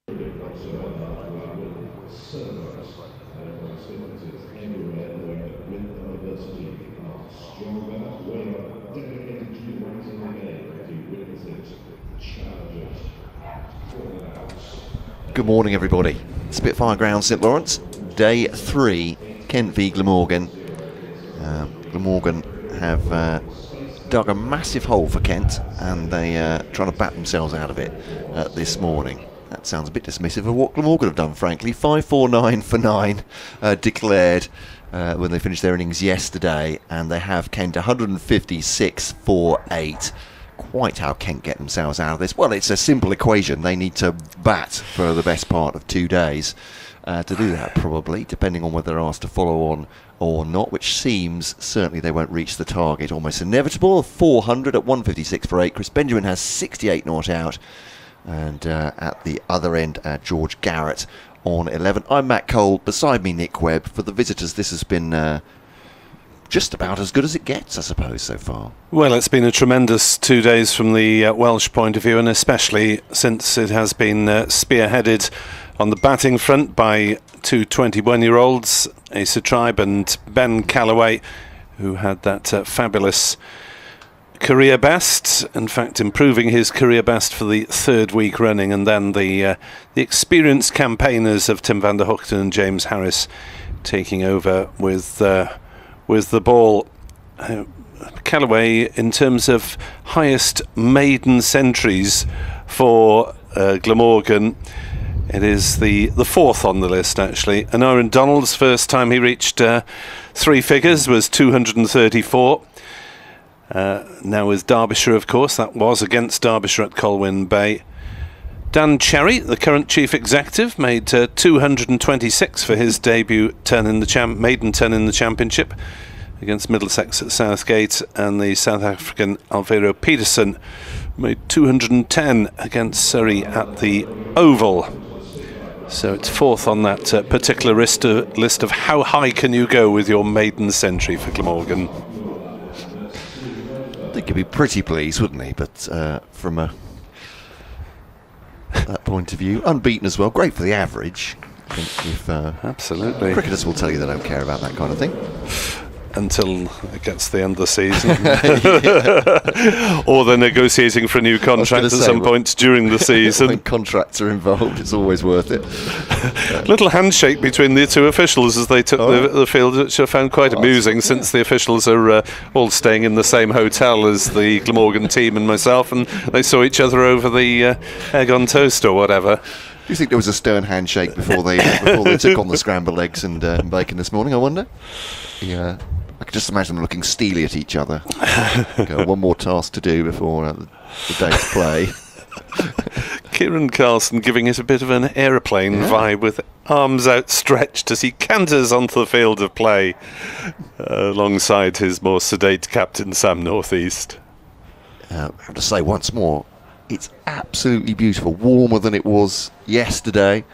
Good morning, everybody. Spitfire Ground, St Lawrence, day 3, Kent v Glamorgan. Glamorgan have dug a massive hole for Kent, and they trying to bat themselves out of it this morning. That sounds a bit dismissive of what Glamorgan have done, frankly. 5-4-9 for 9 declared when they finished their innings yesterday, and they have Kent 156 for 8. Quite how Kent get themselves out of this. Well, it's a simple equation. They need to bat for the best part of 2 days to do that, probably, depending on whether they're asked to follow on or not, which seems certainly they won't reach the target. Almost inevitable. 400 at 156 for 8. Chris Benjamin has 68 not out. And at the other end, George Garrett on 11. I'm Matt Cole. Beside me, Nick Webb. For the visitors, this has been just about as good as it gets, I suppose, so far. Well, it's been a tremendous 2 days from the Welsh point of view, and especially since it has been spearheaded on the batting front by two 21-year-olds, Asa Tribe and Ben Callaway, who had that fabulous career best, in fact improving his career best for the third week running, and then the experienced campaigners of Tim van der Hoogten and James Harris taking over with the ball. Callaway, in terms of highest maiden centuries for Glamorgan, it is the fourth on the list, actually. And Aaron Donald's first time he reached 3 figures was 234. Now with Derbyshire, of course, that was against Derbyshire at Colwyn Bay. Dan Cherry, the current chief executive, made 226 for his debut maiden turn in the championship against Middlesex at Southgate, and the South African Alvaro Peterson made 210 against Surrey at the Oval. So it's fourth on that particular list of how high can you go with your maiden century for Glamorgan. I think he'd be pretty pleased, wouldn't he? But from that point of view, unbeaten as well. Great for the average. I think if, absolutely. Cricketers will tell you they don't care about that kind of thing. Until it gets to the end of the season. Or they're negotiating for a new contract at some point during the season. When contracts are involved, it's always worth it. Little handshake between the two officials as they took the field, which I found quite amusing, since the officials are all staying in the same hotel as the Glamorgan team and myself, and they saw each other over the egg on toast or whatever. Do you think there was a stern handshake before they took on the scrambled eggs and bacon this morning, I wonder? Yeah. I could just imagine them looking steely at each other. Got one more task to do before the day's play. Kieran Carlson giving it a bit of an aeroplane vibe, with arms outstretched as he canters onto the field of play alongside his more sedate captain Sam Northeast. I have to say once more, it's absolutely beautiful, warmer than it was yesterday.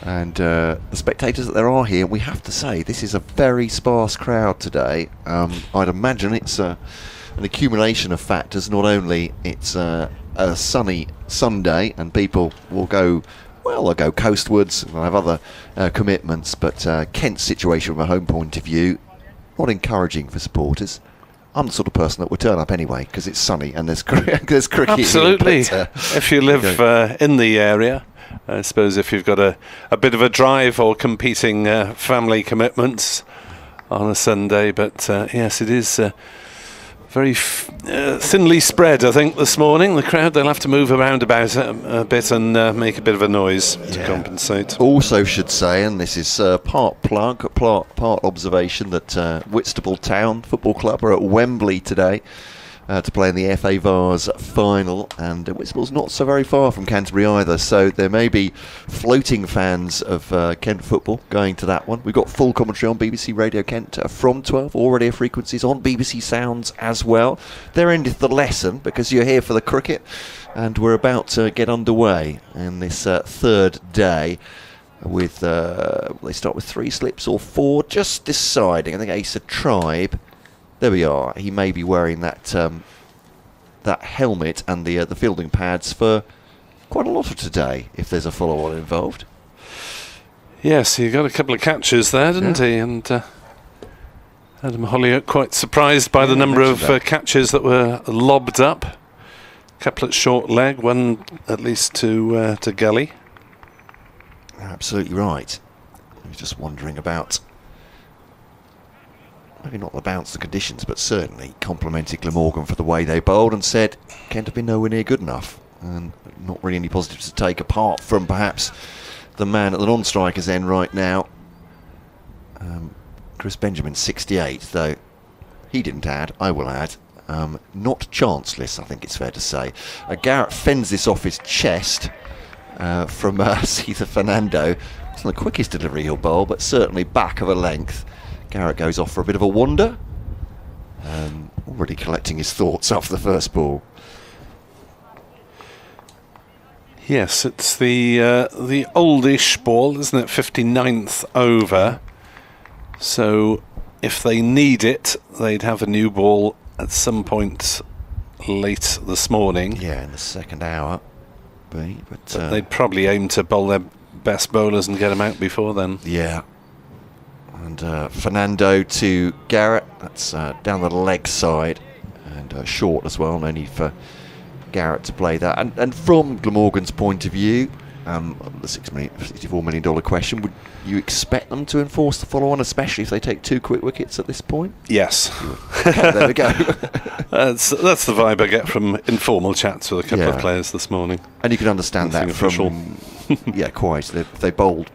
And the spectators that there are here, we have to say, this is a very sparse crowd today. I'd imagine it's an accumulation of factors. Not only it's a sunny Sunday and people will go, well, they'll go coastwards and have other commitments, but Kent's situation from a home point of view, not encouraging for supporters. I'm the sort of person that would turn up anyway because it's sunny and there's cricket. Absolutely. But, if you live in the area, I suppose if you've got a bit of a drive or competing family commitments on a Sunday, but yes, it is very thinly spread, I think, this morning. The crowd, they'll have to move around about a bit and make a bit of a noise to compensate. Also should say, and this is part plug, part observation, that Whitstable Town Football Club are at Wembley today to play in the FA Vars final, and Whitstable's not so very far from Canterbury either, so there may be floating fans of Kent football going to that one. We've got full commentary on BBC Radio Kent from 12, all radio frequencies on BBC Sounds as well. There endeth the lesson, because you're here for the cricket, and we're about to get underway in this third day with, they start with 3 slips or 4, just deciding. I think Asa Tribe, there we are, he may be wearing that that helmet and the fielding pads for quite a lot of today if there's a follow-on involved. Yes, he got a couple of catches there, didn't he? And Adam Hollyoak quite surprised by the number of catches that were lobbed up. A couple at short leg, one at least to gully. Absolutely right. I was just wondering about, maybe not the bounce, the conditions, but certainly complimented Glamorgan for the way they bowled and said Kent have been nowhere near good enough. And not really any positives to take apart from perhaps the man at the non-striker's end right now. Chris Benjamin, 68, though he didn't add, I will add. Not chanceless, I think it's fair to say. Garrett fends this off his chest from Cesar Fernando. It's not the quickest delivery he'll bowl, but certainly back of a length. Garrett goes off for a bit of a wander. Already collecting his thoughts after the first ball. Yes, it's the oldish ball, isn't it? 59th over. So if they need it, they'd have a new ball at some point late this morning. Yeah, in the second hour. But they'd probably aim to bowl their best bowlers and get them out before then. Yeah. And Fernando to Garrett. That's down the leg side. And short as well. No need for Garrett to play that. And from Glamorgan's point of view, the $64 million question, would you expect them to enforce the follow-on, especially if they take 2 quick wickets at this point? Yes. There we go. That's the vibe I get from informal chats with a couple of players this morning. And you can understand Nothing that official. from... yeah, quite. If they bowled,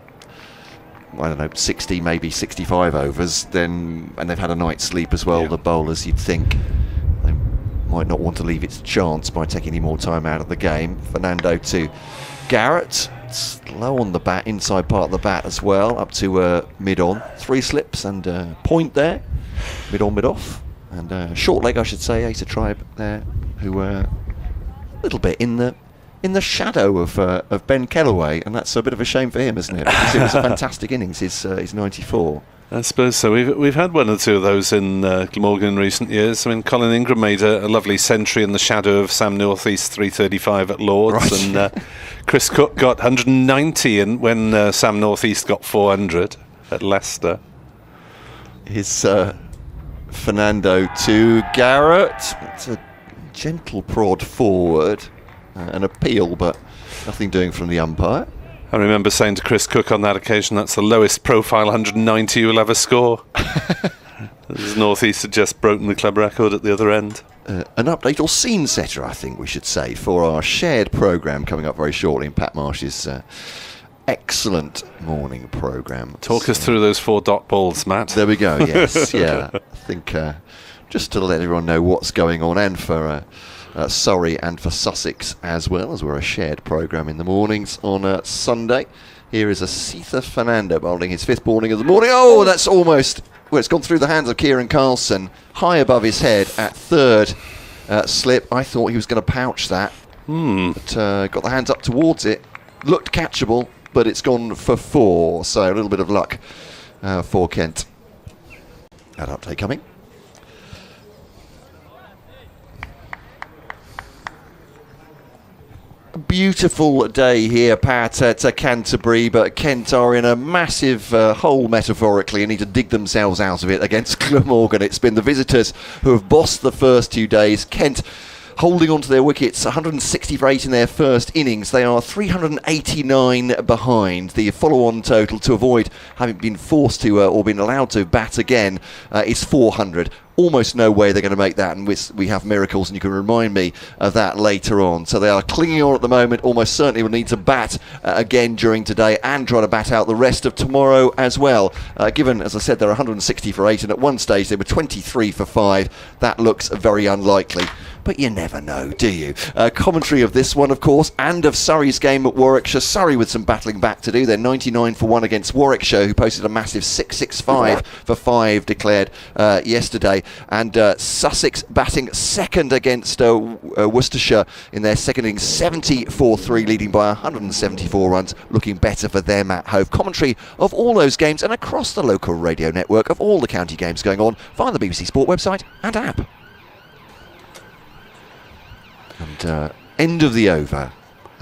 I don't know, 60, maybe 65 overs, then, and they've had a night's sleep as well, the bowlers, you'd think they might not want to leave it to chance by taking any more time out of the game. Fernando to Garrett, slow on the bat, inside part of the bat as well, up to mid-on. 3 slips and point there, mid-on, mid-off. And short leg, I should say, Asa Tribe there, who were a little bit in the shadow of Ben Kellaway, and that's a bit of a shame for him, isn't it? Because it was a fantastic innings, his 94. I suppose so. We've had 1 or 2 of those in Glamorgan in recent years. I mean, Colin Ingram made a lovely century in the shadow of Sam Northeast 335 at Lords, right. And Chris Cook got 190 when Sam Northeast got 400 at Leicester. His Fernando to Garrett. It's a gentle prod forward, an appeal, but nothing doing from the umpire. I remember saying to Chris Cook on that occasion, that's the lowest profile 190 you'll ever score. As North East had just broken the club record at the other end. An update or scene setter, I think we should say, for our shared programme coming up very shortly in Pat Marsh's excellent morning programme. Talk us through those 4 dot balls, Matt. There we go, yes. Yeah, I think just to let everyone know what's going on, and for Surrey and for Sussex as well, as we're a shared programme in the mornings on Sunday. Here is a Cesar Fernando bowling his 5th bowling of the morning. Oh, that's almost... Well, it's gone through the hands of Kieran Carlson, high above his head at 3rd slip. I thought he was going to pouch that, but got the hands up towards it. Looked catchable, but it's gone for 4, so a little bit of luck for Kent. That update coming. A beautiful day here, Pat, at Canterbury, but Kent are in a massive hole, metaphorically, and need to dig themselves out of it against Glamorgan. It's been the visitors who have bossed the first 2 days. Kent holding on to their wickets, 160 for 8 in their first innings. They are 389 behind. The follow-on total, to avoid having been forced to or been allowed to bat again, is 400. Almost no way they're going to make that, and we have miracles, and you can remind me of that later on. So they are clinging on at the moment. Almost certainly will need to bat again during today and try to bat out the rest of tomorrow as well. Given, as I said, they're 160 for 8, and at one stage they were 23 for 5. That looks very unlikely. But you never know, do you? Commentary of this one, of course, and of Surrey's game at Warwickshire. Surrey with some battling back to do. They're 99 for 1 against Warwickshire, who posted a massive 665 for 5 declared yesterday. And Sussex batting second against Worcestershire in their second innings, 70 for 3, leading by 174 runs, looking better for them at Hove. Commentary of all those games and across the local radio network of all the county games going on via the BBC Sport website and app. And end of the over,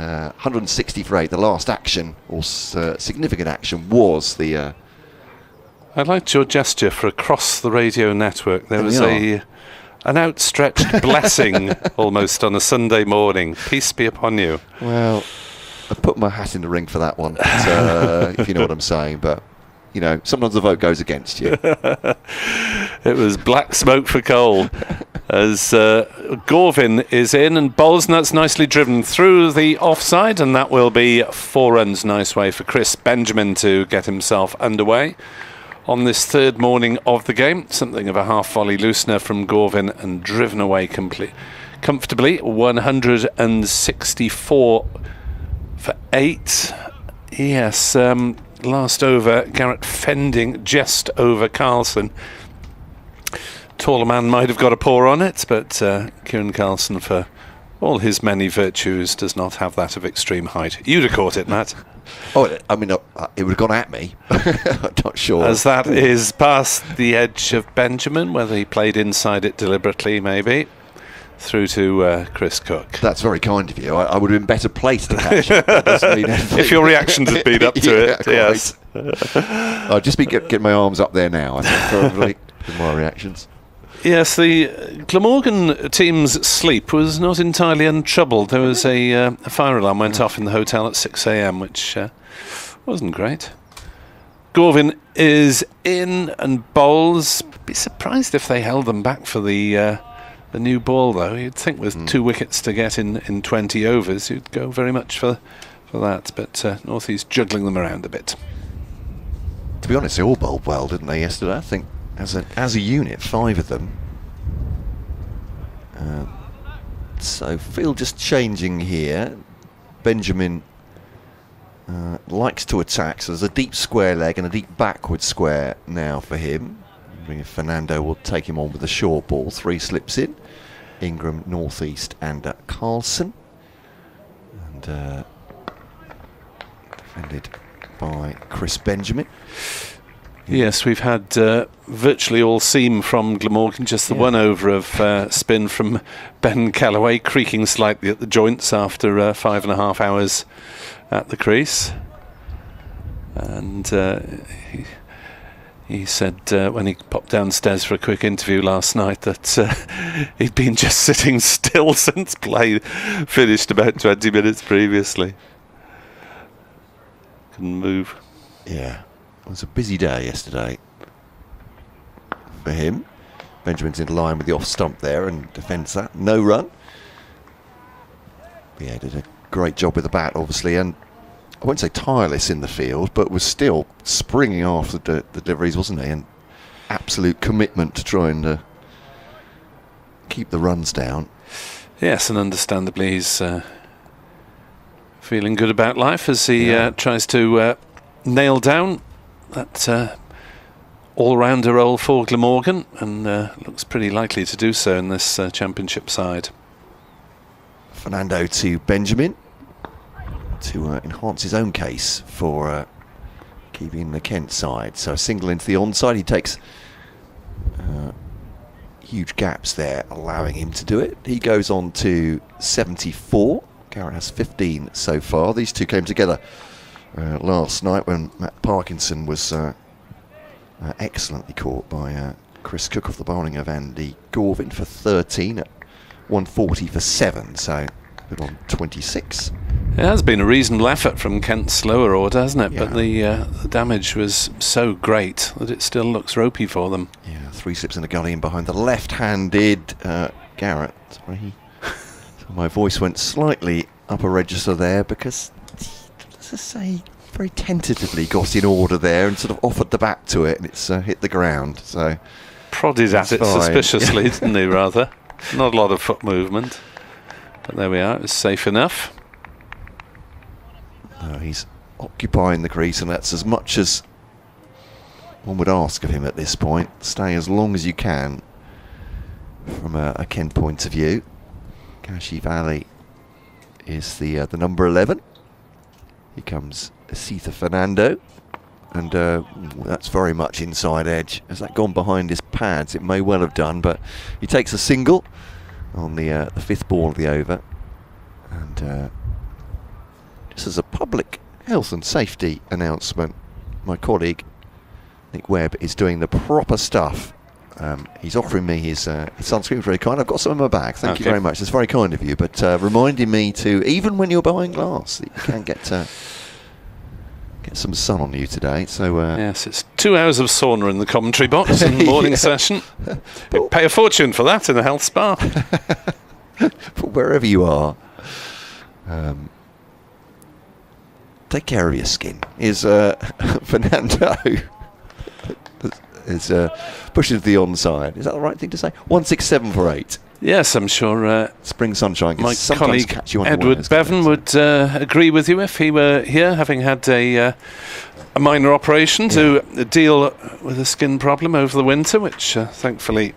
160 for 8. The last action, or significant action, was the... I liked your gesture for across the radio network. There was an outstretched blessing almost on a Sunday morning. Peace be upon you. Well, I put my hat in the ring for that one, but, if you know what I'm saying. But, you know, sometimes the vote goes against you. It was black smoke for coal as Gorvin is in and bowls, and that's nicely driven through the offside, and that will be 4 runs. Nice way for Chris Benjamin to get himself underway on this third morning of the game. Something of a half volley loosener from Gorvin and driven away comfortably. 164 for 8. Yes, last over, Garrett fending just over Carlson. Taller man might have got a paw on it, but Kieran Carlson, for all his many virtues, does not have that of extreme height. You'd have caught it, Matt. Oh, I mean, it would have gone at me. I'm not sure. As that is past the edge of Benjamin, whether he played inside it deliberately, maybe, through to Chris Cook. That's very kind of you. I would have been better placed to catch it. That doesn't mean anything. If your reactions had been up to it, yes. I'll just be getting my arms up there now, I think, probably, with my reactions. Yes, the Glamorgan team's sleep was not entirely untroubled. There was a fire alarm went off in the hotel at 6 a.m, which wasn't great. Gorvin is in and bowls. Be surprised if they held them back for the new ball, though. You'd think with 2 wickets to get in 20 overs, you'd go very much for that. But North East juggling them around a bit. To be honest, they all bowled well, didn't they, yesterday? I think as a unit, 5 of them. So field just changing here. Benjamin likes to attack, so there's a deep square leg and a deep backward square now for him. Fernando will take him on with a short ball. 3 slips in. Ingram, Northeast and Carlson. And defended by Chris Benjamin. Yes, we've had virtually all seam from Glamorgan, just the one over of spin from Ben Callaway, creaking slightly at the joints after 5.5 hours at the crease. And he said when he popped downstairs for a quick interview last night that he'd been just sitting still since play finished about 20 minutes previously. Couldn't move. Yeah. It was a busy day yesterday for him. Benjamin's in line with the off stump there and defends that. No run. Yeah, did a great job with the bat, obviously, and I won't say tireless in the field, but was still springing after the deliveries, wasn't he? And absolute commitment to try and keep the runs down. Yes, and understandably he's feeling good about life as he tries to nail down that all-rounder role for Glamorgan, and looks pretty likely to do so in this championship side. Fernando to Benjamin to enhance his own case for keeping the Kent side. So a single into the onside. He takes huge gaps there, allowing him to do it. He goes on to 74. Garrett has 15 so far. These two came together last night when Matt Parkinson was excellently caught by Chris Cook off the bowling of Andy Gorvin for 13 at 140 for 7, so good on 26. It has been a reasonable effort from Kent's slower order, hasn't it? Yeah. But the damage was so great that it still looks ropey for them. Yeah, 3 slips in the gully in behind the left-handed Garrett. Sorry, so my voice went slightly up a register there because, let's just say, very tentatively got in order there and sort of offered the bat to it, and it's hit the ground. So prodded at it fine. Suspiciously, didn't he? Rather, not a lot of foot movement, but there we are. It was safe enough. He's occupying the crease, and that's as much as one would ask of him at this point. Stay as long as you can from a Kent point of view. Kashi Valley is the number 11. Here comes Sita Fernando, and that's very much inside edge. Has that gone behind his pads? It may well have done, but he takes a single on the 5th ball of the over, and This is a public health and safety announcement. My colleague Nick Webb is doing the proper stuff. He's offering me his sunscreen. Very kind. I've got some in my bag. Thank you very much. It's very kind of you. But reminding me to, even when you're buying glass, that you can get some sun on you today. So yes, it's 2 hours of sauna in the commentary box in the morning session. You pay a fortune for that in a health spa. But wherever you are, take care of your skin. Is Fernando is pushing to the onside. Is that the right thing to say? 167 for 8. Yes, I'm sure spring sunshine can my sometimes colleague catch you Edward Bevan would agree with you if he were here, having had a minor operation to deal with a skin problem over the winter, which thankfully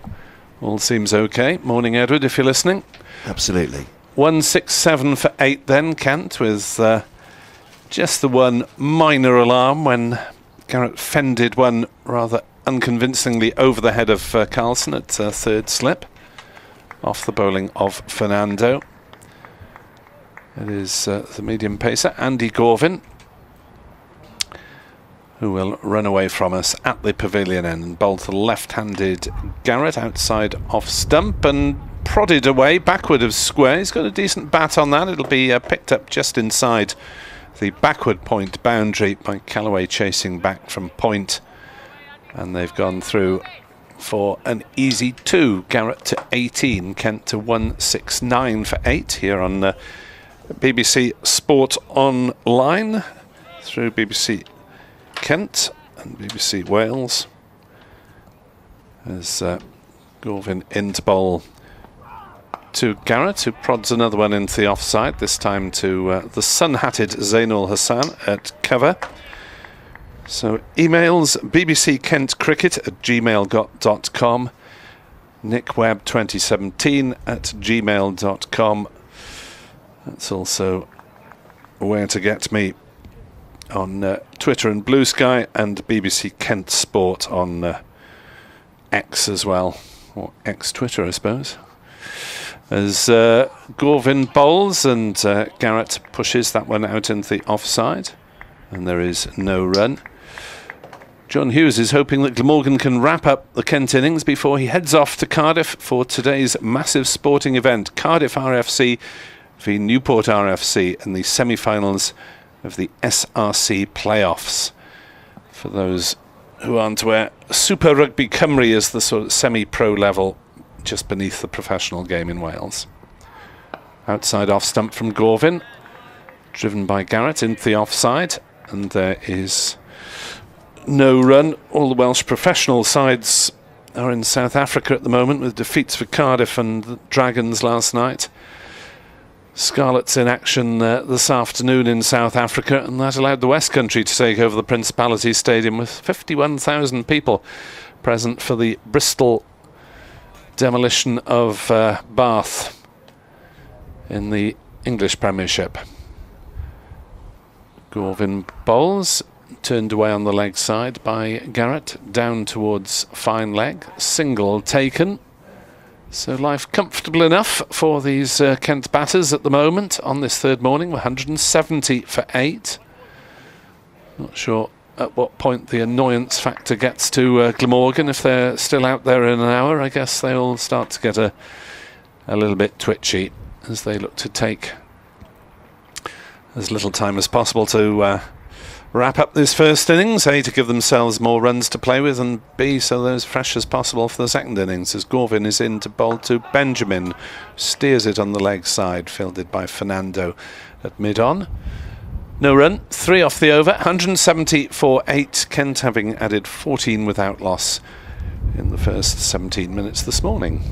all seems okay. Morning, Edward, if you're listening. Absolutely. 167 for 8 then, Kent, with just the one minor alarm when Garrett fended one rather unconvincingly over the head of Carlson at third slip, off the bowling of Fernando. It is the medium pacer, Andy Gorvin, who will run away from us at the pavilion end and bowl to the left-handed Garrett outside off stump and prodded away backward of square. He's got a decent bat on that. It'll be picked up just inside the backward point boundary by Callaway, chasing back from point, and they've gone through for an easy 2. Garrett to 18, Kent to 169 for 8 here on BBC Sport Online through BBC Kent and BBC Wales, as Gorvin into bowl to Garrett, who prods another one into the offside, this time to the sun-hatted Zainul Hassan at cover. So emails bbckentcricket@gmail.com, nickwebb2017@gmail.com. That's also where to get me on Twitter and Blue Sky, and BBC Kent Sport on X as well, or X-Twitter I suppose. As Gorvin bowls and Garrett pushes that one out into the offside, and there is no run. John Hughes is hoping that Glamorgan can wrap up the Kent innings before he heads off to Cardiff for today's massive sporting event, Cardiff RFC v Newport RFC, in the semi-finals of the SRC playoffs. For those who aren't aware, Super Rugby Cymru is the sort of semi-pro level just beneath the professional game in Wales. Outside off stump from Gorvin, driven by Garrett into the offside, and there is no run. All the Welsh professional sides are in South Africa at the moment, with defeats for Cardiff and the Dragons last night. Scarlets in action this afternoon in South Africa, and that allowed the West Country to take over the Principality Stadium with 51,000 people present for the Bristol demolition of Bath in the English Premiership. Gorvin bowls, turned away on the leg side by Garrett, down towards fine leg, single taken. So life comfortable enough for these Kent batters at the moment on this third morning. 170 for 8. Not sure at what point the annoyance factor gets to Glamorgan. If they're still out there in an hour, I guess they'll start to get a little bit twitchy as they look to take as little time as possible to wrap up this first innings, A, to give themselves more runs to play with, and B, so they're as fresh as possible for the second innings, as Gorvin is in to bowl to Benjamin, steers it on the leg side, fielded by Fernando at mid-on. No run, 3 off the over, 170 for 8, Kent having added 14 without loss in the first 17 minutes this morning.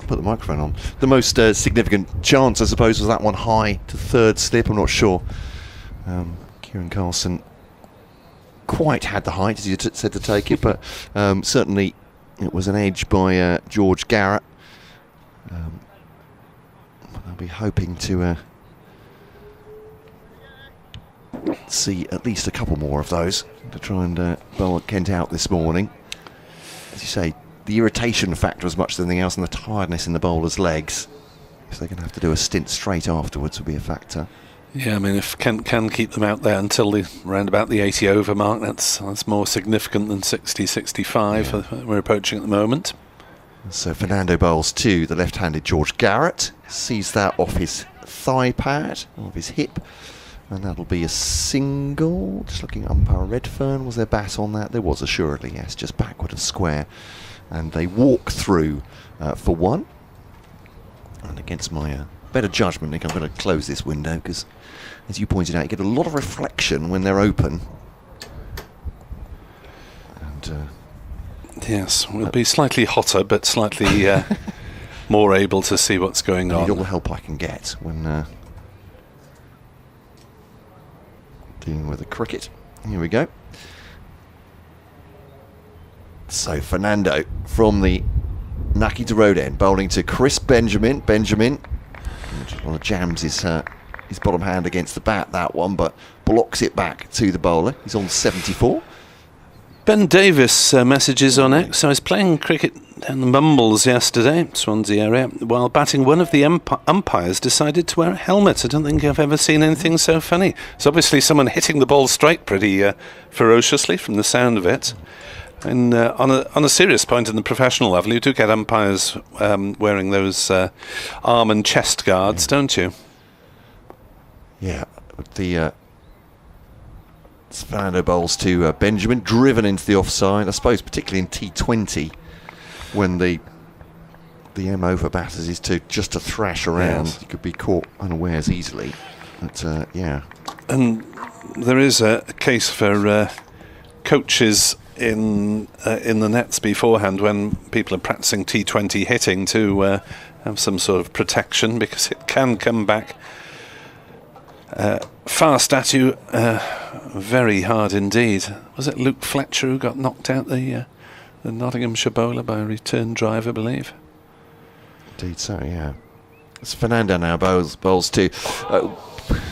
Put the microphone on. The most significant chance, I suppose, was that one high to third slip. I'm not sure Kieran Carlson quite had the height, as he said, to take it, but certainly it was an edge by George Garrett. I'll be hoping to see at least a couple more of those to try and bowl Kent out this morning. As you say, the irritation factor as much as anything else, and the tiredness in the bowler's legs, if they're going to have to do a stint straight afterwards, will be a factor. Yeah, I mean, if Kent can keep them out there until around about the 80 over mark, that's more significant than 60, 65 we're approaching at the moment. So Fernando bowls to the left-handed George Garrett, sees that off his thigh pad, off his hip, and that'll be a single. Just looking at umpire Redfern, was there bat on that? There was, assuredly, yes, just backward of square. And they walk through for one. And against my better judgment, Nick, I'm going to close this window because, as you pointed out, you get a lot of reflection when they're open. And yes, we'll be slightly hotter, but slightly more able to see what's going on. I need all the help I can get when dealing with the cricket. Here we go. So Fernando from the Naki to road end, bowling to Chris Benjamin. Benjamin just want to jams his bottom hand against the bat, that one, but blocks it back to the bowler. He's on 74. Ben Davis messages on X. I was playing cricket down the Mumbles yesterday, Swansea area, while batting. One of the umpires decided to wear a helmet. I don't think I've ever seen anything so funny. It's obviously someone hitting the ball straight pretty ferociously from the sound of it. And on a serious point, in the professional level, you do get umpires wearing those arm and chest guards, don't you? Yeah, the Fernando bowls to Benjamin, driven into the offside. I suppose particularly in T20, when the MO for batters is to thrash around. Yes. You could be caught unawares easily. But yeah, and there is a case for coaches in the nets beforehand when people are practicing T20 hitting to have some sort of protection, because it can come back fast at you, very hard indeed. Was it Luke Fletcher who got knocked out the Nottinghamshire bowler by a return drive, I believe? Indeed so, yeah. It's Fernando now bowls to...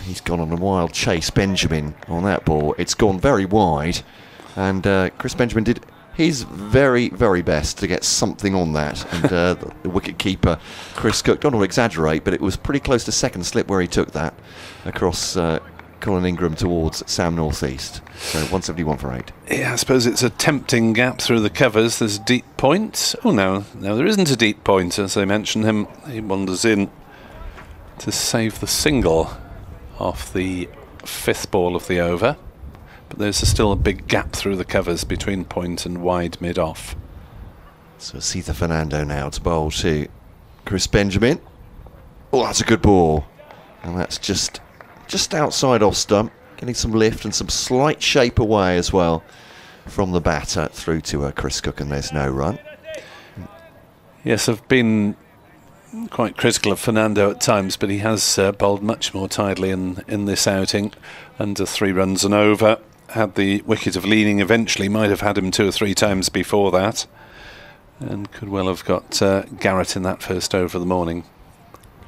he's gone on a wild chase, Benjamin, on that ball. It's gone very wide, and Chris Benjamin did his very, very best to get something on that. And the wicket-keeper, Chris Cook, don't want to exaggerate, but it was pretty close to second slip where he took that across Colin Ingram towards Sam North East. So 171 for 8. Yeah, I suppose it's a tempting gap through the covers. There's a deep point. Oh, no, there isn't a deep point. As I mentioned him, he wanders in to save the single off the 5th ball of the over. But there's still a big gap through the covers between point and wide mid-off. So Sita Fernando now to bowl to Chris Benjamin. Oh, that's a good ball. And that's just outside off stump, getting some lift and some slight shape away as well from the batter through to Chris Cook, and there's no run. Yes, I've been quite critical of Fernando at times, but he has bowled much more tidily in this outing, under 3 runs and over. Had the wicket of leaning eventually, might have had him 2 or 3 times before that, and could well have got Garrett in that first over of the morning.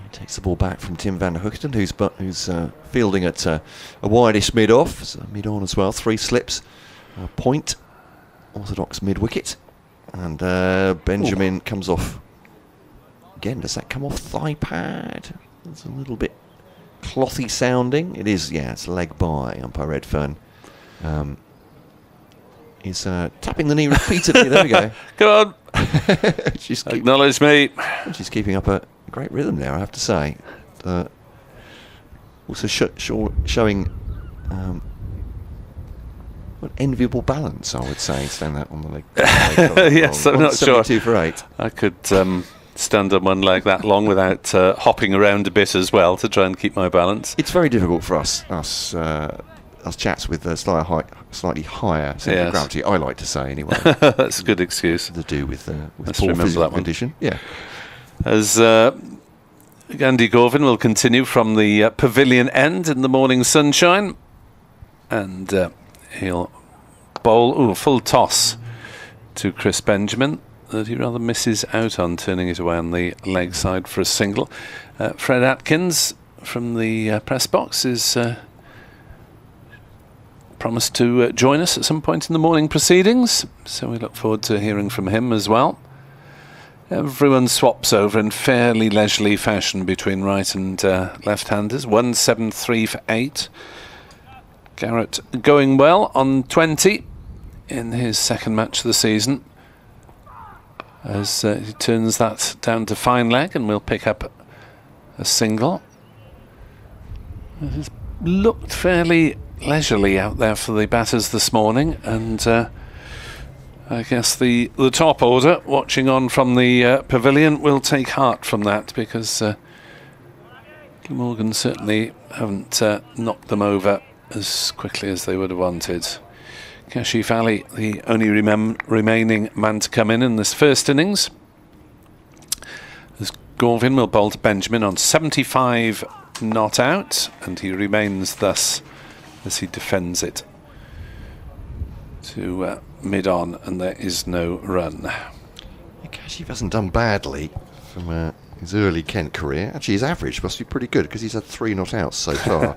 He takes the ball back from Tim van der Hoogten, who's fielding at a wideish mid-off, so mid-on as well, 3 slips, point, orthodox mid-wicket, and Benjamin comes off. Again, does that come off thigh pad? It's a little bit clothy sounding. It is, yeah, it's leg by, umpire Redfern. He's tapping the knee repeatedly. There we go. Come on. Acknowledge me. She's keeping up a great rhythm there, I have to say. Also showing an enviable balance, I would say, stand that on the leg. Yes, I'm not sure. 72 for 8. I could stand on one leg that long without hopping around a bit as well to try and keep my balance. It's very difficult for us chats with a slightly higher centre of gravity, I like to say anyway. That's a good excuse. To do with poor physical condition. Yeah. As Gandhi Gorvin will continue from the pavilion end in the morning sunshine, and he'll bowl full toss to Chris Benjamin that he rather misses out on, turning it away on the leg side for a single. Fred Atkins from the press box is promised to join us at some point in the morning proceedings, so we look forward to hearing from him as well. Everyone swaps over in fairly leisurely fashion between right and left-handers. 173 for 8. Garrett going well on 20 in his second match of the season, as he turns that down to fine leg, and we'll pick up a single. It has looked fairly leisurely out there for the batters this morning, and I guess the top order watching on from the pavilion will take heart from that, because Glamorgan certainly haven't knocked them over as quickly as they would have wanted. Kashif Ali, the only remaining man to come in this first innings, as Gorvin will bowl to Benjamin on 75 not out, and he remains thus as he defends it to mid-on, and there is no run. Kashif hasn't done badly from his early Kent career. Actually, his average must be pretty good, because he's had 3 not outs so far.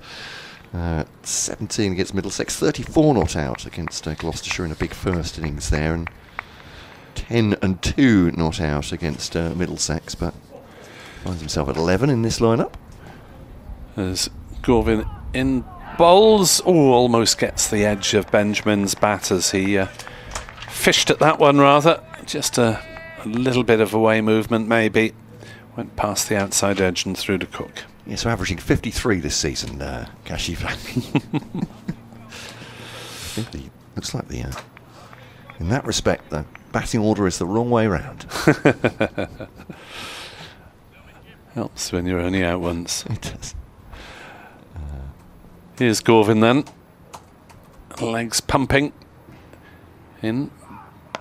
17 against Middlesex, 34 not out against Gloucestershire in a big first innings there, and 10 and 2 not out against Middlesex, but finds himself at 11 in this lineup. As Gorvin in bowls, almost gets the edge of Benjamin's bat as he fished at that one rather. Just a little bit of away movement maybe. Went past the outside edge and through to Cook. Yeah, so averaging 53 this season, Kashif. I think looks like in that respect, the batting order is the wrong way round. Helps when you're only out once. It does. Here's Gorvin then. Legs pumping. In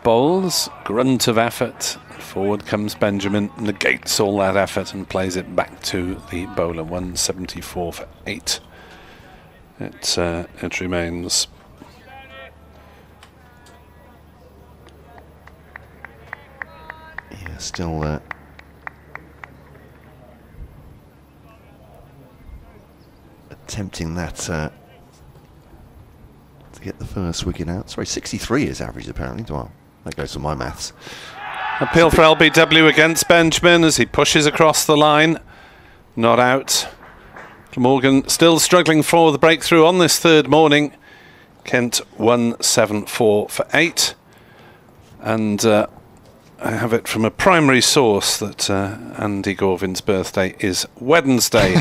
bowls, grunt of effort. Forward comes Benjamin, negates all that effort and plays it back to the bowler. 174 for 8. It remains. Yeah, still attempting that to get the first wicket out. Sorry, 63 is average apparently. Well, that goes for my maths. Appeal for LBW against Benjamin as he pushes across the line. Not out. Morgan still struggling for the breakthrough on this third morning. Kent 174 for 8. And I have it from a primary source that Andy Gorvin's birthday is Wednesday.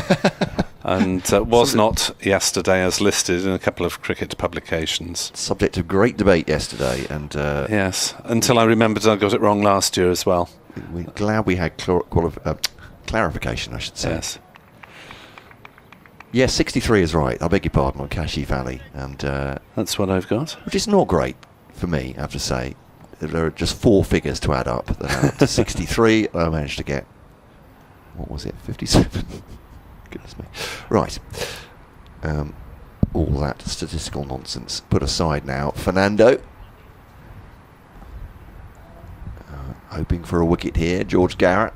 And was not yesterday as listed in a couple of cricket publications. Subject of great debate yesterday, and yes, until I remembered I got it wrong last year as well. We're glad we had clarification, I should say. Yes. Yes, 63 is right. I beg your pardon on Kashif Ali, and that's what I've got. Which is not great for me, I have to say. There are just 4 figures to add up. To 63, I managed to get, what was it, 57? Goodness me. Right. All that statistical nonsense put aside now. Fernando. Hoping for a wicket here. George Garrett.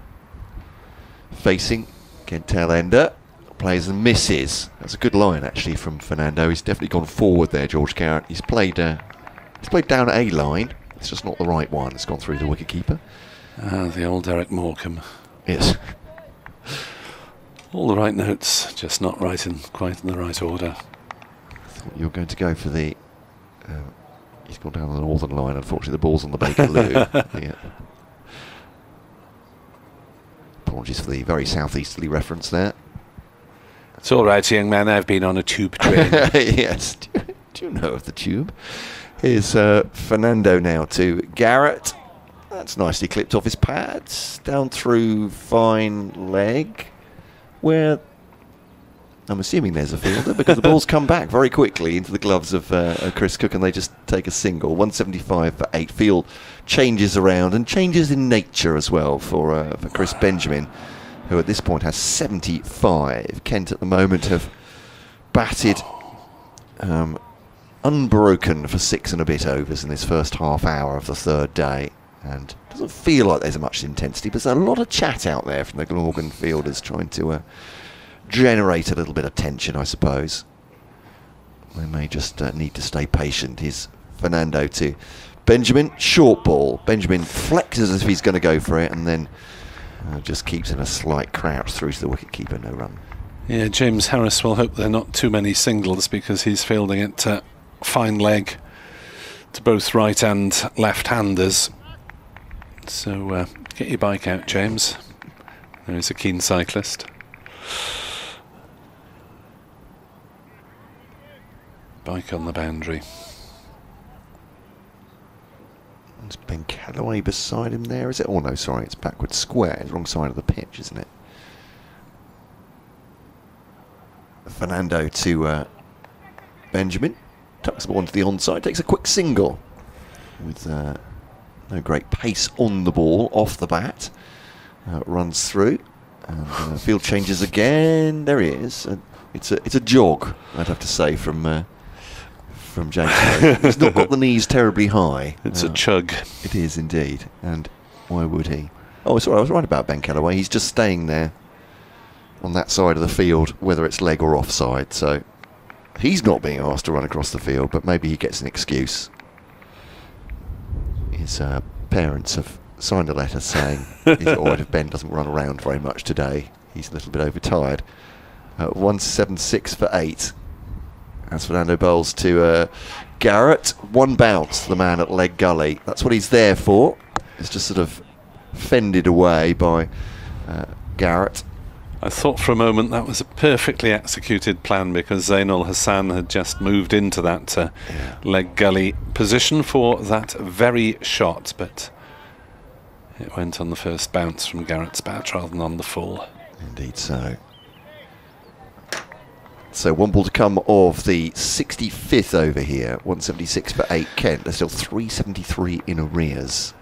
Facing Kent Tailender. Plays and misses. That's a good line actually from Fernando. He's definitely gone forward there, George Garrett. He's played down a line. It's just not the right one. It's gone through the wicketkeeper. The old Derek Morecambe. Yes. All the right notes, just not quite in the right order. I thought you were going to go for the... he's gone down the northern line. Unfortunately, the ball's on the Bakerloo. Yeah. Apologies for the very southeasterly reference there. It's all right, young man. I've been on a tube train. Yes. Do you know of the tube? Here's Fernando now to Garrett. That's nicely clipped off his pads. Down through fine leg. Where I'm assuming there's a fielder, because the ball's come back very quickly into the gloves of Chris Cook, and they just take a single. 175 for 8. Field changes around, and changes in nature as well for Chris Benjamin, who at this point has 75. Kent at the moment have batted unbroken for 6 and a bit overs in this first half hour of the third day, and doesn't feel like there's much intensity, but there's a lot of chat out there from the Glamorgan fielders trying to generate a little bit of tension, I suppose. They may just need to stay patient. Here's Fernando to Benjamin, short ball. Benjamin flexes as if he's going to go for it, and then just keeps in a slight crouch through to the wicketkeeper. No run. Yeah, James Harris will hope there are not too many singles because he's fielding it fine leg to both right and left-handers. So get your bike out, James. There's a keen cyclist. Bike on the boundary. There's Ben Callaway beside him there, is it? Oh no, sorry, it's backward square. It's wrong side of the pitch, isn't it? Fernando to Benjamin. Tucks the ball onto the onside, takes a quick single with no great pace on the ball, off the bat. Runs through, and field changes again. There he is. It's a jog, I'd have to say, from James. He's not got the knees terribly high. It's a chug. It is indeed, and why would he? Oh, sorry, I was right about Ben Callaway. He's just staying there on that side of the field, whether it's leg or offside. So he's not being asked to run across the field, but maybe he gets an excuse. His parents have signed a letter saying, if Ben doesn't run around very much today, he's a little bit overtired. 176 for 8. As Fernando bowls to Garrett. One bounce, the man at leg gully. That's what he's there for. It's just sort of fended away by Garrett. I thought for a moment that was a perfectly executed plan because Zainul Hassan had just moved into that leg gully position for that very shot, but it went on the first bounce from Garrett's bat rather than on the full. Indeed so. So one ball to come of the 65th over here. 176 for 8 Kent. There's still 373 in arrears.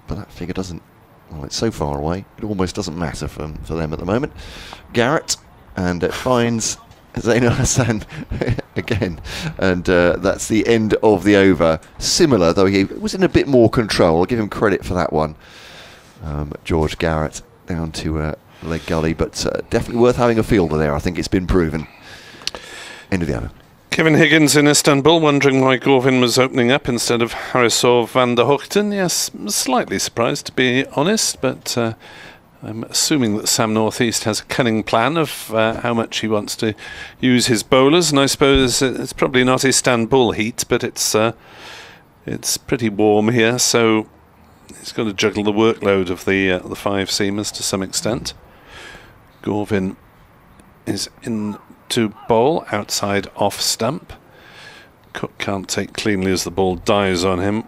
But that figure doesn't... Well, it's so far away, it almost doesn't matter for them at the moment. Garrett, and it finds Zainul Hassan again. And that's the end of the over. Similar, though he was in a bit more control. I'll give him credit for that one. George Garrett down to leg gully, but definitely worth having a fielder there. I think it's been proven. End of the over. Kevin Higgins in Istanbul wondering why Gorvin was opening up instead of Harris or van der Hoogten. Yes, slightly surprised to be honest, but I'm assuming that Sam Northeast has a cunning plan of how much he wants to use his bowlers, and I suppose it's probably not Istanbul heat, but it's pretty warm here, so he's got to juggle the workload of the five seamers to some extent. Gorvin is in to bowl outside off stump. Cook can't take cleanly as the ball dies on him.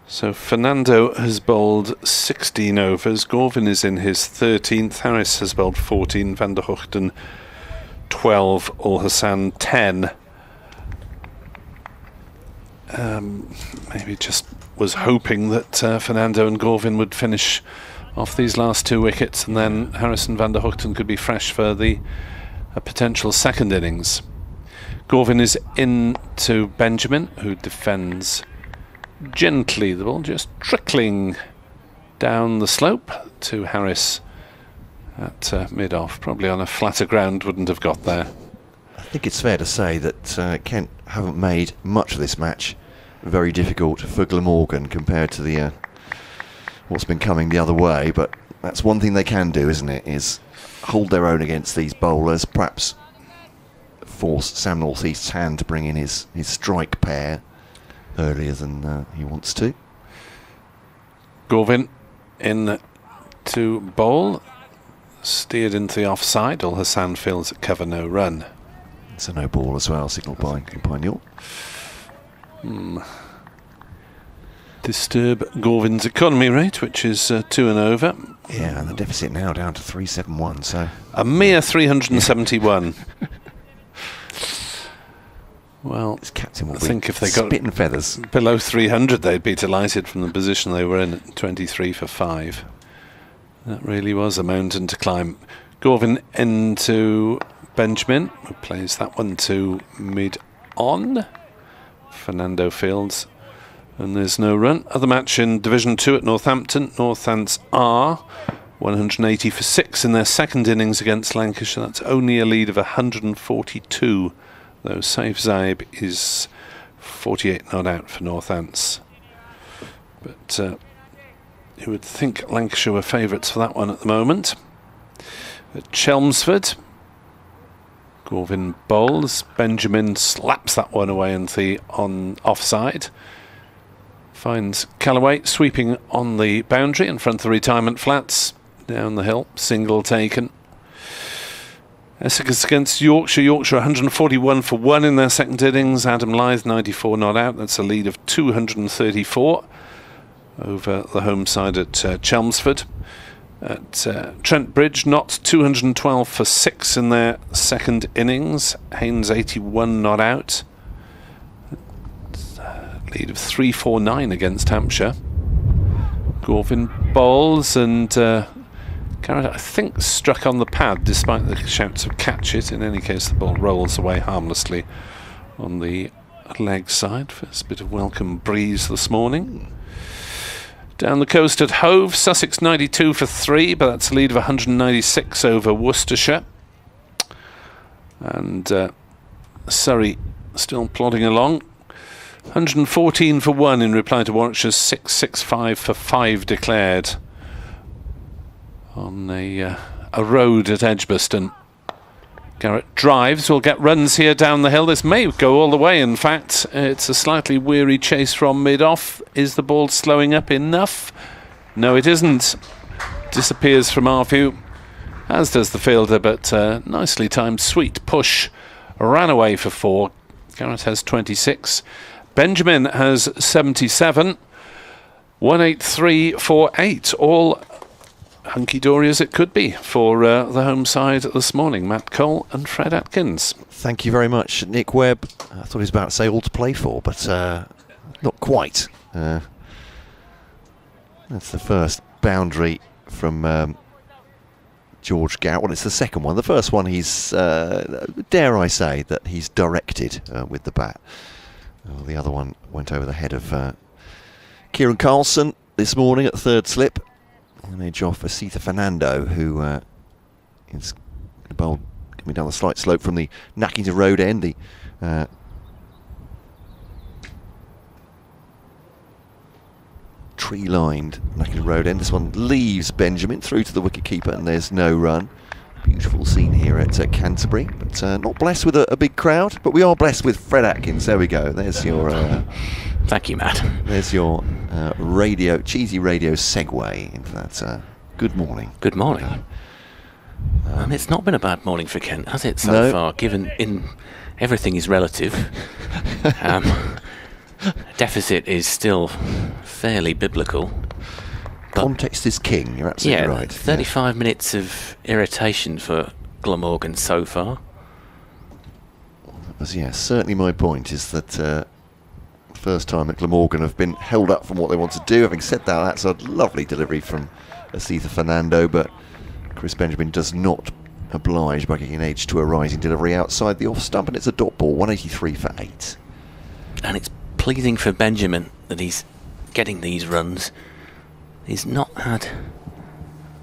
So Fernando has bowled 16 overs. Gorvin is in his 13th. Harris has bowled 14. Van der Hoogten 12. Ul Hassan 10. Maybe just was hoping that Fernando and Gorvin would finish off these last two wickets, and then Harris and Van der Hoogten could be fresh for a potential second innings. Gorvin is in to Benjamin, who defends gently. The ball just trickling down the slope to Harris at mid-off. Probably on a flatter ground wouldn't have got there. I think it's fair to say that Kent haven't made much of this match very difficult for Glamorgan compared to the what's been coming the other way, but that's one thing they can do, isn't it, is hold their own against these bowlers, perhaps force Sam Northeast's hand to bring in his strike pair earlier than he wants to. Gorvin in to bowl, steered into the offside. Ul Hassan feels at cover, no run. It's a no ball as well, signalled by Newell. Disturb Gorvin's economy rate, which is 2 and over. Yeah, and the deficit now down to 371. So a mere 371. Well, this captain will I think if they got spit and feathers below 300, they'd be delighted from the position they were in at 23 for 5. That really was a mountain to climb. Gorvin into Benjamin, who plays that one to mid-on. Fernando fields, and there's no run. Other match in Division 2 at Northampton. Northants are 180 for 6 in their second innings against Lancashire. That's only a lead of 142, though Saif Zaib is 48 not out for Northants. But you would think Lancashire were favourites for that one at the moment. At Chelmsford, Gorvin bowls. Benjamin slaps that one away into the offside. Finds Callaway sweeping on the boundary in front of the retirement flats. Down the hill, single taken. Essex against Yorkshire. Yorkshire 141 for 1 in their second innings. Adam Lyth 94 not out. That's a lead of 234 over the home side at Chelmsford. At Trent Bridge, Nott 212 for 6 in their second innings. Haynes 81 not out. Lead of 349 against Hampshire. Gorvin bowls, and Garrett, I think, struck on the pad despite the shouts of catch it. In any case, the ball rolls away harmlessly on the leg side. First bit of welcome breeze this morning. Down the coast at Hove, Sussex 92 for 3, but that's a lead of 196 over Worcestershire. And Surrey still plodding along. 114 for 1 in reply to Warwickshire's 665 for 5 declared on a road at Edgbaston. Garrett drives, will get runs here down the hill. This may go all the way, in fact. It's a slightly weary chase from mid-off. Is the ball slowing up enough? No, it isn't. Disappears from our view, as does the fielder, but nicely timed sweet push. Ran away for 4. Garrett has 26. Benjamin has 77. 183 for 8. All hunky-dory as it could be for the home side this morning. Matt Cole and Fred Atkins. Thank you very much, Nick Webb. I thought he was about to say all to play for, but not quite. That's the first boundary from George Garrett. Well, it's the second one. The first one he's, dare I say, that he's directed with the bat. The other one went over the head of Kieran Carlson this morning at the third slip. An edge off Asitha Fernando, who is bowl coming down the slight slope from the Nackington Road end. The tree-lined Nackington Road end. This one leaves Benjamin through to the wicket-keeper, and there's no run. Beautiful scene here at Canterbury, but not blessed with a big crowd, but we are blessed with Fred Atkins. There we go. There's your... Thank you, Matt. There's your cheesy radio segue into that. Good morning. Good morning. And it's not been a bad morning for Kent, has it, so far? Given everything is relative. Deficit is still fairly biblical. Context is king. You're absolutely right. 35 minutes of irritation for Glamorgan so far. Certainly my point is that. First time that Glamorgan have been held up from what they want to do. Having said that, that's a lovely delivery from Asitha Fernando, but Chris Benjamin does not oblige by getting an edge to a rising delivery outside the off stump, and it's a dot ball, 183 for 8. And it's pleasing for Benjamin that he's getting these runs. He's not had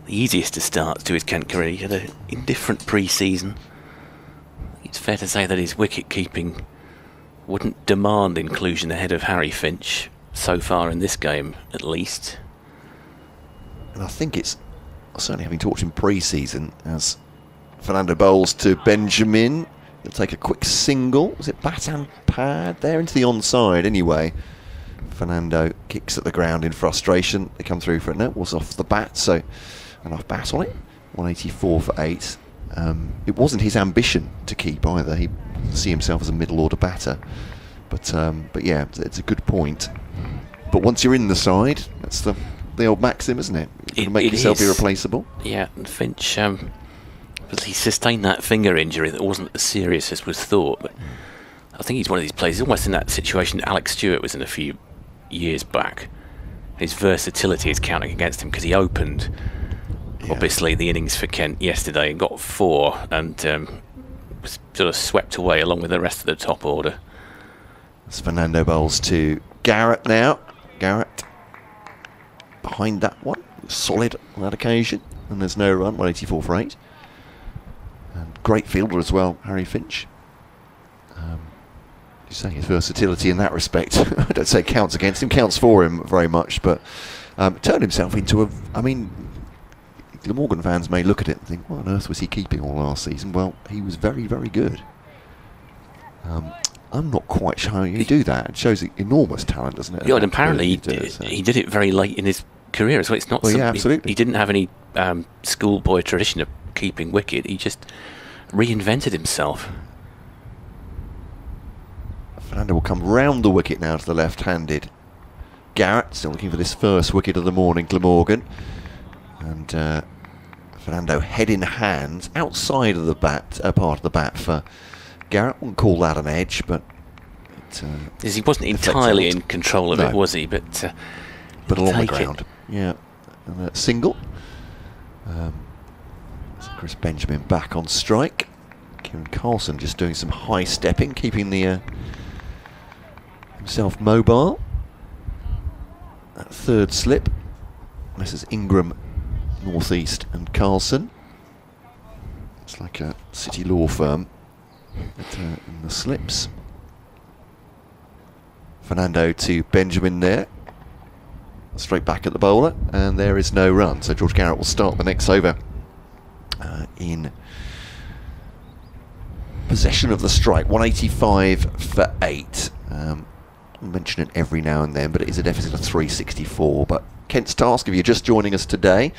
the easiest of starts to his Kent career. He had an indifferent pre-season. It's fair to say that his wicket-keeping wouldn't demand inclusion ahead of Harry Finch so far in this game, at least. And I think it's, certainly having talked in pre-season, as Fernando bowls to Benjamin, he'll take a quick single. Was it bat and pad there into the onside anyway? Fernando kicks at the ground in frustration. They come through for it. No, it was off the bat, so enough bat on it. 184 for 8. It wasn't his ambition to keep either. He see himself as a middle order batter, but yeah, it's a good point. But once you're in the side, that's the old maxim, isn't it? You can make yourself irreplaceable. Yeah, and Finch, he sustained that finger injury that wasn't as serious as was thought. But I think he's one of these players, almost in that situation Alex Stewart was in a few years back. His versatility is counting against him because he opened. Yeah. Obviously, the innings for Kent yesterday and got 4 and was sort of swept away along with the rest of the top order. As Fernando bowls to Garrett now. Garrett behind that one. Solid on that occasion. And there's no run. 184 for 8. And great fielder as well, Harry Finch. you're saying his versatility in that respect, I don't say counts against him, counts for him very much, but turned himself into a... I mean, Glamorgan fans may look at it and think, what on earth was he keeping all last season? Well, he was very, very good. I'm not quite sure how you do that. It shows enormous talent, doesn't it? Yeah, and apparently he did it very late in his career as well. It's not. Well, yeah, absolutely. He didn't have any schoolboy tradition of keeping wicket. He just reinvented himself. Fernando will come round the wicket now to the left-handed Garrett, still looking for this first wicket of the morning, Glamorgan. And Fernando head in hand outside of the bat, part of the bat for Garrett. Wouldn't call that an edge, but he wasn't entirely in control of it, was he? But along the ground, yeah. And single. So Chris Benjamin back on strike. Kieran Carlson just doing some high stepping, keeping the himself mobile. That third slip. This is Ingram, Northeast, and Carlson. It's like a city law firm in the slips. Fernando to Benjamin there. Straight back at the bowler, and there is no run. So George Garrett will start the next over in possession of the strike. 185 for 8. I'll mention it every now and then, but it is a deficit of 364. But Kent's task, if you're just joining us today,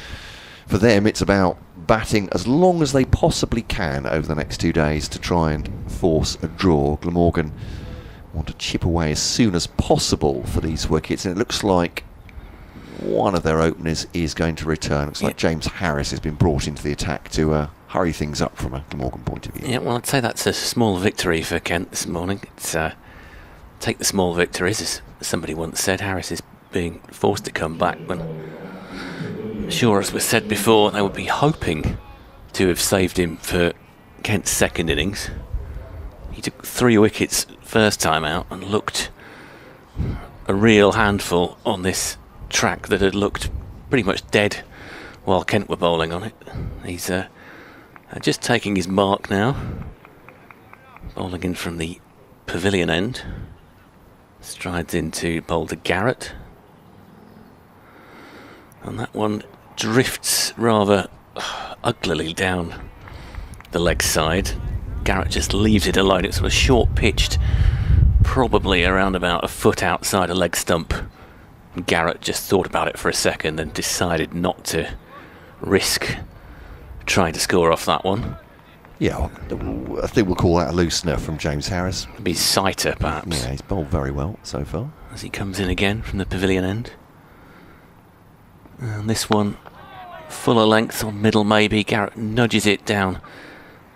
for them it's about batting as long as they possibly can over the next 2 days to try and force a draw. Glamorgan want to chip away as soon as possible for these wickets, and it looks like one of their openers is going to return. Looks like James Harris has been brought into the attack to hurry things up from a Glamorgan point of view. Yeah, well, I'd say that's a small victory for Kent this morning. It's take the small victories, as somebody once said. Harris is being forced to come back when, sure, as was said before, they would be hoping to have saved him for Kent's second innings. He took 3 wickets first time out and looked a real handful on this track that had looked pretty much dead while Kent were bowling on it. He's just taking his mark now, bowling in from the pavilion end. Strides into bowler Garrett, and that one drifts rather uglily down the leg side. Garrett just leaves it alone. It's sort of short pitched, probably around about a foot outside a leg stump. Garrett just thought about it for a second and decided not to risk trying to score off that one. Yeah, I think we'll call that a loosener from James Harris. Maybe Sighter, perhaps. Yeah, he's bowled very well so far. As he comes in again from the pavilion end. And this one, fuller length on middle maybe. Garrett nudges it down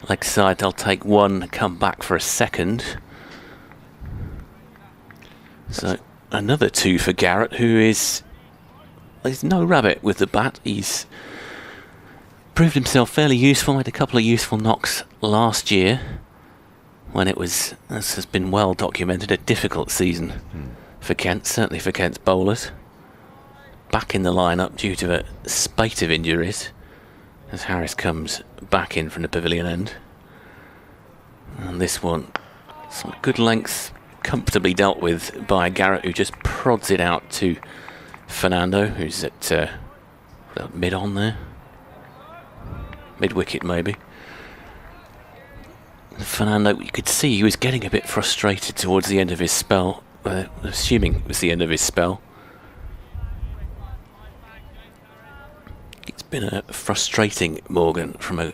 leg side. They'll take one, come back for a second. So another 2 for Garrett, who is no rabbit with the bat. He's proved himself fairly useful, made a couple of useful knocks last year when it was, as has been well documented, a difficult season for Kent, certainly for Kent's bowlers. Back in the lineup due to a spate of injuries as Harris comes back in from the pavilion end. And this one, some good length, comfortably dealt with by Garrett, who just prods it out to Fernando, who's at mid-on there. Mid-wicket maybe. Fernando, you could see he was getting a bit frustrated towards the end of his spell, assuming it was the end of his spell. It's been a frustrating morning from a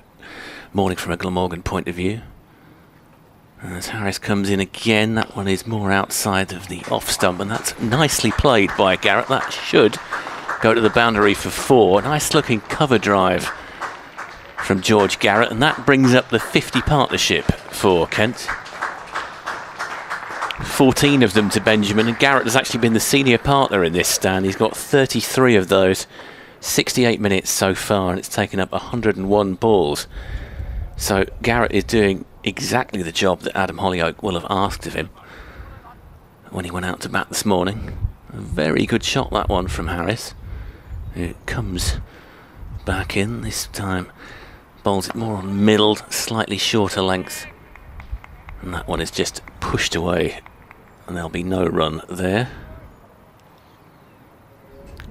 Glamorgan point of view. As Harris comes in again, that one is more outside of the off stump, and that's nicely played by Garrett. That should go to the boundary for 4. Nice looking cover drive from George Garrett, and that brings up the 50 partnership for Kent. 14 of them to Benjamin, and Garrett has actually been the senior partner in this stand. He's got 33 of those, 68 minutes so far, and it's taken up 101 balls. So Garrett is doing exactly the job that Adam Hollyoake will have asked of him when he went out to bat this morning. A very good shot, that one, from Harris, who comes back in this time. Bowls it more on middle, slightly shorter length. And that one is just pushed away, and there'll be no run there.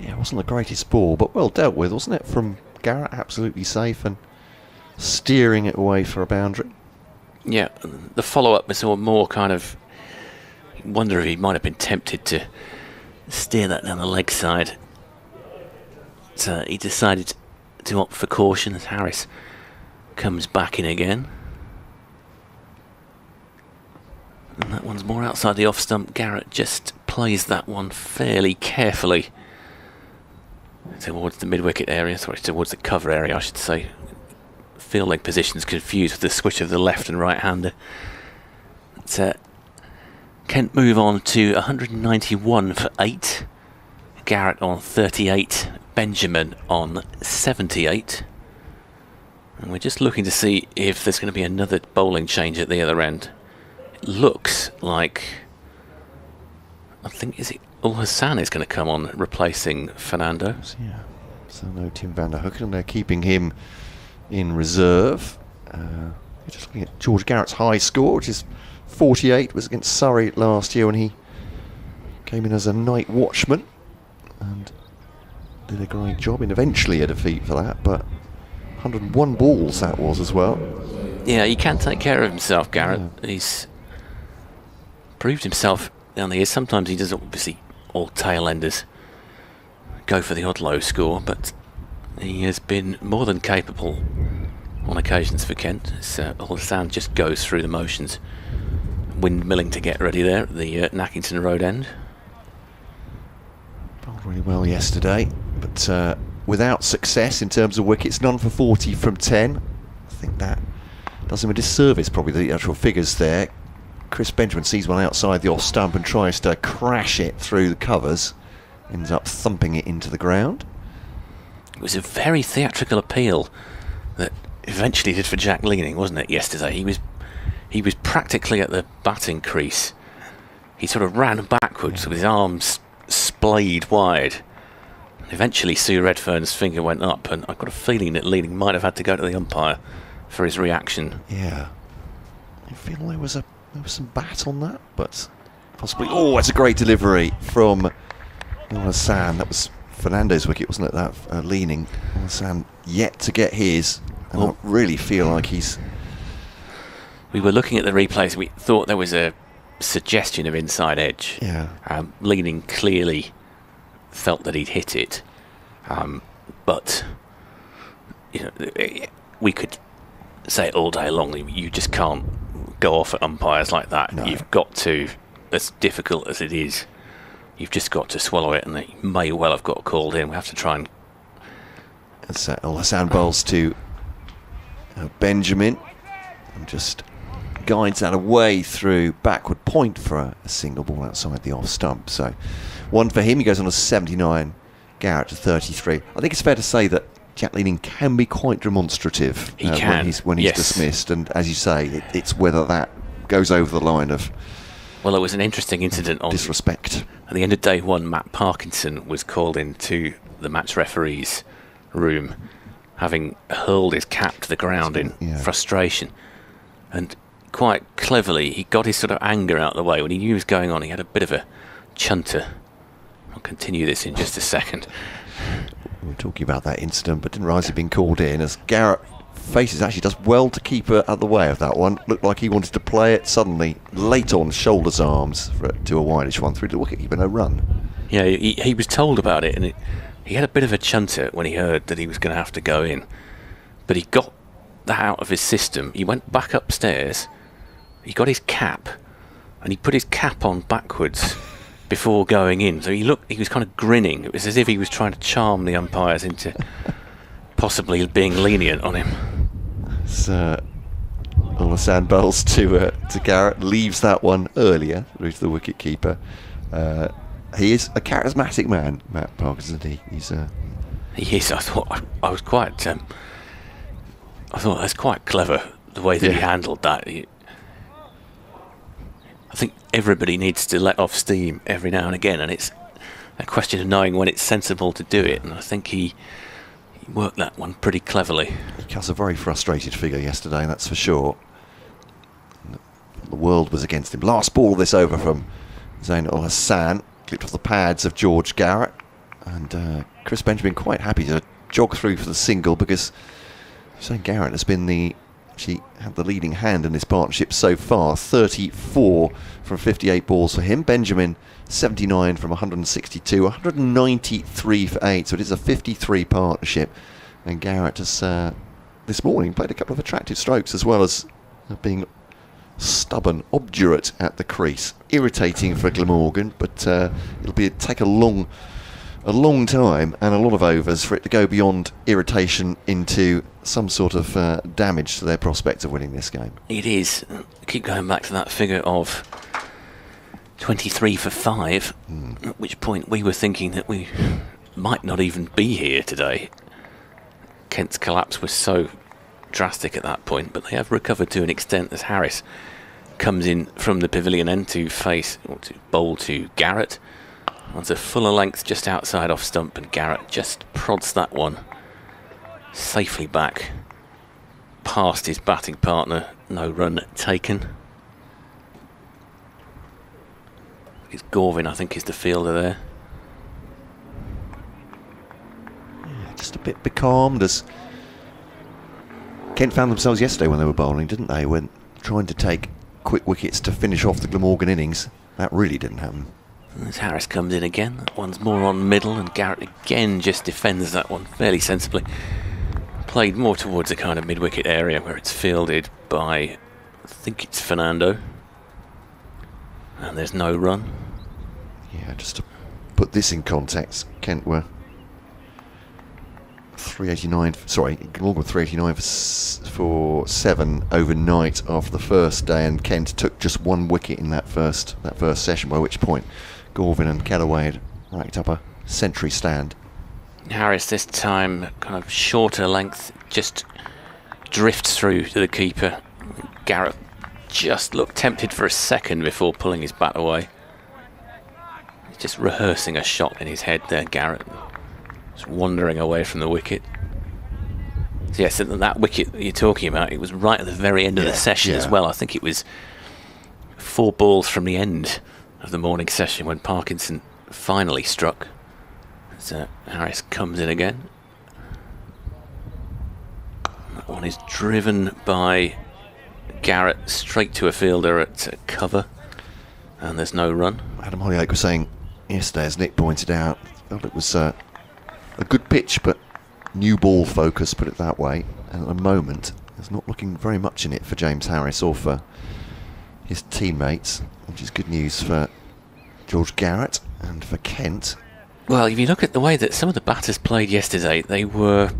Yeah, it wasn't the greatest ball, but well dealt with, wasn't it? From Garrett, absolutely safe and steering it away for a boundary. Yeah, the follow-up was more kind of... wonder if he might have been tempted to steer that down the leg side. So he decided to opt for caution as Harris comes back in again. And that one's more outside the off stump. Garrett just plays that one fairly carefully towards the mid-wicket area, sorry, towards the cover area, I should say. Field leg position's confused with the switch of the left and right-hander. Kent move on to 191 for 8. Garrett on 38. Benjamin on 78. And we're just looking to see if there's going to be another bowling change at the other end. It looks like... I think, is it Hassan is going to come on replacing Fernando? Yeah, so no Tim van der Hoeken, and they're keeping him in reserve. You're just looking at George Garrett's high score, which is 48, was against Surrey last year when he came in as a night watchman and did a great job in eventually a defeat for that, but 101 balls that was as well. Yeah, he can take care of himself, Garrett. Yeah. He's proved himself down the years. Sometimes he does, obviously, all tail-enders go for the odd low score, but he has been more than capable on occasions for Kent. All the sound just goes through the motions. Windmilling to get ready there at the Nackington Road end. Bowled really well yesterday, but without success in terms of wickets. None for 40 from 10. I think that does him a disservice, probably, the actual figures there. Chris Benjamin sees one outside the off stump and tries to crash it through the covers. Ends up thumping it into the ground. It was a very theatrical appeal that eventually did for Jack Leaning, wasn't it, yesterday? He was practically at the batting crease. He sort of ran backwards with his arms splayed wide. Eventually Sue Redfern's finger went up, and I've got a feeling that Leaning might have had to go to the umpire for his reaction. Yeah. I feel there was some bat on that, but possibly... Oh, that's a great delivery from Hassan. That was Fernando's wicket, wasn't it? That Leaning. Hassan yet to get his. And I really feel like he's... We were looking at the replays. We thought there was a suggestion of inside edge. Yeah. Leaning clearly felt that he'd hit it. But, you know, we could say it all day long. You just can't go off at umpires like that. No. You've got to, as difficult as it is, you've just got to swallow it, and they may well have got called in. We have to try and... As Hassan bowls to Benjamin, and just guides that away through backward point for a single ball outside the off stump. So one for him. He goes on to 79. Garrett to 33. I think it's fair to say that Jack Leaning can be quite demonstrative when he's dismissed, and as you say, it's whether that goes over the line of... Well, it was an interesting incident on disrespect. At the end of day one, Matt Parkinson was called into the match referee's room, having hurled his cap to the ground in frustration. And quite cleverly, he got his sort of anger out of the way. When he knew what was going on, he had a bit of a chunter. I'll continue this in just a second. We were talking about that incident, but didn't realise he'd been called in, as Garrett faces actually does well to keep her out of the way of that one. Looked like he wanted to play it. Suddenly, late on, shoulders arms to a wideish one through to the wicketkeeper, no run. Yeah, he was told about it, and he had a bit of a chunter when he heard that he was going to have to go in. But he got that out of his system. He went back upstairs, he got his cap, and he put his cap on backwards before going in. So he was kind of grinning. It was as if he was trying to charm the umpires into possibly being lenient on him. So Hassan bowls to Garrett, leaves that one earlier through to the wicketkeeper. He is a charismatic man, Matt Parkinson. He is. I thought I was quite. I thought that's quite clever the way that he handled that. I think everybody needs to let off steam every now and again, and it's a question of knowing when it's sensible to do it. And I think he worked that one pretty cleverly. He cast a very frustrated figure yesterday, that's for sure. The world was against him. Last ball this over from Zain Al Hassan. Clipped off the pads of George Garrett. And Chris Benjamin quite happy to jog through for the single, because Zain Garrett has been she had the leading hand in this partnership so far. 34 from 58 balls for him. Benjamin 79 from 162, 193 for 8. So it is a 53 partnership. And Garrett has this morning played a couple of attractive strokes, as well as being stubborn, obdurate at the crease. Irritating for Glamorgan, but it'll take a long time and a lot of overs for it to go beyond irritation into some sort of damage to their prospect of winning this game. It is. Keep going back to that figure of 23 for 5, at which point we were thinking that we might not even be here today. Kent's collapse was so drastic at that point, but they have recovered to an extent as Harris comes in from the pavilion end to bowl to Garrett. Onto fuller length just outside off stump, and Garrett just prods that one safely back past his batting partner. No run taken. It's Gorvin, I think, is the fielder there. Yeah, just a bit becalmed, as Kent found themselves yesterday when they were bowling, didn't they? When trying to take quick wickets to finish off the Glamorgan innings. That really didn't happen. As Harris comes in again, that one's more on middle, and Garrett again just defends that one fairly sensibly. Played more towards a kind of mid-wicket area where it's fielded by, I think it's Fernando. And there's no run. Yeah, just to put this in context, Kent were 389, Glamorgan 389 for 7 overnight after the first day, and Kent took just 1 wicket in that first session, by which point Gorvin and Kellaway had racked up a century stand. Harris this time kind of shorter length, just drifts through to the keeper. Garrett just looked tempted for a second before pulling his bat away. He's just rehearsing a shot in his head there, Garrett. Just wandering away from the wicket. So yes, that wicket that you're talking about, it was right at the very end of the session as well. I think it was 4 balls from the end of the morning session when Parkinson finally struck. So Harris comes in again. That one is driven by Garrett straight to a fielder at cover, and there's no run. Adam Hollyoake was saying yesterday, as Nick pointed out, felt it was a good pitch, but new ball focus, put it that way. And at the moment, there's not looking very much in it for James Harris or for his teammates, which is good news for George Garrett and for Kent. Well, if you look at the way that some of the batters played yesterday, they were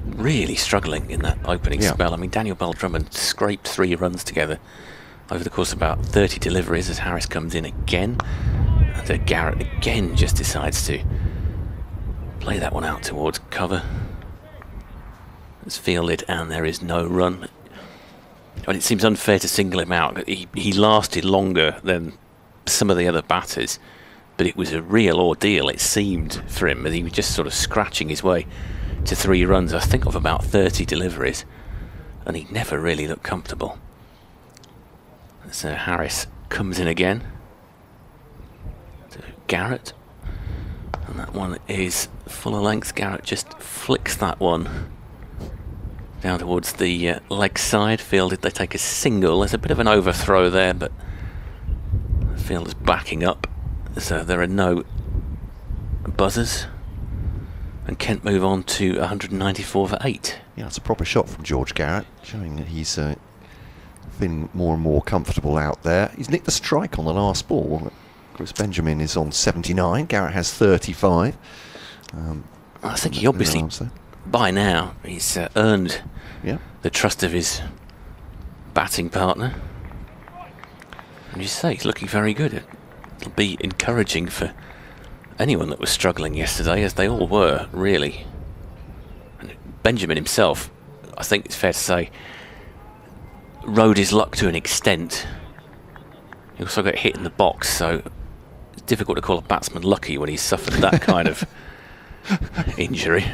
really struggling in that opening spell. I mean, Daniel Bell-Drummond scraped 3 runs together over the course of about 30 deliveries as Harris comes in again. And Garrett again just decides to play that one out towards cover. It's fielded and there is no run. And it seems unfair to single him out. He lasted longer than some of the other batters, but it was a real ordeal, it seemed, for him. He was just sort of scratching his way to 3 runs, I think, of about 30 deliveries, and he never really looked comfortable. So Harris comes in again to Garrett, and that one is fuller length. Garrett just flicks that one down towards the leg side. Fielded, they take a single. There's a bit of an overthrow there, but the fielder's backing up, so there are no buzzers. And Kent move on to 194 for 8. Yeah, it's a proper shot from George Garrett, showing that he's feeling more and more comfortable out there. He's nicked the strike on the last ball. Chris Benjamin is on 79. Garrett has 35. I think he obviously, by now, he's earned the trust of his batting partner. And you say he's looking very good. It'll be encouraging for anyone that was struggling yesterday, as they all were, really. And Benjamin himself, I think it's fair to say, rode his luck to an extent. He also got hit in the box, so it's difficult to call a batsman lucky when he's suffered that kind of injury.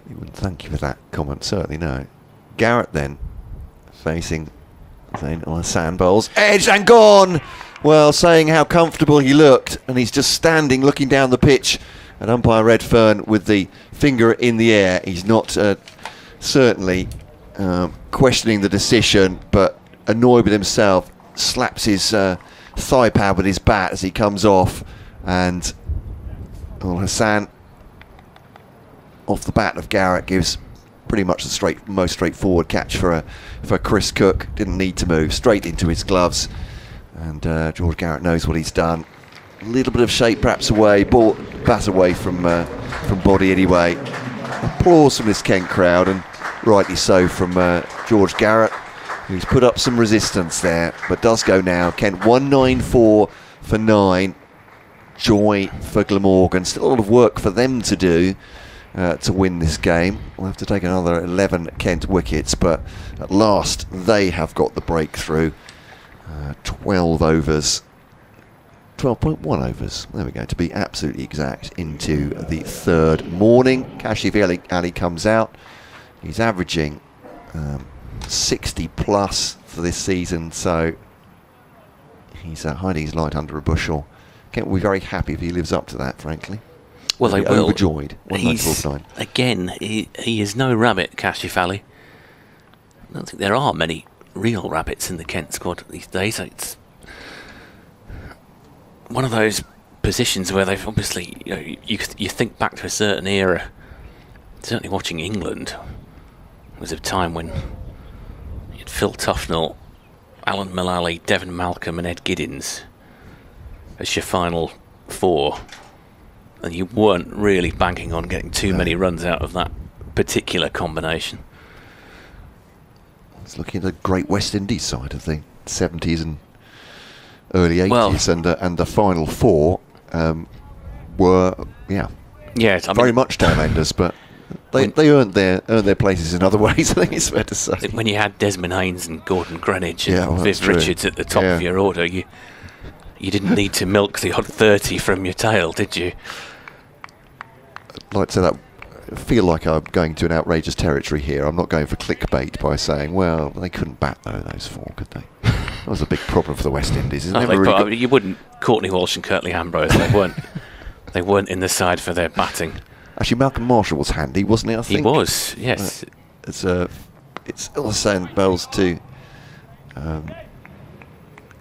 He wouldn't thank you for that comment, certainly no. Garrett then facing Then Hassan bowls. Edged and gone! Well, saying how comfortable he looked, and he's just standing looking down the pitch. And umpire Redfern with the finger in the air. He's not certainly questioning the decision, but annoyed with himself, slaps his thigh pad with his bat as he comes off. And Hassan, off the bat of Garrett, gives pretty much the most straightforward catch for Chris Cook. Didn't need to move, straight into his gloves. And George Garrett knows what he's done. A little bit of shape perhaps away, bat away from body anyway. Applause from this Kent crowd, and rightly so from George Garrett, who's put up some resistance there, but does go now. Kent 194 for 9. Joy for Glamorgan. Still a lot of work for them to do to win this game. We'll have to take another 11 Kent wickets, but at last they have got the breakthrough. 12 overs. 12.1 overs, there we go, to be absolutely exact, into the third morning. Kashif Ali comes out. He's averaging 60 plus for this season, so he's hiding his light under a bushel. Kent will be very happy if he lives up to that, frankly. Well, they will. Overjoyed. Again, he is no rabbit, Kashif Ali. I don't think there are many real rabbits in the Kent squad these days. It's one of those positions where they've obviously, you think back to a certain era. Certainly watching England was a time when you had Phil Tufnell, Alan Mullally, Devon Malcolm and Ed Giddins as your final 4, and you weren't really banking on getting too many runs out of that particular combination. It's looking at the great West Indies side of the 70s and early 80s, and the final 4 were very much tail-enders, but they earned their places in other ways. I think it's fair to say. When you had Desmond Haynes and Gordon Greenwich and Viv Richards at the top of your order, you didn't need to milk the odd 30 from your tail, did you? I'd like to say that. I feel like I'm going to an outrageous territory here. I'm not going for clickbait by saying, well, they couldn't bat those 4, could they? That was a big problem for the West Indies. You wouldn't. Courtney Walsh and Curtly Ambrose, they weren't in the side for their batting. Actually, Malcolm Marshall was handy, wasn't he? I think he was. Yes. It's Hassan bowls to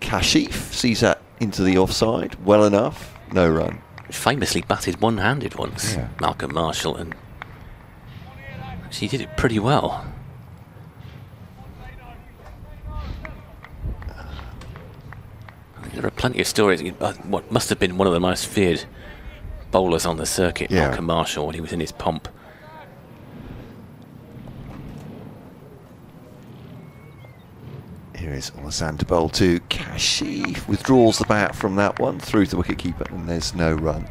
Kashif, sees that into the offside. Well enough, no run. Famously batted one-handed once, Malcolm Marshall, and he did it pretty well. There are plenty of stories. What must have been one of the most feared bowlers on the circuit, Malcolm Marshall, when he was in his pomp. Here is Hassan to bowl to Kashif. Withdraws the bat from that one through to the wicketkeeper, and there's no run.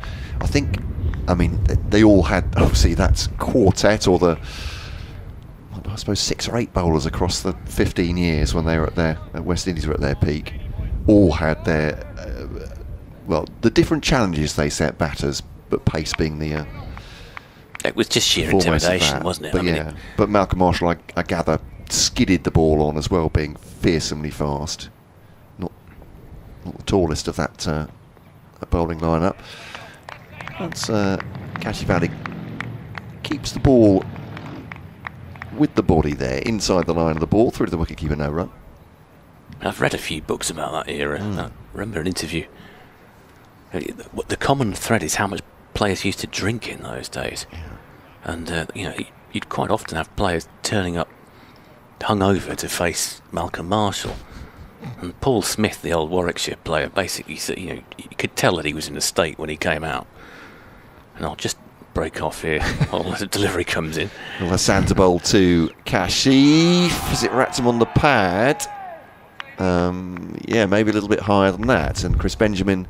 They all had, obviously, that's quartet, or I suppose 6 or 8 bowlers across the 15 years when they were at West Indies were at their peak. All had their, the different challenges they set batters, but pace being the... it was just sheer intimidation, wasn't it? But Malcolm Marshall, I gather, skidded the ball on as well, being fearsomely fast. Not the tallest of that bowling lineup. That's Kashif Ali keeps the ball with the body there, inside the line of the ball, through to the wicketkeeper, no run. I've read a few books about that era. I remember an interview. The common thread is how much players used to drink in those days. And, you'd quite often have players turning up hungover to face Malcolm Marshall. And Paul Smith, the old Warwickshire player, basically said, you could tell that he was in a state when he came out. And I'll just break off here while the delivery comes in. Well, Hassan to bowl to Kashif as it rats him on the pad. Maybe a little bit higher than that. And Chris Benjamin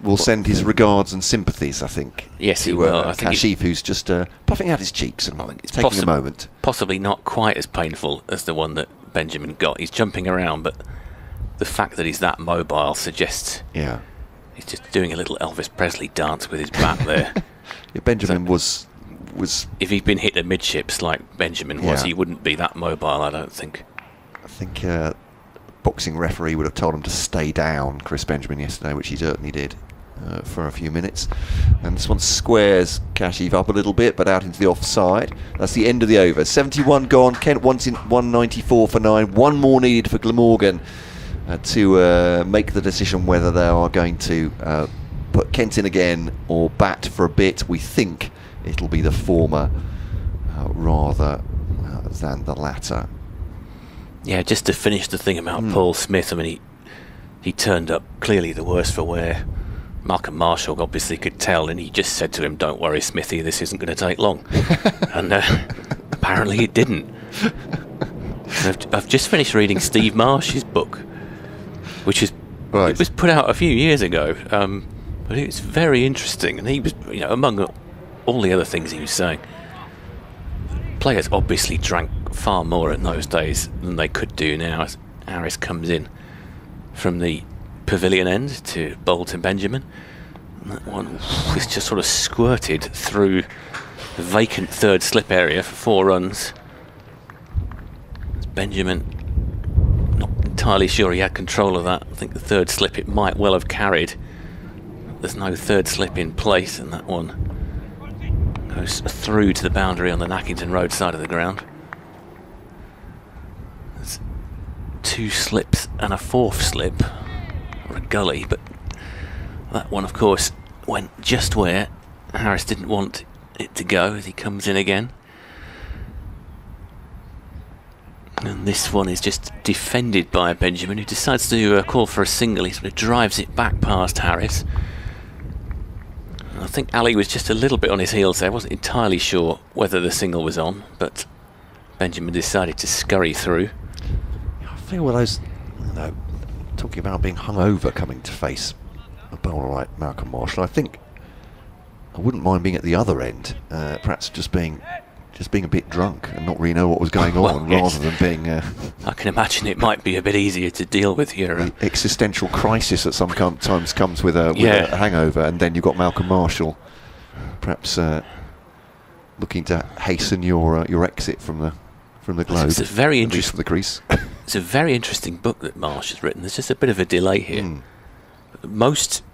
will send his regards and sympathies, I think. Yes, he will. I think Kashif, who's just puffing out his cheeks and taking a moment. Possibly not quite as painful as the one that Benjamin got. He's jumping around, but the fact that he's that mobile suggests he's just doing a little Elvis Presley dance with his bat there. Benjamin was... If he'd been hit amidships like Benjamin was, he wouldn't be that mobile, I don't think. I think boxing referee would have told him to stay down, Chris Benjamin, yesterday, which he certainly did for a few minutes. And this one squares Kashif up a little bit, but out into the offside. That's the end of the over. 71 gone. Kent wants in 194 for 9. One more needed for Glamorgan to make the decision whether they are going to put Kent in again or bat for a bit. We think it'll be the former rather than the latter. Yeah, just to finish the thing about Paul Smith, I mean, he turned up clearly the worse for wear. Malcolm Marshall obviously could tell, and he just said to him, "Don't worry, Smithy, this isn't going to take long." And apparently it didn't. I've just finished reading Steve Marsh's book, which is it was put out a few years ago, but it's very interesting. And he was, among all the other things he was saying, players obviously drank far more in those days than they could do now. As Harris comes in from the pavilion end to Bolton Benjamin, and that one is just sort of squirted through the vacant third slip area for 4 runs. Benjamin, not entirely sure he had control of that. I think the third slip it might well have carried. There's no third slip in place, and that one goes through to the boundary on the Nackington Road side of the ground. There's 2 slips and a 4th slip, or a gully, but that one, of course, went just where Harris didn't want it to go as he comes in again. And this one is just defended by Benjamin, who decides to call for a single. He sort of drives it back past Harris. And I think Ali was just a little bit on his heels there. Wasn't entirely sure whether the single was on, but Benjamin decided to scurry through. I feel with those, talking about being hungover coming to face a bowler like Malcolm Marshall, I think I wouldn't mind being at the other end, perhaps just being a bit drunk and not really know what was going on, rather than being... I can imagine it might be a bit easier to deal with your... existential crisis that sometimes comes with a hangover, and then you've got Malcolm Marshall perhaps looking to hasten your exit from the globe. It's a very interesting from the crease. It's a very interesting book that Marsh has written. There's just a bit of a delay here. Most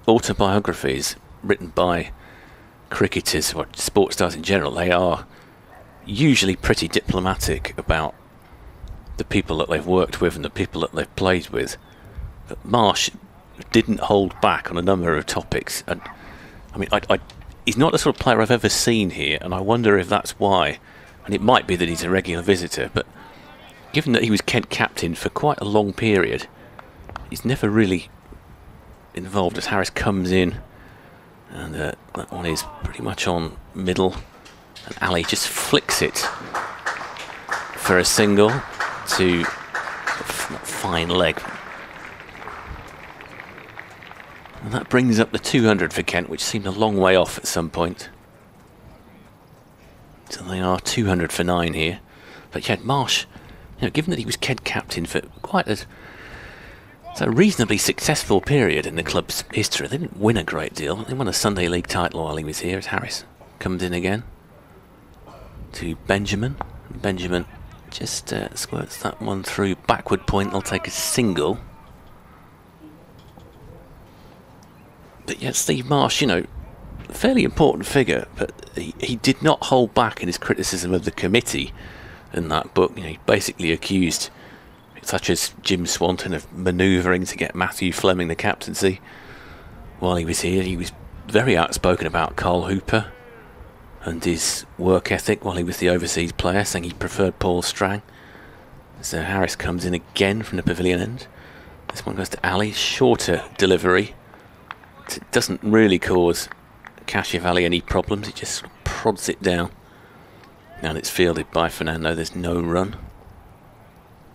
autobiographies written by cricketers or sports stars in general, they are usually pretty diplomatic about the people that they've worked with and the people that they've played with. But Marsh didn't hold back on a number of topics. And I mean, he's not the sort of player I've ever seen here, and I wonder if that's why. And it might be that he's a regular visitor, but given that he was Kent captain for quite a long period, he's never really involved as Harris comes in. And that one is pretty much on middle, and Ali just flicks it for a single to fine leg. And that brings up the 200 for Kent, which seemed a long way off at some point. So they are 200 for 9 here. But yeah, Marsh, given that he was Kent captain for quite a reasonably successful period in the club's history. They didn't win a great deal. They won a Sunday League title while he was here, as Harris comes in again to Benjamin. Benjamin just squirts that one through backward point. They'll take a single. But yeah, Steve Marsh, fairly important figure, but he did not hold back in his criticism of the committee in that book. He basically accused such as Jim Swanton of manoeuvring to get Matthew Fleming the captaincy while he was here. He was very outspoken about Cole Hooper and his work ethic while he was the overseas player, saying he preferred Paul Strang. So Harris comes in again from the pavilion end. This one goes to Ali, shorter delivery. It doesn't really cause Kashif Ali any problems, it just sort of prods it down. And it's fielded by Fernando. There's no run.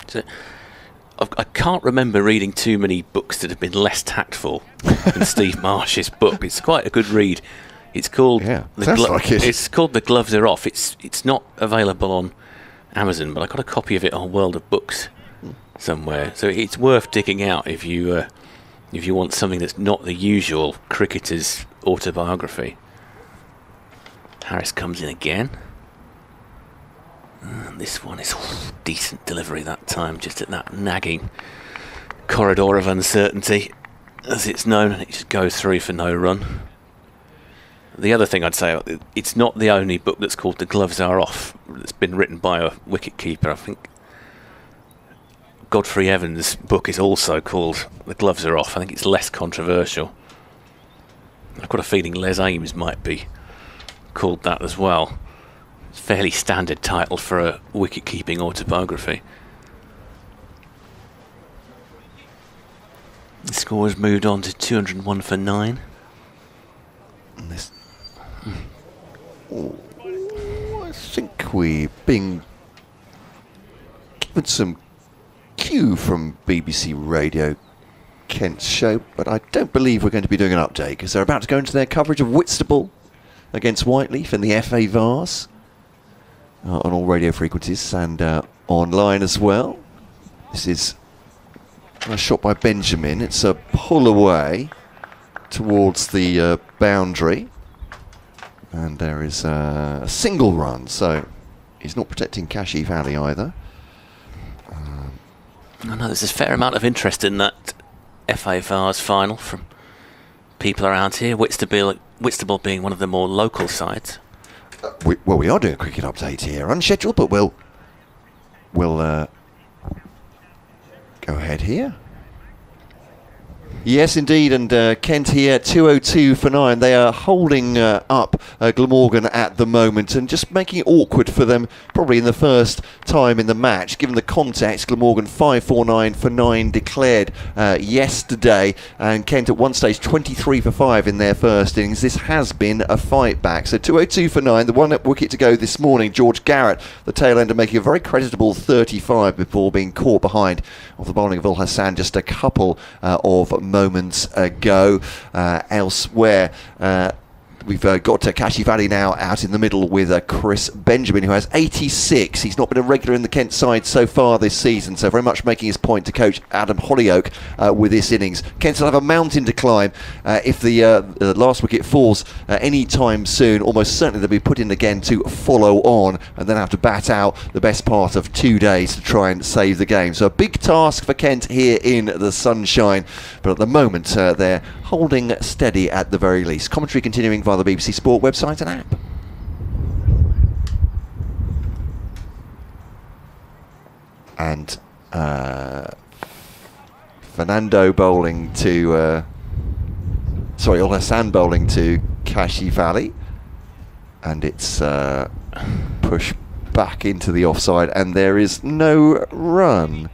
So I can't remember reading too many books that have been less tactful than Steve Marsh's book. It's quite a good read. It's called It's called The Gloves Are Off. It's not available on Amazon, but I got a copy of it on World of Books somewhere. So it's worth digging out if you want something that's not the usual cricketer's autobiography. Harris comes in again. And this one is decent delivery that time, just at that nagging corridor of uncertainty, as it's known, and it just goes through for no run. The other thing I'd say, it's not the only book that's called The Gloves Are Off that's been written by a wicket-keeper. I think Godfrey Evans' book is also called The Gloves Are Off. I think it's less controversial. I've got a feeling Les Ames might be called that as well. It's a fairly standard title for a wicket-keeping autobiography. The score has moved on to 201 for 9. And this, I think we're being given some cue from BBC Radio Kent's show, but I don't believe we're going to be doing an update because they're about to go into their coverage of Whitstable against Whiteleaf in the FA Vars on all radio frequencies and online as well. This is a shot by Benjamin. It's a pull away towards the boundary, and there is a single run, so he's not protecting Kashif Ali either. I know there's a fair amount of interest in that FA Vars final from people around here, Whitstable being one of the more local sides. We are doing a cricket update here, unscheduled, but we'll go ahead here. Yes, indeed, and Kent here, 202 for 9. They are holding up Glamorgan at the moment and just making it awkward for them, probably in the first time in the match. Given the context, Glamorgan 5-4-9 for 9 declared yesterday, and Kent at one stage 23 for 5 in their first innings. This has been a fight back. So 202 for 9, the one wicket to go this morning. George Garrett, the tail ender, making a very creditable 35 before being caught behind of the bowling of Ul Hassan just a couple of moments ago. Elsewhere, we've got Kashif Ali now out in the middle with Chris Benjamin, who has 86. He's not been a regular in the Kent side so far this season, so very much making his point to coach Adam Hollyoake with this innings. Kent will have a mountain to climb if the last wicket falls any time soon. Almost certainly they'll be put in again to follow on and then have to bat out the best part of 2 days to try and save the game. So a big task for Kent here in the sunshine, but at the moment they're holding steady at the very least. Commentary continuing via the BBC Sport website and app. And Fernando bowling to Ul Hassan bowling to Kashif Ali, and it's pushed back into the offside, and there is no run.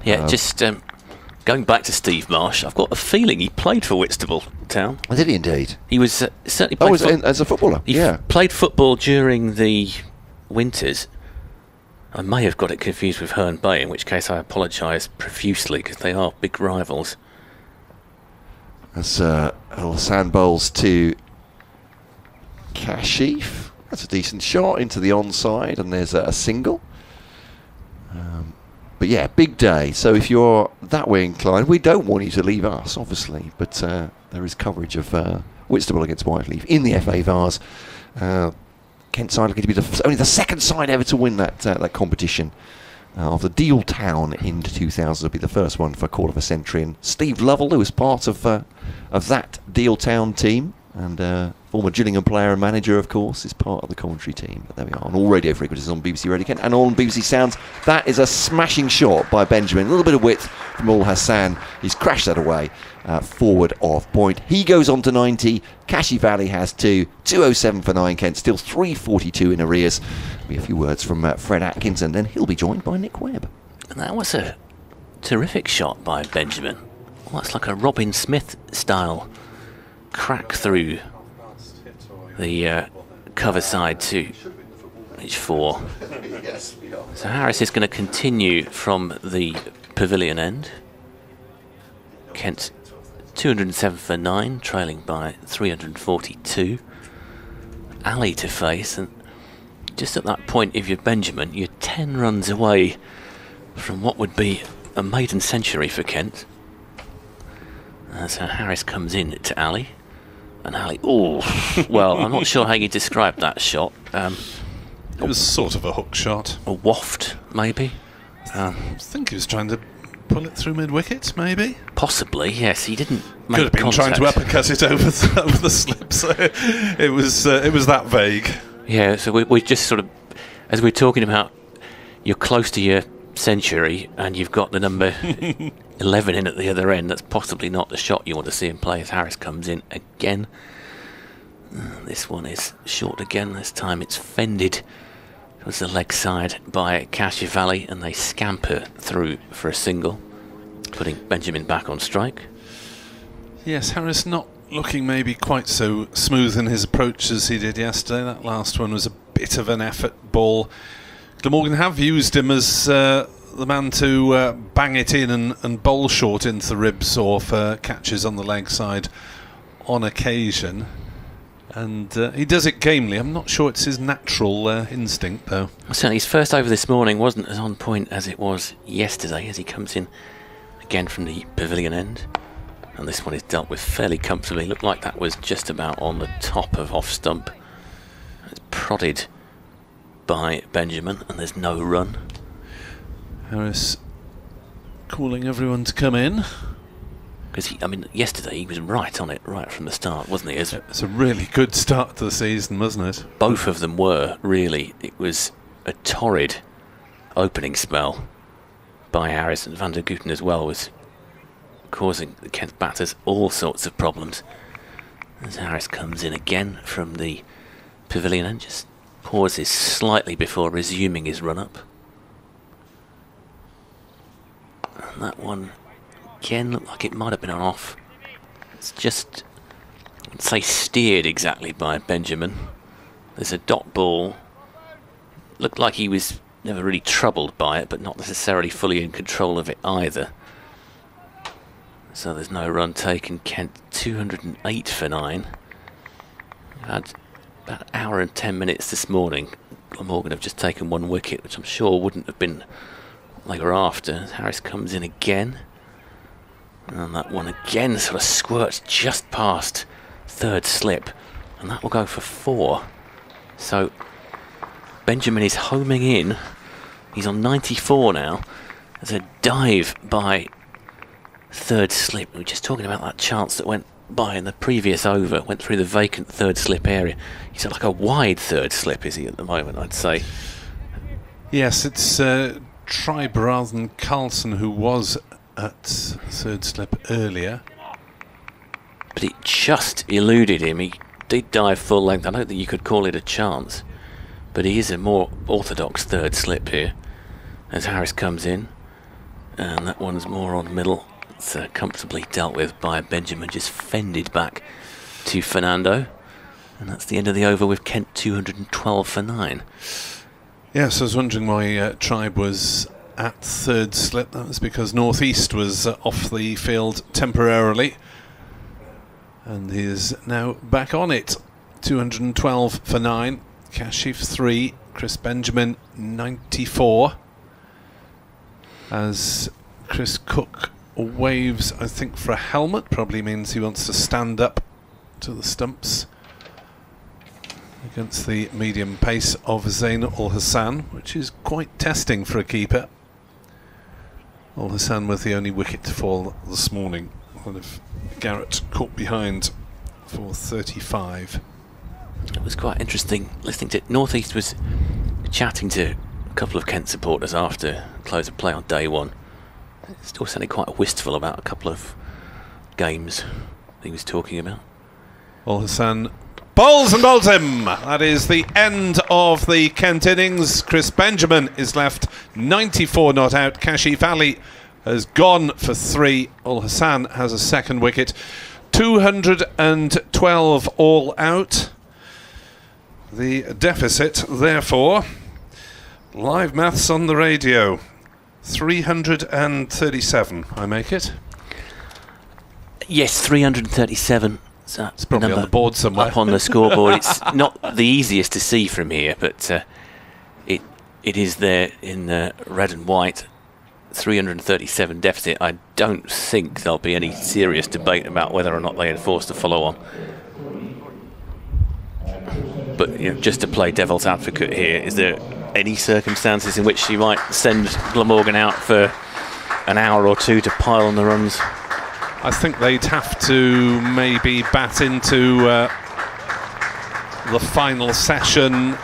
Yeah, just going back to Steve Marsh, I've got a feeling he played for Whitstable Town. Did he indeed? He was certainly played as a footballer. He played football during the winters. I may have got it confused with Herne Bay, in which case I apologise profusely because they are big rivals. As Ul Hassan bowls to Kashif. That's a decent shot into the onside, and there's a single. But yeah, big day. So if you're that way inclined, we don't want you to leave us, obviously. But there is coverage of Whitstable against Whiteleaf in the FA Vars. Kent side looking to be only the second side ever to win that competition. Of the Deal Town in 2000 will be the first one for quarter of a century. And Steve Lovell, who was part of that Deal Town team, and former Gillingham player and manager, of course, is part of the commentary team. But there we are, on all radio frequencies on BBC Radio Kent and all on BBC Sounds. That is a smashing shot by Benjamin. A little bit of width from Ul Hassan. He's crashed that away forward of point. He goes on to 90. Kashif Ali has 207 for 9. Kent still 342 in arrears. Be a few words from Fred Atkins, and then he'll be joined by Nick Webb. And that was a terrific shot by Benjamin. Well, that's like a Robin Smith style crack through the cover side to each 4. So Harris is going to continue from the pavilion end. Kent 207 for 9, trailing by 342. Ali to face, and just at that point, if you're Benjamin, you're 10 runs away from what would be a maiden century for Kent. So Harris comes in to Ali. And Ali, well, I'm not sure how you describe that shot. It was sort of a hook shot. A waft, maybe. I think he was trying to pull it through mid-wicket, maybe. Possibly, yes. He didn't make Could have been contact. trying to uppercut it over the slip. So it was that vague. Yeah, so we just sort of, as we're talking about, you're close to your century and you've got the number 11 in at the other end. That's possibly not the shot you want to see him play as Harris comes in again. This one is short again. This time it's fended towards the leg side by Cachiavelli, and they scamper through for a single, putting Benjamin back on strike. Yes, Harris not looking maybe quite so smooth in his approach as he did yesterday. That last one was a bit of an effort ball. Glamorgan have used him as the man to bang it in and bowl short into the ribs or for catches on the leg side on occasion. And he does it gamely. I'm not sure it's his natural instinct, though. Certainly his first over this morning wasn't as on point as it was yesterday, as he comes in again from the pavilion end. And this one is dealt with fairly comfortably. Looked like that was just about on the top of off stump. It's prodded by Benjamin, and there's no run. Harris calling everyone to come in. Because yesterday he was right on it, right from the start, wasn't he? It's a really good start to the season, wasn't it? Both of them were, really. It was a torrid opening spell by Harris, and Van der Gooten as well was causing the Kent batters all sorts of problems. As Harris comes in again from the pavilion and just pauses slightly before resuming his run-up. And that one again looked like it might have been on off. It's just, I'd say, steered exactly by Benjamin. There's a dot ball. Looked like he was never really troubled by it, but not necessarily fully in control of it either. So there's no run taken. Kent 208 for 9. Had about an hour and 10 minutes this morning. Glamorgan have just taken one wicket, which I'm sure wouldn't have been what they were after. Harris comes in again. And that one again sort of squirts just past third slip. And that will go for 4. So Benjamin is homing in. He's on 94 now. There's a dive by third slip. We were just talking about that chance that went by in the previous over. Went through the vacant third slip area. He's like a wide third slip, is he, at the moment, I'd say. Yes, it's Tribe rather than Carlson who was at third slip earlier. But it just eluded him. He did dive full length. I don't think you could call it a chance. But he is a more orthodox third slip here. As Harris comes in. And that one's more on middle. It's comfortably dealt with by Benjamin. Just fended back to Fernando. And that's the end of the over with Kent 212 for 9. Yes, I was wondering why Tribe was at third slip. That was because Northeast was off the field temporarily, and he is now back on it. 212 for 9. Kashif 3. Chris Benjamin 94. As Chris Cook waves, I think, for a helmet. Probably means he wants to stand up to the stumps against the medium pace of Zain Ul Hassan, which is quite testing for a keeper. Ul Hassan with the only wicket to fall this morning, one of Garrett caught behind for 35. It was quite interesting listening to Northeast was chatting to a couple of Kent supporters after close of play on day one. Still sounding quite wistful about a couple of games he was talking about. Ul Hassan bowls and bowls him. That is the end of the Kent innings. Chris Benjamin is left 94 not out. Kashif Ali has gone for 3. Ul Hassan has a second wicket. 212 all out. The deficit, therefore, live maths on the radio, 337, I make it? Yes, 337. It's probably on the board somewhere. Up on the scoreboard. It's not the easiest to see from here, but it is there in red and white. 337 deficit. I don't think there'll be any serious debate about whether or not they enforce the follow-on. But just to play devil's advocate here, is there any circumstances in which you might send Glamorgan out for an hour or two to pile on the runs? I think they'd have to maybe bat into the final session,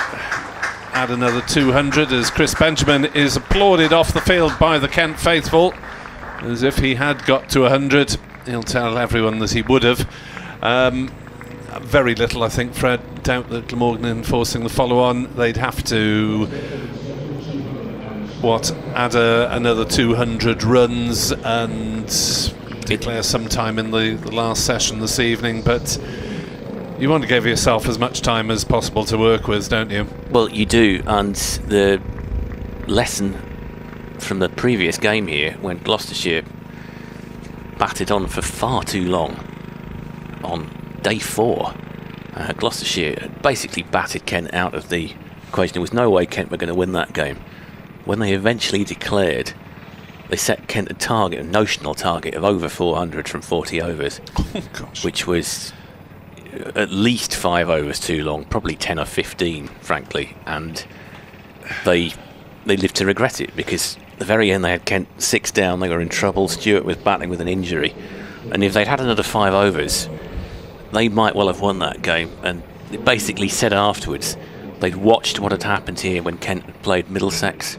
add another 200, as Chris Benjamin is applauded off the field by the Kent faithful, as if he had got to 100. He'll tell everyone that he would have. Very little, I think, Fred, doubt that Glamorgan enforcing the follow-on. They'd have to add another 200 runs and declare sometime in the last session this evening, but you want to give yourself as much time as possible to work with, don't you? Well, you do, and the lesson from the previous game here, when Gloucestershire batted on for far too long on day 4, Gloucestershire basically batted Kent out of the equation. There was no way Kent were going to win that game. When they eventually declared, they set Kent a notional target of over 400 from 40 overs, which was at least 5 overs too long, probably 10 or 15, frankly, and they lived to regret it, because at the very end they had Kent 6 down, they were in trouble, Stewart was battling with an injury, and if they'd had another 5 overs, they might well have won that game. And it basically said afterwards they'd watched what had happened here when Kent had played Middlesex.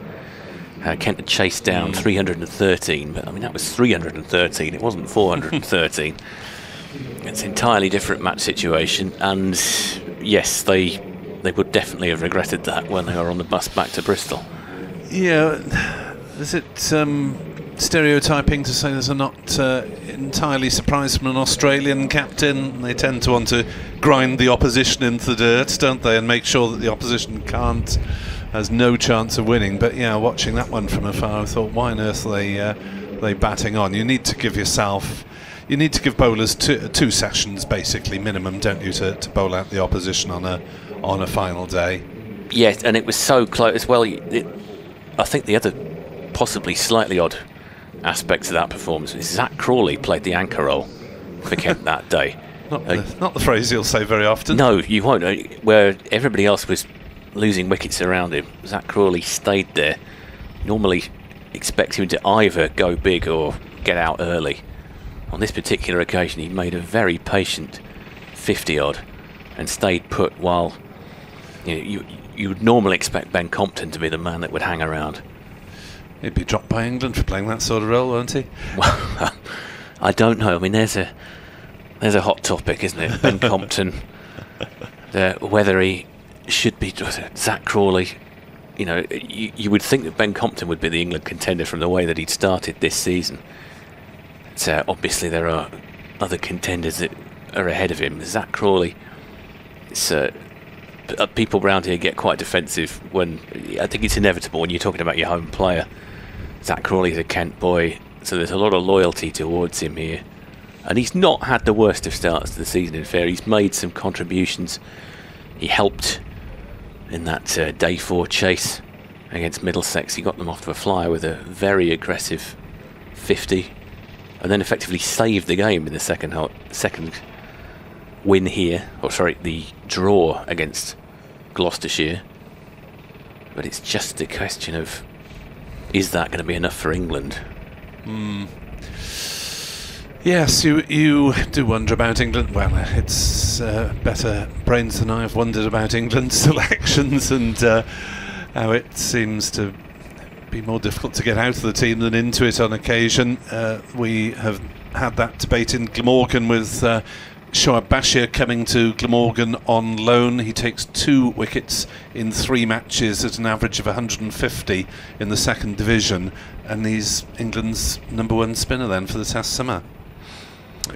Kent had chased down 313, but I mean that was 313, it wasn't 413. It's an entirely different match situation, and yes, they would definitely have regretted that when they were on the bus back to Bristol. Yeah, is it stereotyping to say there's a not entirely surprised from an Australian captain? They tend to want to grind the opposition into the dirt, don't they, and make sure that the opposition has no chance of winning. But yeah, watching that one from afar, I thought, why on earth are they batting on? You need to give bowlers two sessions basically minimum, don't you, to bowl out the opposition on a final day. Yes, and it was so close as well. I think the other possibly slightly odd aspect of that performance is Zach Crawley played the anchor role for Kent that day. Not the phrase you'll say very often. No, you won't. Where everybody else was losing wickets around him, Zach Crawley stayed there. Normally expect him to either go big or get out early. On this particular occasion, he made a very patient 50-odd and stayed put while you would normally expect Ben Compton to be the man that would hang around. He'd be dropped by England for playing that sort of role, won't he? Well, I don't know. I mean, there's a hot topic, isn't it? Ben Compton, whether he should be Zach Crawley. You would think that Ben Compton would be the England contender from the way that he'd started this season. So obviously there are other contenders that are ahead of him. Zach Crawley, people around here get quite defensive when I think it's inevitable when you're talking about your home player. Zach Crawley's a Kent boy, so there's a lot of loyalty towards him here, and he's not had the worst of starts to the season. In fair, he's made some contributions. He helped in that day 4 chase against Middlesex. He got them off to a flyer with a very aggressive 50, and then effectively saved the game in the second win here, the draw against Gloucestershire. But it's just a question of, is that going to be enough for England? Yes, you do wonder about England. Well, it's better brains than I've wondered about England's selections and how it seems to be more difficult to get out of the team than into it on occasion. We have had that debate in Glamorgan with Shoaib Bashir coming to Glamorgan on loan. He takes 2 wickets in 3 matches at an average of 150 in the 2nd division, and he's England's #1 spinner then for the Test summer.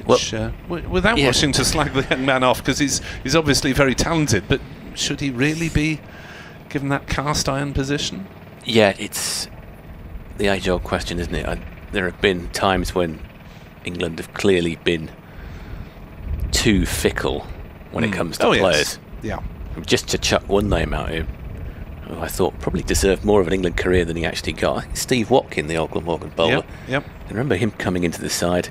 Which, without wishing to slag the young man off, because he's obviously very talented, but should he really be given that cast iron position? Yeah, it's the age-old question, isn't it? There have been times when England have clearly been too fickle when it comes to players. Yes. Yeah. Just to chuck one name out here, who I thought probably deserved more of an England career than he actually got. Steve Watkin, the old Glamorgan bowler. Yep. I remember him coming into the side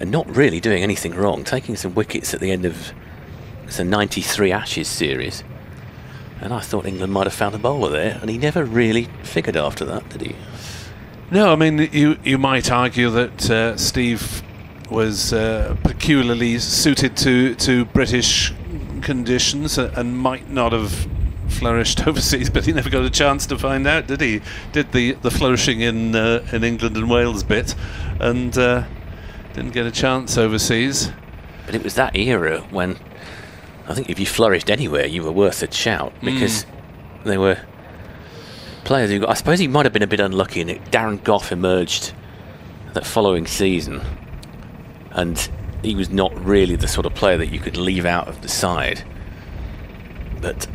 and not really doing anything wrong, taking some wickets at the end of the 93 Ashes series, And I thought England might have found a bowler there, and he never really figured after that, did he? No, I mean, you might argue that Steve was peculiarly suited to British conditions and might not have flourished overseas, but he never got a chance to find out, did he? Did the flourishing in England and Wales bit, and didn't get a chance overseas. But it was that era when I think if you flourished anywhere, you were worth a shout, because there were players who I suppose he might have been a bit unlucky in it. Darren Gough emerged that following season, and he was not really the sort of player that you could leave out of the side. But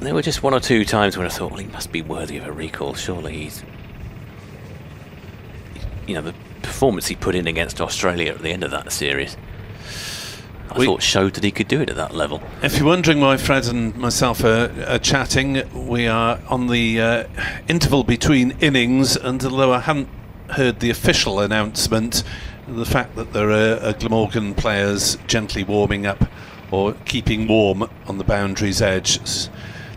there were just one or two times when I thought, well, he must be worthy of a recall. Surely he's, the performance he put in against Australia at the end of that series, I thought showed that he could do it at that level. If you're wondering why Fred and myself are chatting, we are on the interval between innings, and although I haven't heard the official announcement, the fact that there are Glamorgan players gently warming up or keeping warm on the boundary's edge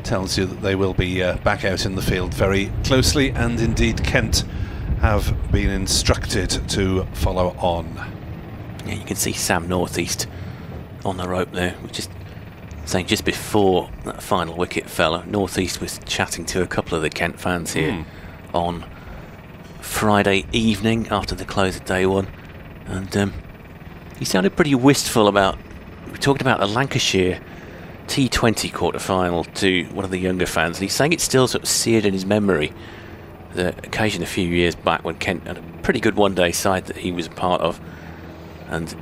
tells you that they will be back out in the field very closely, and indeed Kent have been instructed to follow on. Yeah, you can see Sam Northeast on the rope there, which is saying just before that final wicket fell, Northeast was chatting to a couple of the Kent fans here on Friday evening after the close of day one, and he sounded pretty wistful about, we talked about a Lancashire T20 quarter-final to one of the younger fans, and he's saying it's still sort of seared in his memory, the occasion a few years back when Kent had a pretty good one-day side that he was a part of, and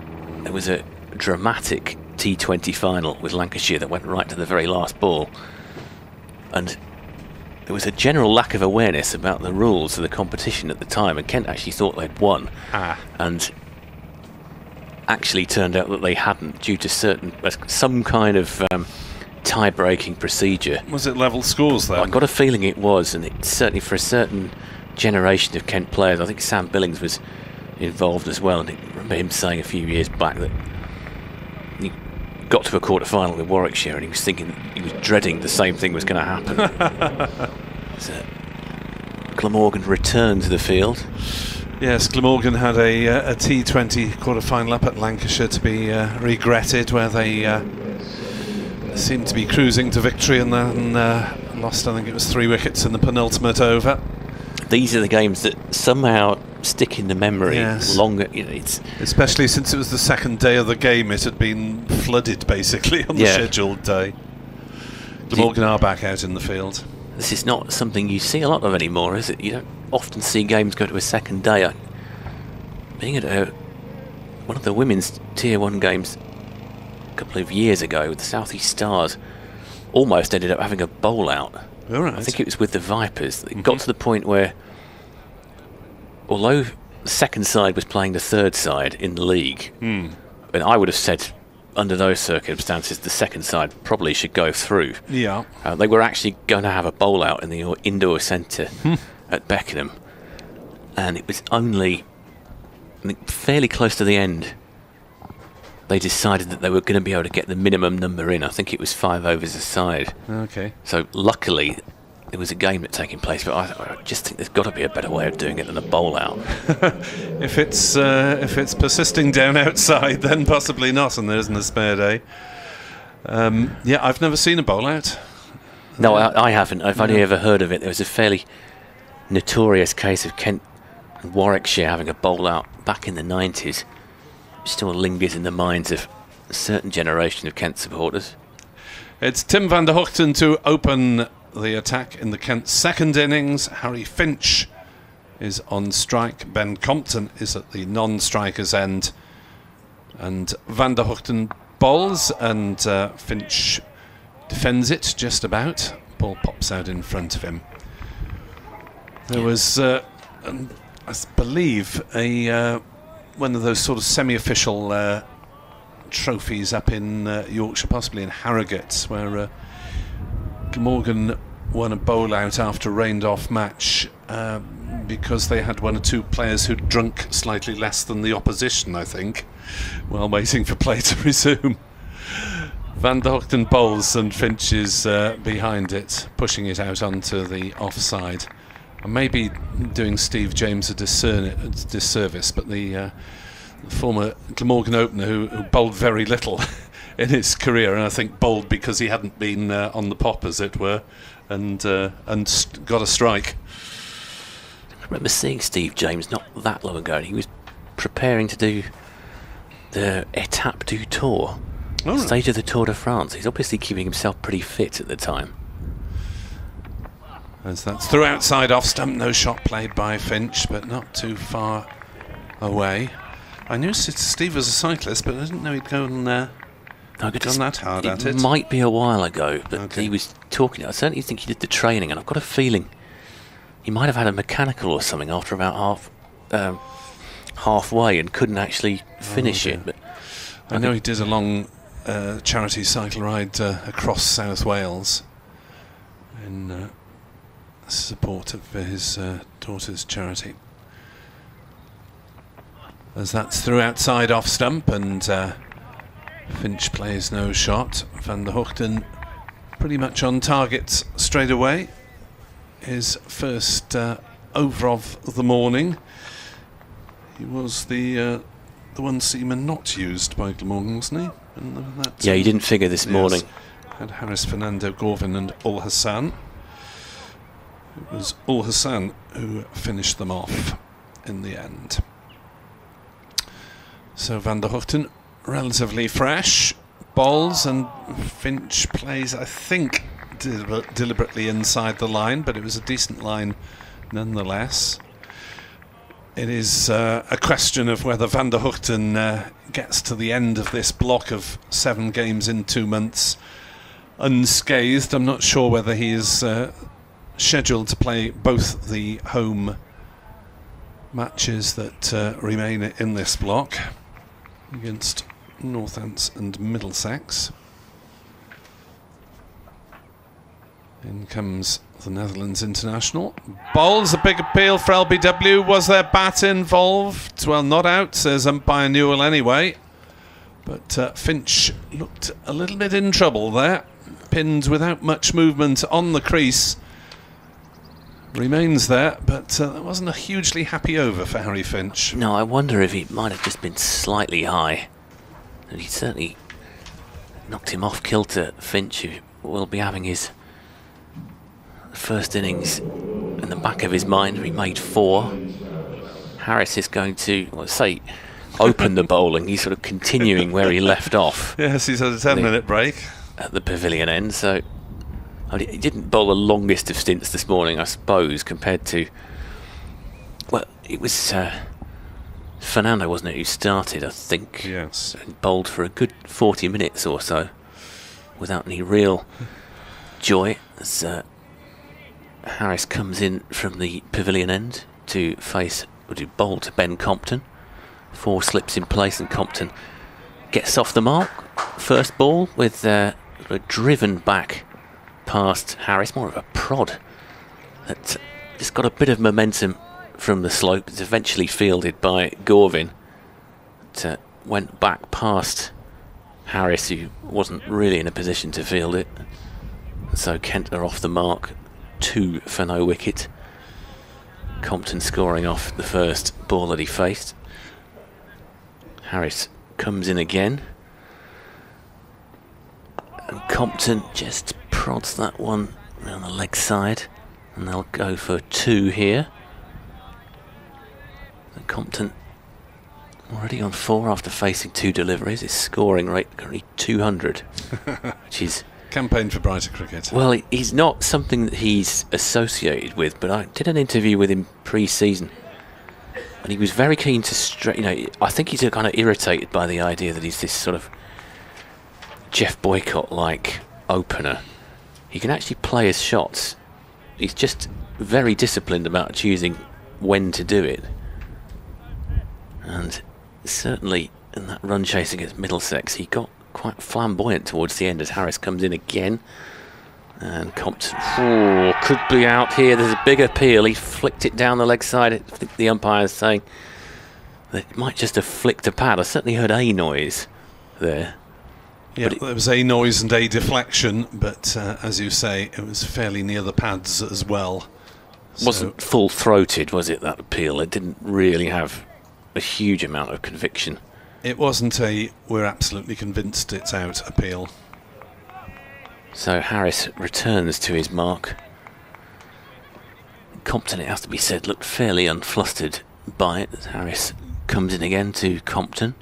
there was a dramatic T20 final with Lancashire that went right to the very last ball, and there was a general lack of awareness about the rules of the competition at the time, and Kent actually thought they'd won, and actually turned out that they hadn't, due to some kind of tie-breaking procedure. Was it level scores though? I got a feeling it was, and it certainly for a certain generation of Kent players. I think Sam Billings was involved as well, and I remember him saying a few years back that he got to a quarter-final with Warwickshire and he was thinking, he was dreading the same thing was going to happen. So Glamorgan returned to the field. Yes, Glamorgan had a T20 quarter-final up at Lancashire to be regretted, where they seemed to be cruising to victory and then lost, I think it was 3 wickets in the penultimate over. These are the games that somehow stick in the memory longer. Especially since it was the second day of the game, it had been flooded basically on the scheduled day. Glamorgan are back out in the field. This is not something you see a lot of anymore, is it? You don't often see games go to a second day. Being at one of the women's Tier 1 games a couple of years ago, the South East Stars almost ended up having a bowl out. All right. I think it was with the Vipers. It got to the point where, although the second side was playing the third side in the league, and I would have said, under those circumstances, the second side probably should go through. Yeah. They were actually going to have a bowl out in the indoor centre at Beckenham, and it was only, I think, fairly close to the end, they decided that they were going to be able to get the minimum number in. I think it was 5 overs a side. Okay. So luckily there was a game that's taking place, but I just think there's got to be a better way of doing it than a bowl out. If it's persisting down outside, then possibly not, and there isn't a spare day. I've never seen a bowl out. No, I haven't. I've only ever heard of it. There was a fairly notorious case of Kent and Warwickshire having a bowl out back in the 90s. It still lingers in the minds of a certain generation of Kent supporters. It's Tim van der Hoogten to open the attack in the Kent second innings. Harry Finch is on strike. Ben Compton is at the non-strikers end. And van der Hoogten bowls, and Finch defends it just about. Ball pops out in front of him. There was, I believe, one of those sort of semi-official trophies up in Yorkshire, possibly in Harrogate, where Glamorgan won a bowl out after a rained-off match because they had 1 or 2 players who'd drunk slightly less than the opposition, I think, while waiting for play to resume. Van der Hoogten bowls and Finch is behind it, pushing it out onto the offside. And maybe doing Steve James a disservice, but the former Glamorgan opener who bowled very little in his career, and I think bowled because he hadn't been on the pop, as it were, and got a strike. I remember seeing Steve James not that long ago, and he was preparing to do the Étape du Tour, stage of the Tour de France. He's obviously keeping himself pretty fit at the time. As that's through outside off stump, no shot played by Finch, but not too far away. I knew Steve was a cyclist, but I didn't know he'd gone that hard at it. It might be a while ago, but he was talking. I certainly think he did the training, and I've got a feeling he might have had a mechanical or something after about halfway and couldn't actually finish it. But I know he did a long charity cycle ride across South Wales in support of his daughter's charity. As that's through outside off stump, and Finch plays no shot. Van der Hoogten pretty much on target straight away. His first over of the morning. He was the one seaman not used by Glamorgan, wasn't he? Yeah, he didn't figure this morning. Had Harris, Fernando, Gorvin and Ul Hassan. It was Ul Hassan who finished them off in the end. So Van der Hoogten relatively fresh, bowls, and Finch plays, I think, deliberately inside the line, but it was a decent line nonetheless. It is a question of whether Van der Hoogten gets to the end of this block of 7 games in 2 months unscathed. I'm not sure whether he is scheduled to play both the home matches that remain in this block against Northants and Middlesex. In comes the Netherlands international. Bowls, a big appeal for LBW. Was there bat involved? Well, not out, says umpire Newell anyway. But Finch looked a little bit in trouble there. Pinned without much movement on the crease. Remains there, but that wasn't a hugely happy over for Harry Finch. No, I wonder if he might have just been slightly high. And he certainly knocked him off kilter, Finch, who will be having his first innings in the back of his mind. He made 4. Harris is going to, let's say, open the bowling. He's sort of continuing where he left off. Yes, he's had a 10-minute break at the pavilion end, so he didn't bowl the longest of stints this morning, I suppose, compared to... Well, it was Fernando, wasn't it, who started, I think. Yes. And bowled for a good 40 minutes or so without any real joy. As Harris comes in from the pavilion end to bowl to Ben Compton. 4 slips in place, and Compton gets off the mark. First ball with a driven back past Harris, more of a prod that just got a bit of momentum from the slope. It's eventually fielded by Gorvin. It went back past Harris, who wasn't really in a position to field it. So Kent are off the mark, 2 for no wicket. Compton scoring off the first ball that he faced. Harris comes in again, and Compton just prods that one around the leg side, and they'll go for 2 here. And Compton already on 4 after facing 2 deliveries. His scoring rate currently 200, which is... Campaign for brighter cricket. Well, he's not something that he's associated with, but I did an interview with him pre-season, and he was very keen to I think he's kind of irritated by the idea that he's this sort of Jeff Boycott-like opener. He can actually play his shots. He's just very disciplined about choosing when to do it. And certainly in that run chase against Middlesex, he got quite flamboyant towards the end as Harris comes in again. And Compton could be out here. There's a big appeal. He flicked it down the leg side. I think the umpire is saying that it might just have flicked a pad. I certainly heard a noise there. Yeah, there was a noise and a deflection, but as you say, it was fairly near the pads as well. Wasn't full-throated, was it, that appeal? It didn't really have a huge amount of conviction. It wasn't a "we're absolutely convinced it's out" appeal. So Harris returns to his mark. Compton, it has to be said, looked fairly unflustered by it as Harris comes in again to Compton.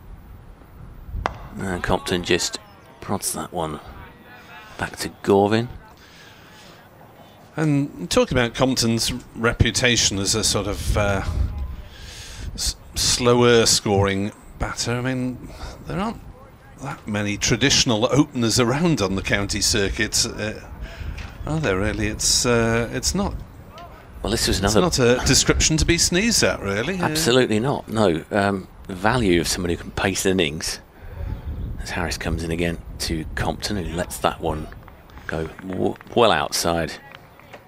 And Compton just prods that one back to Gorvin. And talking about Compton's reputation as a sort of slower scoring batter, I mean, there aren't that many traditional openers around on the county circuit, are there really? It's not. Well, this was another. It's not a description to be sneezed at, really. Absolutely not. No, the value of somebody who can pace innings. As Harris comes in again to Compton, who lets that one go well outside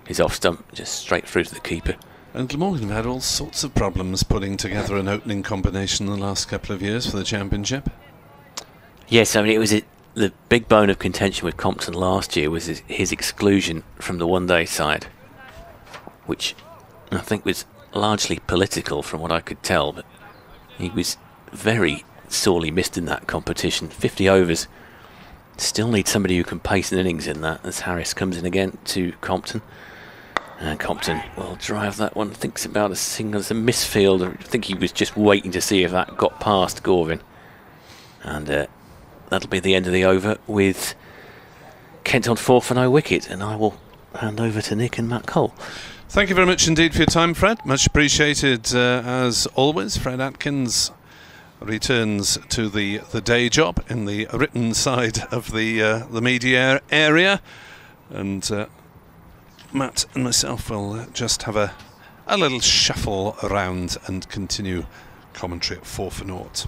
his off stump, just straight through to the keeper. And Glamorgan have had all sorts of problems putting together an opening combination in the last couple of years for the championship. Yes, I mean, it was the big bone of contention with Compton last year was his exclusion from the one-day side, which I think was largely political from what I could tell, but he was very sorely missed in that competition. 50 overs. Still need somebody who can pace an innings in that as Harris comes in again to Compton. And Compton will drive that one. Thinks about a single, it's a misfield. I think he was just waiting to see if that got past Gorvin. And that'll be the end of the over with Kent on 4 for no wicket. And I will hand over to Nick and Matt Cole. Thank you very much indeed for your time, Fred. Much appreciated as always. Fred Atkins returns to the day job in the written side of the media area, and Matt and myself will just have a little shuffle around and continue commentary at 4 for naught.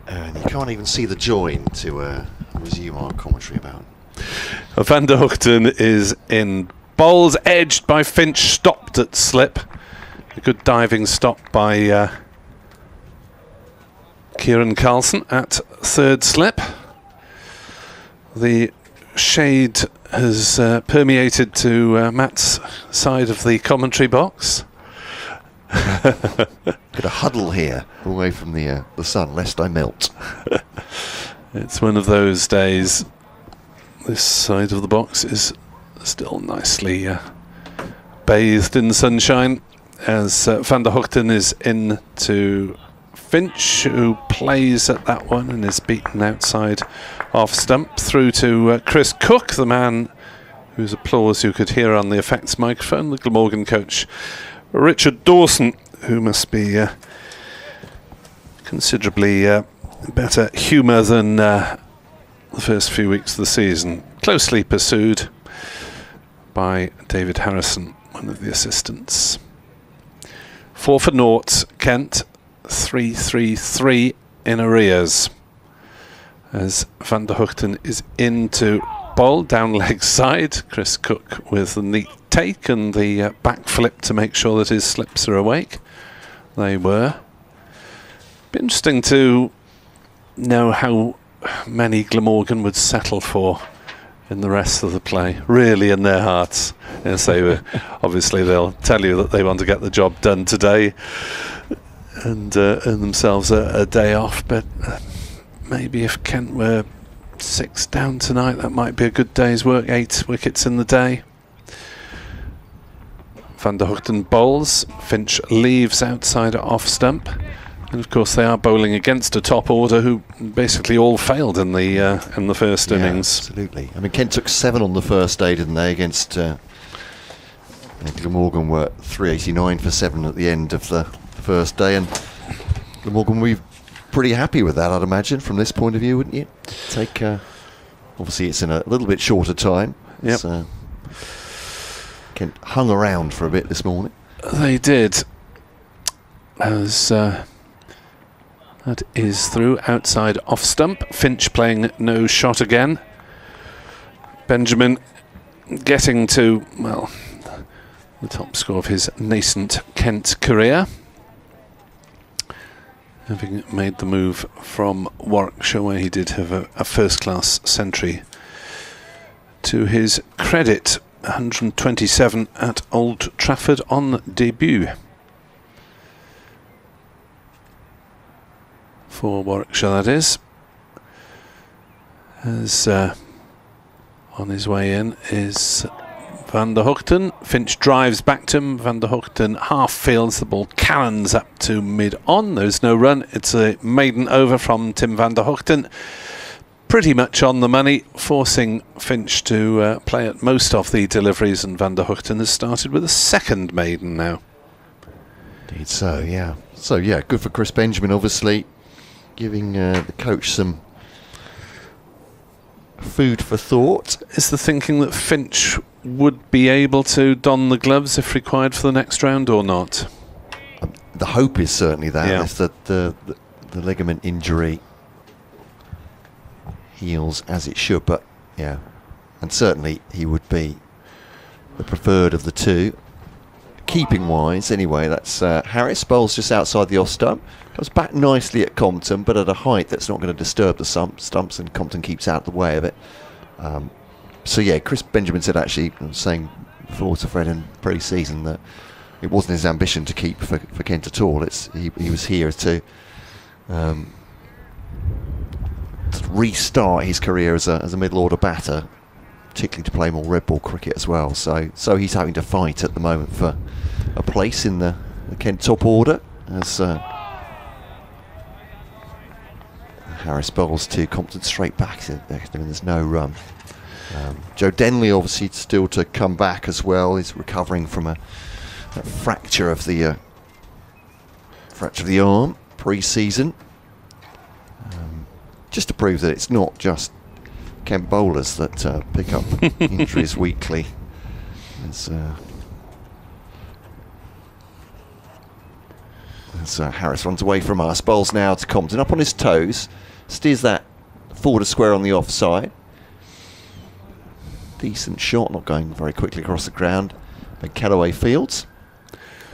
And you can't even see the join to resume our commentary about. Van der Hoogten is in. Bowls edged by Finch, stopped at slip. A good diving stop by Kieran Carlson at third slip. The shade has permeated to Matt's side of the commentary box. Got a huddle here away from the sun, lest I melt. It's one of those days. This side of the box is still nicely bathed in the sunshine as Van der Hoogten is in to Finch, who plays at that one and is beaten outside off stump through to Chris Cook, the man whose applause you could hear on the effects microphone, the Glamorgan coach Richard Dawson, who must be considerably better humour than the first few weeks of the season. Closely pursued by David Harrison, one of the assistants. 4 for naught, Kent, 3-3-3 in arrears. As Van der Hoogten is into bowl, down leg side. Chris Cook with the neat take and the back flip to make sure that his slips are awake. They were. Be interesting to know how many Glamorgan would settle for in the rest of the play, really in their hearts. Yes, they were. Obviously they'll tell you that they want to get the job done today and earn themselves a day off, but maybe if Kent were 6 down tonight, that might be a good day's work. 8 wickets in the day. Van der Hoogten bowls. Finch leaves outside off stump. And of course they are bowling against a top order who basically all failed in the first innings. Absolutely. I mean, Kent took 7 on the first day, didn't they, against Glamorgan were 389 for 7 at the end of the first day, and Glamorgan will be pretty happy with that, I'd imagine, from this point of view, wouldn't you? Take obviously it's in a little bit shorter time. Yep. Kent hung around for a bit this morning. They did. As that is through outside off stump. Finch playing no shot again. Benjamin getting to, well, the top score of his nascent Kent career. having made the move from Warwickshire, where he did have a first-class century to his credit. 127 at Old Trafford on debut for Warwickshire, that is. As on his way in is Van der Hoogten. Finch drives back to him. Van der Hoogten half fields the ball, cannons up to mid-on. There's no run. It's a maiden over from Tim Van der Hoogten. Pretty much on the money, forcing Finch to play at most of the deliveries, and Van der Hoogten has started with a second maiden now. Indeed so, yeah. So, yeah, good for Chris Benjamin, obviously, giving the coach some food for thought. Is the thinking that Finch would be able to don the gloves if required for the next round or not? The hope is certainly that, yeah. is that the ligament injury heals as it should, but yeah, and certainly he would be the preferred of the two. Keeping wise, anyway, that's Harris. Bowls just outside the off stump. Goes back nicely at Compton, but at a height that's not going to disturb the stumps, and Compton keeps out of the way of it. So yeah, Chris Benjamin said, actually, saying before to Fred in pre-season, that it wasn't his ambition to keep for Kent at all. He was here to restart his career as a middle order batter, particularly to play more red ball cricket as well. So he's having to fight at the moment for a place in the Kent top order as Harris bowls to Compton straight back. There's no run. Joe Denley obviously still to come back as well. He's recovering from a fracture of the arm pre-season. Just to prove that it's not just Kent bowlers that pick up injuries weekly. As Harris runs away from us, bowls now to Compton, up on his toes, steers that forward a square on the offside. Decent shot, not going very quickly across the ground. But Callaway fields,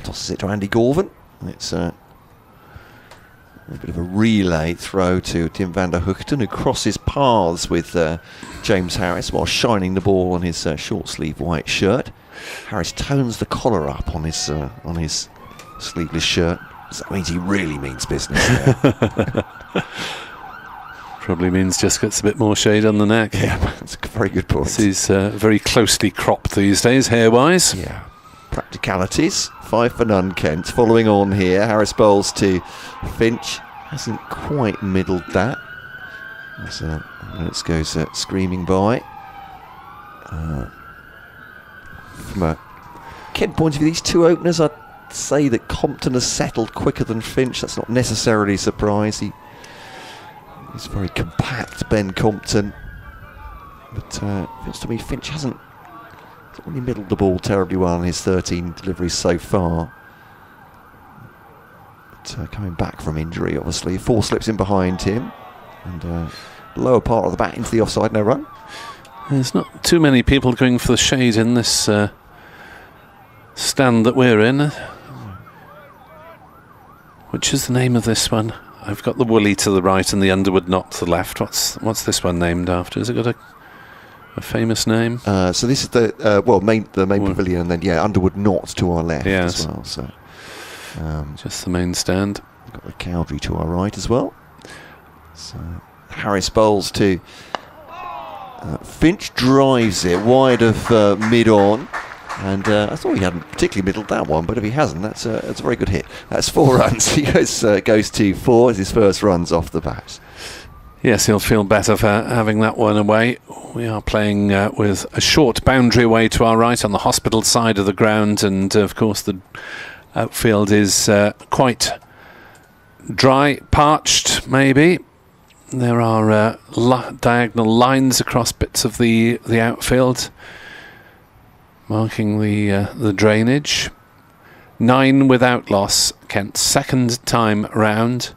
tosses it to Andy Gorvin. It's a bit of a relay throw to Tim Van der Hoogten, who crosses paths with James Harris while shining the ball on his short sleeve white shirt. Harris tones the collar up on his sleeveless shirt. So that means he really means business there. Probably means just gets a bit more shade on the neck. Yeah, that's a very good point. He's very closely cropped these days, hair-wise. Yeah. Practicalities. 5 for none, Kent. Following on here, Harris bowls to Finch. Hasn't quite middled that. As minutes goes screaming by. From a Kent point of view, these two openers, I'd say that Compton has settled quicker than Finch. That's not necessarily a surprise. He's very compact, Ben Compton. But it feels to me Finch hasn't really middled the ball terribly well in his 13 deliveries so far. But coming back from injury, obviously. 4 slips in behind him. And lower part of the bat into the offside, no run. There's not too many people going for the shade in this stand that we're in. Which is the name of this one? I've got the Woolly to the right and the Underwood Knot to the left. What's this one named after? Has it got a famous name? So this is the main pavilion, and then Underwood Knot to our left as well. So just the main stand. Got the Cowdrey to our right as well. So Harris bowls to Finch, drives it wide of mid-on. And I thought he hadn't particularly middled that one, but if he hasn't, that's a very good hit. That's 4 runs. He goes to 4 as his first runs off the bat. Yes, he'll feel better for having that one away. We are playing with a short boundary away to our right on the hospital side of the ground, and of course the outfield is quite dry, parched maybe. There are diagonal lines across bits of the outfield, marking the drainage. 9 without loss, Kent's second time round.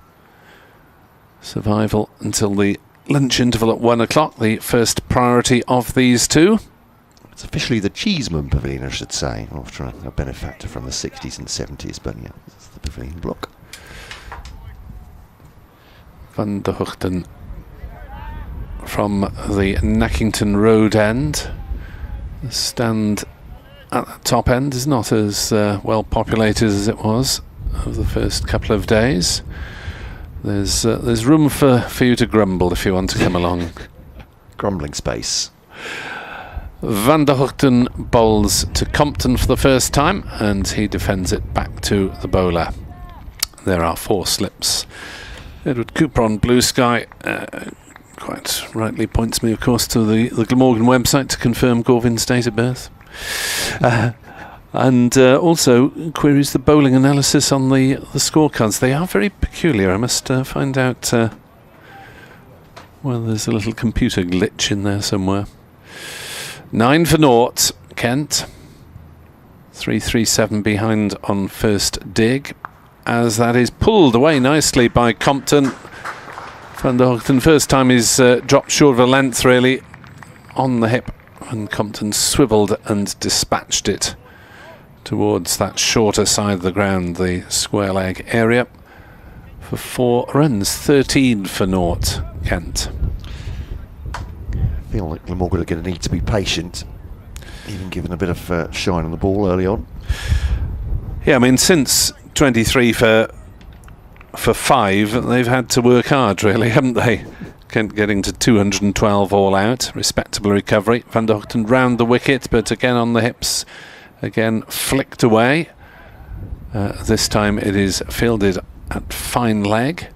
Survival until the lunch interval at 1 o'clock, the first priority of these two. It's officially the Cheeseman Pavilion, I should say, after a benefactor from the 60s and 70s, but yeah, it's the pavilion block. Van der Hoogten from the Nackington Road end. The stand at the top end is not as well populated as it was over the first couple of days. There's room for you to grumble if you want to come along. Grumbling space. Van der Hoogten bowls to Compton for the first time, and he defends it back to the bowler. There are 4 slips. Edward Cooper on Blue Sky quite rightly points me, of course, to the Glamorgan website to confirm Gorvin's date of birth. And also queries the bowling analysis on the scorecards. They are very peculiar. I must find out well, there's a little computer glitch in there somewhere. 9 for naught, Kent. 3-3-7 behind on first dig, as that is pulled away nicely by Compton. Van der Hoogten, first time he's dropped short of a length really on the hip, and Compton swiveled and dispatched it towards that shorter side of the ground, the square leg area, for 4 runs. 13 for naught, Kent. I feel like Glamorgan are going to need to be patient, even given a bit of shine on the ball early on. Yeah, I mean, since 23 for 5, they've had to work hard, really, haven't they? Getting to 212 all out, respectable recovery. Van der Hoogten round the wicket, but again on the hips, again flicked away. This time it is fielded at fine leg.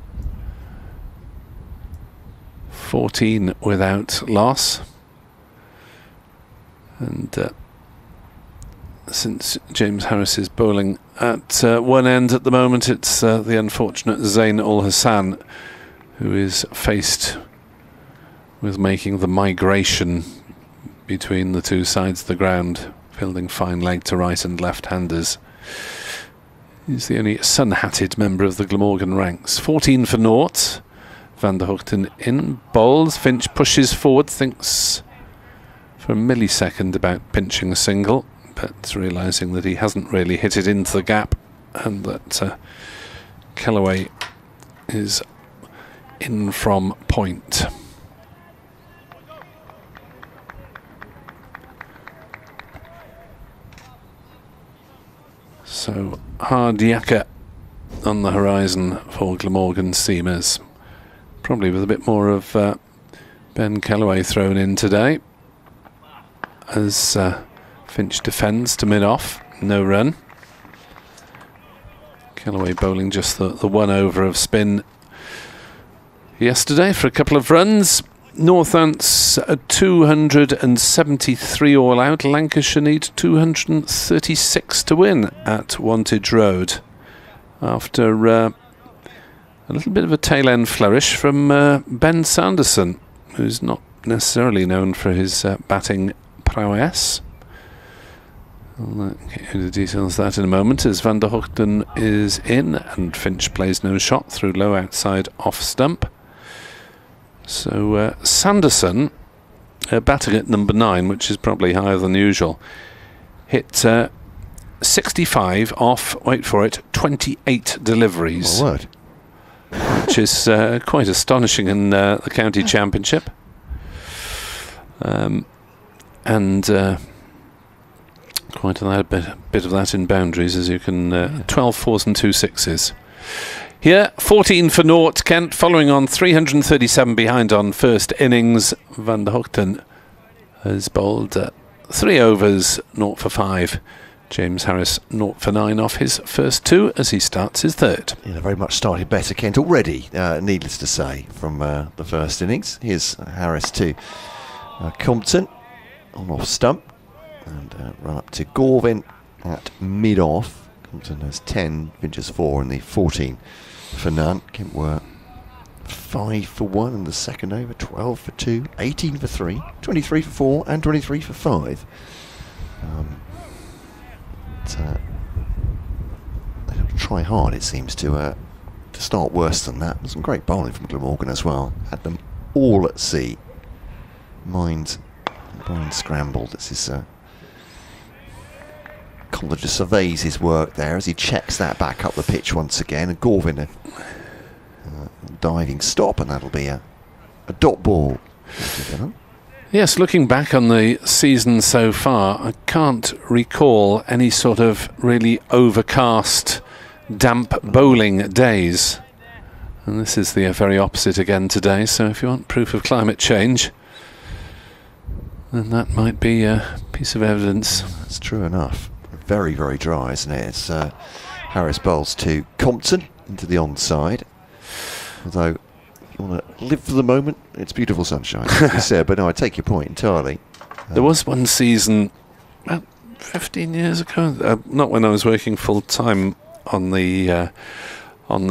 14 without loss. And since James Harris is bowling at one end at the moment, it's the unfortunate Zain Ul Hassan who is faced with making the migration between the 2 sides of the ground, fielding fine leg to right and left-handers. He's the only sun-hatted member of the Glamorgan ranks. 14 for naught. Van der Hoogten in, bowls. Finch pushes forward, thinks for a millisecond about pinching a single, but realising that he hasn't really hit it into the gap, and that Kellaway is in from point. So hard yakka on the horizon for Glamorgan seamers, probably with a bit more of Ben Kellaway thrown in today, as Finch defends to mid-off, no run. Kellaway bowling just the 1 over of spin yesterday for a couple of runs. Northants 273 all out. Lancashire need 236 to win at Wantage Road, after a little bit of a tail end flourish from Ben Sanderson, who's not necessarily known for his batting prowess. I'll get you the details of that in a moment, as Van der Hoogten is in and Finch plays no shot through low outside off stump. So Sanderson, batting at number 9, which is probably higher than usual, hit 65 off, wait for it, 28 deliveries. Oh, my word. Which is quite astonishing in the county championship. And quite a bit of that in boundaries, as you can 12 fours and 2 sixes. Here, 14 for naught, Kent, following on 337 behind on first innings. Van der Hoogten has bowled 3 overs, 0 for 5. James Harris 0 for 9 off his first 2 as he starts his third. Yeah, very much started better, Kent, already, needless to say, from the first innings. Here's Harris to Compton on off stump, and run up to Gorvin at mid-off. Compton has 10, Finch has 4 in the 14 for none. Kent were 5 for 1 in the second over, 12 for 2, 18 for 3, 23 for 4 and 23 for 5. They don't try hard, it seems, to start worse than that. Some great bowling from Glamorgan as well. Had them all at sea. Mind scrambled. This is College surveys his work there as he checks that back up the pitch once again, and Gorvin diving stop, and that'll be a dot ball. Yes, looking back on the season so far, I can't recall any sort of really overcast, damp bowling days. And this is the very opposite again today, so if you want proof of climate change, then that might be a piece of evidence. That's true enough. Very, very dry, isn't it? It's Harris bowls to Compton into the onside. Although, if you want to live for the moment, it's beautiful sunshine, as you said. But no, I take your point entirely. There was one season, about 15 years ago, not when I was working full-time on the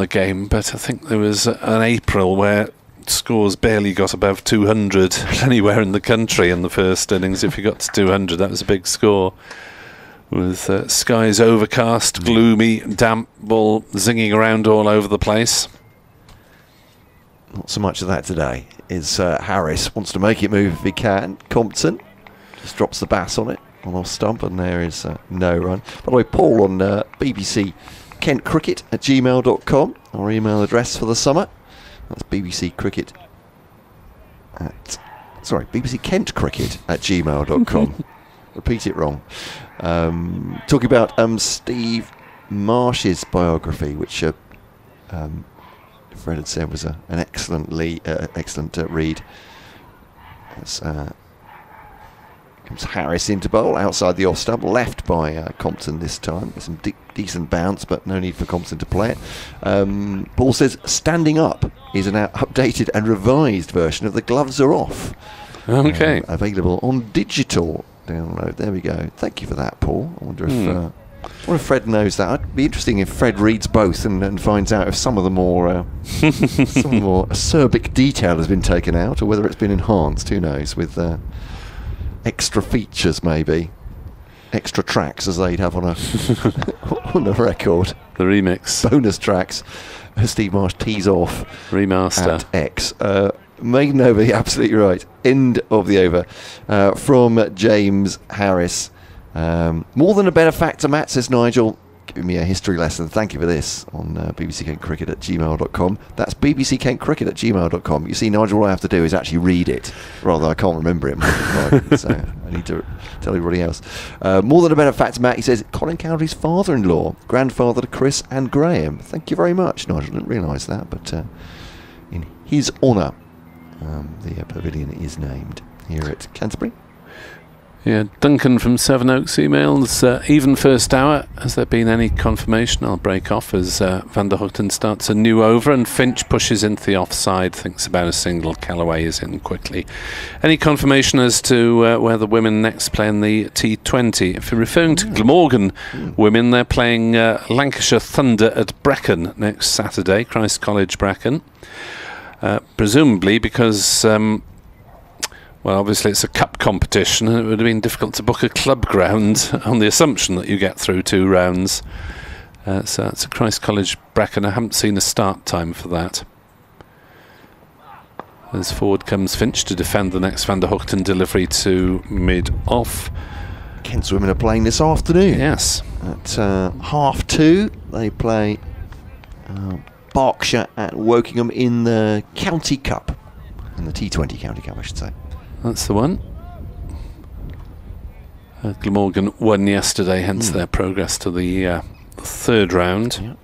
game, but I think there was an April where scores barely got above 200 anywhere in the country in the first innings. If you got to 200, that was a big score. With skies overcast, gloomy, damp, ball zinging around all over the place. Not so much of that today. Harris wants to make it move if he can. Compton just drops the bass on it, on off stump, and there is no run. By the way, Paul on BBC Kent Cricket at gmail.com, our email address for the summer. That's BBC Cricket BBC Kent Cricket at gmail.com. Repeat it wrong. Talking about Steve Marsh's biography, which Fred had said was an excellent read. Comes Harris into bowl outside the off stump, left by Compton this time. There's some decent bounce, but no need for Compton to play it. Paul says standing up is an updated and revised version of The Gloves Are Off. Okay. Available on digital download. There we go. Thank you for that, Paul. I wonder if Fred knows that. It'd be interesting if Fred reads both and finds out if some of the more acerbic detail has been taken out, or whether it's been enhanced. Who knows? With extra features, maybe extra tracks, as they'd have on a record. The remix, bonus tracks. Steve Marsh tees off remaster at X. Maiden over, absolutely right. End of the over from James Harris. More than a better factor, Matt, says Nigel. Giving me a history lesson. Thank you for this on BBC Kent Cricket at gmail.com. That's BBC Kent Cricket at gmail.com. You see, Nigel, all I have to do is actually read it. Rather, I can't remember it. So I need to tell everybody else. More than a better factor, Matt, he says, Colin Cowdery's father-in-law, grandfather to Chris and Graham. Thank you very much, Nigel. I didn't realise that, but in his honour, the pavilion is named here at Canterbury. Yeah, Duncan from Sevenoaks emails, even first hour. Has there been any confirmation? I'll break off as Van der Houten starts a new over and Finch pushes into the offside, thinks about a single. Callaway is in quickly. Any confirmation as to where the women next play in the T20? If you're referring to Glamorgan women, they're playing Lancashire Thunder at Brecon next Saturday, Christ College Brecon. Presumably because... well, obviously it's a cup competition, and it would have been difficult to book a club ground on the assumption that you get through 2 rounds. So it's a Christ College Brecon. I haven't seen a start time for that. As forward comes Finch to defend the next Van der Houten delivery to mid-off. Kent's women are playing this afternoon. Yes. At 2:30, they play Berkshire at Wokingham in the County Cup. In the T20 County Cup, I should say. That's the one. Glamorgan won yesterday, hence their progress to the third round. Yeah.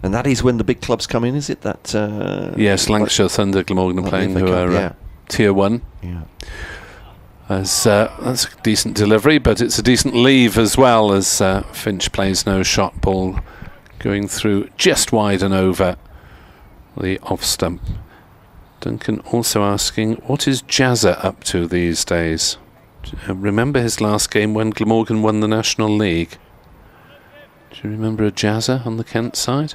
And that is when the big clubs come in, is it? That yes, Lancashire Thunder, Glamorgan are playing, who are Tier 1. Yeah. That's a decent delivery, but it's a decent leave as well, as Finch plays no shot, ball going through just wide and over the off stump. Duncan also asking, what is Jazza up to these days? Remember his last game when Glamorgan won the National League? Do you remember a Jazza on the Kent side?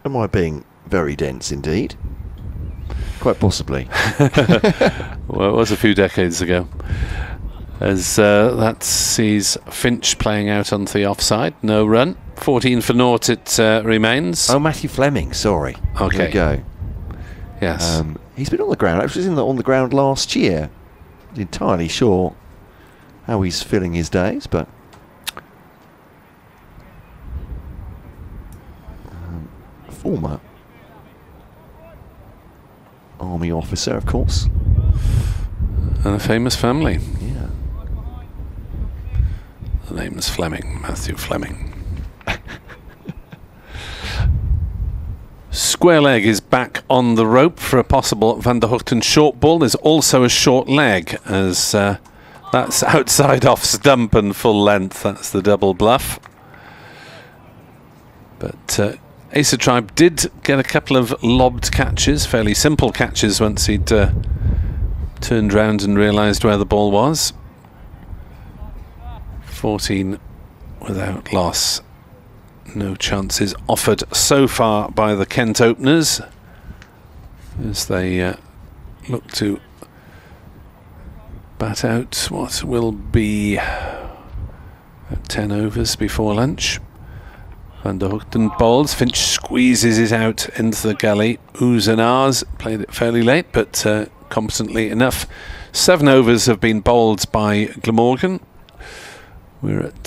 Am I being very dense indeed? Quite possibly. Well, it was a few decades ago. As that sees Finch playing out on the offside, no run. 14 for naught it remains. Oh, Matthew Fleming, sorry. Okay. There we go. Yes. He's been on the ground. Actually, he was on the ground last year. Not entirely sure how he's filling his days, but former Army officer, of course. And a famous family. Yeah. The name's Fleming, Matthew Fleming. Square leg is back on the rope for a possible Van der Hoogten short ball. There's also a short leg, as that's outside off stump and full length. That's the double bluff. But Asa Tribe did get a couple of lobbed catches, fairly simple catches, once he'd turned round and realised where the ball was. 14 without loss. No chances offered so far by the Kent openers as they look to bat out what will be 10 overs before lunch. Van der Hoogten bowls. Finch squeezes it out into the gully. Oohs and ahs. Played it fairly late, but competently enough. 7 overs have been bowled by Glamorgan. We're at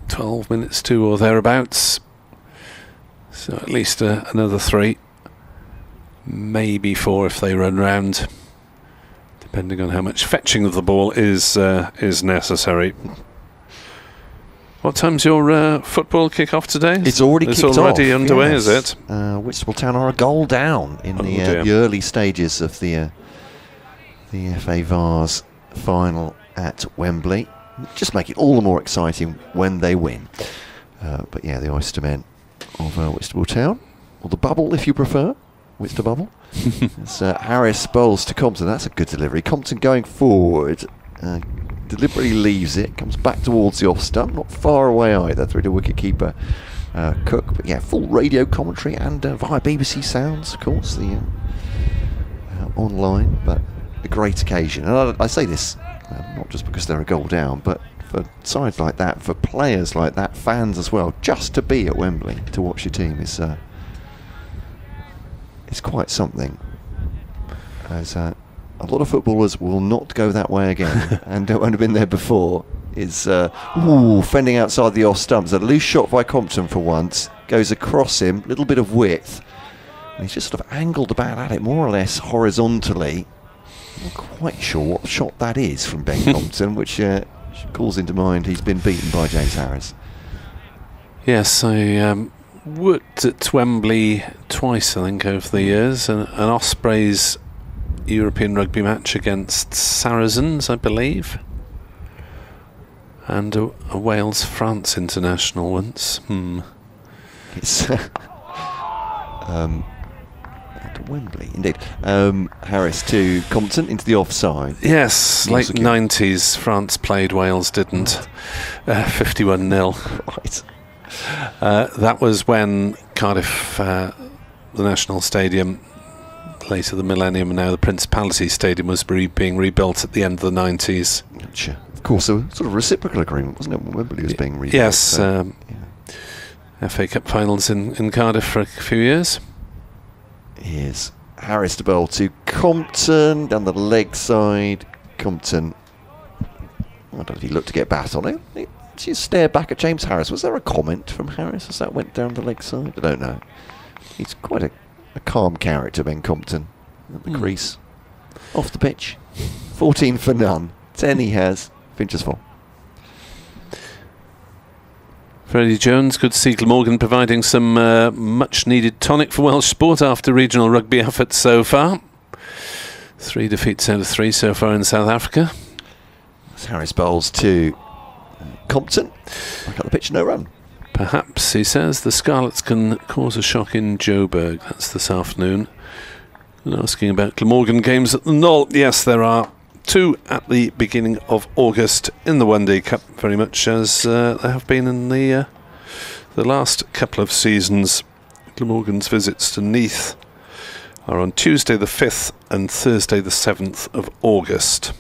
12 minutes to or thereabouts. So at least another 3, maybe 4 if they run round, depending on how much fetching of the ball is necessary. What time's your football kick-off today? It's already kicked off. It's already underway, yes. Is it? Whitstable Town are a goal down in the early stages of the FA Vars final at Wembley. Just make it all the more exciting when they win. But yeah, the Oystermen of Whitstable Town, or the Bubble if you prefer, Whitstable Bubble. It's Harris bowls to Compton. That's a good delivery. Compton going forward, deliberately leaves it, comes back towards the off stump, not far away either, through to wicketkeeper Cook. But yeah, full radio commentary and via BBC Sounds, of course, the online. But a great occasion, and I say this not just because they're a goal down, but for sides like that, for players like that, fans as well, just to be at Wembley to watch your team is quite something. As a lot of footballers will not go that way again, and don't have been there before. Is fending outside the off stumps. A loose shot by Compton for once, goes across him, little bit of width, and he's just sort of angled the bat at it more or less horizontally. I'm not quite sure what shot that is from Ben Compton, which calls into mind he's been beaten by James Harris. Yes, I worked at Wembley twice, I think, over the years. An Ospreys European rugby match against Saracens, I believe, and a Wales-France international once. It's at Wembley, indeed. Harris to Compton into the offside. Yes, late 90s, France played, Wales didn't. 51-0. Right. That was when Cardiff, the National Stadium, later the Millennium, and now the Principality Stadium, was being rebuilt at the end of the 90s. Gotcha. Of course, a sort of reciprocal agreement, wasn't it, when Wembley was being rebuilt? Yes, so, FA Cup finals in Cardiff for a few years. Here's Harris to bowl to Compton, down the leg side. Compton, I don't know if he looked to get bat on it. He just stared back at James Harris. Was there a comment from Harris as that went down the leg side? I don't know. He's quite a calm character, Ben Compton, at the crease. Off the pitch. 14 for none. 10 he has. Finch's full. Freddie Jones, good to see Glamorgan providing some much needed tonic for Welsh sport after regional rugby efforts so far. 3 defeats out of 3 so far in South Africa. As Harris bowls to Compton. Back up the pitch, no run. Perhaps, he says, the Scarlets can cause a shock in Joburg. That's this afternoon. And asking about Glamorgan games at the Knoll. Yes, there are 2 at the beginning of August in the One Day Cup, very much as there have been in the last couple of seasons. Glamorgan's visits to Neath are on Tuesday the 5th and Thursday the 7th of August.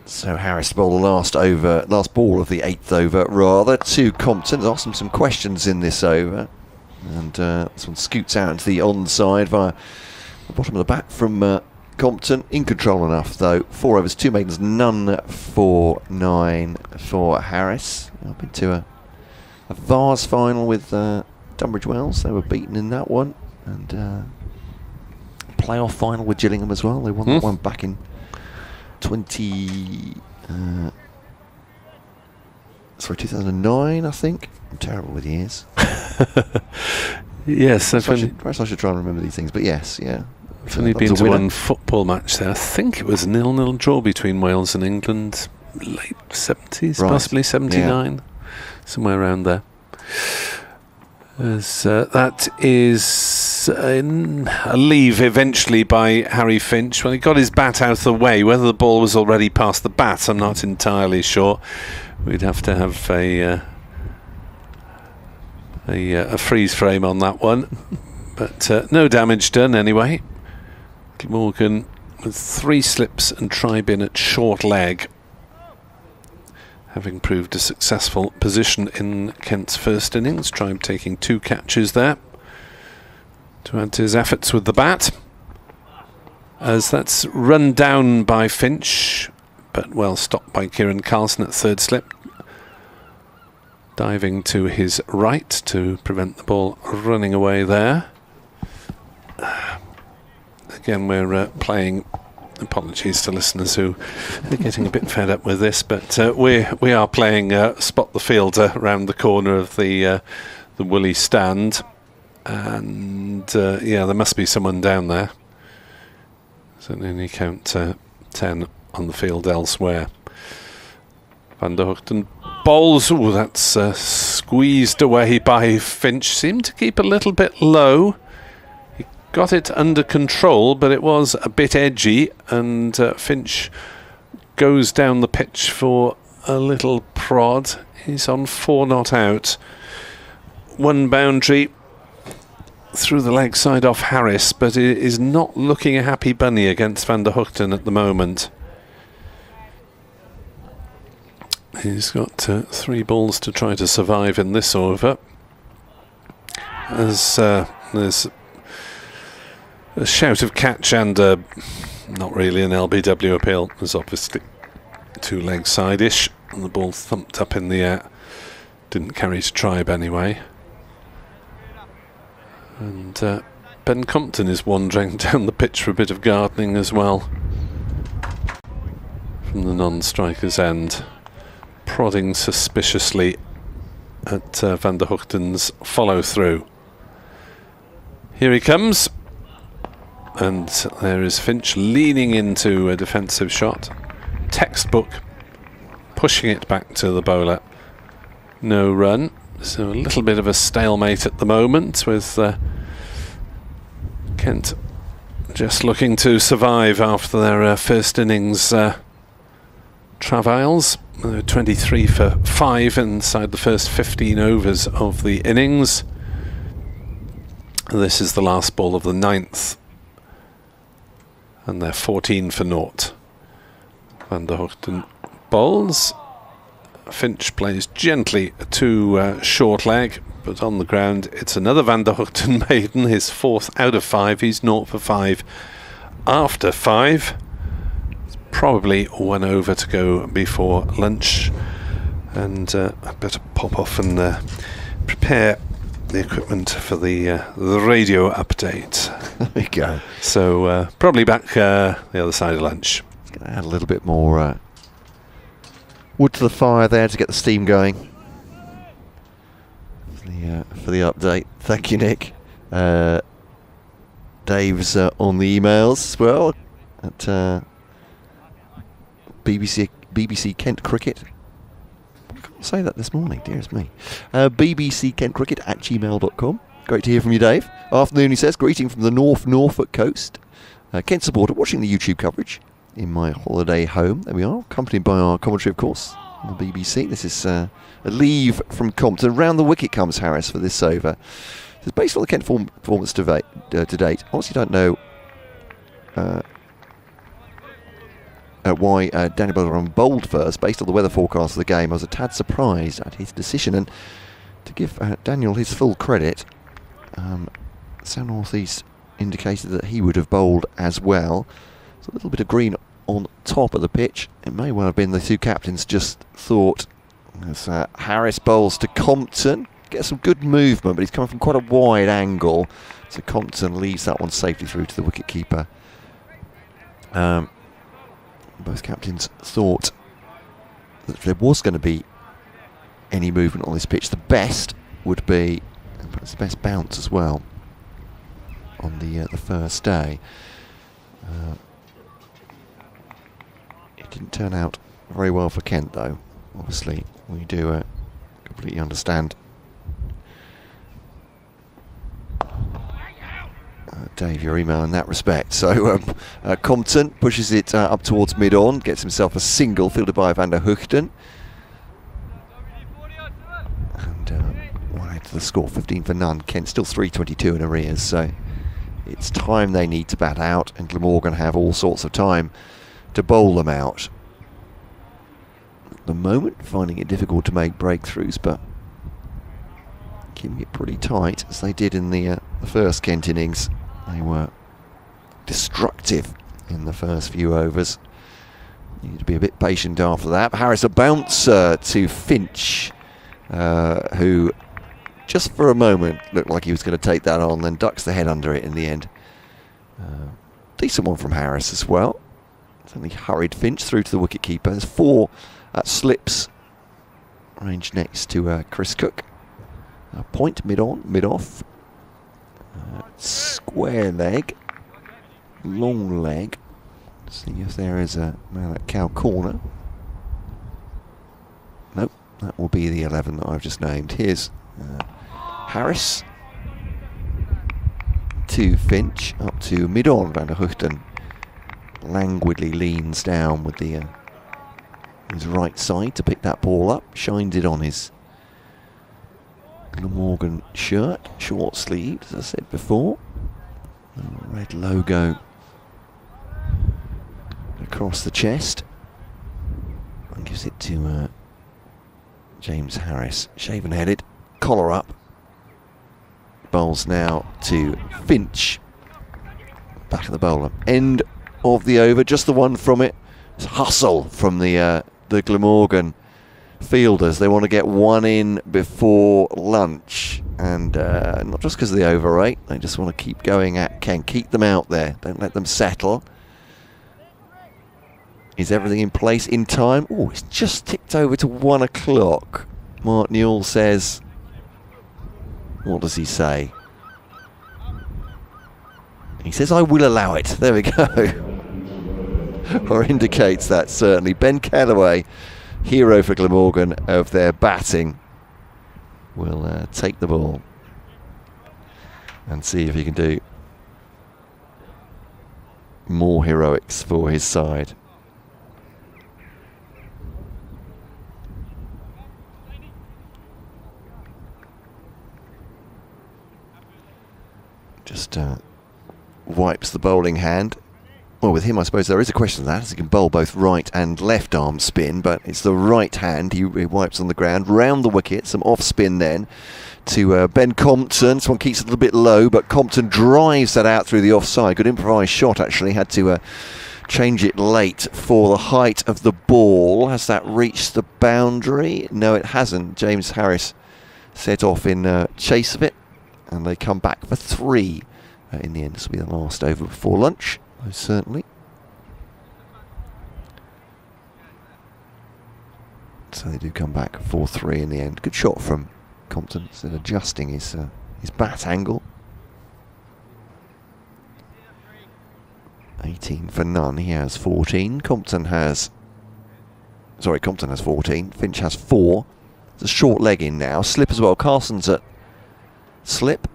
So Harris to bowl the last ball of the 8th over, to Compton. There's asked him some questions in this over, and this one scoots out into the onside via the bottom of the bat from Compton. In control enough though. 4 overs, 2 maidens, none for 9 for Harris. I've been to a Vars final with Tunbridge Wells. They were beaten in that one, and playoff final with Gillingham as well. They won that one back in 2009, I think. I'm terrible with years. Yes, perhaps I should try and remember these things. But yes, yeah. I've only been to one football match there. I think it was a 0-0 draw between Wales and England, late 70s, possibly 79, somewhere around there. That is a leave eventually by Harry Finch. Well, he got his bat out of the way. Whether the ball was already past the bat, I'm not entirely sure. We'd have to have a freeze frame on that one. But no damage done anyway. Glamorgan with 3 slips and try-bin at short leg, having proved a successful position in Kent's first innings. Tribe taking 2 catches there to add to his efforts with the bat, as that's run down by Finch, but well stopped by Kieran Carlson at 3rd slip, diving to his right to prevent the ball running away there. Again, we're playing, apologies to listeners who are getting a bit fed up with this, but we are playing Spot the Fielder around the corner of the Woolly stand, and there must be someone down there. Certainly only count 10 on the field elsewhere. Van der Hoogten bowls. Oh, that's squeezed away by Finch. Seemed to keep a little bit low. Got it under control, but it was a bit edgy, and Finch goes down the pitch for a little prod. He's on 4 not out. 1 boundary through the leg side off Harris, but it is not looking a happy bunny against Van der Hoogten at the moment. He's got 3 balls to try to survive in this over, as there's a shout of catch and not really an LBW appeal. There's obviously 2 leg side-ish, and the ball thumped up in the air. Didn't carry to Tribe anyway. And Ben Compton is wandering down the pitch for a bit of gardening as well, from the non-striker's end, prodding suspiciously at Van der Hoogten's follow-through. Here he comes. And there is Finch leaning into a defensive shot. Textbook. Pushing it back to the bowler. No run. So a little bit of a stalemate at the moment, with Kent just looking to survive after their first innings travails. 23 for 5 inside the first 15 overs of the innings. This is the last ball of the 9th. And they're 14 for 0. Van der Hoogten bowls. Finch plays gently to short leg, but on the ground it's another Van der Hoogten maiden, his 4th out of 5. He's 0 for 5 after 5. It's probably 1 over to go before lunch, and I better pop off and prepare the equipment for the radio update. There you go. So probably back the other side of lunch. Going to add a little bit more wood to the fire there to get the steam going for the update. Thank you, Nick. Dave's on the emails as well at BBC Kent Cricket. I'll say that this morning, dearest me. bbckentcricket@gmail.com. Great to hear from you, Dave. Afternoon, he says. Greeting from the North Norfolk coast. Kent supporter watching the YouTube coverage in my holiday home. There we are, accompanied by our commentary, of course, on the BBC. This is a leave from Compton. Round the wicket comes Harris for this over. It's based on the Kent performance to date. Honestly, don't know why Daniel Bowler bowled first. Based on the weather forecast of the game, I was a tad surprised at his decision. And to give Daniel his full credit, South North East indicated that he would have bowled as well. So a little bit of green on top of the pitch. It may well have been the 2 captains just thought, as Harris bowls to Compton, gets some good movement, but he's coming from quite a wide angle. So Compton leaves that one safely through to the wicket-keeper. Both captains thought that if there was going to be any movement on this pitch, the best would be, but it's the best bounce as well on the first day. It didn't turn out very well for Kent, though. Obviously, we do completely understand Dave, your email in that respect. So Compton pushes it up towards mid-on, gets himself a single fielded by Van der Huchten. And one out to the score, 15 for none. Kent still 322 in arrears, so it's time they need to bat out, and Glamorgan have all sorts of time to bowl them out. At the moment, finding it difficult to make breakthroughs, but keeping it pretty tight, as they did in the first Kent innings. They were destructive in the first few overs. You need to be a bit patient after that. Harris a bouncer to Finch, who just for a moment looked like he was going to take that on, then ducks the head under it in the end. Decent one from Harris as well. Certainly hurried Finch through to the wicket-keeper. There's 4 slips ranged next to Chris Cook. Point, mid-on, mid-off. Square leg. Long leg. See if there is a man at cow corner. Nope, that will be the 11 that I've just named. Here's Harris to Finch, up to mid-on. Van der Huchten languidly leans down with the his right side to pick that ball up. Shines it on his Glamorgan shirt, short sleeved, as I said before. Red logo across the chest. And gives it to James Harris. Shaven headed, collar up. Bowls now to Finch. Back of the bowler. End of the over, just the one from it. It's hustle from the Glamorgan fielders. They want to get one in before lunch, and not just because of the over rate, they just want to keep going at Kent. Keep them out there, don't let them settle. Is everything in place in time? Oh, it's just ticked over to 1 o'clock. Mark Newell says, what does he say? He says, I will allow it. There we go. Or indicates that, certainly. Ben Callaway, hero for Glamorgan of their batting, will take the ball and see if he can do more heroics for his side. Just wipes the bowling hand. Well, with him, I suppose there is a question of that, as he can bowl both right and left arm spin, but it's the right hand he wipes on the ground, round the wicket, some off spin then to Ben Compton. This one keeps it a little bit low, but Compton drives that out through the offside. Good improvised shot, actually. Had to change it late for the height of the ball. Has that reached the boundary? No, it hasn't. James Harris set off in chase of it, and they come back for 3 in the end. This will be the last over before lunch. Most certainly. So they do come back 4-3 in the end. Good shot from Compton, so adjusting his bat angle. 18 for none. He has 14. Compton has 14. Finch has 4. It's a short leg in now. Slip as well. Carson's at slip.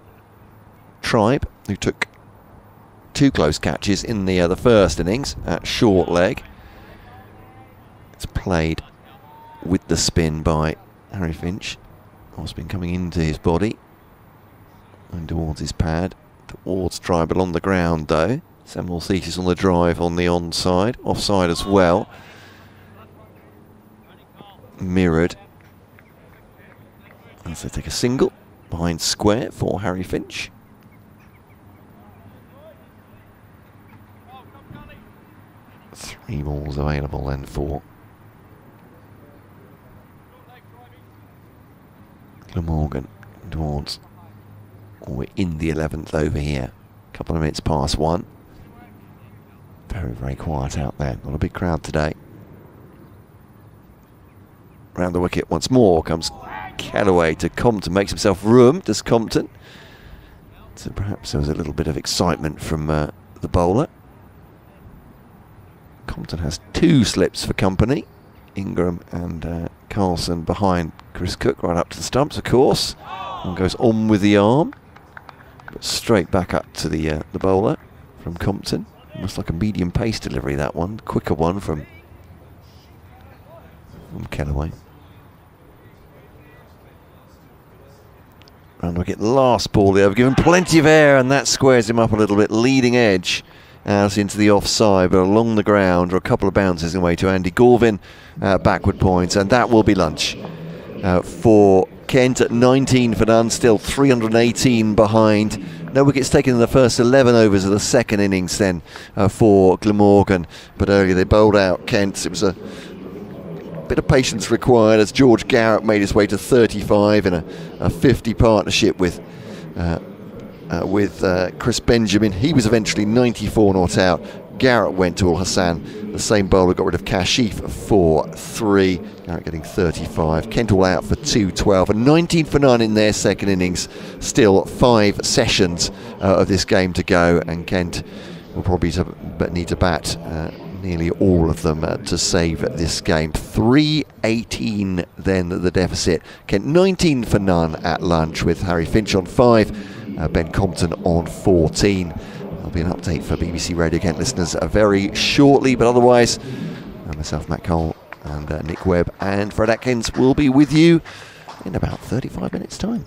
Tribe, who took 2 close catches in the first innings at short leg. It's played with the spin by Harry Finch. Off spin coming into his body and towards his pad, towards Tribe along the ground though. Samuel Thesis on the drive on the onside, offside as well. Mirrored as they take a single behind square for Harry Finch. Three balls available then for Glamorgan. towards, or we're in the 11th over here. A couple of minutes past 1. Very, very quiet out there. Not a big crowd today. Round the wicket once more comes Kellaway to Compton. Makes himself room, does Compton. So perhaps there was a little bit of excitement from the bowler. Compton has 2 slips for company. Ingram and Carlson behind Chris Cook, right up to the stumps, of course. One goes on with the arm, but straight back up to the bowler from Compton. Almost like a medium pace delivery, that one. Quicker one from Kellaway. Round wicket, last ball there. We've given plenty of air, and that squares him up a little bit. Leading edge out into the offside, but along the ground are a couple of bounces away to Andy Gorvin, backward point, and that will be lunch for Kent at 19 for none, still 318 behind. No wickets taken in the first 11 overs of the second innings then for Glamorgan, but earlier they bowled out Kent. It was a bit of patience required as George Garrett made his way to 35 in a 50 partnership with Chris Benjamin. He was eventually 94 not out. Garrett went to Ul Hassan. The same bowler got rid of Kashif for 3. Garrett getting 35. Kent all out for 212. And 19 for none in their second innings. Still 5 sessions of this game to go. And Kent will probably need to bat nearly all of them to save this game. 318 then the deficit. Kent 19 for none at lunch with Harry Finch on 5. Ben Compton on 14. There'll be an update for BBC Radio Kent listeners very shortly, but otherwise, myself, Matt Cole, and Nick Webb and Fred Atkins will be with you in about 35 minutes' time.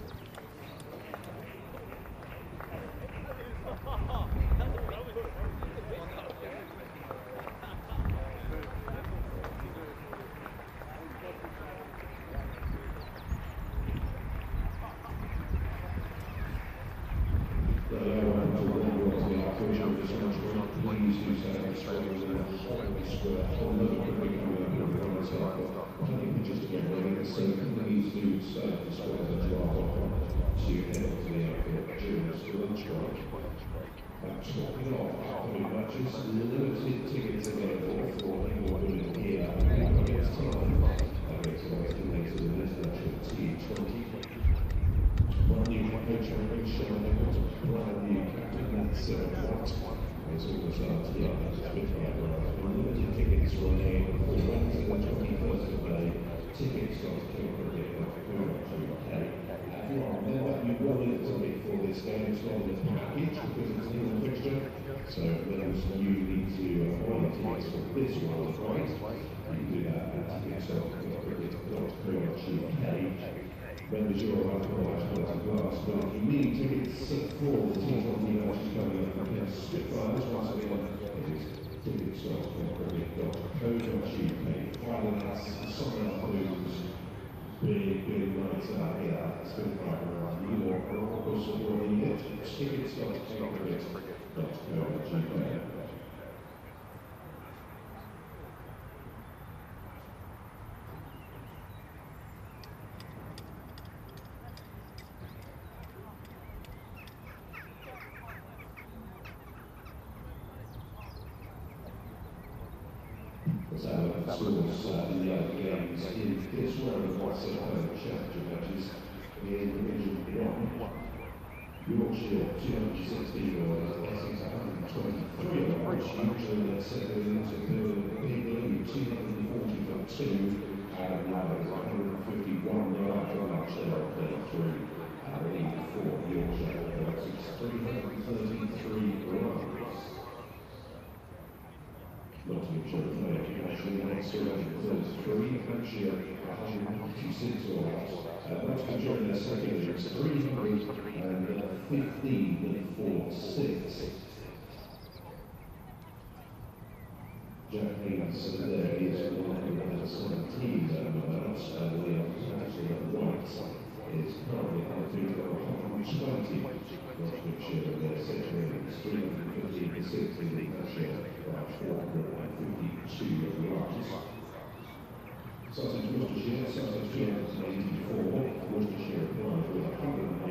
Worcestershire applied with 184, Worcestershire applied with 100.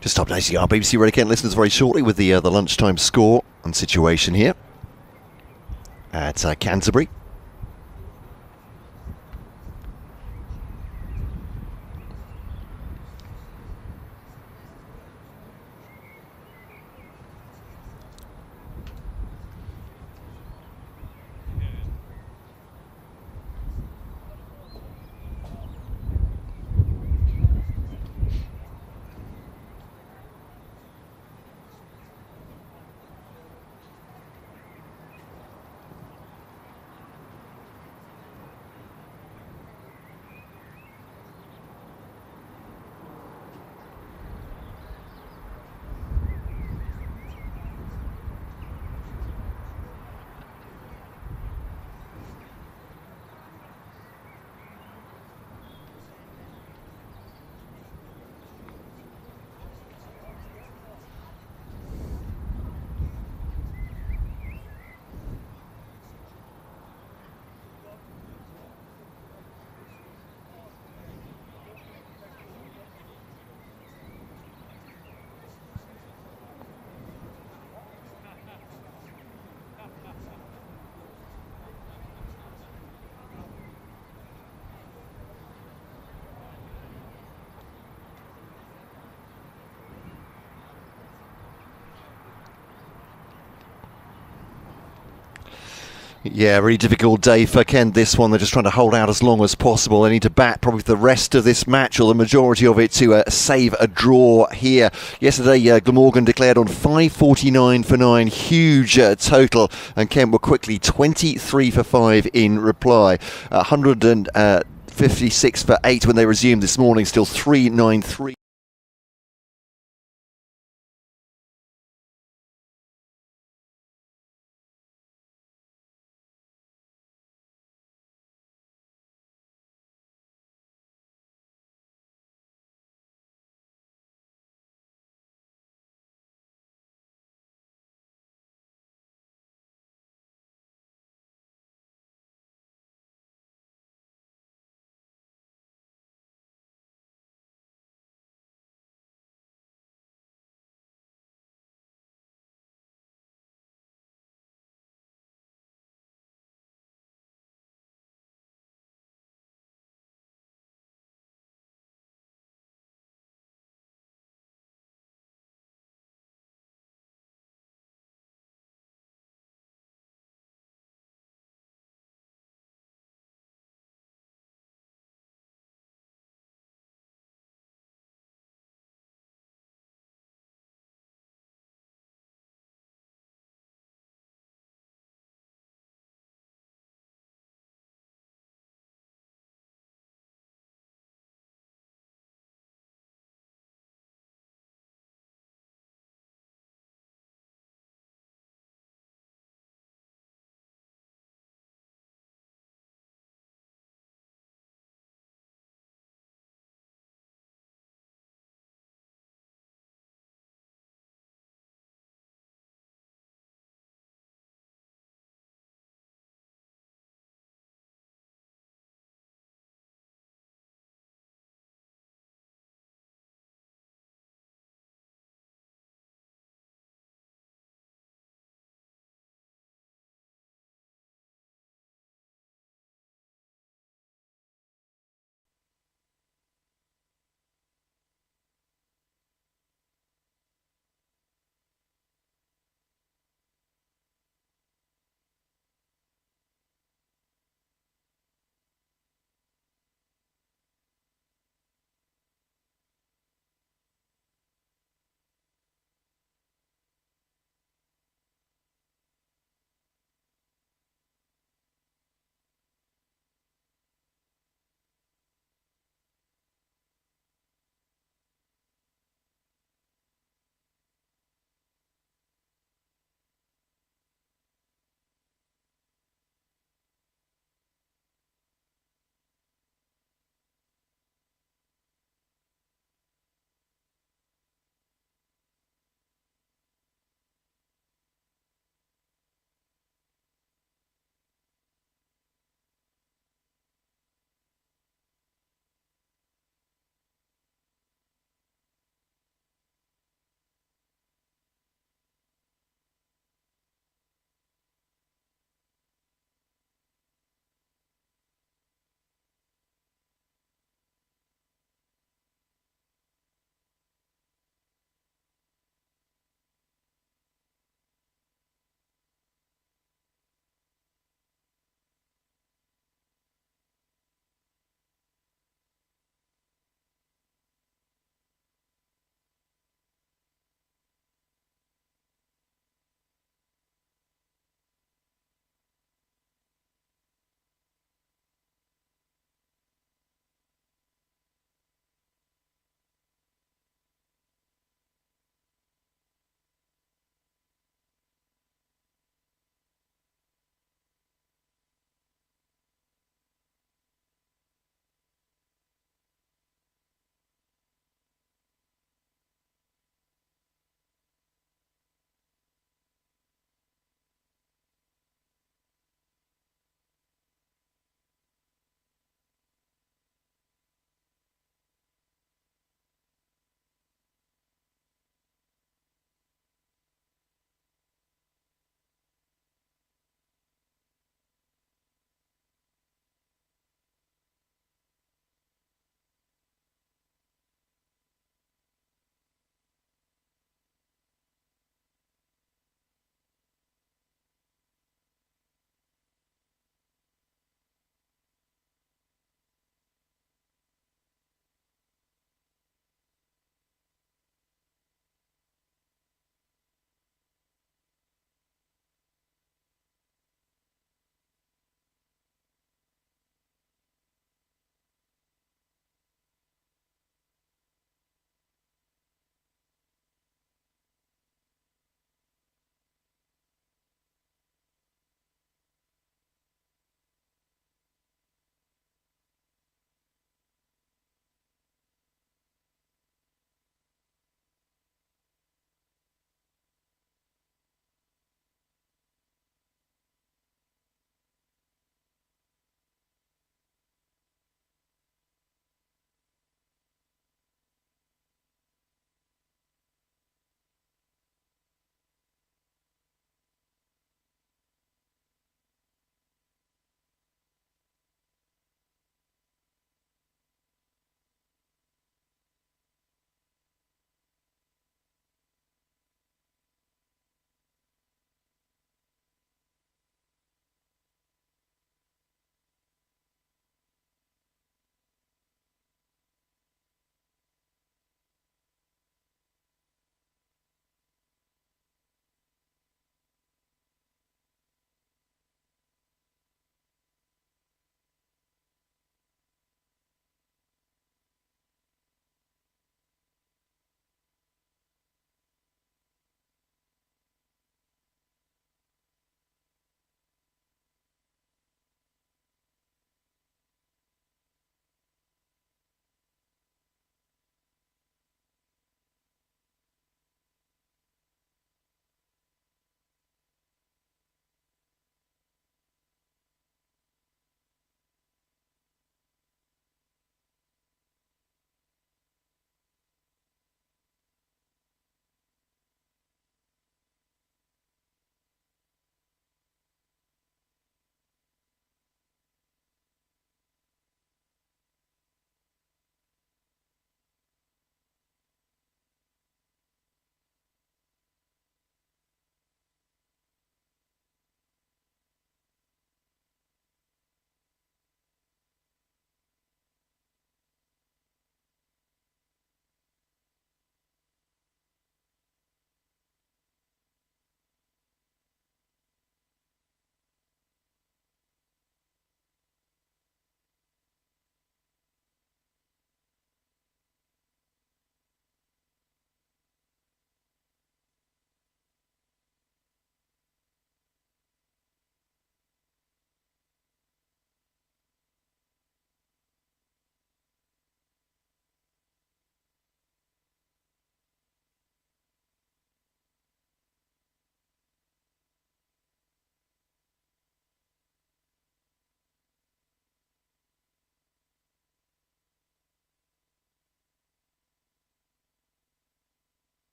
Just updating our BBC Radio Kent listeners very shortly with the lunchtime score and situation here at Canterbury. Yeah, really difficult day for Kent, this one. They're just trying to hold out as long as possible. They need to bat probably the rest of this match, or the majority of it, to save a draw here. Yesterday, Glamorgan declared on 5:49 for 9, huge total, and Kent were quickly 23 for 5 in reply. 156 for 8 when they resumed this morning, still 393.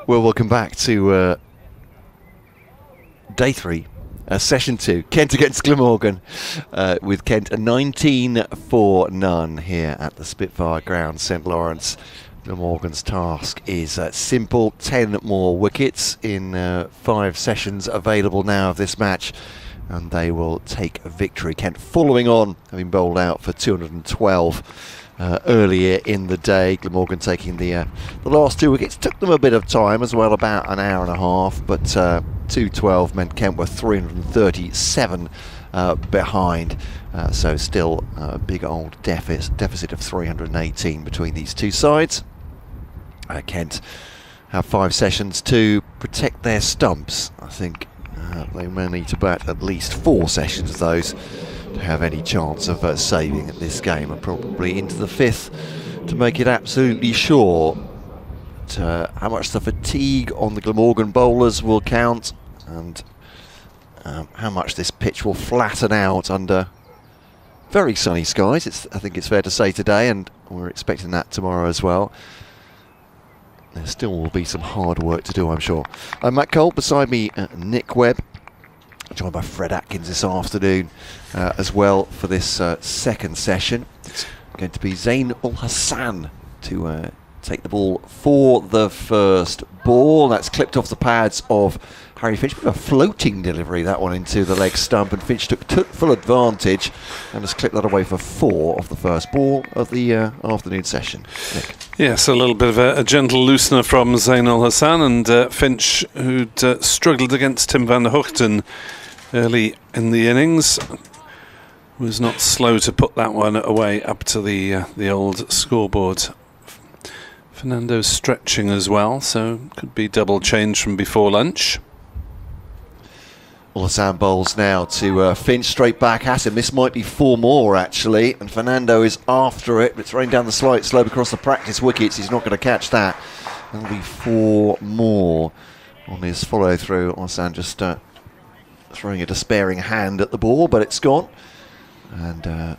Well, welcome back to day 3, session 2, Kent against Glamorgan, with Kent a 19-for-none here at the Spitfire Ground, St Lawrence. Glamorgan's task is simple: 10 more wickets in 5 sessions available now of this match, and they will take a victory. Kent following on, having bowled out for 212 earlier in the day. Glamorgan taking the last 2 wickets. Took them a bit of time as well, about an hour and a half, but 212 meant Kent were 337 behind, so still a big old deficit of 318 between these two sides. Kent have 5 sessions to protect their stumps. I think they may need to bat at least 4 sessions of those to have any chance of saving at this game, and probably into the 5th to make it absolutely sure. But, how much the fatigue on the Glamorgan bowlers will count, and how much this pitch will flatten out under very sunny skies. I think it's fair to say today, and we're expecting that tomorrow as well. There still will be some hard work to do, I'm sure. I'm Matt Cole, beside me Nick Webb, joined by Fred Atkins this afternoon as well for this second session. It's going to be Zain ul Hassan to take the ball for the first ball. That's clipped off the pads of Harry Finch. A floating delivery, that one, into the leg stump, and Finch took full advantage and has clipped that away for 4 off the first ball of the afternoon session. Nick. Yes, a little bit of a gentle loosener from Zain ul Hassan, and Finch, who'd struggled against Tim van der Hoogten early in the innings, was not slow to put that one away up to the old scoreboard. Fernando's stretching as well, so could be double change from before lunch. Well, Hassan bowls now to Finch, straight back at him. This might be 4 more, actually, and Fernando is after it. It's raining down the slope across the practice wickets. He's not going to catch that. There'll be 4 more on his follow-through. Hassan just throwing a despairing hand at the ball, but it's gone. And,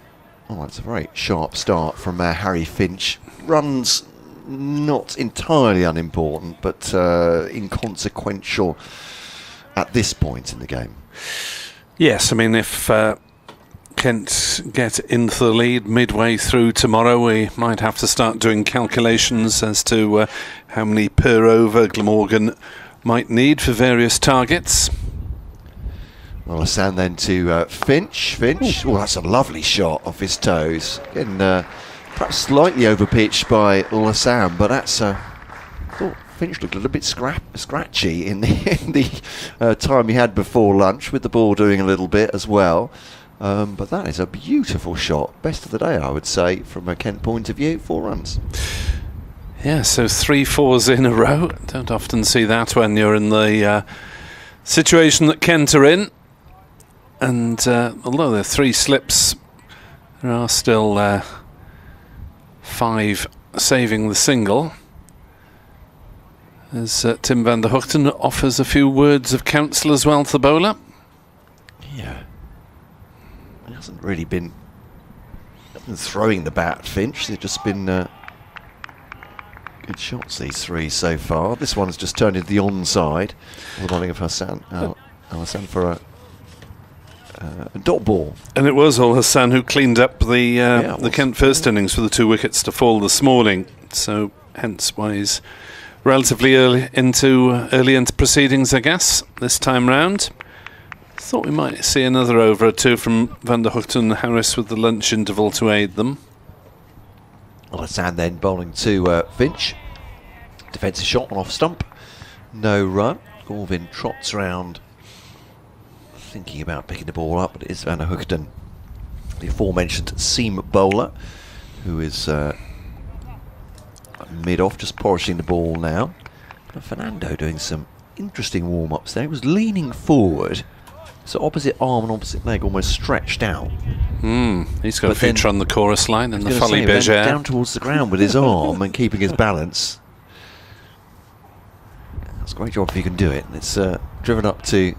that's a very sharp start from Harry Finch. Runs not entirely unimportant, but inconsequential at this point in the game. Yes, I mean, if Kent get into the lead midway through tomorrow, we might have to start doing calculations as to how many per over Glamorgan might need for various targets. Well, Hassan then to Finch. Finch, oh, that's a lovely shot off his toes. Again, perhaps slightly overpitched by Hassan, but that's Finch looked a little bit scratchy in the time he had before lunch, with the ball doing a little bit as well. But that is a beautiful shot. Best of the day, I would say, from a Kent point of view. 4 runs. Yeah, so 3 4s in a row. Don't often see that when you're in the situation that Kent are in. And although there are 3 slips, there are still 5 saving the single, as Tim van der Hoogten offers a few words of counsel as well to the bowler. Yeah. He hasn't really been throwing the bat, Finch. They've just been good shots, these 3 so far. This one's just turned into the onside. The bowling of Hassan for a dot ball. And it was ul Hassan who cleaned up the Kent first innings for the 2 wickets to fall this morning. So hence why he's relatively early into proceedings, I guess, this time round. Thought we might see another over or 2 from van der Hoogten and Harris with the lunch interval to aid them. Well, Hassan then bowling to Finch. Defensive shot on off stump. No run. Gorvin trots round, thinking about picking the ball up, but it is van der Hoogten, the aforementioned seam bowler, who is mid-off, just polishing the ball now. But Fernando doing some interesting warm-ups there. He was leaning forward, so opposite arm and opposite leg almost stretched out. He's got a feature on the chorus line in the Folie Bergère. Down towards the ground with his arm and keeping his balance. That's a great job if you can do it. And it's driven up to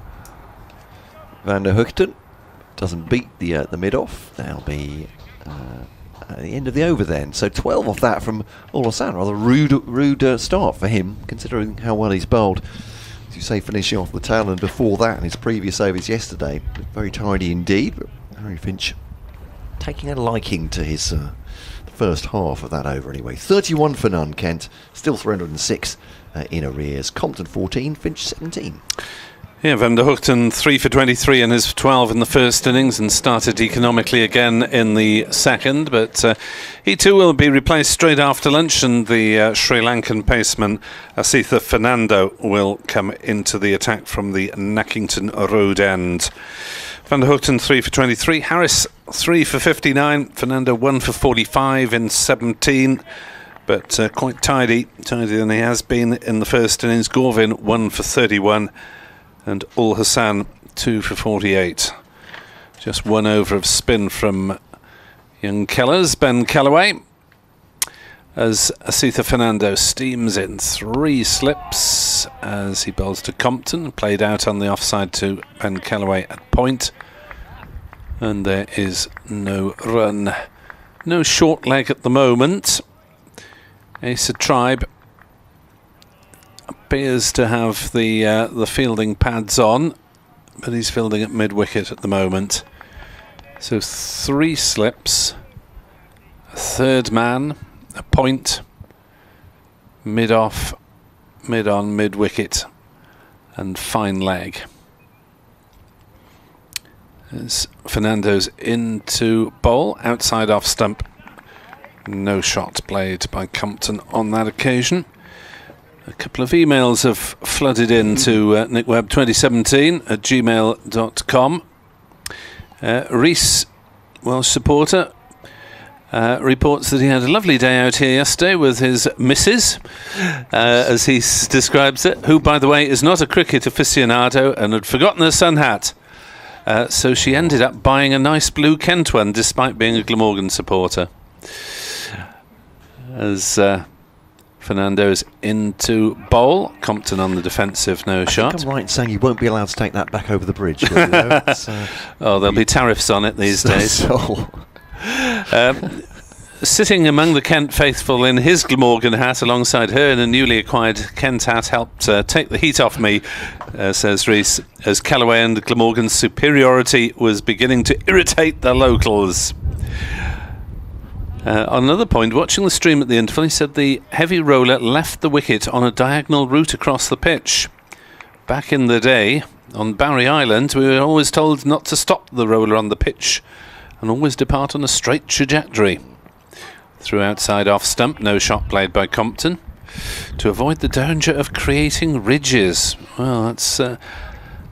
van der Hoogten. Doesn't beat the mid-off. That'll be at the end of the over then. So 12 off that from Olasan. Rather rude start for him, considering how well he's bowled. As you say, finishing off the tail, and before that, in his previous overs yesterday, very tidy indeed. But Harry Finch taking a liking to his first half of that over anyway. 31 for none, Kent. Still 306 in arrears. Compton 14, Finch 17. Yeah, Van der Hoogten 3 for 23 in his 12 in the first innings and started economically again in the second, but he too will be replaced straight after lunch, and the Sri Lankan paceman Asitha Fernando will come into the attack from the Nackington Road end. Van der Hoogten 3 for 23, Harris 3 for 59, Fernando 1 for 45 in 17, but quite tidier than he has been in the first innings. Gorvin 1 for 31 and Ul Hassan 2 for 48. Just one over of spin from young Kellers, Ben Callaway, as Asitha Fernando steams in 3 slips as he bowls to Compton, played out on the offside to Ben Callaway at point, and there is no run. No short leg at the moment. Asa Tribe appears to have the fielding pads on, but he's fielding at mid-wicket at the moment. So 3 slips, a third man, a point, mid-off, mid-on, mid-wicket, and fine leg. As Fernando's into bowl, outside off stump. No shot played by Compton on that occasion. A couple of emails have flooded into nickweb2017@gmail.com. Reese, Welsh supporter, reports that he had a lovely day out here yesterday with his missus, as he describes it, who, by the way, is not a cricket aficionado and had forgotten her sun hat. So she ended up buying a nice blue Kent one, despite being a Glamorgan supporter. As Fernando's into bowl, Compton on the defensive, no shot. I think I'm right in saying you won't be allowed to take that back over the bridge. There'll be tariffs on it these days. Sitting among the Kent faithful in his Glamorgan hat alongside her in a newly acquired Kent hat helped take the heat off me, says Reese, as Callaway and Glamorgan's superiority was beginning to irritate the locals. On another point, watching the stream at the interval, he said the heavy roller left the wicket on a diagonal route across the pitch. Back in the day, on Barry Island, we were always told not to stop the roller on the pitch and always depart on a straight trajectory. Through outside off stump, no shot played by Compton, to avoid the danger of creating ridges. Well,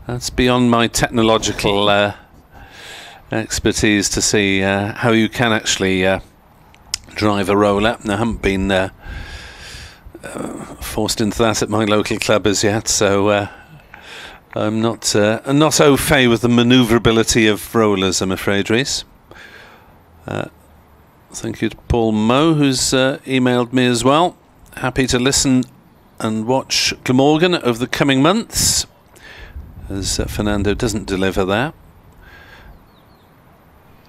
that's beyond my technological expertise to see how you can actually drive a roller. I haven't been forced into that at my local club as yet, so I'm not au fait with the manoeuvrability of rollers, I'm afraid, Reese. Thank you to Paul Moe, who's emailed me as well. Happy to listen and watch Glamorgan over the coming months, as Fernando doesn't deliver there.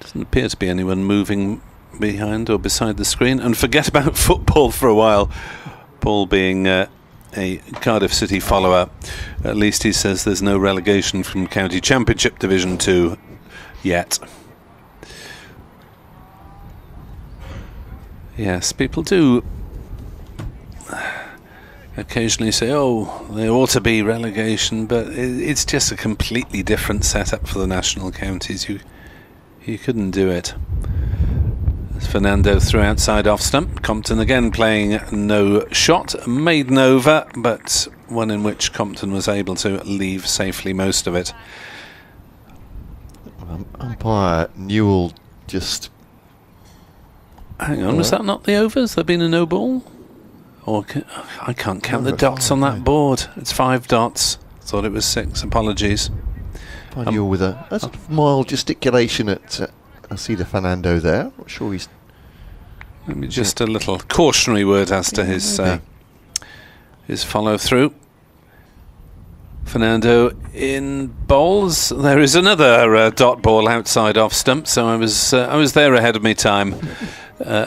Doesn't appear to be anyone moving behind or beside the screen. And forget about football for a while. Paul being a Cardiff City follower, at least he says there's no relegation from County Championship Division 2 yet. Yes, people do occasionally say, oh, there ought to be relegation, but it's just a completely different setup for the national counties. You couldn't do it. As Fernando threw outside off stump, Compton again playing no shot, maiden over, but one in which Compton was able to leave safely most of it. Umpire Newell just... Hang on, was that not the overs? There been a no ball? Or I can't count the dots on that board. It's 5 dots. Thought it was 6. Apologies. Newell with a sort of mild gesticulation at Asitha Fernando there. Not sure he's... Maybe just a little cautionary word as to his follow through. Fernando in bowls. There is another dot ball outside off stump, so I was there ahead of me time.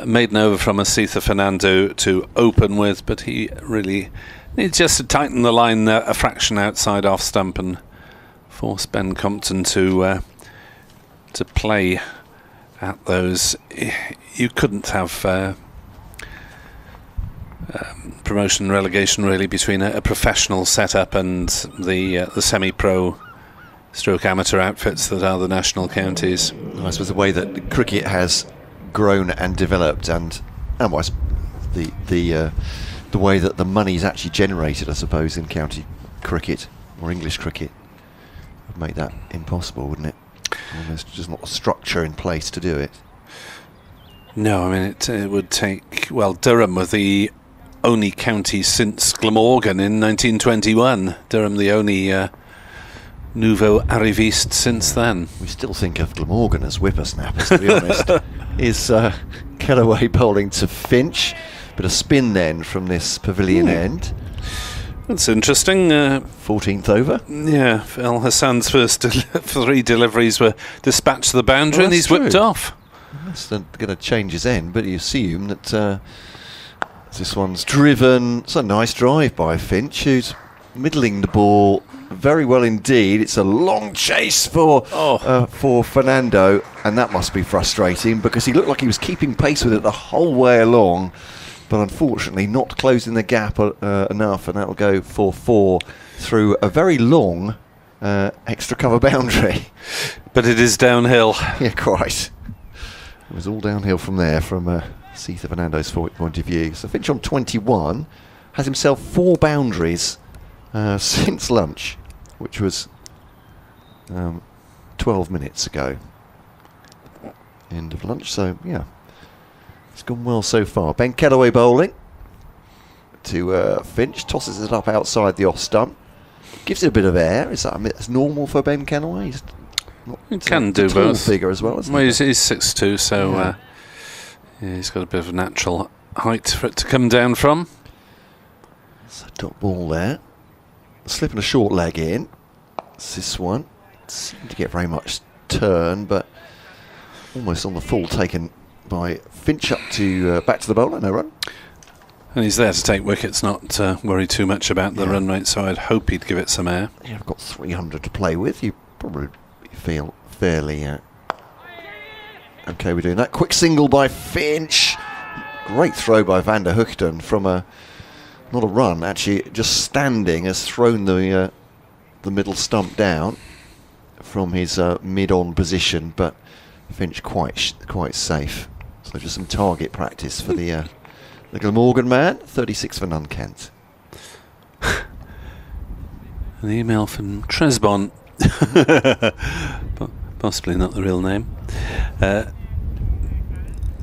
maiden over from Asitha Fernando to open with, but he really needs just to tighten the line a fraction outside off stump and force Ben Compton to play at those. You couldn't have promotion and relegation really between a professional setup and the semi-pro stroke amateur outfits that are the national counties. I suppose the way that cricket has grown and developed, and I suppose the way that the money's actually generated, I suppose, in county cricket or English cricket would make that impossible, wouldn't it? There's just not a structure in place to do it. No, I mean it would take, well, Durham were the only county since Glamorgan in 1921. Durham the only nouveau arriviste since then. We still think of Glamorgan as whippersnappers, to be honest. Is Kellaway bowling to Finch. Bit of spin then from this pavilion end. That's interesting. 14th over. Yeah, Al Hassan's first 3 deliveries were dispatched to the boundary, and he's whipped off. That's going to change his end, but you assume that this one's driven. It's a nice drive by Finch, who's middling the ball very well indeed. It's a long chase for Fernando, and that must be frustrating because he looked like he was keeping pace with it the whole way along, but unfortunately not closing the gap enough, and that'll go for 4 through a very long extra cover boundary. But it is downhill. Yeah, quite. It was all downhill from there, from Asitha Fernando's point of view. So Finch on 21 has himself 4 boundaries since lunch, which was 12 minutes ago. End of lunch, so yeah, it's gone well so far. Ben Kellaway bowling to Finch, tosses it up outside the off stump, gives it a bit of air. Is that's normal for Ben Kellaway? He's he can do both. Bigger as well, isn't he? He's 6'2", so yeah, he's got a bit of a natural height for it to come down from. So dot ball there, slipping a short leg in. It's this one seemed to get very much turn, but almost on the full taken by Finch up to back to the bowler, no run. And he's there to take wickets, not worry too much about the run rate, so I'd hope he'd give it some air. Yeah, I've got 300 to play with. You probably feel fairly okay with doing that. Quick single by Finch. Great throw by Van der Hoogten from not a run, actually, just standing, has thrown the middle stump down from his mid-on position, but Finch quite safe. So just some target practice for the Glamorgan man. 36 for none, Kent. An email from Tresbon, possibly not the real name,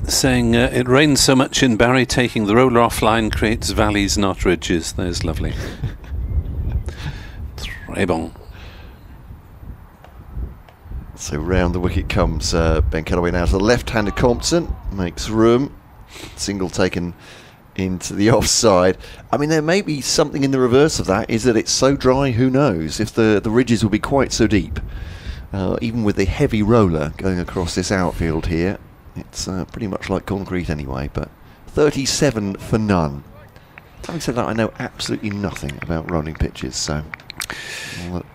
saying it rains so much in Barry, taking the roller offline creates valleys, not ridges. There's lovely. Très bon. So round the wicket comes Ben Kellaway now to the left-handed Compton, makes room, single taken into the offside. I mean, there may be something in the reverse of that, is that it's so dry, who knows if the ridges will be quite so deep. Even with the heavy roller going across this outfield here, it's pretty much like concrete anyway, but 37 for none. Having said that, I know absolutely nothing about rolling pitches, so...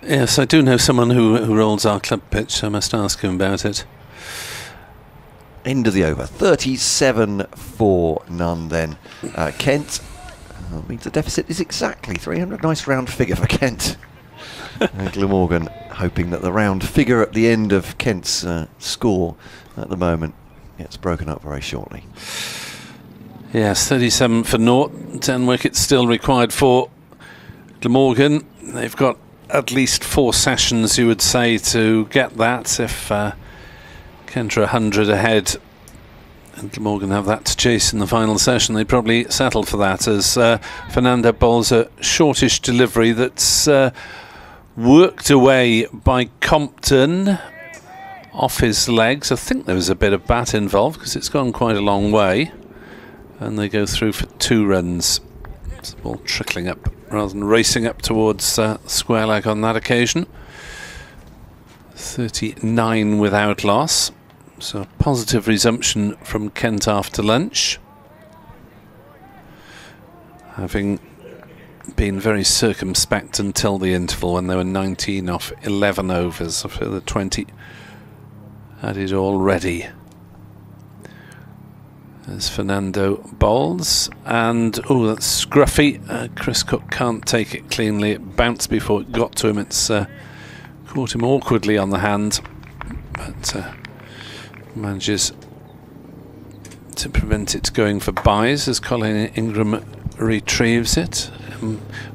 Yes, I do know someone who rolls our club pitch, so I must ask him about it. End of the over. 37 for none then. Kent means the deficit is exactly 300. Nice round figure for Kent. Glamorgan hoping that the round figure at the end of Kent's score at the moment gets broken up very shortly. Yes, 37 for naught. 10 wickets still required for Glamorgan. They've got at least 4 sessions, you would say, to get that. If Kent are 100 ahead and Glamorgan have that to chase in the final session, they'd probably settle for that, as Fernando bowls a shortish delivery that's worked away by Compton off his legs. I think there was a bit of bat involved because it's gone quite a long way, and they go through for 2 runs. It's the ball trickling up rather than racing up towards square leg on that occasion. 39 without loss. So positive resumption from Kent after lunch, having been very circumspect until the interval when they were 19 off 11 overs. A further 20 added already. As Fernando bowls, and oh, that's scruffy. Chris Cook can't take it cleanly. It bounced before it got to him. It's caught him awkwardly on the hand, but manages to prevent it going for byes as Colin Ingram retrieves it.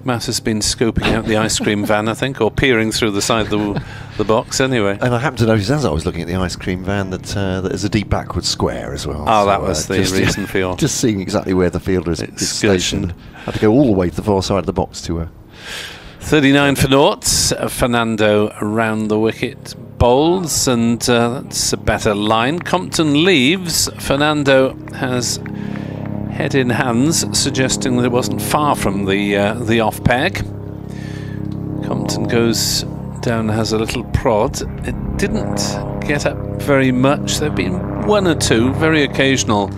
Matt has been scoping out the ice cream van, I think, or peering through the side of the box anyway. And I happened to notice as I was looking at the ice cream van that there's a deep backward square as well. Oh, so that was the reason for your... Just seeing exactly where the fielder is stationed. Had to go all the way to the far side of the box to... 39 for naught. Fernando around the wicket bowls, and that's a better line. Compton leaves. Fernando has head in hands, suggesting that it wasn't far from the off peg. Compton goes down, has a little prod. It didn't get up very much. There have been one or two, very occasional,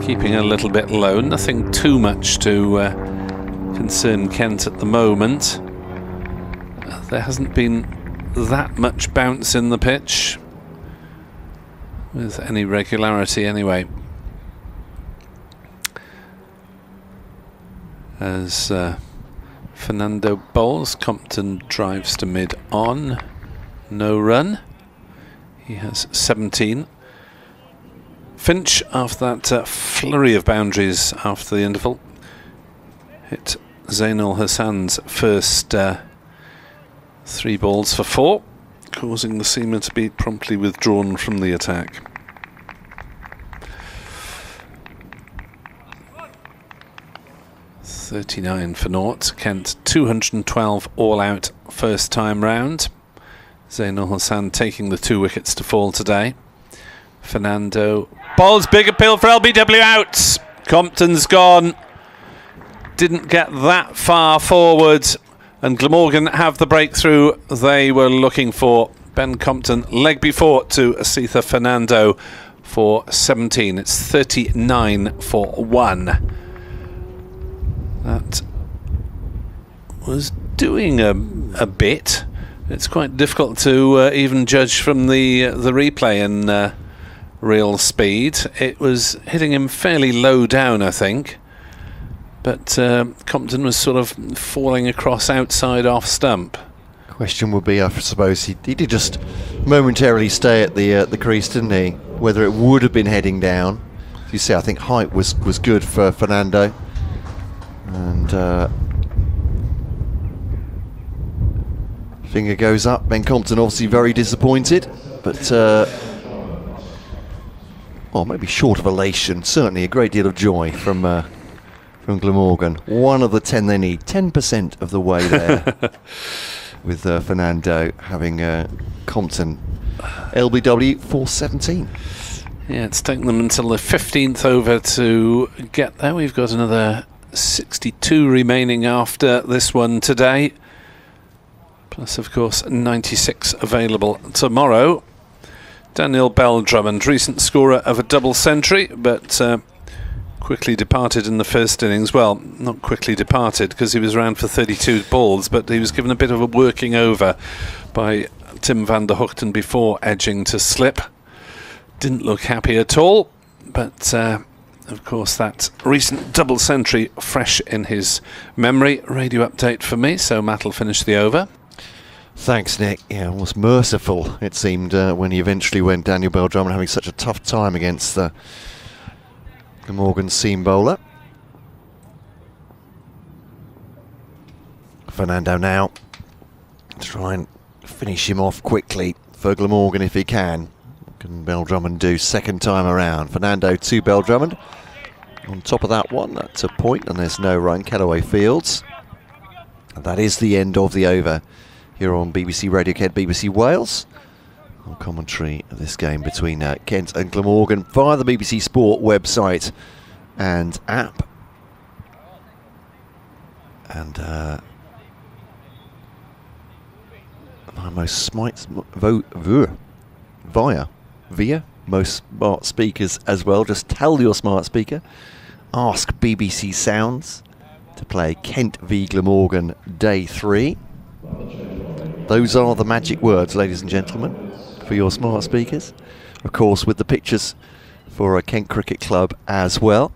keeping a little bit low. Nothing too much to concern Kent at the moment. There hasn't been that much bounce in the pitch with any regularity anyway. As Fernando bowls, Compton drives to mid on, no run. He has 17. Finch, after that flurry of boundaries after the interval, hit Zainul Hassan's first 3 balls for 4, causing the seamer to be promptly withdrawn from the attack. .39 for naught. Kent 212 all out first time round. Zainul Hassan taking the 2 wickets to fall today. Fernando bowls, big appeal for LBW out. Compton's gone. Didn't get that far forward, and Glamorgan have the breakthrough they were looking for. Ben Compton leg before to Asitha Fernando for 17. It's 39 for 1. That was doing a bit. It's quite difficult to even judge from the replay in real speed. It was hitting him fairly low down, I think. But Compton was sort of falling across outside off stump. Question would be, I suppose, he did just momentarily stay at the crease, didn't he? Whether it would have been heading down. As you say, I think height was good for Fernando. And finger goes up. Ben Compton obviously very disappointed, but well, maybe short of elation, certainly a great deal of joy from Glamorgan. One of the 10 they need, 10% of the way there. With Fernando having Compton LBW for 17. Yeah, it's taken them until the 15th over to get there. We've got another 62 remaining after this one today, plus of course 96 available tomorrow. Daniel Bell-Drummond, recent scorer of a double century, but quickly departed in the first innings. Well, not quickly departed because he was around for 32 balls, but he was given a bit of a working over by Tim van der Hoogten before edging to slip. Didn't look happy at all, but of course that recent double century fresh in his memory. Radio update for me, so Matt will finish the over. Thanks, Nick. Yeah, almost merciful it seemed when he eventually went. Daniel Bell-Drummond having such a tough time against the Glamorgan seam bowler. Fernando now to try and finish him off quickly for Glamorgan if he can. What can Bell-Drummond do second time around? Fernando to Bell-Drummond. On top of that one, that's a point, and there's no run. Callaway Fields. And that is the end of the over here on BBC Radio Kent, BBC Wales. On commentary of this game between Kent and Glamorgan via the BBC Sport website and app. And my most via most smart speakers as well. Just tell your smart speaker, ask BBC Sounds to play Kent v Glamorgan Day 3. Those are the magic words, ladies and gentlemen, for your smart speakers. Of course, with the pictures for a Kent Cricket Club as well.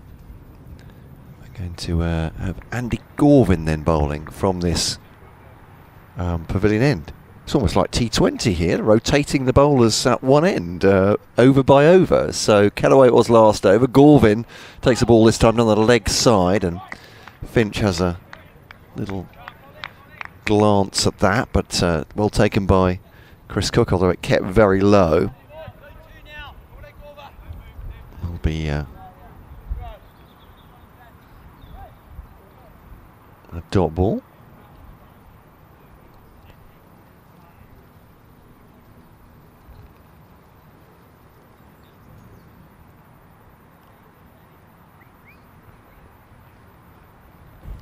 We're going to have Andy Gorvin then bowling from this pavilion end. It's almost like T20 here, rotating the bowlers at one end, over by over. So Kellaway it was last over. Gorvin takes the ball this time on the leg side, and Finch has a little glance at that, but well taken by Chris Cook, although it kept very low. Will be a dot ball.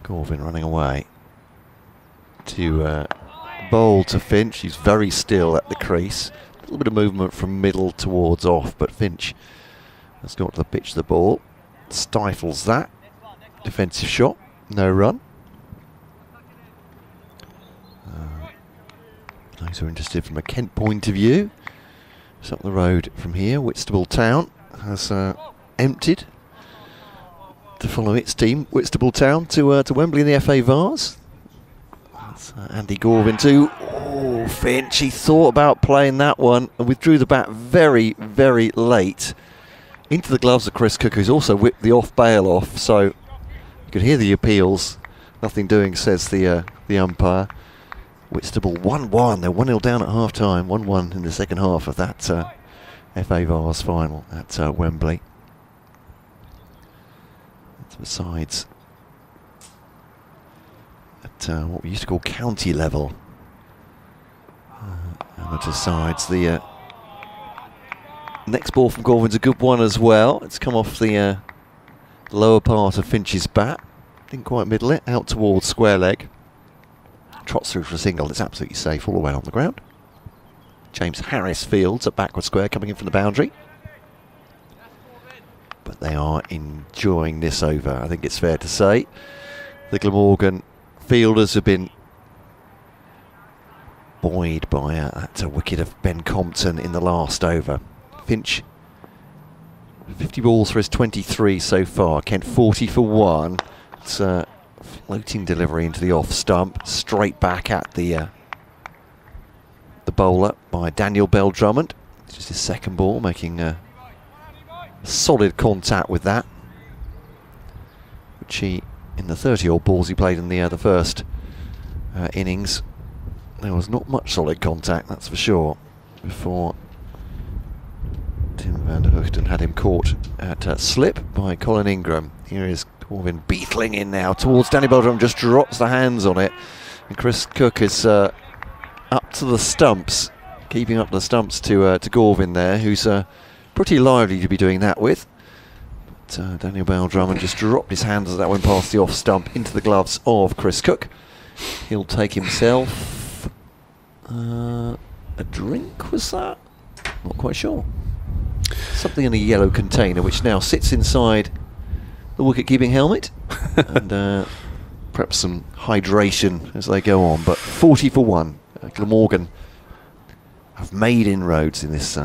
Gorvin running away to bowl to Finch. He's very still at the crease. A little bit of movement from middle towards off, but Finch has got to the pitch of the ball. Stifles that. Defensive shot. No run. Those who are interested from a Kent point of view. It's up the road from here. Whitstable Town has emptied to follow its team, Whitstable Town, to Wembley in the FA Vars. That's Andy Gorvin too. Oh, Finch, he thought about playing that one and withdrew the bat very, very late into the gloves of Chris Cook, who's also whipped the off bail off. So you could hear the appeals. Nothing doing, says the umpire. Whitstable 1-1. They're 1-0 down at half time. 1-1 in the second half of that FA Vars final at Wembley. Besides at what we used to call county level amateur sides. The next ball from Gorvin's a good one as well. It's come off the lower part of Finch's bat. Didn't quite middle it, out towards square leg. Trots through for a single. It's absolutely safe all the way on the ground. James Harris fields at backward square, coming in from the boundary. But they are enjoying this over, I think it's fair to say. The Glamorgan fielders have been buoyed by that wicket of Ben Compton in the last over. Finch, 50 balls for his 23 so far. Kent 40 for 1. It's a floating delivery into the off stump, straight back at the bowler by Daniel Bell-Drummond. It's just his second ball, making solid contact with that, which he, in the 30-odd balls he played in the first innings, there was not much solid contact, that's for sure, before Tim van der Hoogten had him caught at slip by Colin Ingram. Here is Gorvin beetling in now towards Danny Bell-Drummond, just drops the hands on it, and Chris Cook is up to the stumps, keeping up the stumps to Gorvin there, who's pretty lively to be doing that with. But Daniel Bell-Drummond just dropped his hands as that went past the off stump into the gloves of Chris Cook. He'll take himself a drink, was that? Not quite sure. Something in a yellow container which now sits inside the wicket-keeping helmet. And perhaps some hydration as they go on. But 40 for 1. Glamorgan have made inroads in this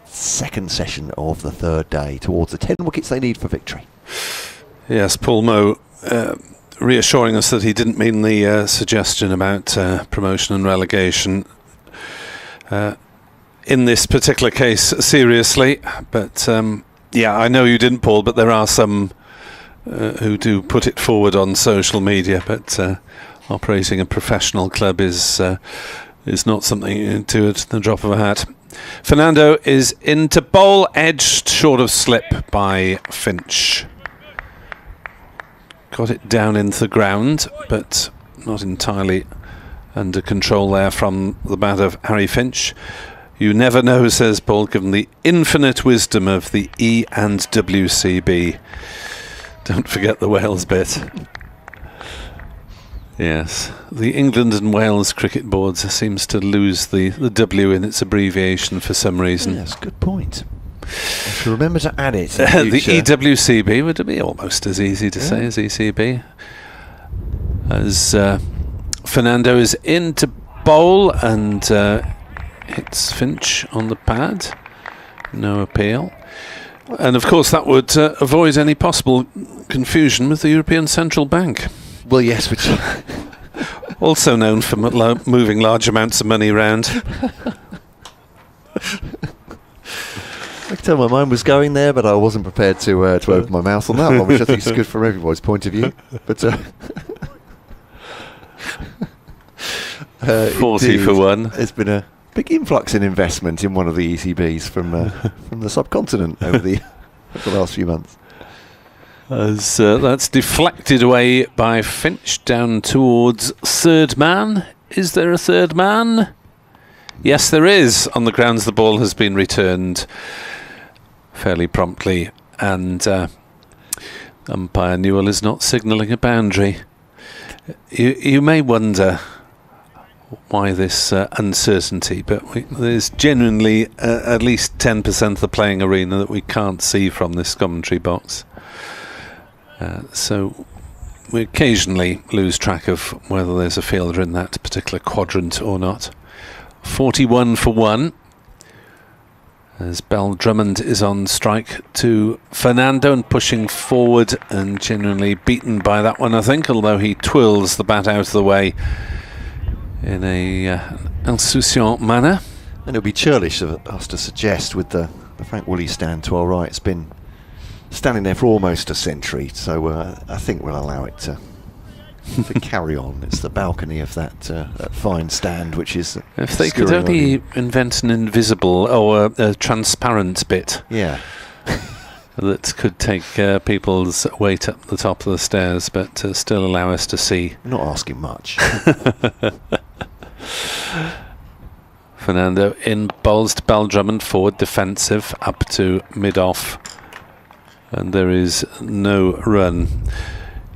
second session of the third day towards the 10 wickets they need for victory. Yes, Paul Moe reassuring us that he didn't mean the suggestion about promotion and relegation in this particular case seriously, but yeah, I know you didn't, Paul, but there are some who do put it forward on social media, but operating a professional club is not something you do at the drop of a hat. Fernando is into bowl, edged short of slip by Finch. Got it down into the ground, but not entirely under control there from the bat of Harry Finch. You never know, says Paul, given the infinite wisdom of the E and WCB. Don't forget the Wales bit. Yes, the England and Wales cricket boards seems to lose the W in its abbreviation for some reason. Yes, good point. I shall remember to add it. In The future. EWCB would be almost as easy to say as ECB. As Fernando is in to bowl and hits Finch on the pad. No appeal. And of course that would avoid any possible confusion with the European Central Bank. Well, yes, which Also known for moving large amounts of money around. I could tell my mind was going there, but I wasn't prepared to open my mouth on that one, which I think is good from everybody's point of view. But 40 indeed, for one. There's been a big influx in investment in one of the ECBs from the subcontinent over the last few months. As that's deflected away by Finch down towards third man. Is there a third man? Yes, there is. On the grounds the ball has been returned fairly promptly, and umpire Newell is not signalling a boundary. You may wonder why this uncertainty, but there's genuinely at least 10% of the playing arena that we can't see from this commentary box. So we occasionally lose track of whether there's a fielder in that particular quadrant or not. 41 for one. As Bell Drummond is on strike to Fernando and pushing forward and genuinely beaten by that one, I think, although he twirls the bat out of the way in a insouciant manner. And it would be churlish of us to suggest, with the Frank Woolley stand to our right, it's been standing there for almost a century, so I think we'll allow it to carry on. It's the balcony of that fine stand, which is if they could only invent an invisible or a transparent bit, yeah, that could take people's weight up the top of the stairs, but still allow us to see. I'm not asking much. Fernando in bowls to Bell Drummond, forward defensive up to mid-off, and there is no run.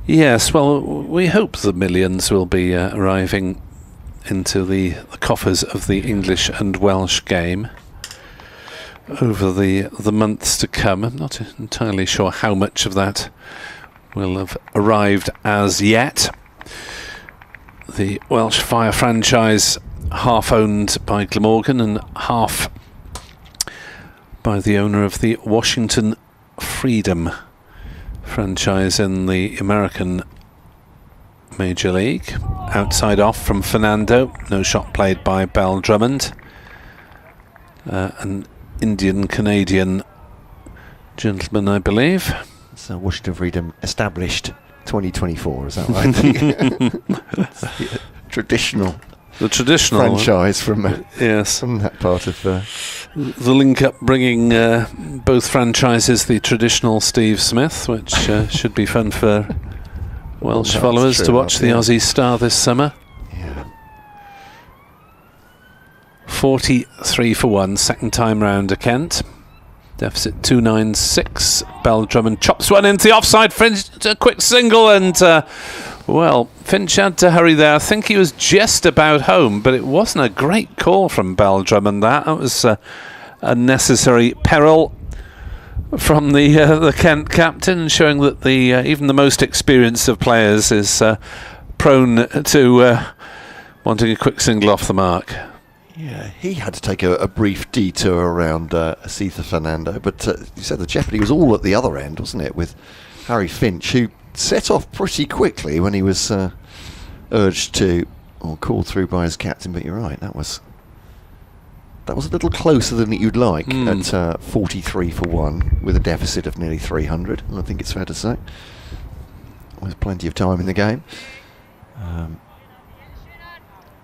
Yes, well, we hope the millions will be arriving into the coffers of the English and Welsh game over the months to come. I'm not entirely sure how much of that will have arrived as yet. The Welsh Fire franchise, half owned by Glamorgan and half by the owner of the Washington Freedom franchise in the American Major League. Outside off from Fernando, no shot played by Bell Drummond. An Indian-Canadian gentleman, I believe. So Washington Freedom established 2024, is that right? The traditional franchise from yes, from that part of the link up bringing both franchises the traditional Steve Smith, which should be fun for Welsh followers to watch the Aussie star this summer. Yeah. 43 for one, second time round to Kent. Deficit 296. Bell Drummond chops one into the offside. Finch, a quick single, and well, Finch had to hurry there. I think he was just about home, but it wasn't a great call from Bell Drummond. That was a necessary peril from the Kent captain, showing that the even the most experienced of players is prone to wanting a quick single off the mark. Yeah, he had to take a brief detour around Asitha Fernando, but you said the jeopardy was all at the other end, wasn't it, with Harry Finch, who set off pretty quickly when he was urged to, or called through by his captain. But you're right, that was a little closer than you'd like at 43 for one, with a deficit of nearly 300. I think it's fair to say. There's plenty of time in the game.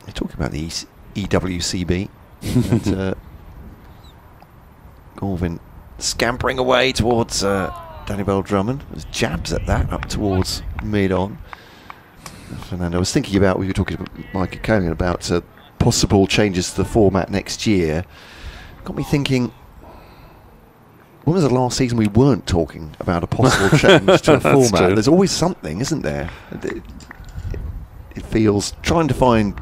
You're talking about the EWCB. And, Gorvin scampering away towards Danny Bell Drummond. There's jabs at that up towards mid-on. Fernando, I was thinking about, we were talking to Mike Conan about possible changes to the format next year. Got me thinking, when was the last season we weren't talking about a possible change to a format? True. There's always something, isn't there? It feels, trying to find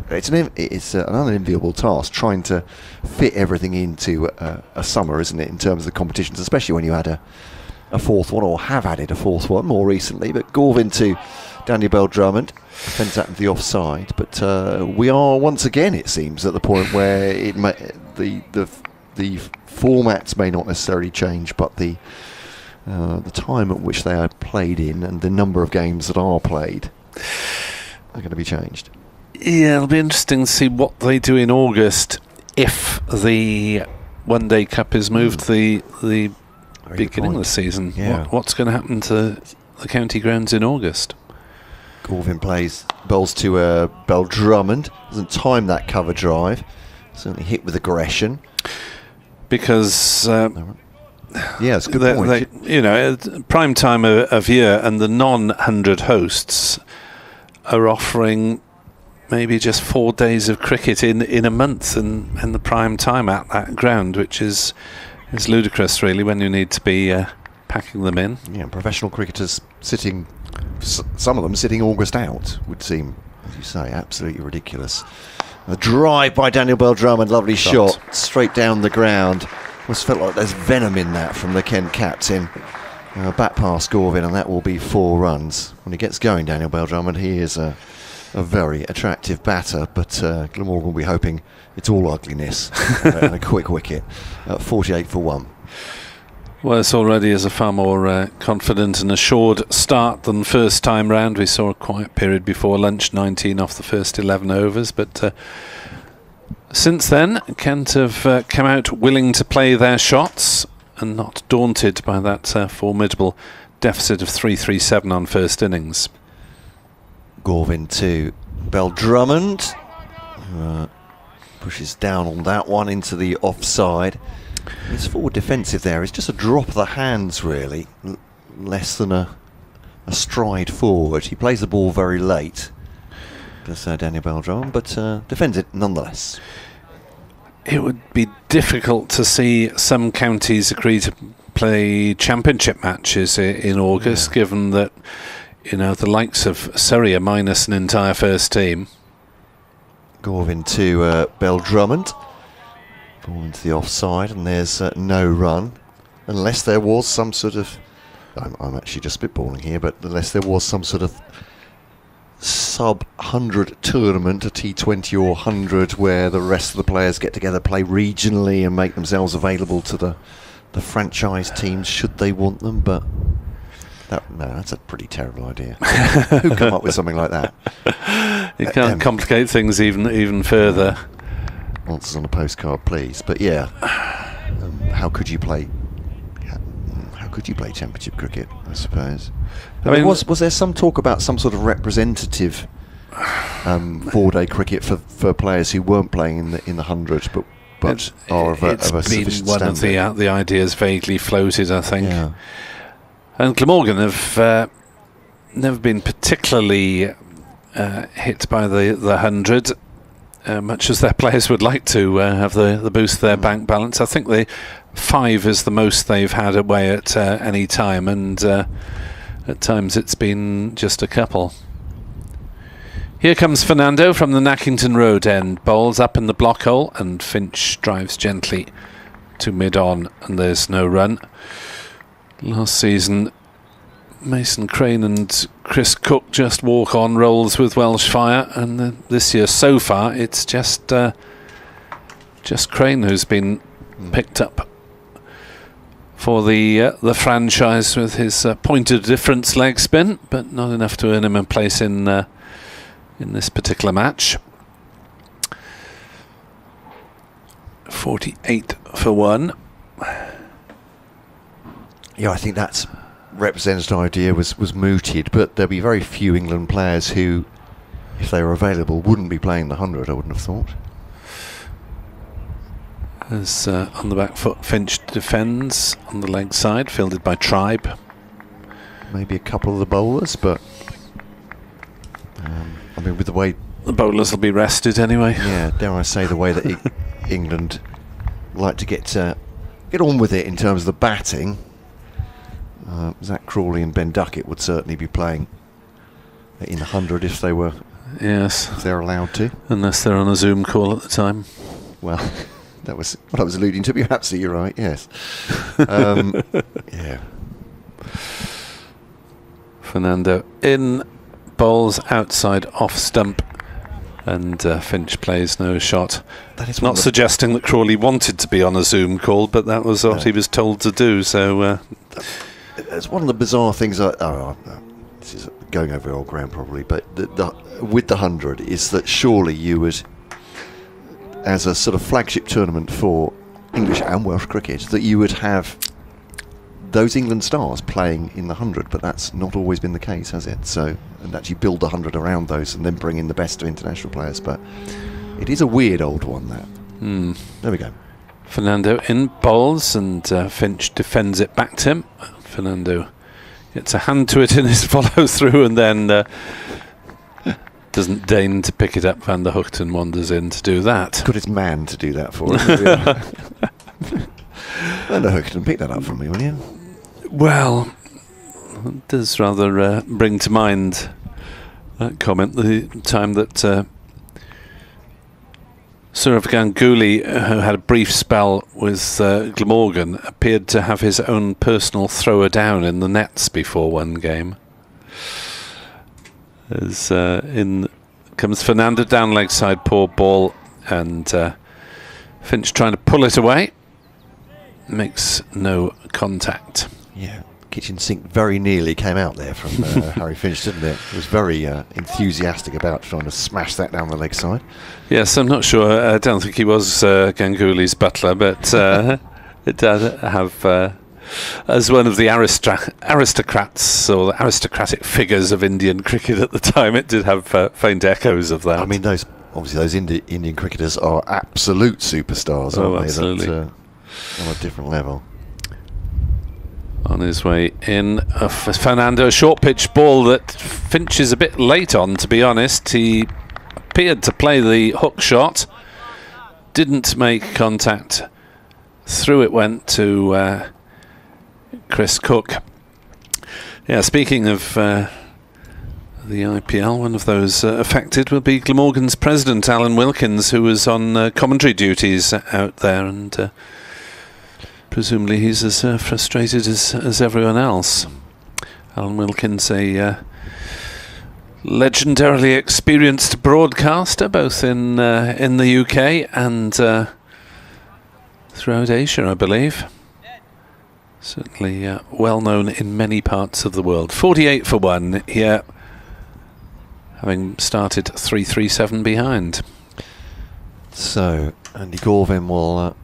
it's an unenviable task trying to fit everything into a summer, isn't it, in terms of the competitions, especially when you add a fourth one, or have added a fourth one more recently. But Gorvin to Daniel Bell Drummond, defends that into the offside. But we are once again, it seems, at the point where the formats may not necessarily change, but the time at which they are played in and the number of games that are played are going to be changed. Yeah, it'll be interesting to see what they do in August if the One Day Cup is moved to the beginning of the season. Yeah. What's going to happen to the county grounds in August? Gorvin bowls to Bell Drummond, doesn't time that cover drive, certainly hit with aggression. Because yeah, it's a good point. Prime time of year, and the non-100 hosts are offering maybe just 4 days of cricket in a month, and the prime time at that ground, which is ludicrous, really, when you need to be packing them in. Yeah, professional cricketers sitting, some of them sitting August out, would seem, as you say, absolutely ridiculous. A drive by Daniel Bell Drummond, lovely shot, straight down the ground. Almost felt like there's venom in that from the Kent captain. Back past Gorvin, and that will be 4 runs. When he gets going, Daniel Bell Drummond, he is a very attractive batter, but Glamorgan will be hoping it's all ugliness and a quick wicket at 48 for 1. Well, this already is a far more confident and assured start than first time round. We saw a quiet period before lunch, 19 off the first 11 overs, but since then, Kent have come out willing to play their shots and not daunted by that formidable deficit of 337 on first innings. Gorvin to Bell Drummond, pushes down on that one into the offside. His forward defensive there is just a drop of the hands, really, less than a stride forward. He plays the ball very late, does Daniel Bell Drummond, but defends it nonetheless. It would be difficult to see some counties agree to play championship matches in August, given that the likes of Surrey are minus an entire first team. Gorvin to Bell Drummond. Ball into the offside, and there's no run. Unless there was some sort of... I'm actually just spitballing here, but unless there was some sort of sub-100 tournament, a T20 or 100, where the rest of the players get together, play regionally and make themselves available to the franchise teams should they want them, but... that's a pretty terrible idea. Who come up with something like that? You can't complicate things even further. Answers on a postcard, please. But yeah, how could you play championship cricket, I suppose? I mean, was there some talk about some sort of representative 4-day cricket for players who weren't playing in the 100, but are of a sufficient standard? One of the ideas vaguely floated, I think. Yeah. And Glamorgan have never been particularly hit by the 100, much as their players would like to have the boost of their bank balance. I think the 5 is the most they've had away at any time, and at times it's been just a couple. Here comes Fernando from the Nackington Road end, bowls up in the block hole, and Finch drives gently to mid-on, and there's no run. Last season, Mason Crane and Chris Cook just walk-on rolls with Welsh Fire, and this year so far it's just Crane who's been picked up for the franchise with his pointed difference leg spin, but not enough to earn him a place in this particular match. 48 for 1. Yeah, I think that's representative idea was mooted, but there'll be very few England players who, if they were available, wouldn't be playing the 100, I wouldn't have thought. As on the back foot, Finch defends on the leg side, fielded by Tribe. Maybe a couple of the bowlers, but I mean, with the way... The bowlers will be rested anyway. Yeah, dare I say, the way that England like to get on with it in terms of the batting. Zach Crawley and Ben Duckett would certainly be playing in the 100 if they were Yes. If they're allowed to. Unless they're on a Zoom call at the time. Well, that was what I was alluding to. You're absolutely right, yes. Yeah. Fernando in, bowls outside off stump, and Finch plays no shot. That is not suggesting that Crawley wanted to be on a Zoom call, but that was what he was told to do. So it's one of the bizarre things. This is going over old ground probably, but with the 100 is that surely you would, as a sort of flagship tournament for English and Welsh cricket, that you would have those England stars playing in the 100, but that's not always been the case, has it? So, and actually build the 100 around those and then bring in the best of international players. But it is a weird old one, that. There we go. Fernando in, bowls, and Finch defends it back to him. Fernando gets a hand to it in his follow-through and then doesn't deign to pick it up. Van der Hoogten wanders in to do that. Got his man to do that for him. Van der Hoogten, pick that up from me, will you? Well, it does rather bring to mind that comment, the time that Sourav Ganguly, who had a brief spell with Glamorgan, appeared to have his own personal thrower down in the nets before one game. As in comes Fernando down leg side, poor ball, and Finch trying to pull it away. Makes no contact. Yeah, kitchen sink very nearly came out there from Harry Finch, didn't it? He was very enthusiastic about trying to smash that down the leg side. Yes, I'm not sure. I don't think he was Ganguly's butler, but it did have, as one of the aristocrats or the aristocratic figures of Indian cricket at the time, it did have faint echoes of that. I mean, those Indian cricketers are absolute superstars, aren't they? Absolutely. That, on a different level. On his way in, Fernando, a short pitch ball that Finch is a bit late on, to be honest. He appeared to play the hook shot, didn't make contact. Through it went to Chris Cook. Yeah, speaking of the IPL, one of those affected will be Glamorgan's president, Alan Wilkins, who was on commentary duties out there, and presumably he's as frustrated as everyone else. Alan Wilkins, a legendarily experienced broadcaster, both in the UK and throughout Asia, I believe. Certainly well known in many parts of the world. 48 for 1 here, having started 3-3-7 behind. So Andy Gorvin will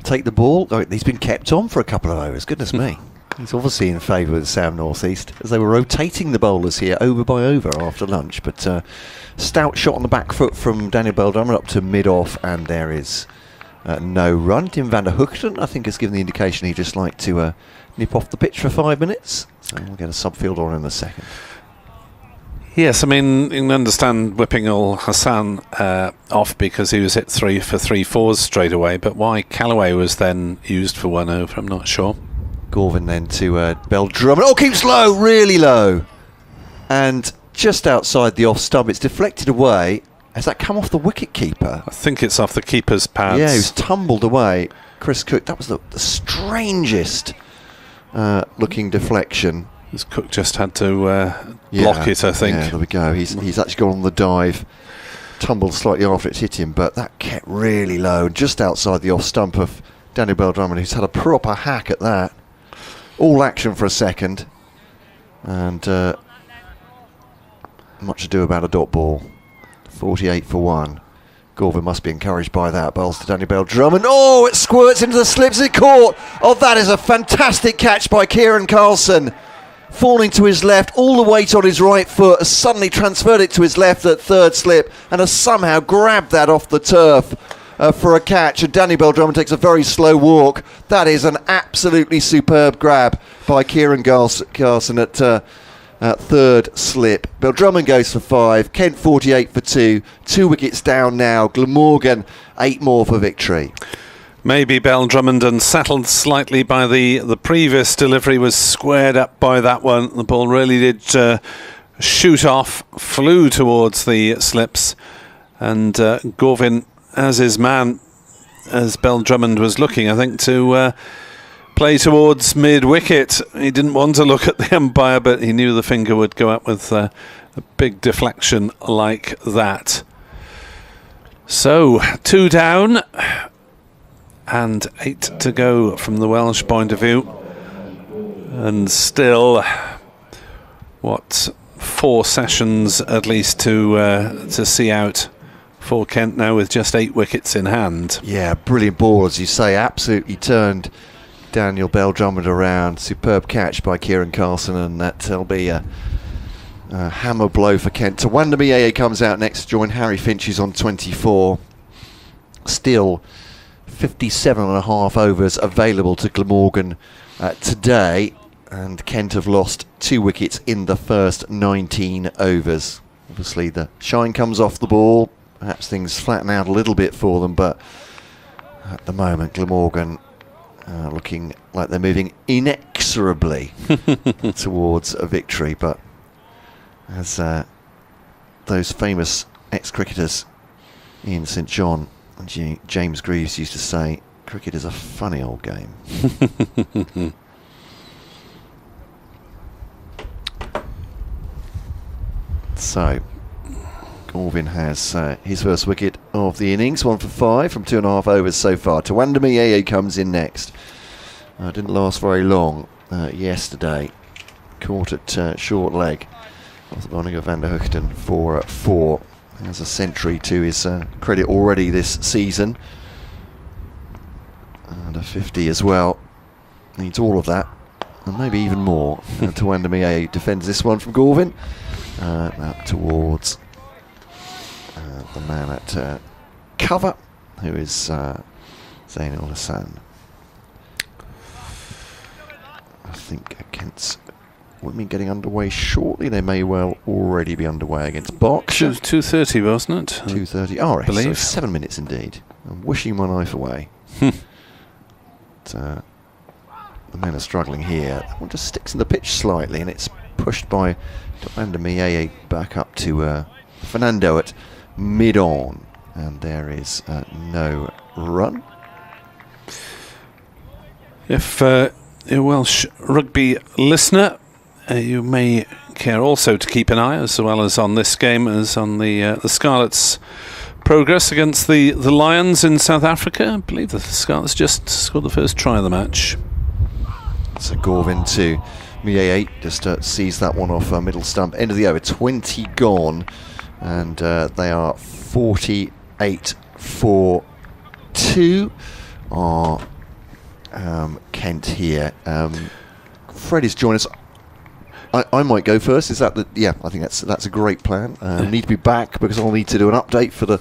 take the ball. Oh, he's been kept on for a couple of overs. Goodness me. He's obviously in favour of the Sam North East, as they were rotating the bowlers here over by over after lunch. But stout shot on the back foot from Daniel Bell-Drummond up to mid-off, and there is no run. Tim van der Hoogten, I think, has given the indication he'd just like to nip off the pitch for 5 minutes. So we'll get a subfield on in a second. Yes, I mean, you can understand whipping Ul Hassan off because he was hit 3 for 3 fours straight away, but why Callaway was then used for 1 over, I'm not sure. Gorvin then to Bell-Drummond. Oh, keeps low, really low. And just outside the off stump, it's deflected away. Has that come off the wicket keeper? I think it's off the keeper's pads. Yeah, he was tumbled away. Chris Cook, that was the strangest looking deflection. As Cook just had to block it, I think. Yeah, there we go. He's actually gone on the dive, tumbled slightly after it hit him, but that kept really low, just outside the off stump of Daniel Bell-Drummond, who's had a proper hack at that. All action for a second, and much ado about a dot ball. 48 for 1. Gorvin must be encouraged by that. Bowls to Daniel Bell-Drummond. Oh, it squirts into the slips. It caught. Oh, that is a fantastic catch by Kieran Carlson. Falling to his left, all the weight on his right foot, has suddenly transferred it to his left at third slip and has somehow grabbed that off the turf for a catch. And Danny Bell-Drummond takes a very slow walk. That is an absolutely superb grab by Kieran Carlson at third slip. Bell-Drummond goes for 5. Kent 48 for 2. 2 wickets down now. Glamorgan 8 more for victory. Maybe Bell-Drummond, unsettled slightly by the previous delivery, was squared up by that one. The ball really did shoot off, flew towards the slips, and Gorvin, as his man, as Bell Drummond was looking, I think, to play towards mid-wicket. He didn't want to look at the umpire, but he knew the finger would go up with a big deflection like that. So 2 down and 8 to go from the Welsh point of view, and still 4 sessions at least to see out for Kent now, with just 8 wickets in hand. Yeah, brilliant ball, as you say. Absolutely turned Daniel Bell Drummond around. Superb catch by Kieran Carlson, and that'll be a hammer blow for Kent. Tawanda Miyeye comes out next to join Harry Finch, who's on 24. Still 57.5 overs available to Glamorgan today, and Kent have lost 2 wickets in the first 19 overs. Obviously the shine comes off the ball, perhaps things flatten out a little bit for them, but at the moment Glamorgan looking like they're moving inexorably towards a victory. But as those famous ex-cricketers Ian St John and James Greaves used to say, cricket is a funny old game. So Gorvin has his first wicket of the innings, 1 for 5 from 2.5 overs so far. Tawanda Miyeye comes in next. Didn't last very long yesterday. Caught at short leg off the bowling of Van der Hoogten for 4. Has a century to his credit already this season, and a 50 as well. Needs all of that, and maybe even more. Tawanda Miyeye defends this one from Gorvin. Up towards the man at cover, who is Zainul Hassan. I think Kent's women getting underway shortly. They may well already be underway against Box. It was 2:30, wasn't it? 2:30. Oh, right, believe. so 7 minutes indeed. I'm wishing my knife away. But, the men are struggling here. That one just sticks in the pitch slightly, and it's pushed by Tawanda Miyeye back up to Fernando at mid-on, and there is no run. If you're a Welsh rugby listener, you may care also to keep an eye, as well as on this game, as on the Scarlets' progress against the Lions in South Africa. I believe the Scarlets just scored the first try of the match. So Gorvin to Miyeye just sees that one off middle stump. End of the over, 20 gone, and they are 48 for 2. Are Kent here. Fred is joining us. I might go first. Is that the? Yeah, I think that's a great plan. Need to be back because I'll need to do an update for the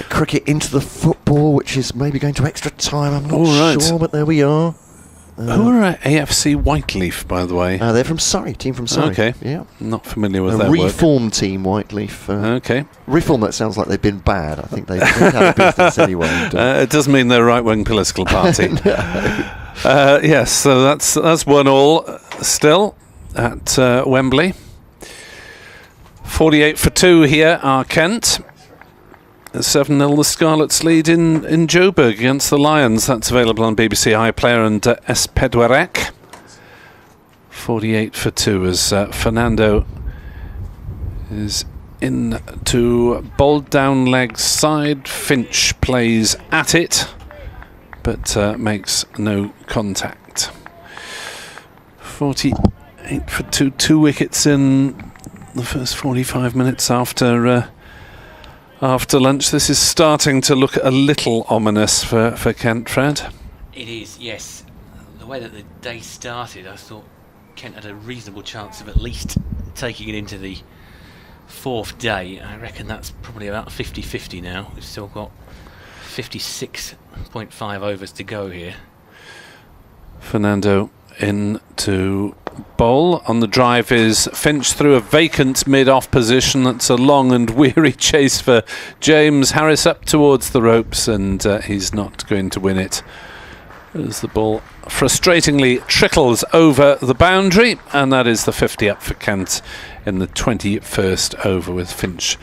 cricket into the football, which is maybe going to extra time. I'm not sure, but there we are. Who are AFC Whiteleaf, by the way? They're from Surrey, team from Surrey. Okay, yeah, not familiar with a their reformed team, Whiteleaf. Okay, reform. That sounds like they've been bad. I think they've had a business anyway. It does mean they're a right-wing political party. Yes, so that's 1-1 still at Wembley. 48 for 2 here are Kent. 7-0 the Scarlets lead in Joburg against the Lions. That's available on BBC iPlayer and S4C. 48 for 2 as Fernando is in to bowled down leg side. Finch plays at it, but makes no contact. 48 for 2, 2 wickets in the first 45 minutes after lunch. This is starting to look a little ominous for Kent, Fred. It is, yes. The way that the day started, I thought Kent had a reasonable chance of at least taking it into the 4th day. I reckon that's probably about 50-50 now. We've still got 56.5 overs to go here. Fernando in to bowl. On the drive is Finch through a vacant mid-off position. That's a long and weary chase for James Harris up towards the ropes, and he's not going to win it as the ball frustratingly trickles over the boundary, and that is the 50 up for Kent in the 21st over, with Finch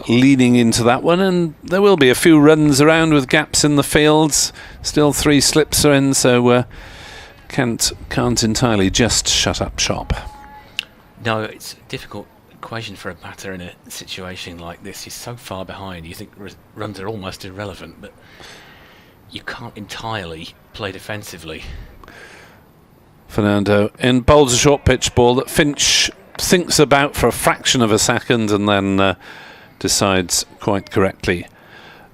leaning into that one. And there will be a few runs around with gaps in the fields. Still 3 slips are in, so Kent can't entirely just shut up shop. No, it's a difficult equation for a batter in a situation like this. He's so far behind, you think runs are almost irrelevant, but you can't entirely play defensively. Fernando in bowls a short pitch ball that Finch thinks about for a fraction of a second, and then decides quite correctly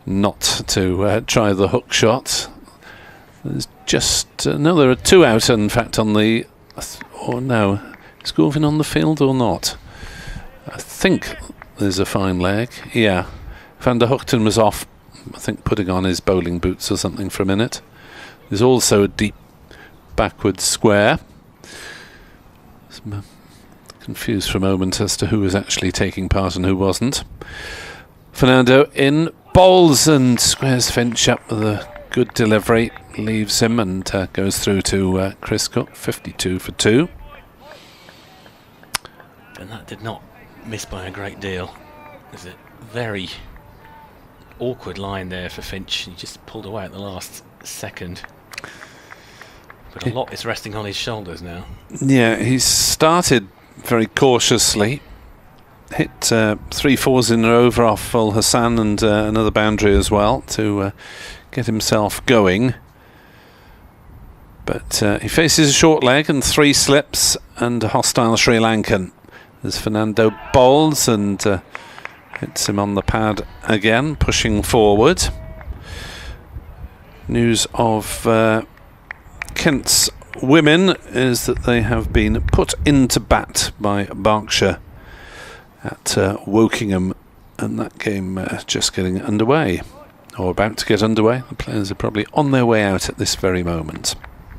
not to try the hook shot. There's just there are 2 out, in fact, on the no, is Gorvin on the field or not? I think there's a fine leg. Yeah, Van der Hoogten was off, I think, putting on his bowling boots or something for a minute. There's also a deep backward square. Confused for a moment as to who was actually taking part and who wasn't. Fernando in bowls and squares Finch up with a good delivery, leaves him, and goes through to Chris Cook, 52 for 2. And that did not miss by a great deal. There's a very awkward line there for Finch. He just pulled away at the last second. But a lot is resting on his shoulders now. Yeah, he's started very cautiously. Hit 3 fours in a row over off Al Hassan, and another boundary as well to get himself going. But he faces a short leg and 3 slips and a hostile Sri Lankan. As Fernando bowls and hits him on the pad again, pushing forward. News of Kent's women is that they have been put into bat by Berkshire at Wokingham, and that game just getting underway, or about to get underway. The players are probably on their way out at this very moment.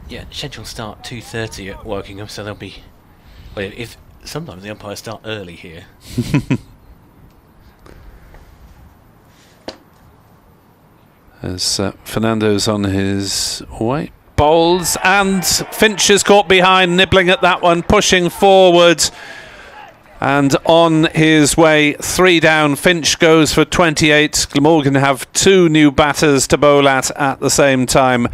Yeah, scheduled start 2:30 at Wokingham, so they'll be. Well, if sometimes the umpires start early here. As Fernando's on his way. Bowls, and Finch is caught behind, nibbling at that one, pushing forward. And on his way, 3 down, Finch goes for 28. Glamorgan have 2 new batters to bowl at the same time.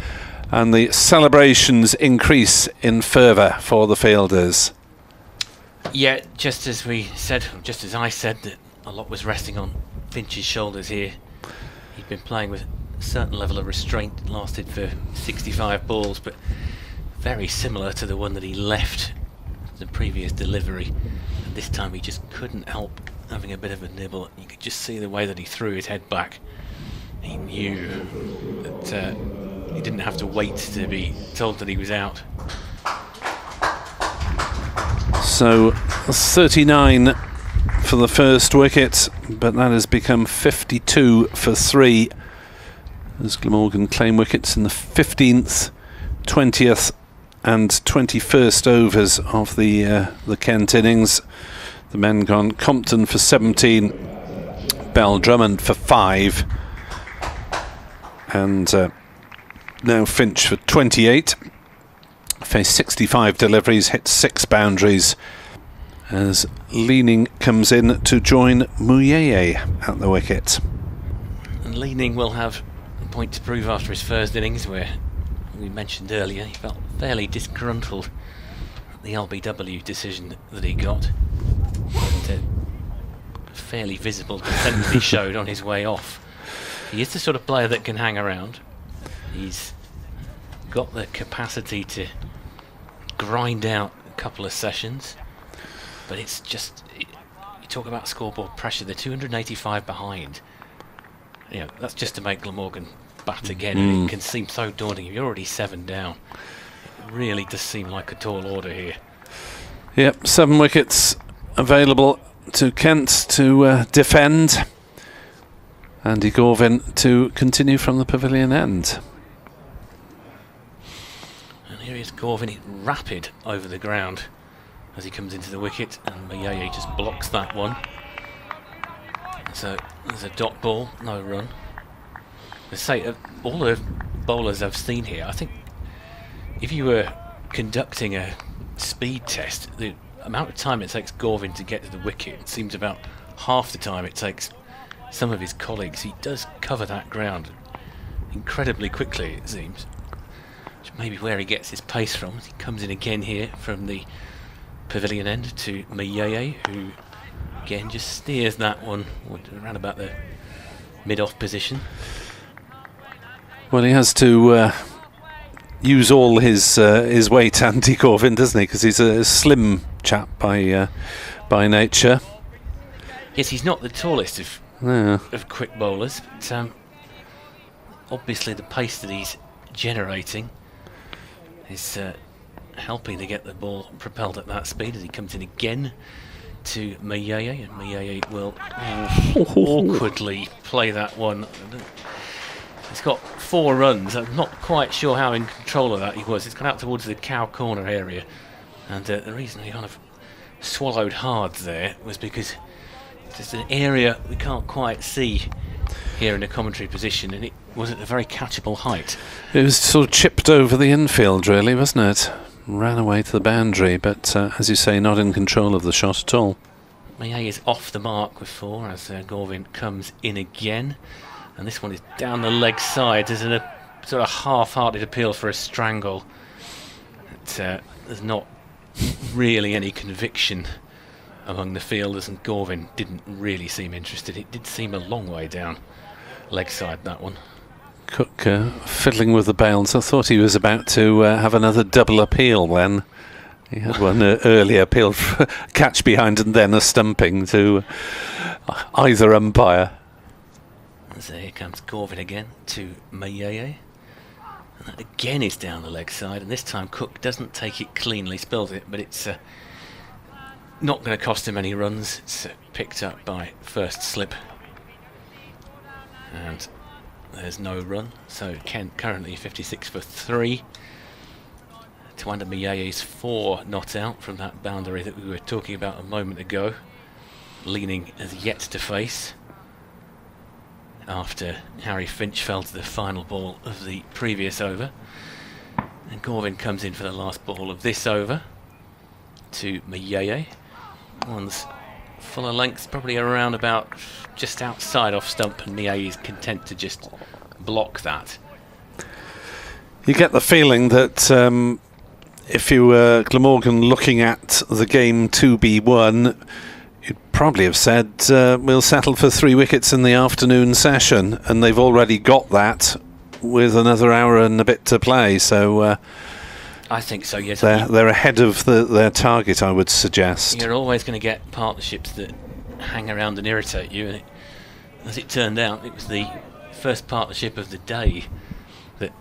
And the celebrations increase in fervour for the fielders. Yeah, just as we said, just as I said, that a lot was resting on Finch's shoulders here. He'd been playing with a certain level of restraint, lasted for 65 balls, but very similar to the one that he left the previous delivery. And this time he just couldn't help having a bit of a nibble. You could just see the way that he threw his head back. He knew that he didn't have to wait to be told that he was out. So 39 for the first wicket, but that has become 52 for 3 as Glamorgan claim wickets in the 15th, 20th and 21st overs of the Kent innings. The men gone Compton for 17, Bell Drummond for 5, and now Finch for 28. Faced 65 deliveries, hit 6 boundaries, as Leaning comes in to join Muyeye at the wicket. And Leaning will have a point to prove after his first innings, where we mentioned earlier he felt fairly disgruntled at the LBW decision that he got. And a fairly visible dissent he showed on his way off. He is the sort of player that can hang around. He's got the capacity to grind out a couple of sessions, but it's just, you talk about scoreboard pressure, they're 285 behind. You know, that's just to make Glamorgan bat again, and it can seem so daunting if you're already 7 down. It really does seem like a tall order here. Yep, 7 wickets available to Kent to defend. Andy Gorvin to continue from the pavilion end. And here is Gorvin, rapid over the ground as he comes into the wicket, and Mayeye just blocks that one. So there's a dot ball, no run. I say, all the bowlers I've seen here, I think if you were conducting a speed test, the amount of time it takes Gorvin to get to the wicket seems about half the time it takes some of his colleagues. He does cover that ground incredibly quickly, it seems, which may be where he gets his pace from. He comes in again here from the pavilion end to Mayeye, who again just steers that one around about the mid-off position. Well, he has to use all his weight, Andy Gorvin, doesn't he? Because he's a slim chap by nature. Yes, he's not the tallest of quick bowlers, but obviously the pace that he's generating is helping to get the ball propelled at that speed as he comes in again to Mayeye, and Mayeye will awkwardly play that one. He's got 4 runs. I'm not quite sure how in control of that he was. It's gone out towards the cow corner area, and the reason he kind of swallowed hard there was because it's just an area we can't quite see here in the commentary position, and it was at a very catchable height. It was sort of chipped over the infield, really, wasn't it? Ran away to the boundary, but as you say, not in control of the shot at all. Mayeye is off the mark with 4 as Gorvin comes in again, and this one is down the leg side. There's a sort of half-hearted appeal for a strangle. There's not really any conviction among the fielders, and Gorvin didn't really seem interested. It did seem a long way down leg side, that one. Cook fiddling with the bails. I thought he was about to have another double appeal then. He had one early appeal for a catch behind and then a stumping to either umpire. So here comes Gorvin again to Mayeye. And that again is down the leg side, and this time Cook doesn't take it cleanly, spills it, but it's not going to cost him any runs. It's picked up by first slip. And there's no run, so Kent currently 56 for 3. Tawanda Mayeye's 4 not out from that boundary that we were talking about a moment ago. Leaning as yet to face after Harry Finch fell to the final ball of the previous over. And Gorvin comes in for the last ball of this over to Mayeye. One's fuller length, probably around about just outside off stump, and Mayeye is content to just block that. You get the feeling that if you were Glamorgan looking at the game to be won, you'd probably have said we'll settle for 3 wickets in the afternoon session, and they've already got that with another hour and a bit to play, so I think so, yes. They're ahead of their target, I would suggest. You're always going to get partnerships that hang around and irritate you, and as it turned out, it was the first partnership of the day that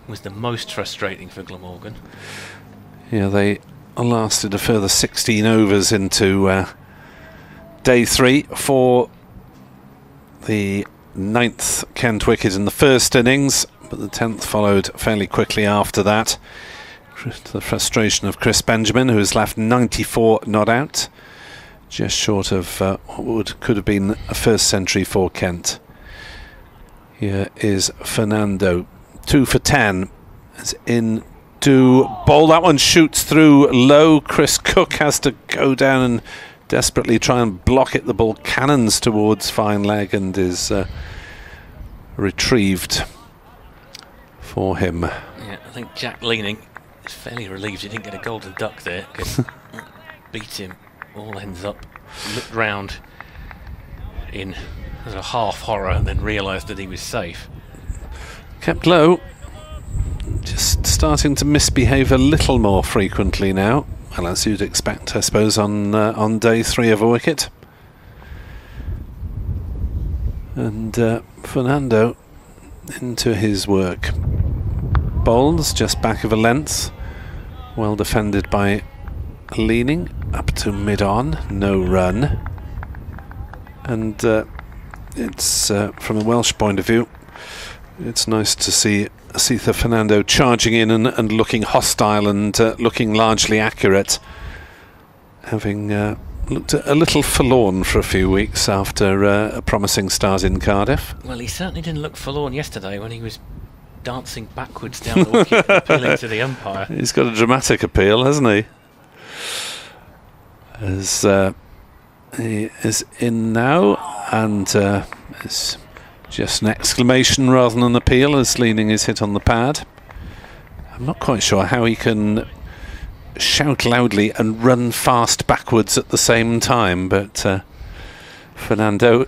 was the most frustrating for Glamorgan. Yeah, they lasted a further 16 overs into day 3 for the 9th Kent wicket in the first innings, but the 10th followed fairly quickly after that. To the frustration of Chris Benjamin, who has left 94 not out, just short of what could have been a first century for Kent. Here is Fernando, 2 for 10, is in to bowl. That one shoots through low. Chris Cook has to go down and desperately try and block it. The ball cannons towards fine leg and is retrieved for him. Yeah, I think Jack Leaning is fairly relieved he didn't get a golden duck there, because beat him all ends up. Looked round in a half horror and then realised that he was safe. Kept low, just starting to misbehave a little more frequently now. Well, as you'd expect, I suppose, on day 3 of a wicket. And Fernando into his work. Bowls just back of a length, well defended by Leaning, up to mid-on, no run. And it's from a Welsh point of view, it's nice to see Asitha Fernando charging in and looking hostile and looking largely accurate, having looked a little forlorn for a few weeks after a promising start in Cardiff. Well, he certainly didn't look forlorn yesterday when he was dancing backwards down the wicket, appealing to the umpire. He's got a dramatic appeal, hasn't he? As he is in now, and it's just an exclamation rather than an appeal as Leaning is hit on the pad. I'm not quite sure how he can shout loudly and run fast backwards at the same time, but Fernando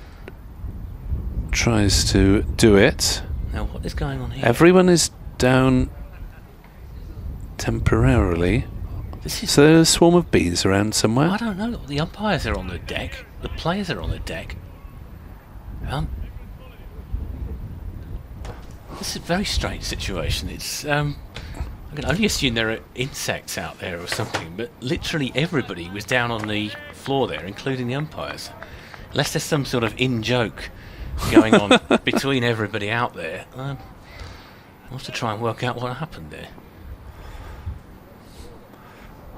tries to do it. Now, what is going on here? Everyone is down temporarily. So there's a swarm of bees around somewhere. I don't know. The umpires are on the deck. The players are on the deck. This is a very strange situation. It's I can only assume there are insects out there or something, but literally everybody was down on the floor there, including the umpires. Unless there's some sort of in-joke going on between everybody out there. I'll have to try and work out what happened there.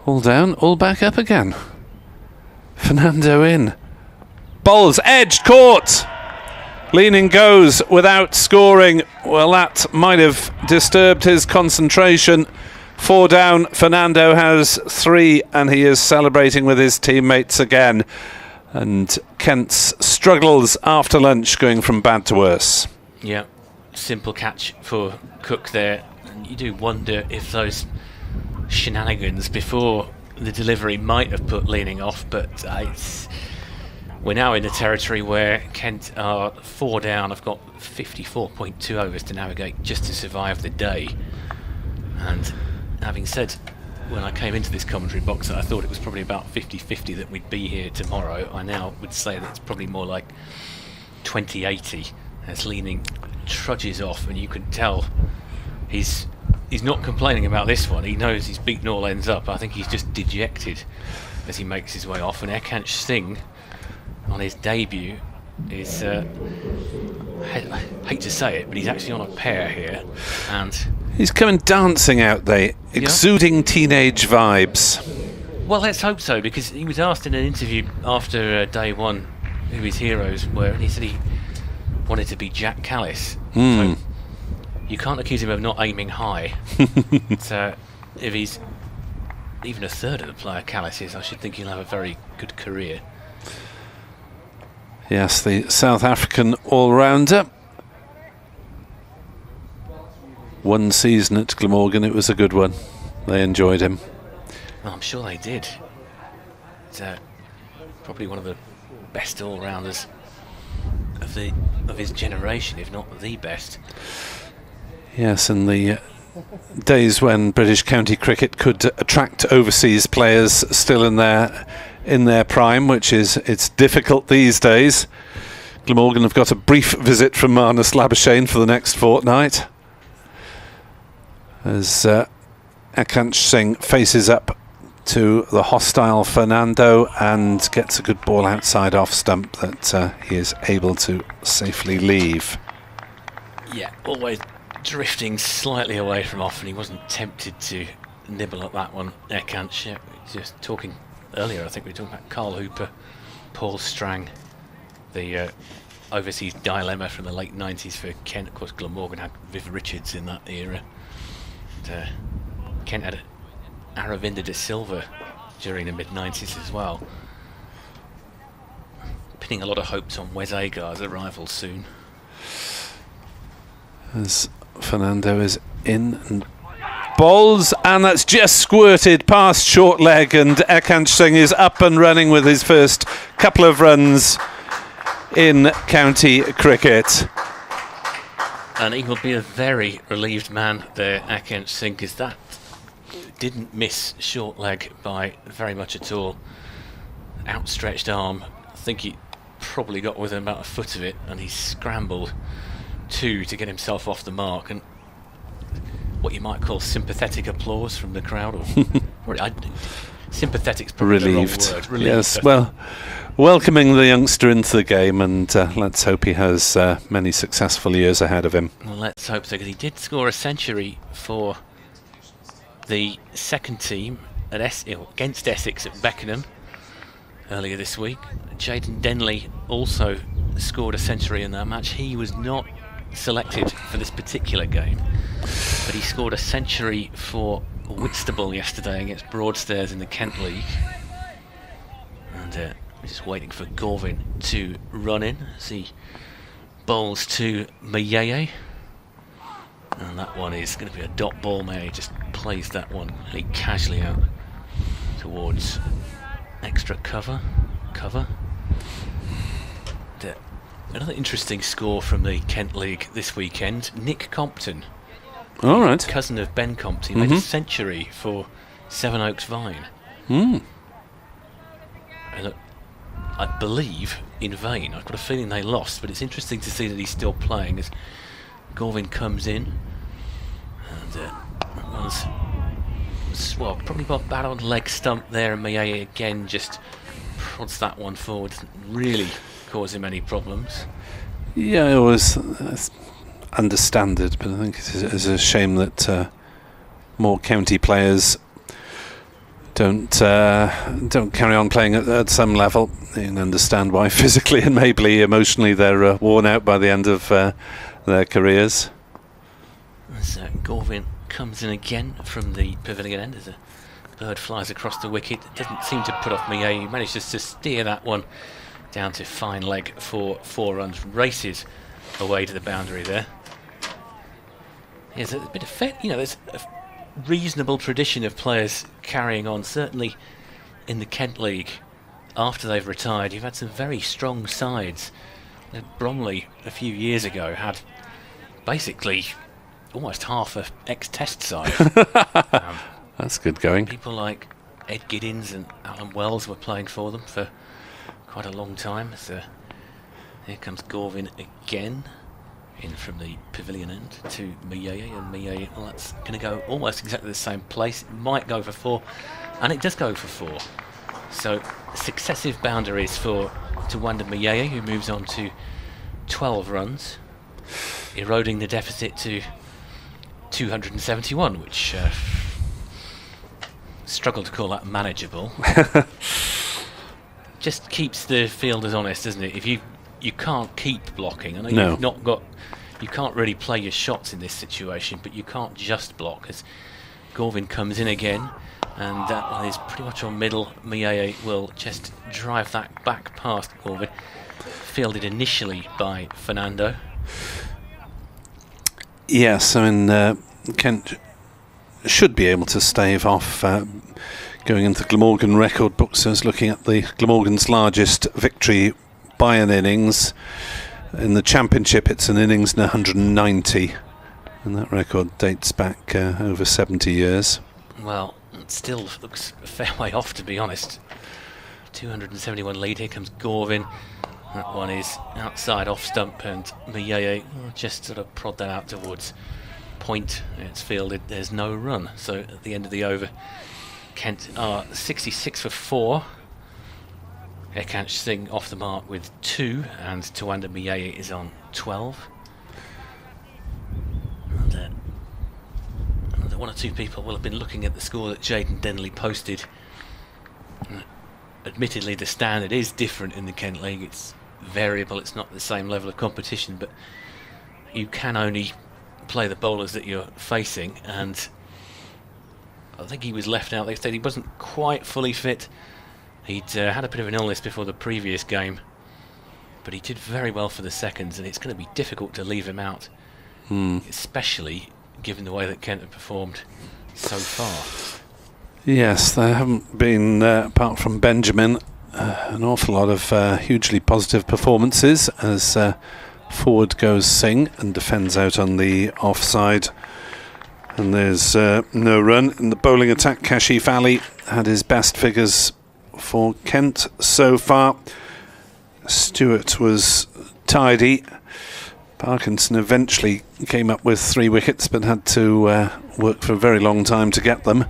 All down, all back up again. Fernando in. Bowls, edged, caught! Leaning goes without scoring. Well, that might have disturbed his concentration. 4 down, Fernando has 3, and he is celebrating with his teammates again. And Kent's struggles after lunch, going from bad to worse. Yeah, simple catch for Cook there. And you do wonder if those shenanigans before the delivery might have put Leaning off, but we're now in the territory where Kent are 4 down. I've got 54.2 overs to navigate just to survive the day. And having said, when I came into this commentary box, I thought it was probably about 50-50 that we'd be here tomorrow. I now would say that it's probably more like 20-80 as Leaning trudges off, and you can tell he's not complaining about this one. He knows he's beaten all ends up. I think he's just dejected as he makes his way off. And Erkanch Singh, on his debut, is I hate to say it, but he's actually on a pair here, and he's coming dancing out there, exuding teenage vibes. Well, let's hope so, because he was asked in an interview after day one who his heroes were, and he said he wanted to be Jack Callis. So you can't accuse him of not aiming high. So if he's even a third of the player Callis is, I should think he'll have a very good career. Yes, the South African all-rounder. One season at Glamorgan, it was a good one. They enjoyed him. Well, I'm sure they did. It's probably one of the best all-rounders of his generation, if not the best. Yes, in the days when British county cricket could attract overseas players still in their prime, which is it's difficult these days. Glamorgan have got a brief visit from Marnus Labuschagne for the next fortnight, as Erkanch Singh faces up to the hostile Fernando and gets a good ball outside off stump that he is able to safely leave. Yeah, always drifting slightly away from off, and he wasn't tempted to nibble at that one. Erkanch, yeah, just talking earlier, I think we were talking about Carl Hooper, Paul Strang, the overseas dilemma from the late 90s for Kent. Of course, Glamorgan had Viv Richards in that era. And, Kent had Aravinda de Silva during the mid-90s as well. Pinning a lot of hopes on Wes Agar's arrival soon. As Fernando is in and bowls, and that's just squirted past short leg, and Erkanch Singh is up and running with his first couple of runs in county cricket. And he will be a very relieved man there, Erkanch Singh, because that didn't miss short leg by very much at all. Outstretched arm, I think he probably got within about a foot of it, and he scrambled to get himself off the mark, and what you might call sympathetic applause from the crowd, or sympathetic's probably relieved. The wrong word. Relieved, yes, well, welcoming the youngster into the game, and let's hope he has many successful years ahead of him. Well, let's hope so, because he did score a century for the second team at against Essex at Beckenham earlier this week. Jaden Denley also scored a century in that match. He was not selected for this particular game, but he scored a century for Whitstable yesterday against Broadstairs in the Kent League. And we're just waiting for Gorvin to run in as he bowls to Mayeye. And that one is going to be a dot ball. Mayeye just plays that one really casually out towards extra cover. Another interesting score from the Kent League this weekend. Nick Compton, All right. cousin of Ben Compton, made a century for Sevenoaks Vine. Mm. And look, I believe in Vane. I've got a feeling they lost, but it's interesting to see that he's still playing as Gorvin comes in. And probably got bad on leg stump there, and Mayeye again just prods that one forward. Doesn't really cause him any problems. Yeah, it was understand it, but I think it's a shame that more county players don't carry on playing at some level. You can understand why physically and maybe emotionally they're worn out by the end of their careers. As Gorvin comes in again from the pavilion end as a bird flies across the wicket. Doesn't seem to put off Mayeye. He manages to steer that one down to fine leg for 4 runs. Races away to the boundary there. There's a bit of there's a reasonable tradition of players carrying on. Certainly in the Kent League, after they've retired, you've had some very strong sides. Bromley a few years ago had basically almost half a ex-Test side. That's good going. People like Ed Giddins and Alan Wells were playing for them for quite a long time. So here comes Gorvin again, in from the pavilion end to Mayeye, and Mayeye, well, that's going to go almost exactly the same place. It might go for 4, and it does go for 4. So successive boundaries for Tawanda Mayeye, who moves on to 12 runs, eroding the deficit to 271, which struggle to call that manageable. Just keeps the fielders honest, doesn't it? If you can't keep blocking, I know you've not got, you can't really play your shots in this situation, but you can't just block, as Gorvin comes in again, and that one is pretty much on middle. Mayeye will just drive that back past Gorvin, fielded initially by Fernando. Yes, I mean, Kent should be able to stave off going into the Glamorgan record books. I was looking at the Glamorgan's largest victory by an innings. In the Championship, it's an innings in 190, and that record dates back over 70 years. Well, it still looks a fair way off, to be honest. 271 lead. Here comes Gorvin. That one is outside off stump, and Mayeye just sort of prod that out towards point. It's fielded. There's no run. So at the end of the over, Kent are 66 for 4. Ekansh Singh off the mark with 2, and Tawanda Mayeye is on 12. And one or two people will have been looking at the score that Jayden Denley posted. Admittedly, the standard is different in the Kent League. It's variable. It's not the same level of competition, but you can only play the bowlers that you're facing, and I think he was left out. They said he wasn't quite fully fit. He'd had a bit of an illness before the previous game, but he did very well for the seconds, and it's going to be difficult to leave him out, especially given the way that Kent have performed so far. Yes, there haven't been, apart from Benjamin, an awful lot of hugely positive performances as forward goes Singh and defends out on the offside. And there's no run. In the bowling attack, Kashif Ali had his best figures for Kent so far. Stewart was tidy. Parkinson eventually came up with 3 wickets, but had to work for a very long time to get them.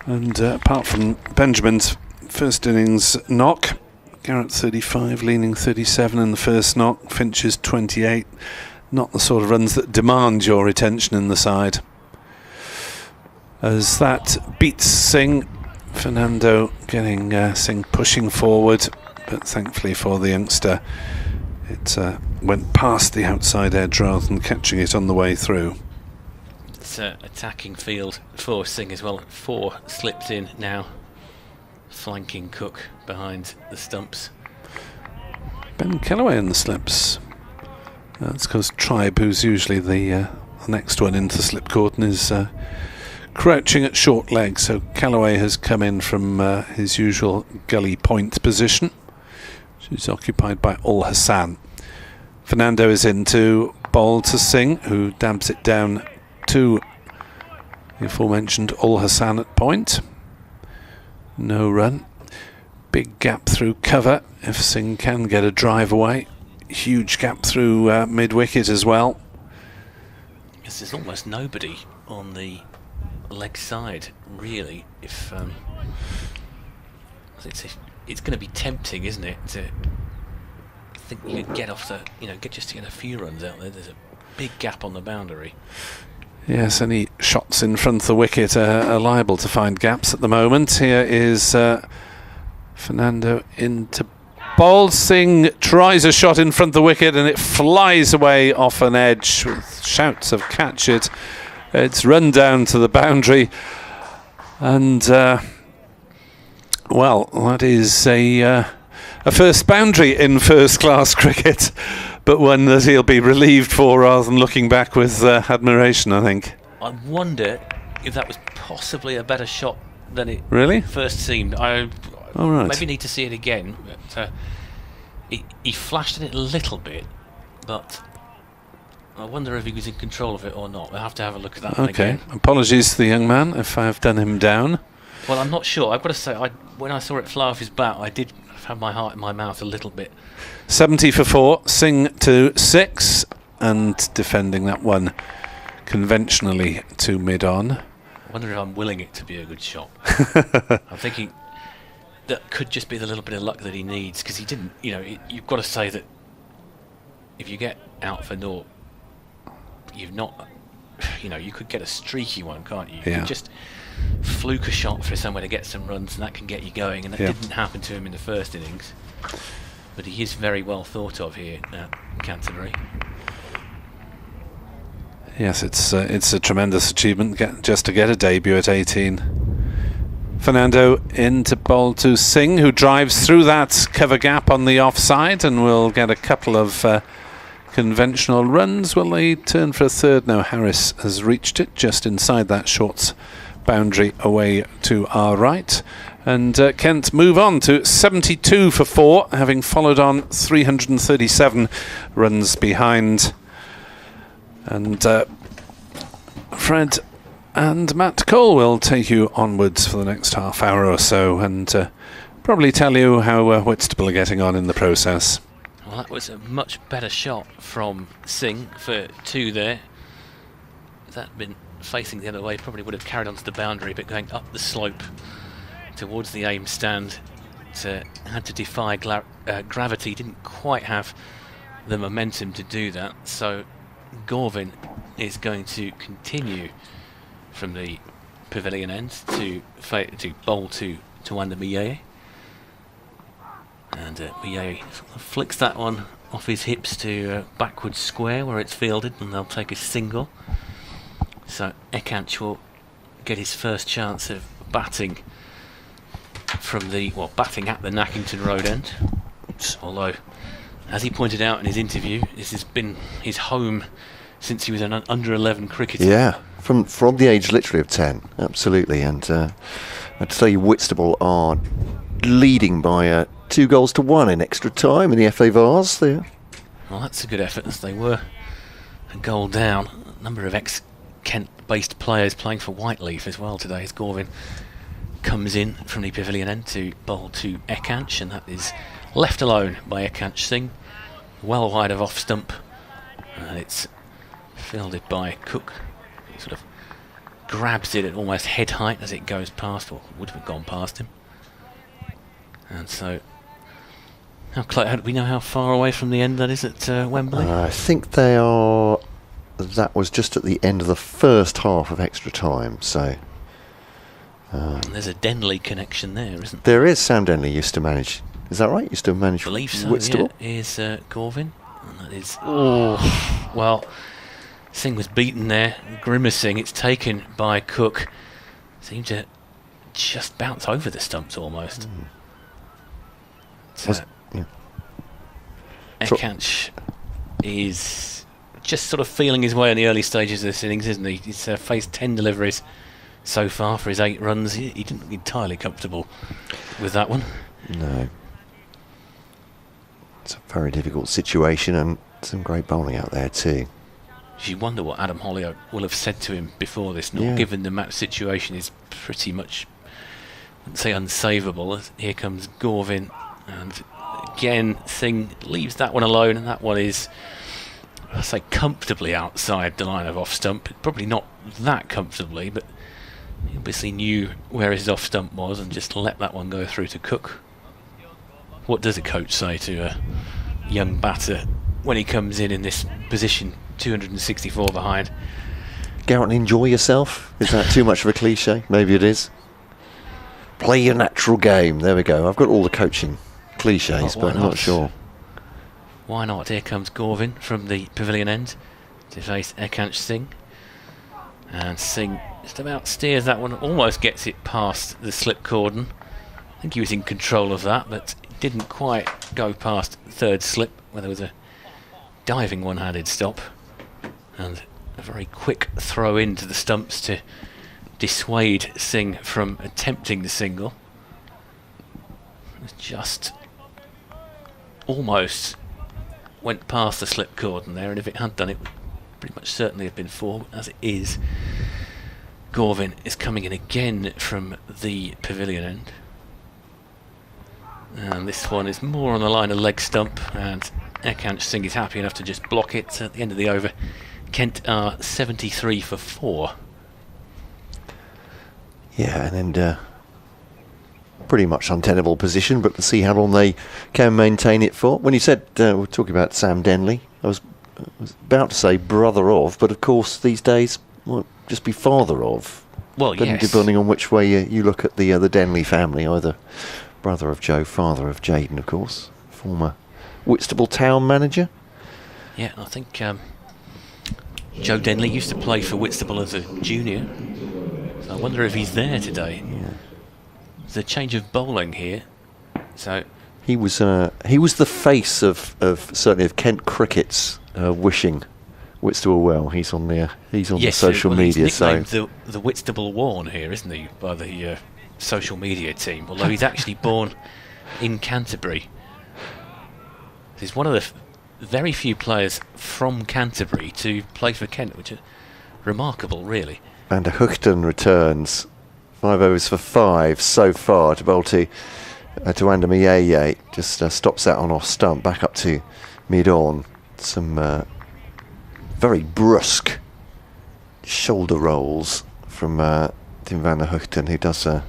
And apart from Benjamin's first innings knock, Garrett 35, Leaning 37 in the first knock, Finch's 28. Not the sort of runs that demand your attention in the side. As that beats Singh, Fernando getting Singh pushing forward, but thankfully for the youngster, it went past the outside edge rather than catching it on the way through. It's attacking field for Singh as well. 4 slips in now, flanking Cook behind the stumps. Ben Kellaway in the slips. That's because Tribe, who's usually the next one into slip cordon, is crouching at short leg. So Kellaway has come in from his usual gully point position, which is occupied by Ul Hassan. Fernando is in to bowl to Singh, who dabs it down to the aforementioned Ul Hassan at point. No run. Big gap through cover if Singh can get a drive away. Huge gap through mid-wicket as well. Yes, there's almost nobody on the leg side, really. If it's going to be tempting, isn't it, to think you could get off the, get a few runs out there. There's a big gap on the boundary. Yes, any shots in front of the wicket are liable to find gaps at the moment. Here is Fernando into bowl. Singh tries a shot in front of the wicket and it flies away off an edge with shouts of catch it. It's run down to the boundary, and well, that is a first boundary in first-class cricket, but one that he'll be relieved for rather than looking back with admiration, I think. I wonder if that was possibly a better shot than it really first seemed. All right. Maybe need to see it again. But, he flashed at it a little bit, but I wonder if he was in control of it or not. We'll have to have a look at that one again. Apologies to the young man if I've done him down. Well, I'm not sure. I've got to say, when I saw it fly off his bat, I did have my heart in my mouth a little bit. 70 for 4, Singh to 6, and defending that one conventionally to mid-on. I wonder if I'm willing it to be a good shot. I'm thinking that could just be the little bit of luck that he needs, because he didn't, you've got to say that if you get out for naught, you've not, you could get a streaky one, can't you? You could just fluke a shot for somewhere to get some runs, and that can get you going, and that didn't happen to him in the first innings. But he is very well thought of here at Canterbury. Yes, it's a tremendous achievement just to get a debut at 18. Fernando in to bowl to Singh, who drives through that cover gap on the offside and will get a couple of conventional runs. Will they turn for a third? No, Harris has reached it just inside that short boundary away to our right. And Kent move on to 72 for 4, having followed on 337 runs behind. And Fred and Matt Cole will take you onwards for the next half hour or so, and probably tell you how Whitstable are getting on in the process. Well, that was a much better shot from Singh for 2 there. If that had been facing the other way, probably would have carried on to the boundary, but going up the slope towards the aim stand, had to defy gravity. Didn't quite have the momentum to do that, so Gorvin is going to continue from the pavilion end to bowl to Wanda Miye. And Miye flicks that one off his hips to backward square where it's fielded, and they'll take a single. So Ekanch will get his first chance of batting from batting at the Nackington Road end. Although, as he pointed out in his interview, this has been his home since he was an under-11 cricketer. Yeah, from the age literally of 10, absolutely. And I'd say Whitstable are leading by 2-1 in extra time in the FA Vars there. Well, that's a good effort, as they were a goal down. A number of ex-Kent-based players playing for Whiteleaf as well today, as Gorvin comes in from the pavilion end to bowl to Ekanch, and that is left alone by Ekanch Singh, well wide of off stump, and it's fielded by Cook. He sort of grabs it at almost head height as it goes past, or would have gone past him. And so, do we know how far away from the end that is at Wembley? I think they are. That was just at the end of the first half of extra time. So there's a Denley connection there, isn't there? There is. Sam Denley used to manage. Is that right? Used to manage I believe so. Whitstable. Yeah, is Gorvin. And that is, oh, well, Singh was beaten there, grimacing. It's taken by Cook. Seemed to just bounce over the stumps almost. Ekanch is just sort of feeling his way in the early stages of this innings, isn't he? He's faced 10 deliveries so far for his 8 runs. He didn't look entirely comfortable with that one. No. It's a very difficult situation, and some great bowling out there too. You wonder what Adam Hollioake will have said to him before this, given the match situation is pretty much, I wouldn't say unsavable. Here comes Gorvin, and again Singh leaves that one alone, and that one is, I say, comfortably outside the line of off stump. Probably not that comfortably, but he obviously knew where his off stump was and just let that one go through to Cook. What does a coach say to a young batter when he comes in this position, 264 behind? Go out and enjoy yourself. Is that too much of a cliche? Maybe it is. Play your natural game. There we go. I've got all the coaching cliches, but I'm not sure. Why not? Here comes Gorvin from the pavilion end to face Ekanch Singh. And Singh just about steers that one, almost gets it past the slip cordon. I think he was in control of that, but didn't quite go past third slip, where there was a diving one-handed stop. And a very quick throw into the stumps to dissuade Singh from attempting the single. Just almost went past the slip cordon there, and if it had done, it would pretty much certainly have been 4. As it is, Gorvin is coming in again from the pavilion end. And this one is more on the line of leg stump, and Ekanch Singh is happy enough to just block it. At the end of the over, Kent are 73 for 4. Yeah, and then pretty much untenable position, but to see how long they can maintain it for. When you said we're talking about Sam Denley, I was about to say brother of, but of course these days might just be father of. Well, yes. Depending on which way you look at the Denley family, either brother of Joe, father of Jaden, of course, former Whitstable Town manager. Yeah, I think Joe Denley used to play for Whitstable as a junior, so I wonder if he's there today. Yeah. There's a change of bowling here, so he was the face of certainly of Kent cricket's wishing Whitstable well. He's on the social media. He's nicknamed the Whitstable Warn here, isn't he, by the social media team? Although he's actually born in Canterbury. He's one of the very few players from Canterbury to play for Kent, which is remarkable, really. Van der Hoogten returns 5 overs for 5 so far to bowl to Andamiye. Just stops that on off stump, back up to mid-on. Some very brusque shoulder rolls from Tim Van der Hoogten, who does the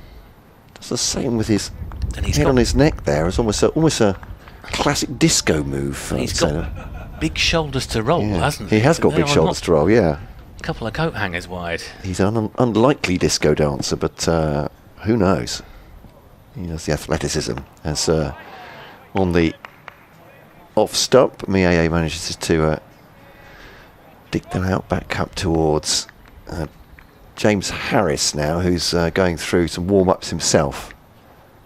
same with his head on his neck there. It's almost a classic disco move. He's got big shoulders to roll, hasn't he? He has got big shoulders to roll, yeah. A couple of coat hangers wide. He's an unlikely disco dancer, but who knows? He has the athleticism. As on the off stump, Miaye manages to dig them out back up towards James Harris now, who's going through some warm-ups himself.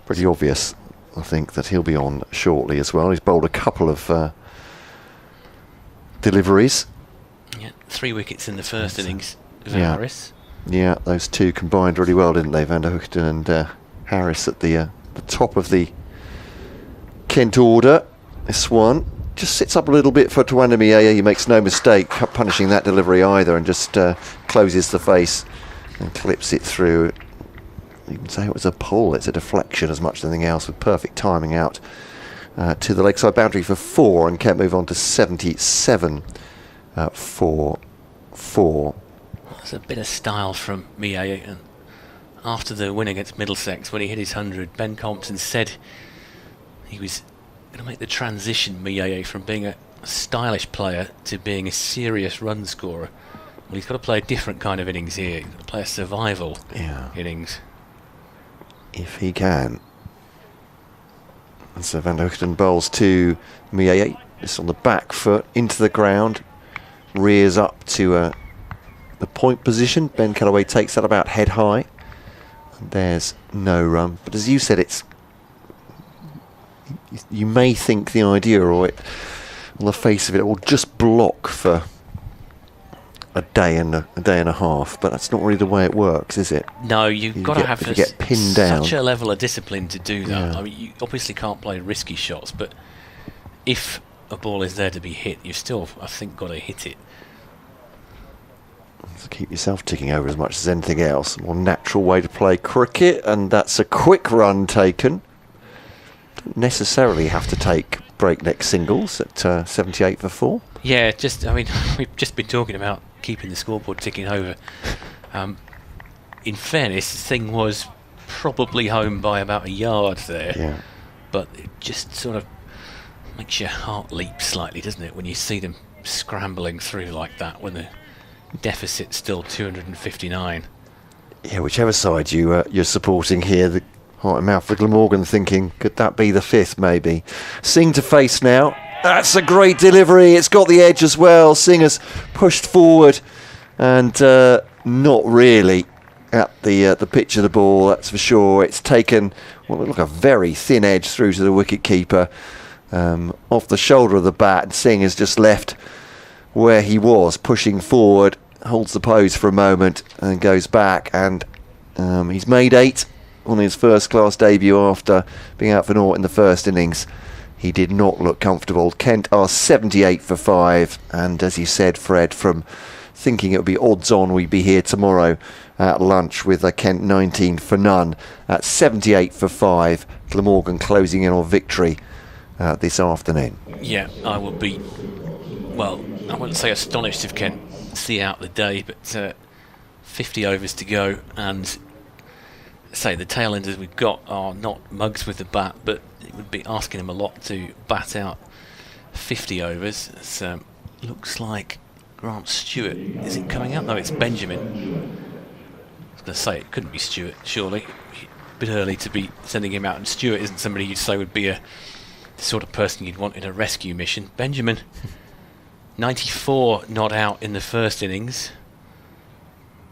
Pretty obvious, I think, that he'll be on shortly as well. He's bowled a couple of deliveries. Yeah, 3 wickets in the first innings of Harris. Yeah, those two combined really well, didn't they? Van der Hoogten and Harris at the top of the Kent order. This one just sits up a little bit for Tawanda Miaye. He makes no mistake punishing that delivery either, and just closes the face and clips it through. You can say it was a pull. It's a deflection as much as anything else, with perfect timing out to the leg side boundary for 4, and Kent move on to 77 for 4. There's a bit of style from Miaye, and after the win against Middlesex, when he hit his 100, Ben Compton said he was going to make the transition, Miaye, from being a stylish player to being a serious run scorer. Well, he's got to play a different kind of innings here. He's got to play a survival innings. If he can. And so Van der Hoogten bowls to Miaye. This on the back foot, into the ground, rears up to the point position. Ben Callaway takes that about head high. And there's no run. But as you said, you may think the idea, or it, on the face of it, will just block for a day and a half. But that's not really the way it works, is it? No, you've got to have get pinned down. Such a level of discipline to do that. Yeah. I mean, you obviously can't play risky shots, but if a ball is there to be hit, you've still, I think, got to hit it. To keep yourself ticking over as much as anything else. More natural way to play cricket, and that's a quick run taken. Don't necessarily have to take breakneck singles at 78 for 4. Yeah, I mean, we've just been talking about keeping the scoreboard ticking over. In fairness, the thing was probably home by about a yard there. Yeah. But it just sort of makes your heart leap slightly, doesn't it, when you see them scrambling through like that when the deficit's still 259. Yeah, whichever side you're supporting here, the heart and mouth for Glamorgan thinking, could that be the 5th maybe? Singh to face now. That's a great delivery. It's got the edge as well. Singh has pushed forward and not really at the pitch of the ball, that's for sure. It's taken, well, look, a very thin edge through to the wicket-keeper. Off the shoulder of the bat, Singh has just left where he was, pushing forward, holds the pose for a moment and goes back, and he's made 8 on his first-class debut after being out for naught in the first innings. He did not look comfortable. Kent are 78 for 5, and as you said, Fred, from thinking it would be odds on we'd be here tomorrow at lunch with a Kent 19 for none. At 78 for 5, Glamorgan closing in on victory this afternoon. Yeah, I would be, well, I wouldn't say astonished if Kent see out the day, but 50 overs to go, and say the tail enders we've got are not mugs with the bat, but it would be asking him a lot to bat out 50 overs. It looks like Grant Stewart. Is it coming out? No, it's Benjamin. I was going to say it couldn't be Stewart, surely. A bit early to be sending him out, and Stewart isn't somebody you'd say would be the sort of person you'd want in a rescue mission. Benjamin, 94 not out in the first innings,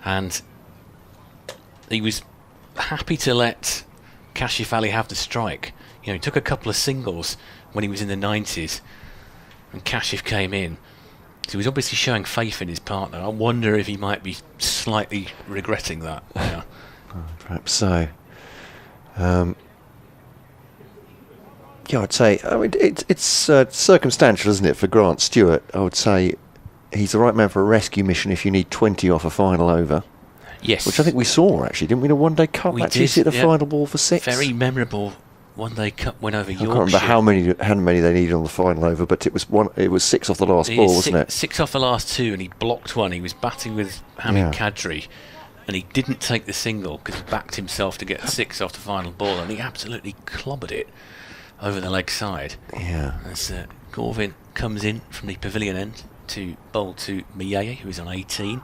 and he was happy to let Kashif Ali have the strike. You know, he took a couple of singles when he was in the 90s, and Kashif came in. So he was obviously showing faith in his partner. I wonder if he might be slightly regretting that. Yeah. Perhaps so. Yeah, I'd say, I mean, it's circumstantial, isn't it, for Grant Stewart? I would say he's the right man for a rescue mission if you need 20 off a final over. Yes. Which I think we saw, actually. Didn't we, in a one-day cup? We actually did, hit the yeah. final ball for 6. Very memorable one-day cup win over Yorkshire. I can't remember how many they needed on the final over, but it was 6 off the last ball, wasn't it? 6 off the last 2, and he blocked one. He was batting with Hamid Kadri, and he didn't take the single because he backed himself to get 6 off the final ball, and he absolutely clobbered it over the leg side. Yeah. As Gorvin comes in from the pavilion end to bowl to Miyeye, who is on 18.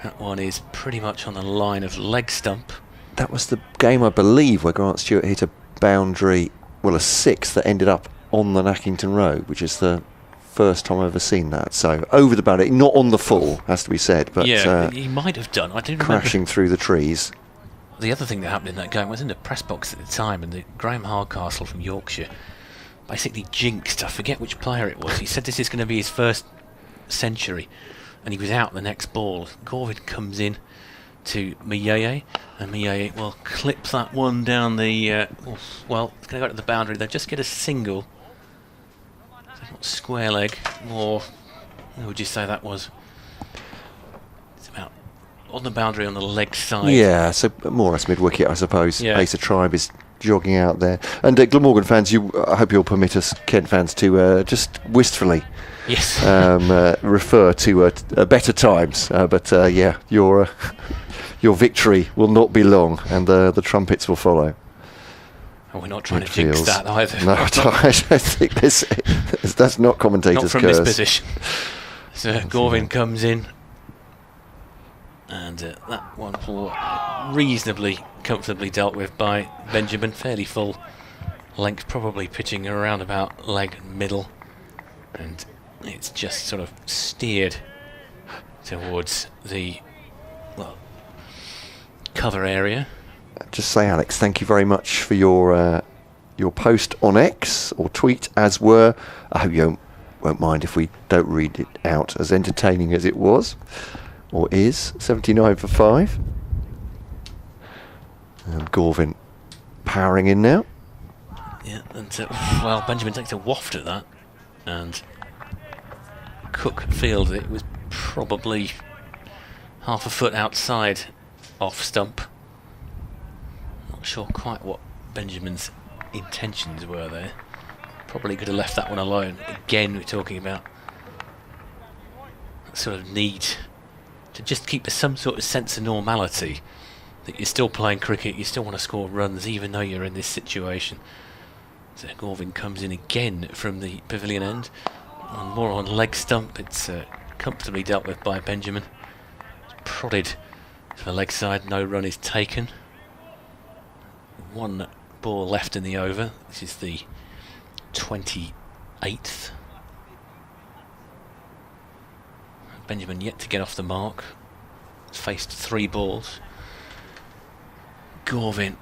That one is pretty much on the line of leg stump. That was the game, I believe, where Grant Stewart hit a boundary, well, a 6 that ended up on the Nackington Road, which is the first time I've ever seen that. So over the boundary, not on the full, has to be said, but yeah, he might have done. I do remember crashing through the trees. The other thing that happened in that game was in the press box at the time, and the Graham Hardcastle from Yorkshire basically jinxed, I forget which player it was. He said this is going to be his first century, and he was out the next ball. Gorvin comes in to Miyeye, and Miyeye will clip that one down the well, it's going to go to the boundary. They'll just get a single. So not square leg, or what would you say that was? It's about on the boundary on the leg side. Yeah, so more or less mid-wicket, I suppose. Yeah. Ace of Tribe is jogging out there. And Glamorgan fans, I hope you'll permit us, Kent fans, to just wistfully Yes. refer to better times. But yeah, your victory will not be long, and the trumpets will follow. And we're not trying to jinx that either. No, I don't think that's not commentators' Not from curse. this position. So Gorvin comes in, and that one reasonably comfortably dealt with by Benjamin. Fairly full length, probably pitching around about leg middle. and it's just sort of steered towards the cover area. Just say, Alex, thank you very much for your post on X, or tweet as were. I hope you won't mind if we don't read it out, as entertaining as it was, or is. 79 for 5. And Gorvin powering in now. Yeah, and Benjamin takes a waft at that, and Cook feels it was probably half a foot outside off stump. Not sure quite what Benjamin's intentions were there. Probably could have left that one alone. Again, we're talking about that sort of need to just keep some sort of sense of normality, that you're still playing cricket, you still want to score runs even though you're in this situation. So Gorvin comes in again from the pavilion end, more on leg stump. It's comfortably dealt with by Benjamin. It's prodded to the leg side, no run is taken. One ball left in the over. This is the 28th. Benjamin yet to get off the mark. Faced 3 balls. Gorvin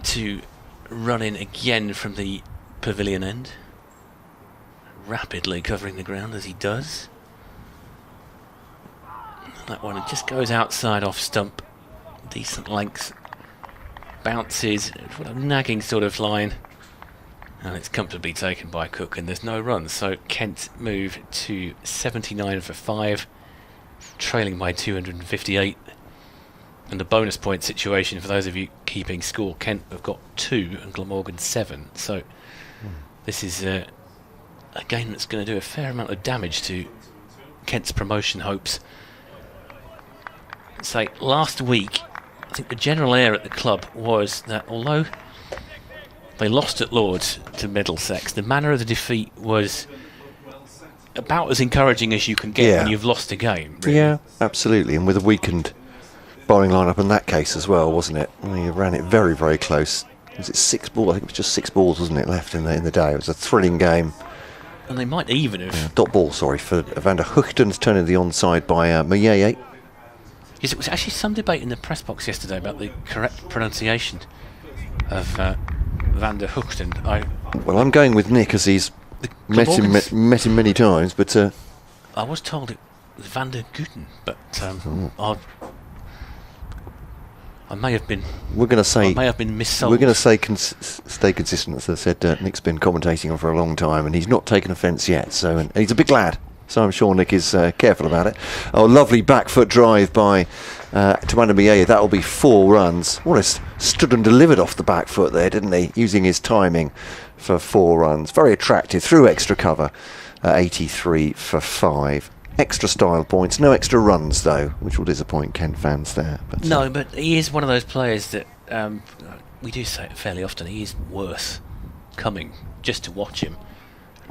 to run in again from the pavilion end, rapidly covering the ground as he does. That one just goes outside off stump, decent length, bounces, a nagging sort of line, and it's comfortably taken by Cook, and there's no runs. So Kent move to 79 for 5, trailing by 258. And the bonus point situation, for those of you keeping score, Kent have got 2 and Glamorgan 7. So this is a game that's going to do a fair amount of damage to Kent's promotion hopes. Say, last week, I think the general air at the club was that although they lost at Lords to Middlesex, the manner of the defeat was about as encouraging as you can get when you've lost a game. Really. Yeah, absolutely. And with a weakened bowling lineup in that case as well, wasn't it? He ran it very, very close. Was it 6 balls? I think it was just 6 balls, wasn't it, left in the day? It was a thrilling game. And they might even have... dot ball, sorry, for Van der Hoogten's turn of the onside by Mayeye. Yes, it was actually some debate in the press box yesterday about the correct pronunciation of Van der Hoogten. Well, I'm going with Nick, as he's met him many times, but... I was told it was Van der Guten, but I may have been. We're going to say. I may have been missold. We're going to say stay consistent. As I said, Nick's been commentating on for a long time, and he's not taken offence yet. So, and he's a big lad. So I'm sure Nick is careful about it. Oh, lovely back foot drive by Tuanda Mieye. That will be 4 runs. Wallace stood and delivered off the back foot there, didn't he? Using his timing for 4 runs. Very attractive through extra cover. 83 for 5. Extra style points, no extra runs though, which will disappoint Kent fans there. But, no, but he is one of those players that we do say it fairly often. He is worth coming just to watch him.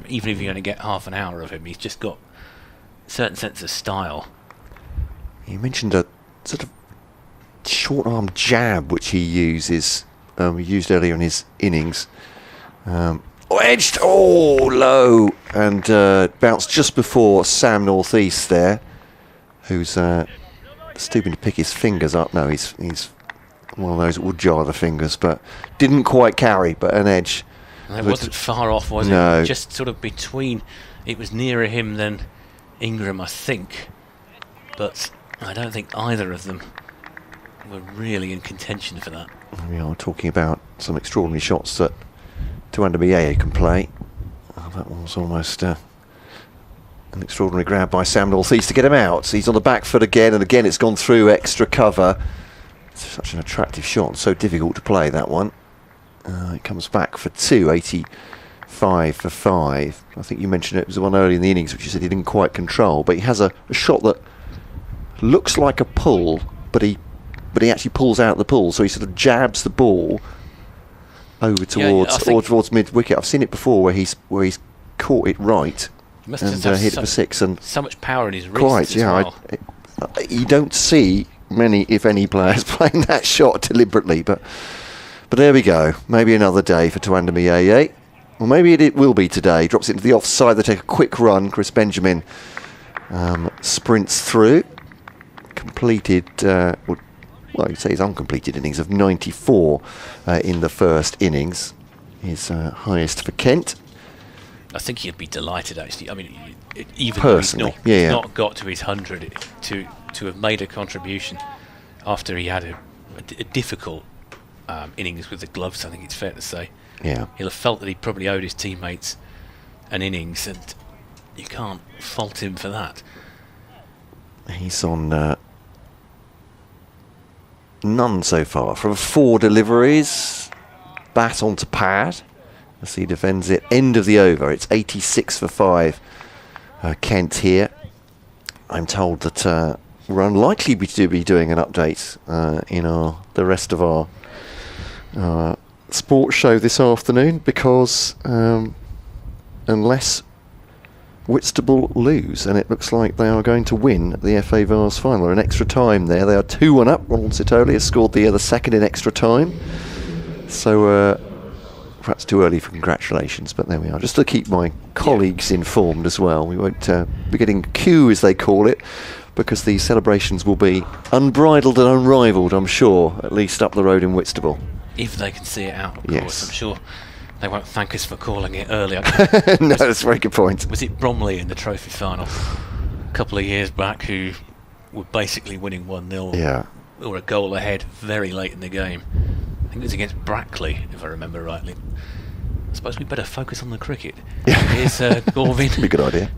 Even if you only get half an hour of him, he's just got a certain sense of style. You mentioned a sort of short arm jab which he uses. He used earlier in his innings. Edged, low, and bounced just before Sam Northeast there, who's stooping to pick his fingers up. No, he's one of those that would jar the fingers, but didn't quite carry, but an edge. And it wasn't far off, was no. It? Just sort of between. It was nearer him than Ingram, I think, but I don't think either of them were really in contention for that. We are talking about some extraordinary shots that Tuanda Mieye can play. That one was almost an extraordinary grab by Sam Northeast to get him out. So he's on the back foot again, and again it's gone through extra cover. It's such an attractive shot, so difficult to play, that one. It comes back for 2, 85 for 5. I think you mentioned it was the one early in the innings which you said he didn't quite control, but he has a shot that looks like a pull, but he actually pulls out the pull, so he sort of jabs the ball over towards mid wicket. I've seen it before where he's caught it right and hit it for 6. And so much power in his wrists. You don't see many, if any, players playing that shot deliberately, but there we go. Maybe another day for Tuanda Mieye. Well, maybe it will be today. Drops it into the offside. They take a quick run. Chris Benjamin sprints through. Completed, well, you'd say his uncompleted innings of 94 in the first innings. His highest for Kent. I think he'd be delighted, actually. I mean, even Personally, though he's yeah. not got to his 100, to have made a contribution after he had a difficult innings with the gloves, I think it's fair to say. Yeah. He'll have felt that he probably owed his teammates an innings, and you can't fault him for that. He's on none so far. From 4 deliveries, bat onto pad as he defends it. End of the over. It's 86 for 5. Kent here. I'm told that we're unlikely to be doing an update in the rest of our sports show this afternoon, because unless Whitstable lose, and it looks like they are going to win the FA Vase final. In extra time there, they are 2-1 up. Ronald Sitoli has scored the second in extra time. So perhaps too early for congratulations, but there we are. Just to keep my colleagues informed as well. We won't be getting Q, as they call it, because the celebrations will be unbridled and unrivalled, I'm sure, at least up the road in Whitstable. If they can see it out, of Yes. course. I'm sure they won't thank us for calling it earlier. No, that's a very good point. Was it Bromley in the trophy final a couple of years back who were basically winning 1-0 Yeah. or a goal ahead very late in the game? I think it was against Brackley, if I remember rightly. I suppose we better focus on the cricket. Here's Gorvin. Be a good idea.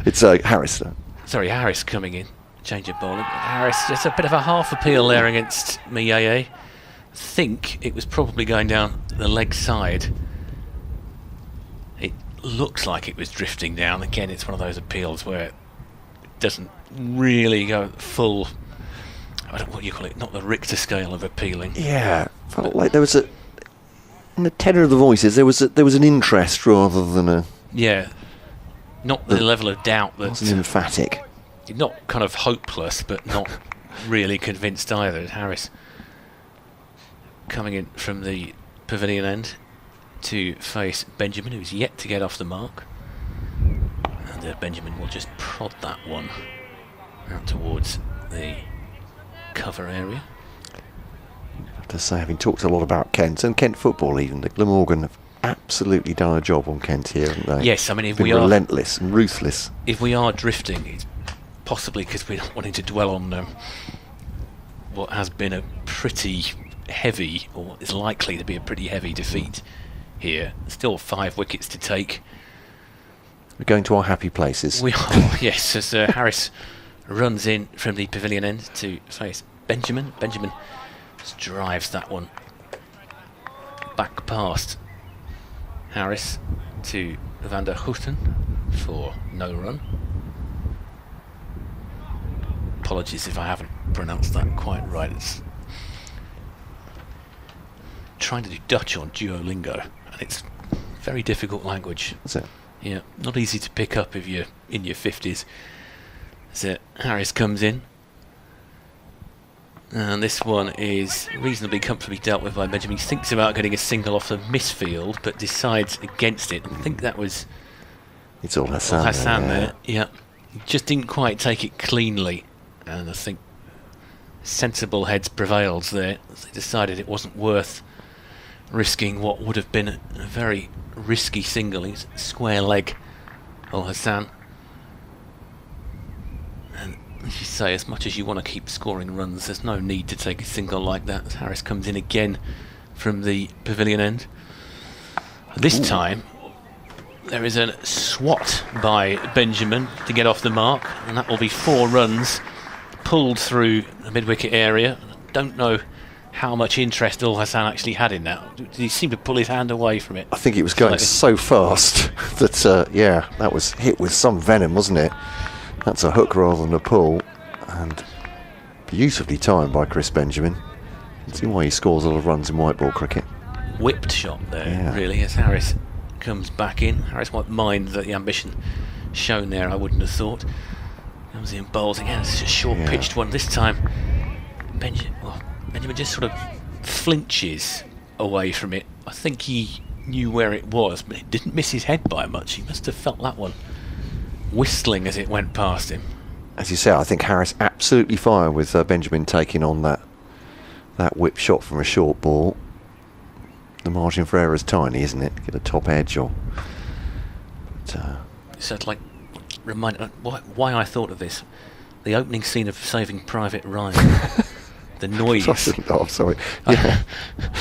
It's Harris. Sorry, Harris coming in. Change of bowling. Harris, just a bit of a half appeal there against Miyaye. I think it was probably going down the leg side. It looks like it was drifting down. Again, it's one of those appeals where it doesn't really go full, I don't know what you call it, not the Richter scale of appealing. Yeah, felt like there was in the tenor of the voices, there was an interest rather than a. Yeah, not the level of doubt that. Wasn't emphatic. Not kind of hopeless, but not really convinced either. Harris coming in from the pavilion end to face Benjamin, who's yet to get off the mark. And Benjamin will just prod that one out towards the cover area. I have to say, having talked a lot about Kent and Kent football, even the Glamorgan have absolutely done a job on Kent here, haven't they? Yes, I mean, if Been we are relentless and ruthless. If we are drifting, it's possibly because we're not wanting to dwell on what has been a pretty heavy, or is likely to be a pretty heavy defeat here. Still 5 wickets to take. We're going to our happy places. We are, yes, as Harris runs in from the pavilion end to face Benjamin. Benjamin just drives that one back past Harris to Van der Houten for no run. Apologies if I haven't pronounced that quite right. It's trying to do Dutch on Duolingo, and it's very difficult language. That's it. Yeah, not easy to pick up if you're in your 50s. So Harris comes in, and this one is reasonably comfortably dealt with by Benjamin. He thinks about getting a single off the misfield, but decides against it. I think that was It's all Hassan. there. Yeah, he just didn't quite take it cleanly, and I think sensible heads prevailed there. They decided it wasn't worth risking what would have been a very risky single. He's square leg, Al Hassan. And as you say, as much as you want to keep scoring runs, there's no need to take a single like that. As Harris comes in again from the pavilion end. This time, there is a swat by Benjamin to get off the mark, and that will be 4 runs pulled through the mid-wicket area. Don't know how much interest Al Hassan actually had in that. Did he seem to pull his hand away from it? I think it was going so fast that, that was hit with some venom, wasn't it? That's a hook rather than a pull, and beautifully timed by Chris Benjamin. Let's see why he scores a lot of runs in white ball cricket. Whipped shot there, really, as Harris comes back in. Harris won't mind the ambition shown there, I wouldn't have thought. Comes in, bowls again. It's a short-pitched one this time. Benjamin just sort of flinches away from it. I think he knew where it was, but it didn't miss his head by much. He must have felt that one whistling as it went past him. As you say, I think Harris absolutely fine with Benjamin taking on that whip shot from a short ball. The margin for error is tiny, isn't it? Get a top edge or... So I'd like remind why I thought of this. The opening scene of Saving Private Ryan. The noise. I'm sorry. Yeah.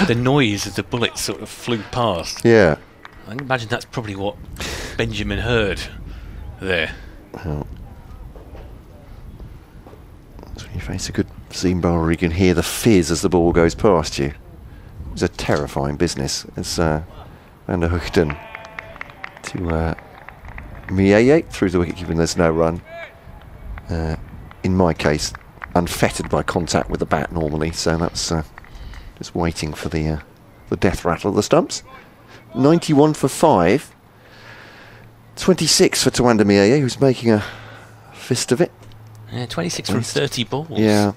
The noise as the bullet sort of flew past. Yeah. I can imagine that's probably what Benjamin heard there. Well, so when you face a good seam bowler, you can hear the fizz as the ball goes past you. It's a terrifying business. It's Van der Hoogten to Mieye through the wicket keeping. There's no run. In my case, unfettered by contact with the bat normally, so that's just waiting for the death rattle of the stumps. 91 for 5. 26 for Tawanda Mieye, who's making a fist of it. Yeah, 26 from 30 balls. Yeah.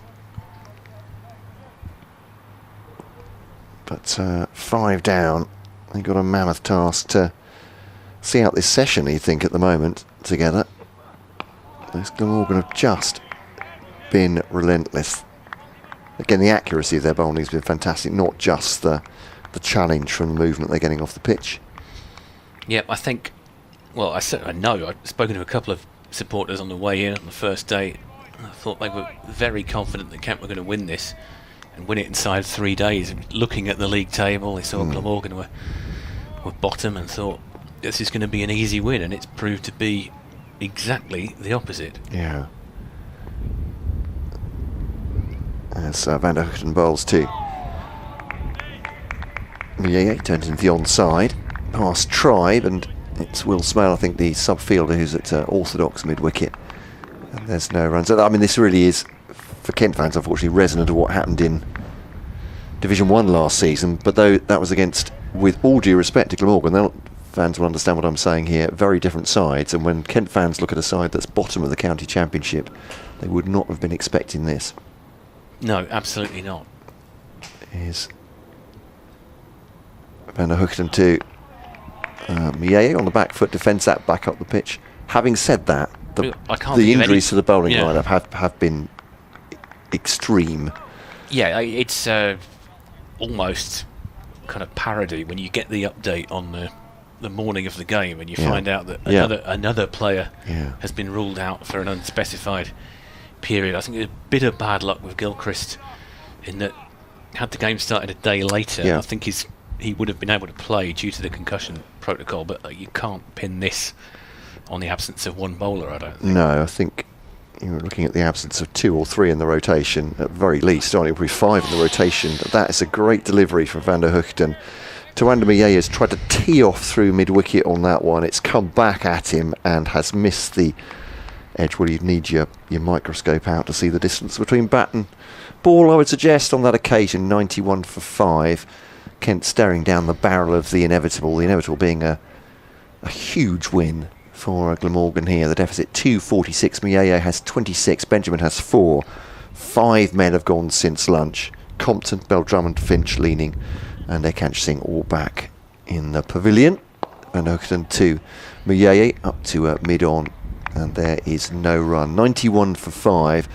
But 5 down. They've got a mammoth task to see out this session, you think, at the moment, together. Those Glamorgan have just been relentless. Again, the accuracy of their bowling has been fantastic, not just the challenge from the movement they're getting off the pitch. Yeah, I think, well, I know, I've spoken to a couple of supporters on the way in on the first day. I thought they were very confident that Kent were going to win this and win it inside 3 days. Looking at the league table, they saw Glamorgan were bottom and thought this is going to be an easy win, and it's proved to be exactly the opposite. Yeah. As Van der Hoogten bowls too. Mieye turns into the onside, past Tribe, and it's Will Smale, I think, the sub-fielder who's at orthodox mid-wicket. And there's no runs. I mean, this really is, for Kent fans, unfortunately, resonant of what happened in Division 1 last season, but though that was against, with all due respect to Glamorgan, fans will understand what I'm saying here, very different sides, and when Kent fans look at a side that's bottom of the county championship, they would not have been expecting this. No, absolutely not. Is Van der Hoogten to Mieye on the back foot, defends that back up the pitch. Having said that, the injuries to the bowling lineup have been extreme. Yeah, it's almost kind of parody when you get the update on the morning of the game and you find out that another player has been ruled out for an unspecified period. I think there's a bit of bad luck with Gilchrist in that had the game started a day later, I think he would have been able to play due to the concussion protocol, but you can't pin this on the absence of one bowler, I don't think. No, I think you're looking at the absence of 2 or 3 in the rotation, at very least, aren't you? Probably 5 in the rotation. That is a great delivery from Van der Hoogten. Tawanda Mieye has tried to tee off through mid-wicket on that one. It's come back at him and has missed the edge. Well, you'd need your microscope out to see the distance between bat and ball, I would suggest, on that occasion. 91 for 5. Kent staring down the barrel of the inevitable being a huge win for Glamorgan here. The deficit 246. Mieye has 26. Benjamin has 4. 5 men have gone since lunch. Compton, Beldrummond, Finch leaning, and Ekant Singh all back in the pavilion. Van der Hoogten to Mieye up to mid-on, and there is no run. 91 for 5.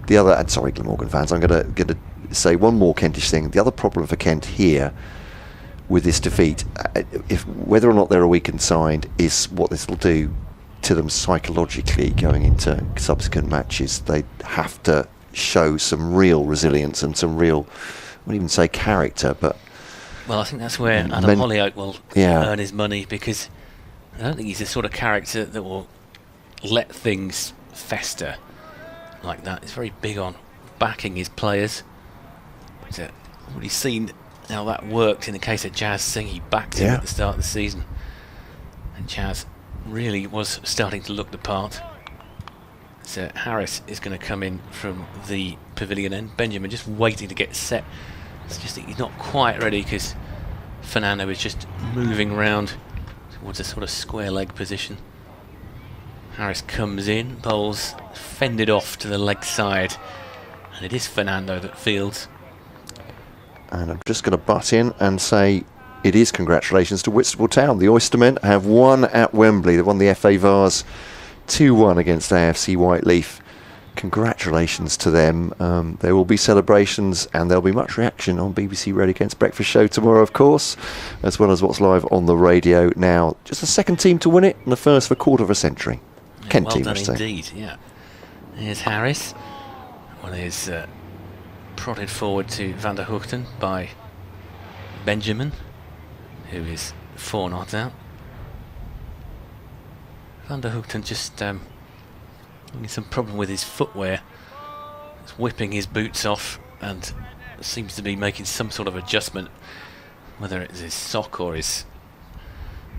The other, sorry, Glamorgan fans, I'm going to say one more Kentish thing. The other problem for Kent here with this defeat, whether or not they're a weakened side, is what this will do to them psychologically going into subsequent matches. They have to show some real resilience and some real, I wouldn't even say character, but... Well, I think that's where Adam Hollyoak will earn his money, because I don't think he's the sort of character that will let things fester like that. He's very big on backing his players. So, I've already seen how that worked in the case of Jazz Singh. He backed him at the start of the season, and Jazz really was starting to look the part. So Harris is going to come in from the pavilion end. Benjamin just waiting to get set. It's just that he's not quite ready because Fernando is just moving round towards a sort of square leg position. Harris comes in, bowls fended off to the leg side, and it is Fernando that fields. And I'm just going to butt in and say it is congratulations to Whitstable Town. The Oystermen have won at Wembley. They won the FA Vars 2-1 against AFC Whiteleaf. Congratulations to them. There will be celebrations and there'll be much reaction on BBC Red Against Breakfast Show tomorrow, of course, as well as what's live on the radio now. Just the second team to win it and the first for a quarter of a century. Yeah, Kent well team, done I say. indeed, yeah. Here's Harris. One is prodded forward to Van der Hoogten by Benjamin, who is 4 not out. Van der Hoogten just having some problem with his footwear. He's whipping his boots off and seems to be making some sort of adjustment, whether it's his sock or his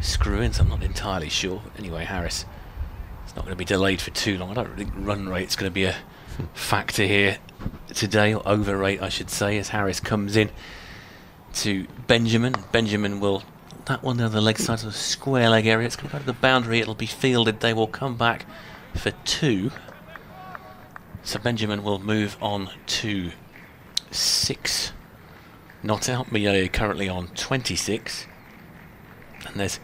screw-ins, I'm not entirely sure. Anyway, Harris is not going to be delayed for too long. I don't think run rate's going to be a factor here today, or over rate I should say, as Harris comes in to Benjamin. Benjamin will, that one down the leg side of the square leg area, it's going to go to the boundary, it'll be fielded, they will come back for 2. So Benjamin will move on to 6 not out. Miele currently on 26, and there's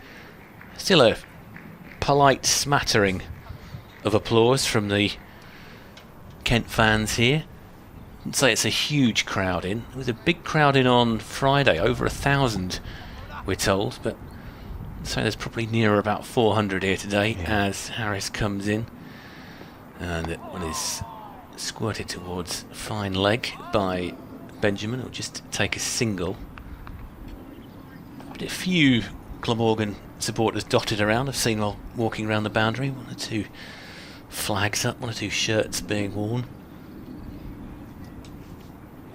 still a polite smattering of applause from the Kent fans here. I'd say it's a huge crowd in. There was a big crowd in on Friday, over 1,000 we're told, but so there's probably nearer about 400 here today, as Harris comes in, and it one is squirted towards fine leg by Benjamin. It'll just take a single. But a few Glamorgan supporters dotted around. I've seen while walking around the boundary, 1 or 2 flags up, 1 or 2 shirts being worn.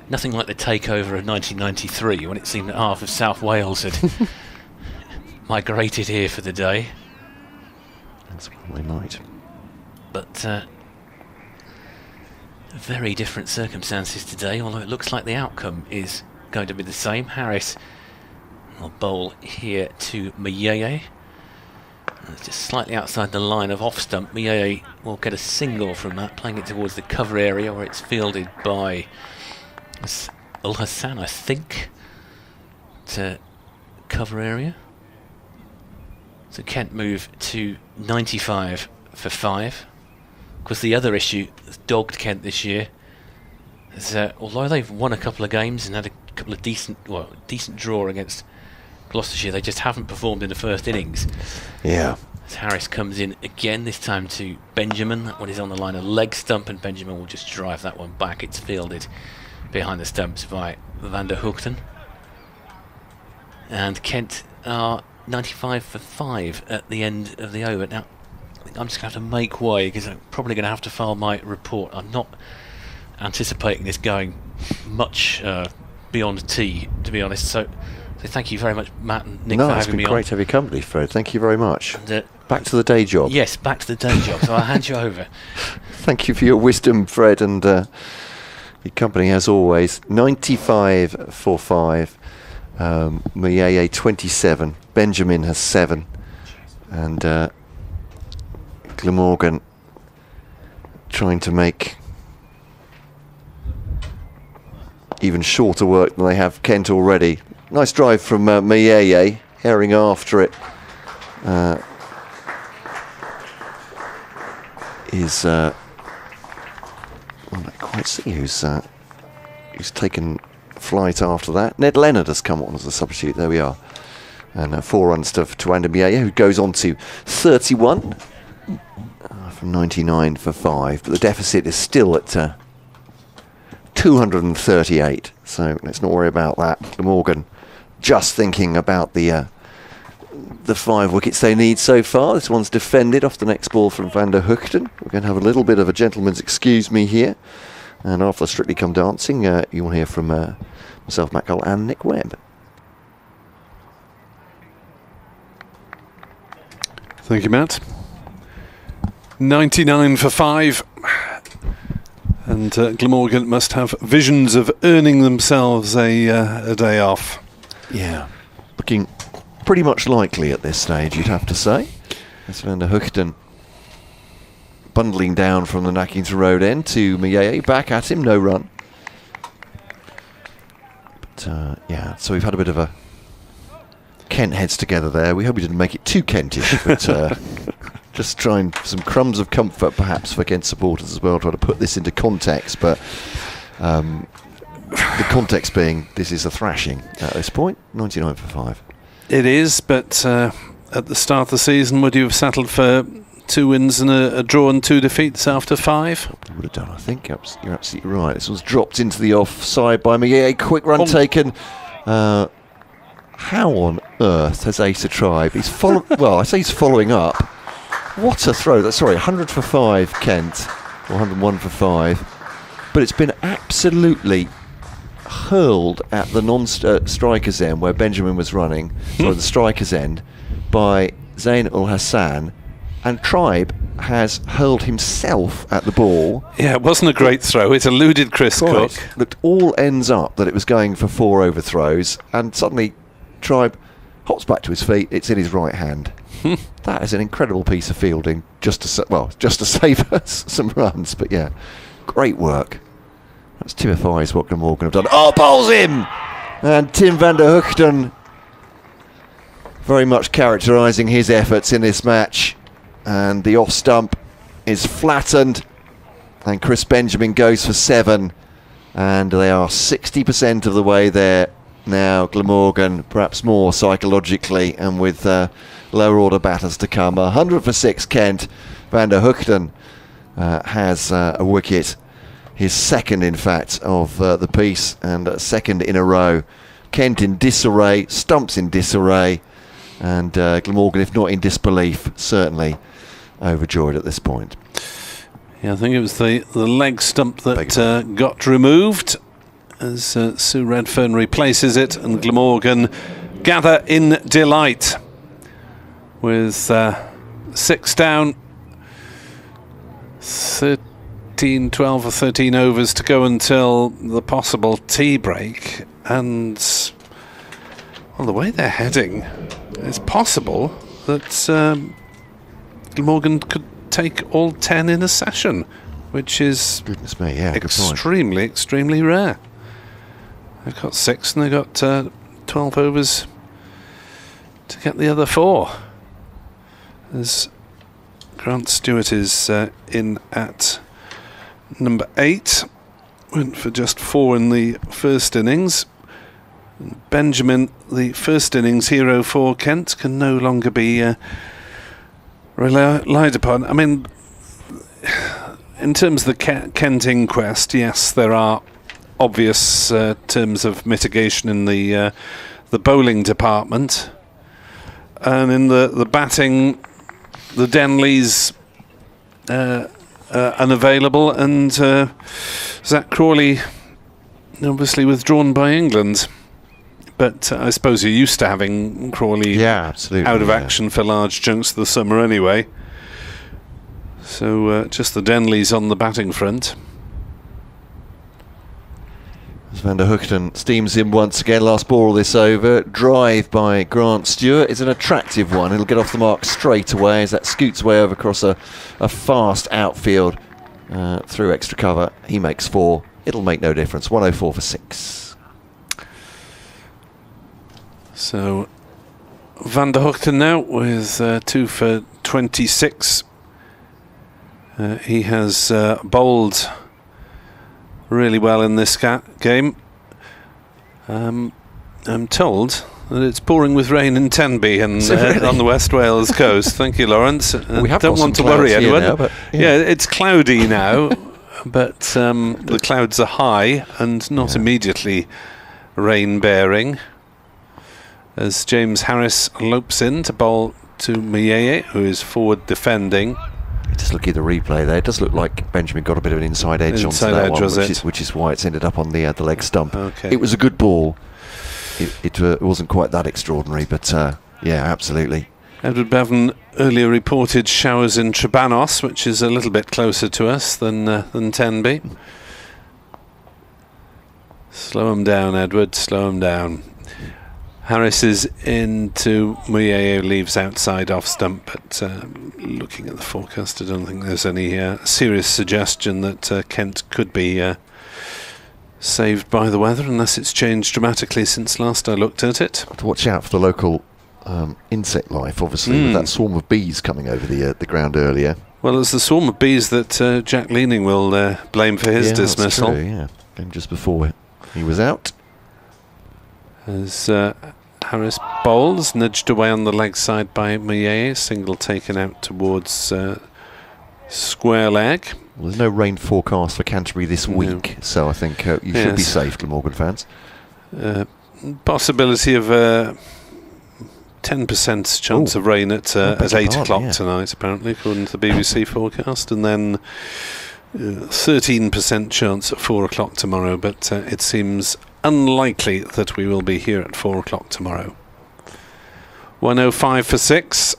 Nothing like the takeover of 1993, when it seemed that half of South Wales had migrated here for the day. That's what they might. But very different circumstances today, although it looks like the outcome is going to be the same. Harris will bowl here to Miele. It's just slightly outside the line of off stump. Miele will get a single from that, playing it towards the cover area where it's fielded by Ul Hassan, I think, to cover area. So Kent move to 95 for 5. Of course, the other issue that's dogged Kent this year is although they've won a couple of games and had a couple of decent draw against Gloucestershire, they just haven't performed in the first innings. Yeah. As Harris comes in again, this time to Benjamin. That one is on the line of leg stump, and Benjamin will just drive that one back. It's fielded behind the stumps by Van der Hoogten. And Kent are 95 for 5 at the end of the over. Now, I think I'm just going to have to make way, because I'm probably going to have to file my report. I'm not anticipating this going much beyond tea, to be honest. So thank you very much, Matt and Nick, for having me on. No, it's been great to have your company, Fred. Thank you very much. And, back to the day job. Yes, back to the day job. So I'll hand you over. Thank you for your wisdom, Fred, and your company as always. 95 for 5. Miele 27. Benjamin has 7. And Glamorgan trying to make even shorter work than they have Kent already. Nice drive from Miele, herring after it. I don't quite see who's taken flight after that. Ned Leonard has come on as a substitute. There we are. And 4 runs to Andy Miele, who goes on to 31 from 99 for 5. But the deficit is still at 238. So let's not worry about that. Morgan just thinking about the 5 wickets they need so far. This one's defended off the next ball from Van der Hoogten. We're going to have a little bit of a gentleman's excuse me here. And after Strictly Come Dancing, you'll hear from myself, Matt Cole, and Nick Webb. Thank you, Matt. 99 for 5. And Glamorgan must have visions of earning themselves a day off. Yeah, looking pretty much likely at this stage, you'd have to say. That's Van der Hoogten bundling down from the Nackington Road end to Miele, back at him, no run. But yeah, so we've had a bit of a Kent heads together there. We hope we didn't make it too Kentish, but just trying some crumbs of comfort perhaps for Kent supporters as well, try to put this into context, but the context being this is a thrashing at this point, 99 for 5. It is, but at the start of the season, would you have settled for 2 wins and a draw and 2 defeats after 5? Probably would have done, I think. You're absolutely right. This was dropped into the offside by Miguel. Quick run taken. How on earth has Ace a Tribe? He's well, I say he's following up. What a throw. Sorry, 100 for 5, Kent. Or 101 for 5. But it's been absolutely hurled at the non-striker's end where Benjamin was running, or the striker's end, by Zain Ul Hassan, and Tribe has hurled himself at the ball. Yeah, it wasn't a great throw. It eluded Chris Cook. Looked all ends up that it was going for 4 overthrows, and suddenly Tribe hops back to his feet. It's in his right hand. That is an incredible piece of fielding, just to save us some runs. But yeah, great work. That's typifies what Glamorgan have done. Oh, bowls him! And Tim van der Hoogten very much characterising his efforts in this match. And the off stump is flattened. And Chris Benjamin goes for 7. And they are 60% of the way there now. Glamorgan, perhaps more psychologically, and with lower order batters to come. 100 for 6, Kent. Van der Hoogten has a wicket. His second, in fact, of the piece, and second in a row. Kent in disarray, Stumps in disarray, and Glamorgan, if not in disbelief, certainly overjoyed at this point. Yeah, I think it was the leg stump that got removed as Sue Redfern replaces it, and Glamorgan gather in delight with 6 down, 12 or 13 overs to go until the possible tea break, and well, the way they're heading, it's possible that Glamorgan could take all 10 in a session, which is goodness me, yeah, extremely rare. They've got 6 and they've got 12 overs to get the other 4. As Grant Stewart is in at number 8, went for just 4 in the first innings. Benjamin, the first innings hero for Kent, can no longer be relied upon. I mean, in terms of the Kent inquest, yes, there are obvious terms of mitigation in the bowling department, and in the batting, the Denleys unavailable, and Zach Crawley obviously withdrawn by England. But I suppose you're used to having Crawley out of action for large chunks of the summer anyway. So just the Denleys on the batting front. As Van der Hoogten steams in once again, last ball of this over. Drive by Grant Stewart is an attractive one. It'll get off the mark straight away as that scoots way over across a fast outfield through extra cover. He makes 4. It'll make no difference. 104 for 6. So Van der Hoogten now with 2 for 26. He has bowled really well in this game. I'm told that it's pouring with rain in Tenby and on the West Wales coast. Thank you, Lawrence. We have don't want to worry anyone. Now, but, yeah, it's cloudy now, but the clouds are high and not immediately rain-bearing. As James Harris lopes in to bowl to Mieye, who is forward defending. Just looking at the replay there, it does look like Benjamin got a bit of an inside edge onto that one, which is why it's ended up on the leg stump. Okay. It was a good ball. It wasn't quite that extraordinary, but yeah, absolutely. Edward Bevan earlier reported showers in Trebanos, which is a little bit closer to us than Tenby. Slow him down, Edward, slow him down. Harris is into Muyeo, leaves outside off stump, but looking at the forecast, I don't think there's any serious suggestion that Kent could be saved by the weather, unless it's changed dramatically since last I looked at it. To watch out for the local insect life, obviously, with that swarm of bees coming over the ground earlier. Well, it's the swarm of bees that Jack Leaning will blame for his dismissal. That's true, yeah. Game just before he was out. As Harris bowls, nudged away on the leg side by Mier, single taken out towards square leg. Well, there's no rain forecast for Canterbury this week, so I think you should be safe, Glamorgan fans. Possibility of 10% chance of rain at 8 o'clock tonight, apparently, according to the BBC forecast, and then 13% chance at 4 o'clock tomorrow, but it seems unlikely that we will be here at 4 o'clock tomorrow. 105 for 6.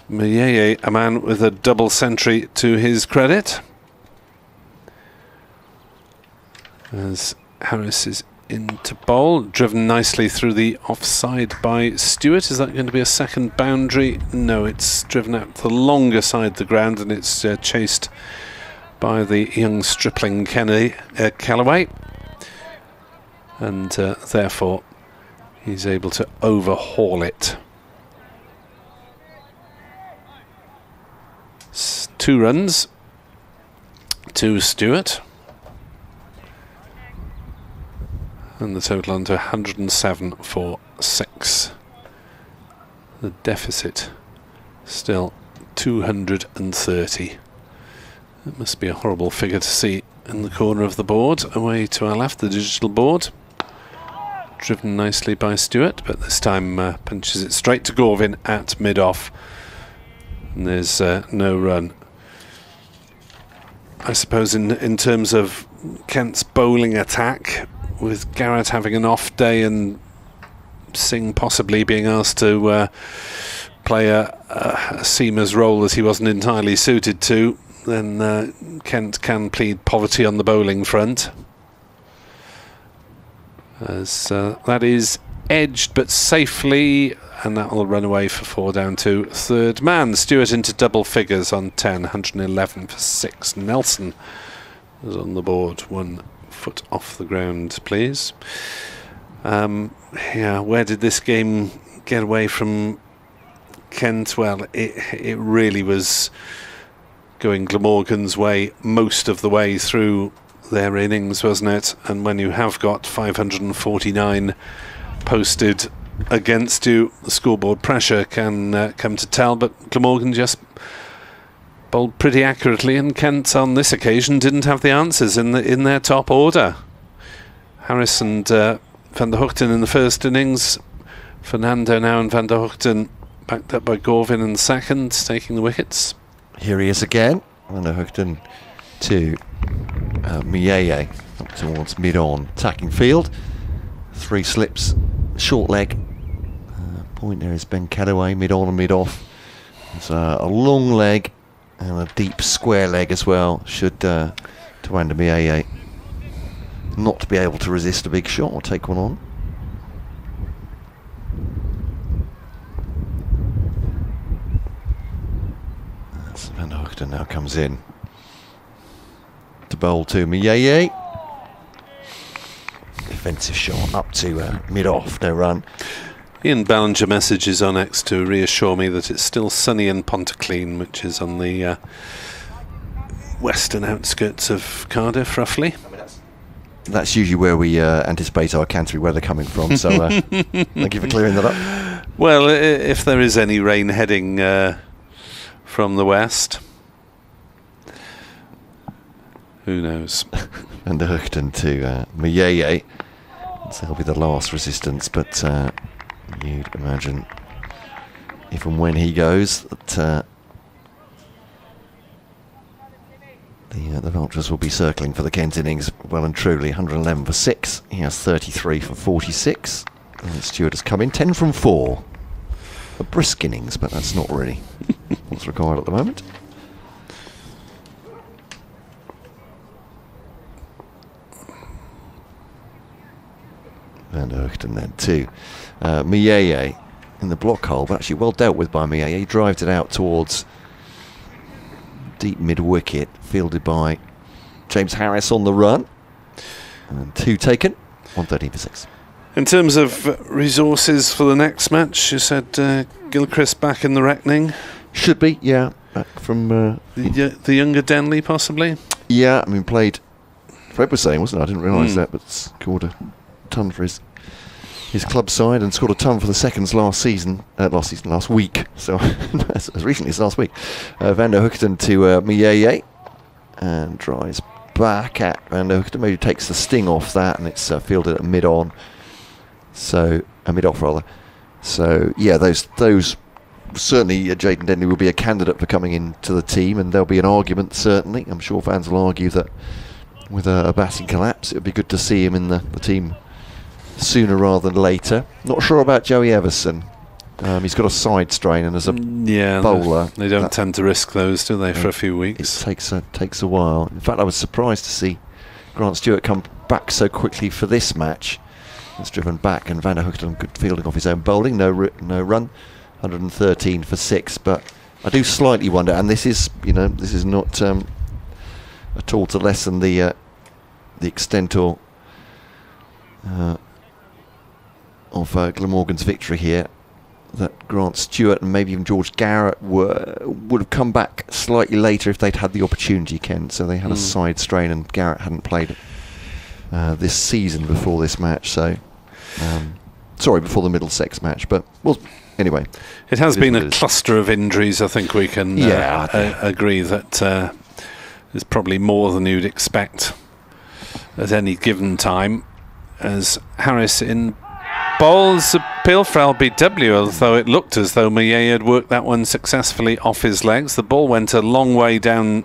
Mier, a man with a double century to his credit. As Harris is into bowl, driven nicely through the offside by Stewart. Is that going to be a second boundary? No, it's driven out the longer side of the ground, and it's chased by the young stripling Callaway, and therefore he's able to overhaul it. 2 runs to Stewart, and the total under 107 for 6. The deficit still 230. It must be a horrible figure to see in the corner of the board. Away to our left, the digital board. Driven nicely by Stewart, but this time punches it straight to Gorvin at mid-off. And there's no run. I suppose in terms of Kent's bowling attack, with Garrett having an off day and Singh possibly being asked to play a seamer's role that he wasn't entirely suited to, then Kent can plead poverty on the bowling front. As that is edged but safely, and that will run away for 4 down to third man. Stewart into double figures on 10, 111 for 6. Nelson is on the board, 1 foot off the ground, please. Where did this game get away from Kent? Well, it really was going Glamorgan's way most of the way through their innings, wasn't it? And when you have got 549 posted against you, the scoreboard pressure can come to tell, but Glamorgan just bowled pretty accurately, and Kent on this occasion didn't have the answers in their top order. Harris and Van der Hoogten in the first innings, Fernando now and Van der Hoogten backed up by Gorvin in second, taking the wickets. Here he is again, Van der Hoogten to Mier up towards mid-on, attacking field. 3 slips, short leg. Point there is Ben Cadaway, mid-on and mid-off. It's a long leg and a deep square leg as well, should Tawanda Mier not be able to resist a big shot or take one on. That's Van der Hoogten now comes in to bowl to Mier. Defensive shot up to mid-off, no run. Ian Ballinger messages on X to reassure me that it's still sunny in Pontyclean, which is on the western outskirts of Cardiff, roughly. That's usually where we anticipate our Canterbury weather coming from, so thank you for clearing that up. Well, if there is any rain heading from the west, who knows? And the Hoogten to Mier. So that'll be the last resistance, but you'd imagine if and when he goes that the Vultures will be circling for the Kent innings well and truly. 111 for 6. He has 33 for 46. And Stewart has come in 10 from 4. A brisk innings, but that's not really what's required at the moment. Van der Hoogten then too. Mier in the block hole, but actually well dealt with by Mier. He drived it out towards deep mid-wicket, fielded by James Harris on the run. And 2 taken, 113 for 6. In terms of resources for the next match, you said Gilchrist back in the reckoning. Should be, yeah. Back from the younger Denley, possibly. Yeah, I mean, played. Fred was saying, wasn't it? I didn't realise that, but scored a ton for his club side and scored a ton for the Seconds last week. So as recently as last week. Van der Hoekten to Mieye, and drives back at Van der Hoekten. Maybe takes the sting off that, and it's fielded at mid-on. So mid-off rather. So yeah, those certainly Jaden Denley will be a candidate for coming into the team, and there'll be an argument certainly. I'm sure fans will argue that with a batting collapse, it would be good to see him in the team sooner rather than later. Not sure about Joey Everson. He's got a side strain, and as a bowler, they don't tend to risk those, do they, for a few weeks? It takes a while. In fact, I was surprised to see Grant Stewart come back so quickly for this match. It's driven back, and Van der Hoekten good fielding off his own bowling. No run, 113 for 6. But I do slightly wonder, and this is not at all to lessen the extent of Glamorgan's victory here, that Grant Stewart and maybe even George Garrett would have come back slightly later if they'd had the opportunity, Ken. So they had a side strain, and Garrett hadn't played this season before this match. So, before the Middlesex match. But anyway, it has been a cluster of injuries. I think we can agree that is probably more than you'd expect at any given time. As Harris in bowls appeal for LBW, although it looked as though Mieye had worked that one successfully off his legs. The ball went a long way down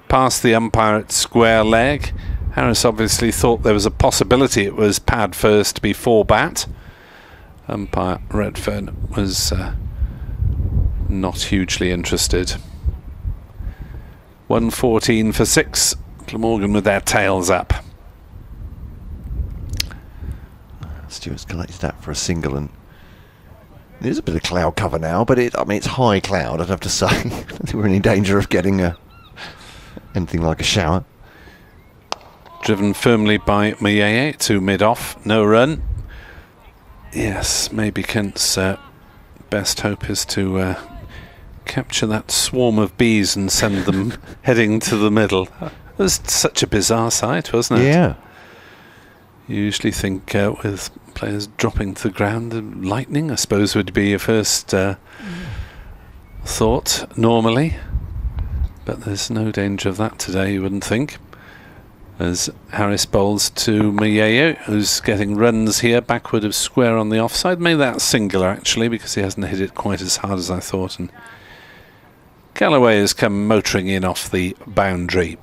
past the umpire at square leg. Harris obviously thought there was a possibility it was pad first before bat. Umpire Redfern was not hugely interested. 114 for 6. Glamorgan with their tails up. Stewart's collected that for a single, and there's a bit of cloud cover now, but it's high cloud, I'd have to say. I don't think we're in any danger of getting anything like a shower. Driven firmly by Mieye to mid-off, no run. Yes, maybe Kent's best hope is to capture that swarm of bees and send them heading to the middle. It was such a bizarre sight, wasn't it? Yeah. You usually think with players dropping to the ground, lightning, I suppose, would be your first thought normally. But there's no danger of that today, you wouldn't think. As Harris bowls to Mieye, who's getting runs here, backward of square on the offside. Made that singular, actually, because he hasn't hit it quite as hard as I thought. And Galloway has come motoring in off the boundary.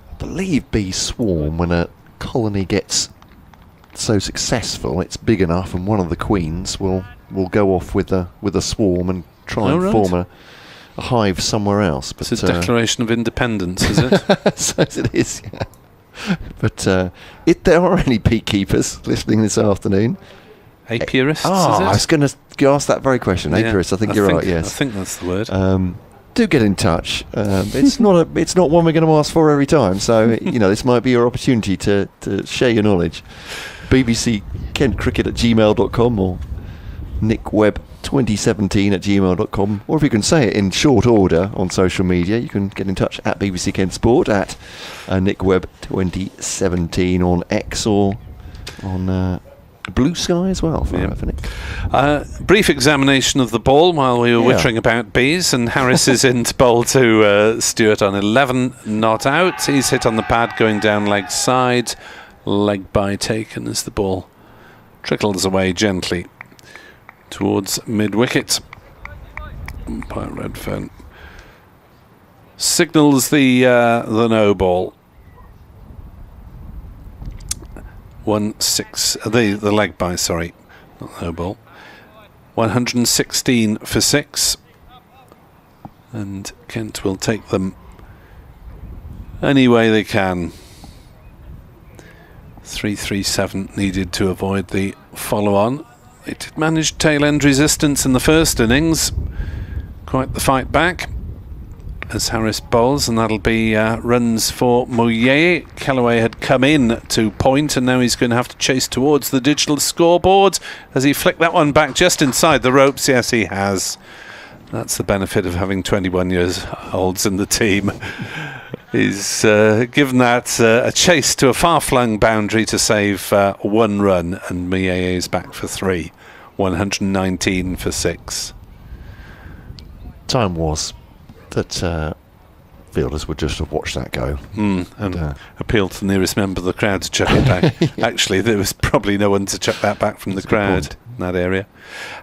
I believe bees swarm when a colony gets so successful, it's big enough, and one of the queens will go off with a swarm and try and form a hive somewhere else. But it's a declaration of independence, is it? So it is, yeah. But if there are any beekeepers listening this afternoon, apiarists, is it? I was going to ask that very question. Apiarists, I think you're right, yes. I think that's the word. Do get in touch. It's not one we're going to ask for every time, so this might be your opportunity to share your knowledge. BBC KentCricket at gmail.com or nickweb2017 at gmail.com, or if you can say it in short order on social media, you can get in touch at BBC Kent Sport, at nickweb2017 on X, or on Blue Sky as well for Nick. Brief examination of the ball while we were wittering about bees, and Harris is in to bowl to Stewart on 11, not out. He's hit on the pad going down leg side, leg by taken as the ball trickles away gently towards mid-wicket. Umpire Redfern signals the no ball. 1-6, the leg by, sorry, not no ball. 116 for 6, and Kent will take them any way they can. 337 needed to avoid the follow-on. They did manage tail-end resistance in the first innings. Quite the fight back. as Harris bowls, and that'll be runs for Moyet. Callaway had come in to point, and now he's going to have to chase towards the digital scoreboard. Has he flicked that one back just inside the ropes? Yes, he has. That's the benefit of having 21-year-olds in the team. He's given that a chase to a far-flung boundary to save 1 run, and Moyet is back for 3. 119 for 6. Time was that fielders would just have watched that go. And appeal to the nearest member of the crowd to chuck it back. Actually, there was probably no one to chuck that back from the crowd in that area.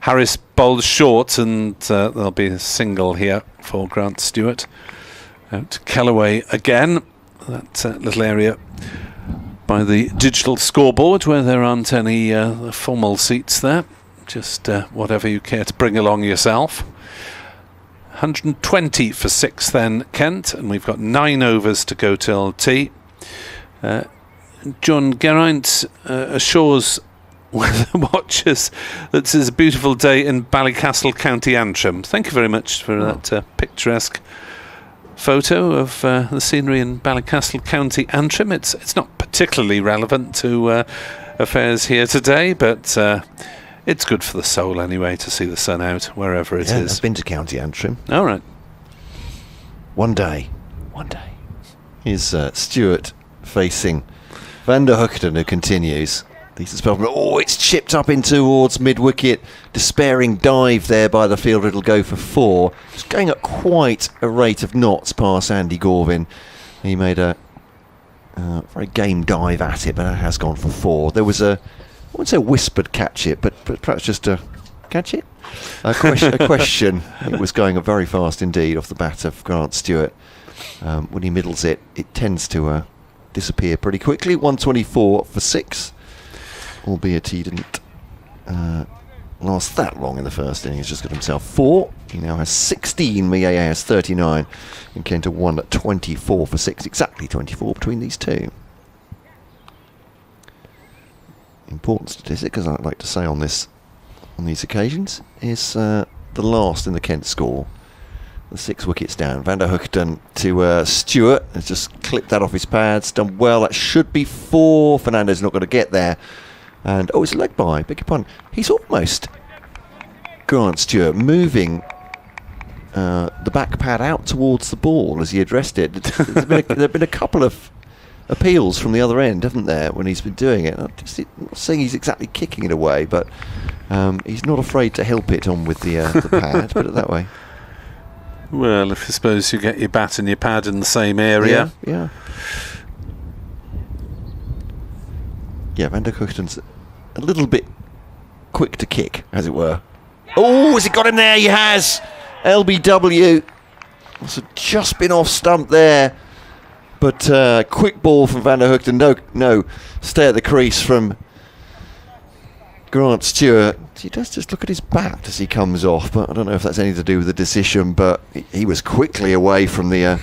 Harris bowls short, and there'll be a single here for Grant Stewart. Out to Callaway again. That little area by the digital scoreboard where there aren't any formal seats there. Just whatever you care to bring along yourself. 120 for 6 then, Kent, and we've got 9 overs to go till tea. John Geraint assures weather watchers that this is a beautiful day in Ballycastle, County Antrim. Thank you very much for that picturesque photo of the scenery in Ballycastle, County Antrim. It's not particularly relevant to affairs here today, but it's good for the soul anyway to see the sun out wherever it is. I've been to County Antrim. All right. One day. Is Stewart facing Van der Hoogten, who continues. It's chipped up in towards mid-wicket. Despairing dive there by the fielder. It'll go for 4. It's going at quite a rate of knots past Andy Gorvin. He made a very game dive at it, but that has gone for 4. There was I wouldn't say whispered catch it, but perhaps just a catch it? A question. It was going very fast indeed off the bat of Grant Stewart. When he middles it, it tends to disappear pretty quickly. 124 for 6, albeit he didn't last that long in the first inning. He's just got himself 4. He now has 16. Moyet has 39. And Kent won at 24 for 6. Exactly 24 between these two. Important statistic, as I like to say on these occasions, is the last in the Kent score. The 6 wickets down. Van der Hoogten to Stewart. Has just clipped that off his pads. Done well. That should be 4. Fernando's not going to get there. And it's a leg by. Beg your pardon. He's almost, Grant Stewart, moving the back pad out towards the ball as he addressed it. There have been a couple of appeals from the other end, haven't there, when he's been doing it. I'm not saying he's exactly kicking it away, but he's not afraid to help it on with the pad, put it that way. Well, if I suppose you get your bat and your pad in the same area. Yeah, Van der Hoogten's a little bit quick to kick, as it were. Oh, has he got him there? He has! LBW. Must have just been off stump there. But quick ball from Van der Hoogten. No, stay at the crease from Grant Stewart. He does just look at his bat as he comes off, but I don't know if that's anything to do with the decision. But he was quickly away from the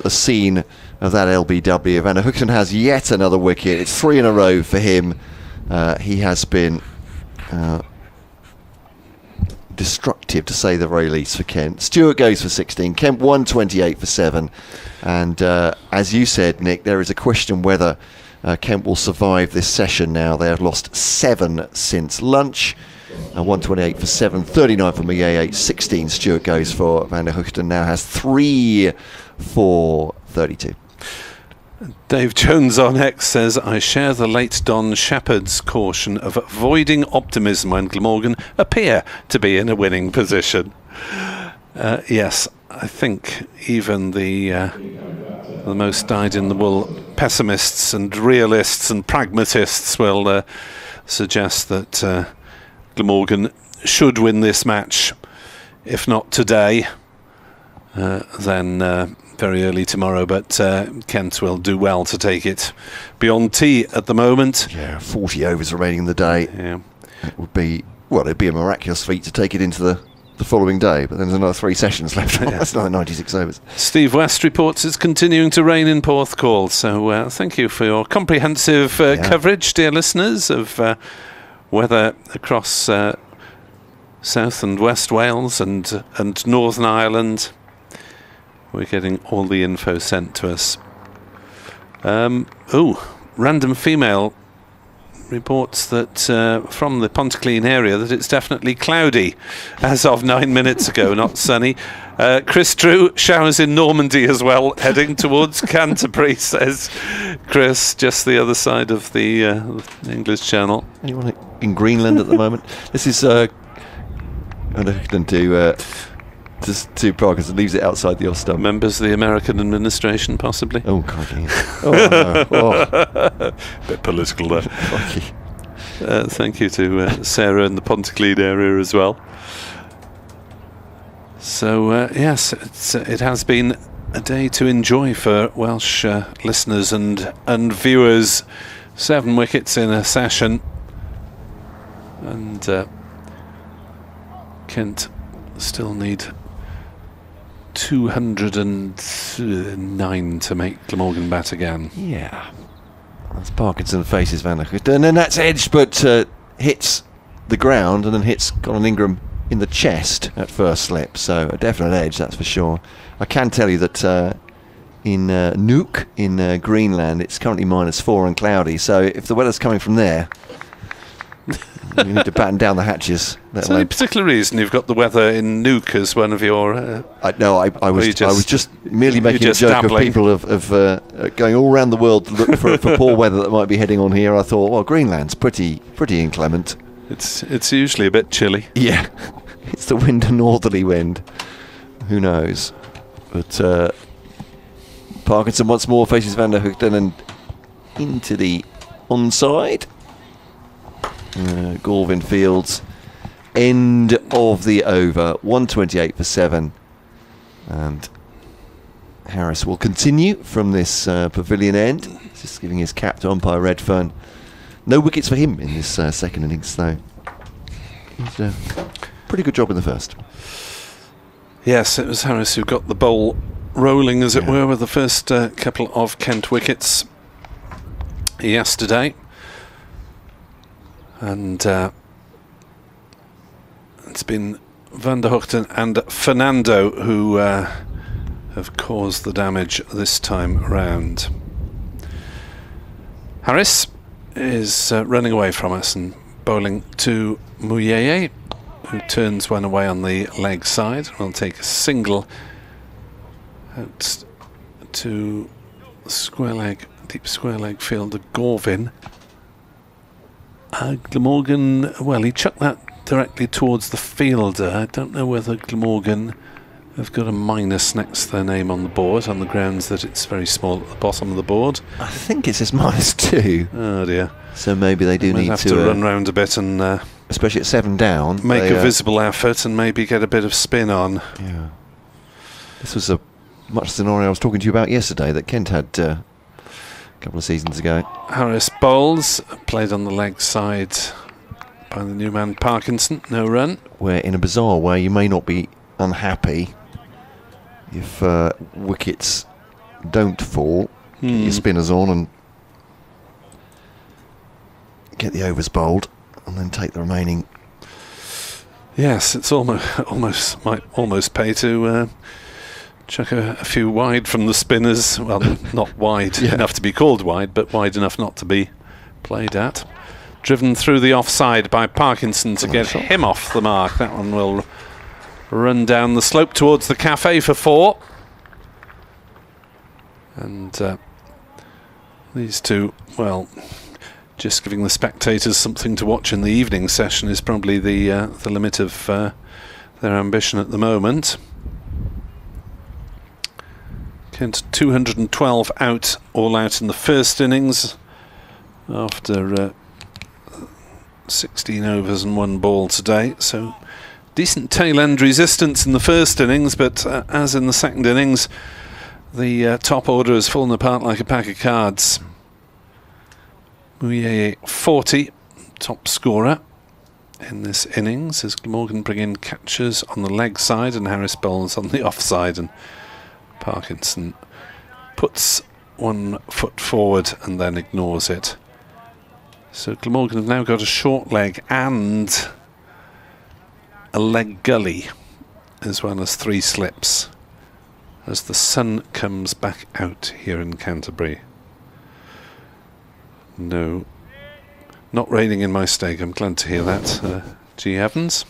scene of that LBW. Van der Hoogten has yet another wicket. It's 3 in a row for him. He has been destructive, to say the very least, for Kent. Stewart goes for 16. Kent 128 for 7. And as you said, Nick, there is a question whether Kent will survive this session now. They have lost 7 since lunch. 128 for 7, 39 for Moyet, 16 Stewart goes for. Van der Hoogten now has 3 for 32. Dave Jones on X says, I share the late Don Shepherd's caution of avoiding optimism when Glamorgan appear to be in a winning position. Yes, I think even the most dyed-in-the-wool pessimists and realists and pragmatists will suggest that Glamorgan should win this match. If not today, then very early tomorrow, but Kent will do well to take it beyond tea at the moment. Yeah, 40 overs remaining in the day. Yeah. It'd be a miraculous feat to take it into the following day, but then there's another 3 sessions left. That's another 96 overs. Steve West reports it's continuing to rain in Porthcawl, so thank you for your comprehensive coverage, dear listeners, of weather across South and West Wales and Northern Ireland. We're getting all the info sent to us. Random Female reports that from the Pontyclean area that it's definitely cloudy as of 9 minutes ago, not sunny. Chris Drew, showers in Normandy as well, heading towards Canterbury, says Chris, just the other side of the English Channel. Anyone in Greenland at the moment? This is to Parkinson, leaves it outside the Ostam. Members of the American administration, possibly. Oh, crikey. Oh, no. Oh. Bit political there. Crikey. Thank you to Sarah in the Pontyclean area as well. So, yes, it has been a day to enjoy for Welsh listeners and viewers. 7 wickets in a session. And Kent still need 209 to make Glamorgan bat again. Yeah. As Parkinson faces Van der Hoogten, and then that's edged, but hits the ground, and then hits Colin Ingram in the chest at first slip. So a definite edge, that's for sure. I can tell you that in Nuuk in Greenland, it's currently -4 and cloudy. So if the weather's coming from there, you need to batten down the hatches. Is there any particular reason you've got the weather in Nuuk as one of your... I was just merely making a joke dabbling. Of people of going all around the world to look for poor weather that might be heading on here. I thought, well, Greenland's pretty inclement. It's usually a bit chilly. Yeah, it's the wind, a northerly wind. Who knows? But Parkinson once more faces Van der Hoogten and into the onside. Galvin Fields, end of the over, 128 for 7, and Harris will continue from this pavilion end. Just giving his cap to umpire Redfern. No wickets for him in this second innings, though. He's done a pretty good job in the first. Yes, it was Harris who got the bowl rolling, as it were, with the first couple of Kent wickets yesterday. And it's been Van der Hoogten and Fernando who have caused the damage this time round. Harris is running away from us and bowling to Muyeye, who turns one away on the leg side. We'll take a single out to square leg, deep square leg fielder Galvin. Glamorgan, well, he chucked that directly towards the fielder. I don't know whether Glamorgan have got a minus next to their name on the board, on the grounds that it's very small at the bottom of the board. I think it says -2. Oh dear. So maybe they do need have to run round a bit and especially at 7 down, make a visible effort and maybe get a bit of spin on. Yeah. This was a much scenario I was talking to you about yesterday that Kent had a couple of seasons ago. Harris bowls, played on the leg side by the new man Parkinson, no run. Where in a bizarre way you may not be unhappy if wickets don't fall, get your spinners on and get the overs bowled and then take the remaining. Yes, it's might almost pay to chuck a few wide from the spinners. Well, not wide enough to be called wide, but wide enough not to be played at. Driven through the offside by Parkinson to get him off the mark. That one will run down the slope towards the cafe for 4. And these two, well, just giving the spectators something to watch in the evening session is probably the limit of their ambition at the moment. Kent 212 out, all out in the first innings after 16 overs and 1 ball today. So decent tail end resistance in the first innings, but as in the second innings, the top order has fallen apart like a pack of cards. Muyeye 40, top scorer in this innings, as Glamorgan bring in catchers on the leg side and Harris bowls on the offside, and Parkinson puts 1 foot forward and then ignores it. So Glamorgan have now got a short leg and a leg gully, as well as 3 slips as the sun comes back out here in Canterbury. No, not raining in my stake. I'm glad to hear that. G. Evans.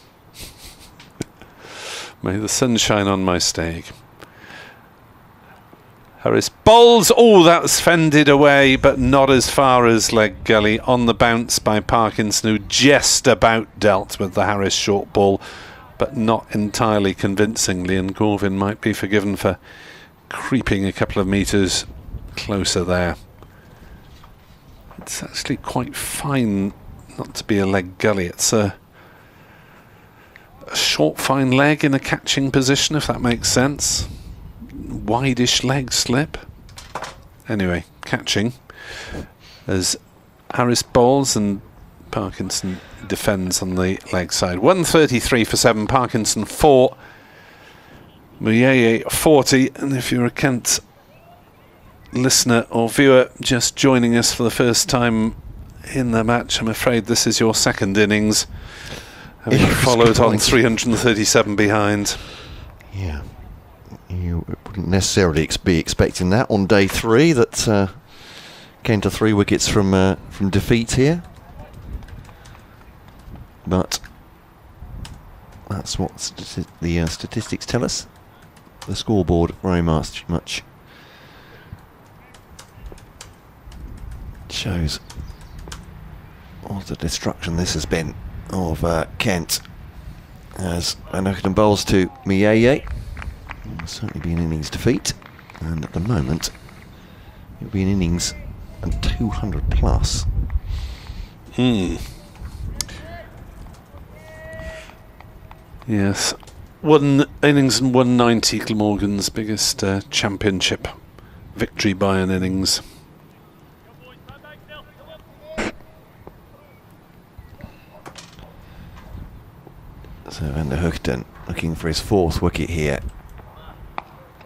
May the sun shine on my stake. Harris bowls. Oh, that's fended away, but not as far as leg gully. On the bounce by Parkinson, who just about dealt with the Harris short ball, but not entirely convincingly, and Gorvin might be forgiven for creeping a couple of metres closer there. It's actually quite fine not to be a leg gully. It's a short, fine leg in a catching position, if that makes sense. Wide-ish leg slip. Anyway, catching as Harris bowls and Parkinson defends on the leg side. 133 for 7, Parkinson 4, Muyeye 40. And if you're a Kent listener or viewer just joining us for the first time in the match, I'm afraid this is your second innings, having followed on 337 behind. Yeah, you wouldn't necessarily be expecting that on day 3, that Kent are 3 wickets from defeat here. But that's what the statistics tell us. The scoreboard very much shows all the destruction this has been of Kent, as Van Hoekden bowls to Muyeye. It'll certainly be an innings defeat, and at the moment it'll be an innings and 200 plus. Yes, 1 innings and 190, Glamorgan's biggest championship victory by an innings. So Van Hoekden looking for his 4th wicket here,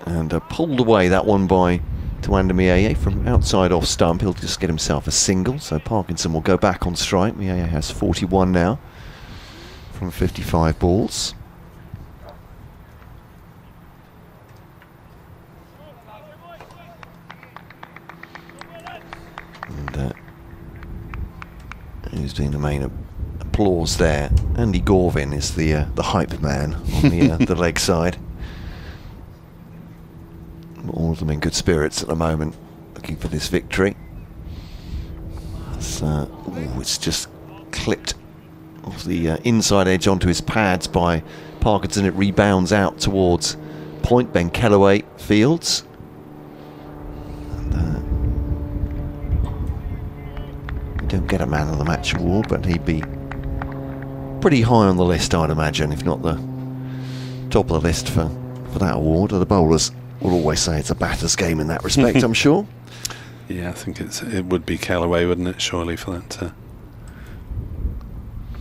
and pulled away that one by Tawanda Muyeye from outside off stump. He'll just get himself a single, so Parkinson will go back on strike. Muyeye has 41 now from 55 balls. And who's doing the main applause there? Andy Gorvin is the hype man on the leg side. All of them in good spirits at the moment, looking for this victory. It's just clipped off the inside edge onto his pads by Parkinson. It rebounds out towards point. Ben Kellaway fields. And, we don't get a man of the match award, but he'd be pretty high on the list, I'd imagine, if not the top of the list for that award. The bowlers will always say it's a batter's game in that respect, I'm sure. Yeah, I think it would be Callaway, wouldn't it, surely, for that.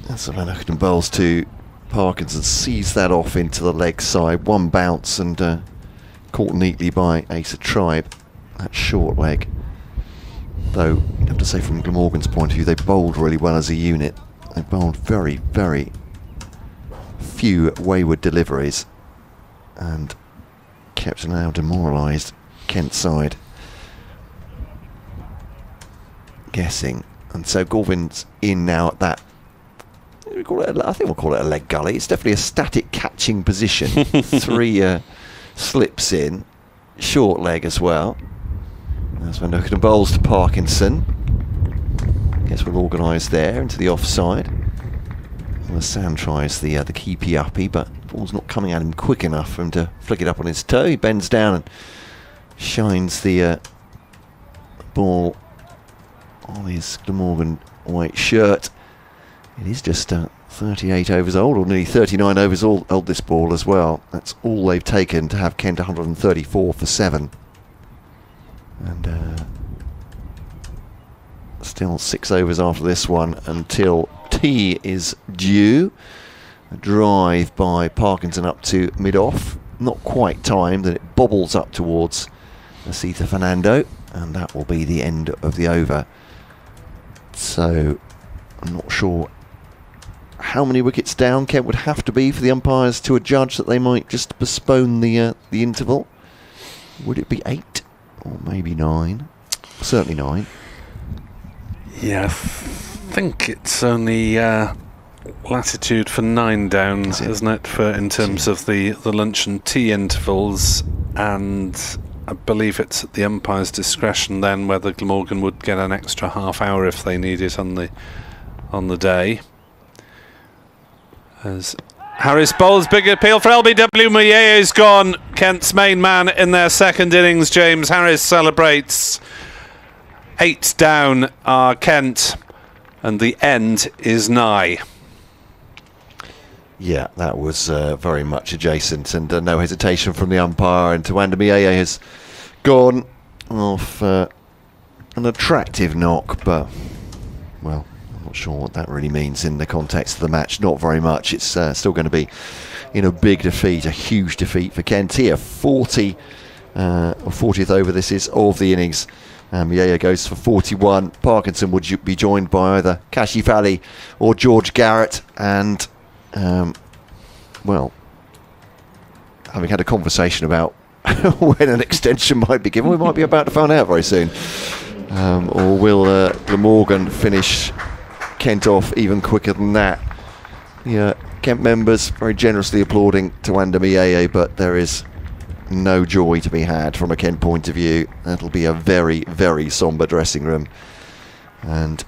That's Van Hoekden bowls to Parkinson, sees that off into the leg side. One bounce and caught neatly by Asa Tribe. That short leg. Though, you have to say from Glamorgan's point of view, they bowled really well as a unit. They bowled very, very few wayward deliveries and kept an now demoralised Kent side guessing. And so Gorvin's in now at that, I think we'll call it a leg gully. It's definitely a static catching position. 3 slips in, short leg as well. As Van Hoekden bowls to Parkinson. Gets well organised there into the offside. Well, Sam tries the keepy-uppy, but the ball's not coming at him quick enough for him to flick it up on his toe. He bends down and shines the ball on his Glamorgan white shirt. It is just 38 overs old, or nearly 39 overs old, this ball as well. That's all they've taken to have Kent 134 for 7. And still 6 overs after this one until tea is due. A drive by Parkinson up to mid-off. Not quite timed, and it bobbles up towards Asita Fernando, and that will be the end of the over. So I'm not sure how many wickets down Kent would have to be for the umpires to adjudge that they might just postpone the interval. Would it be 8 or maybe 9? Certainly 9. Yeah, I think it's only latitude for 9 down, isn't it? In terms of the lunch and tea intervals, and I believe it's at the umpire's discretion then whether Glamorgan would get an extra half hour if they need it on the day. As Harris bowls, big appeal for LBW. Muyeye is gone. Kent's main man in their second innings. James Harris celebrates. 8 down are Kent, and the end is nigh. Yeah, that was very much adjacent, and no hesitation from the umpire. And Tawanda Muyeye has gone off an attractive knock, but, well, I'm not sure what that really means in the context of the match. Not very much. It's still going to be, big defeat, a huge defeat for Kent here. 40 or 40th over this is of the innings. Muyeye goes for 41. Parkinson would be joined by either Kashi Valley or George Garrett, and well, having had a conversation about when an extension might be given, we might be about to find out very soon. Or will Glamorgan finish Kent off even quicker than that? Yeah, Kent members very generously applauding Tawanda Muyeye, but there is no joy to be had from a Kent point of view. That'll be a very, very sombre dressing room, and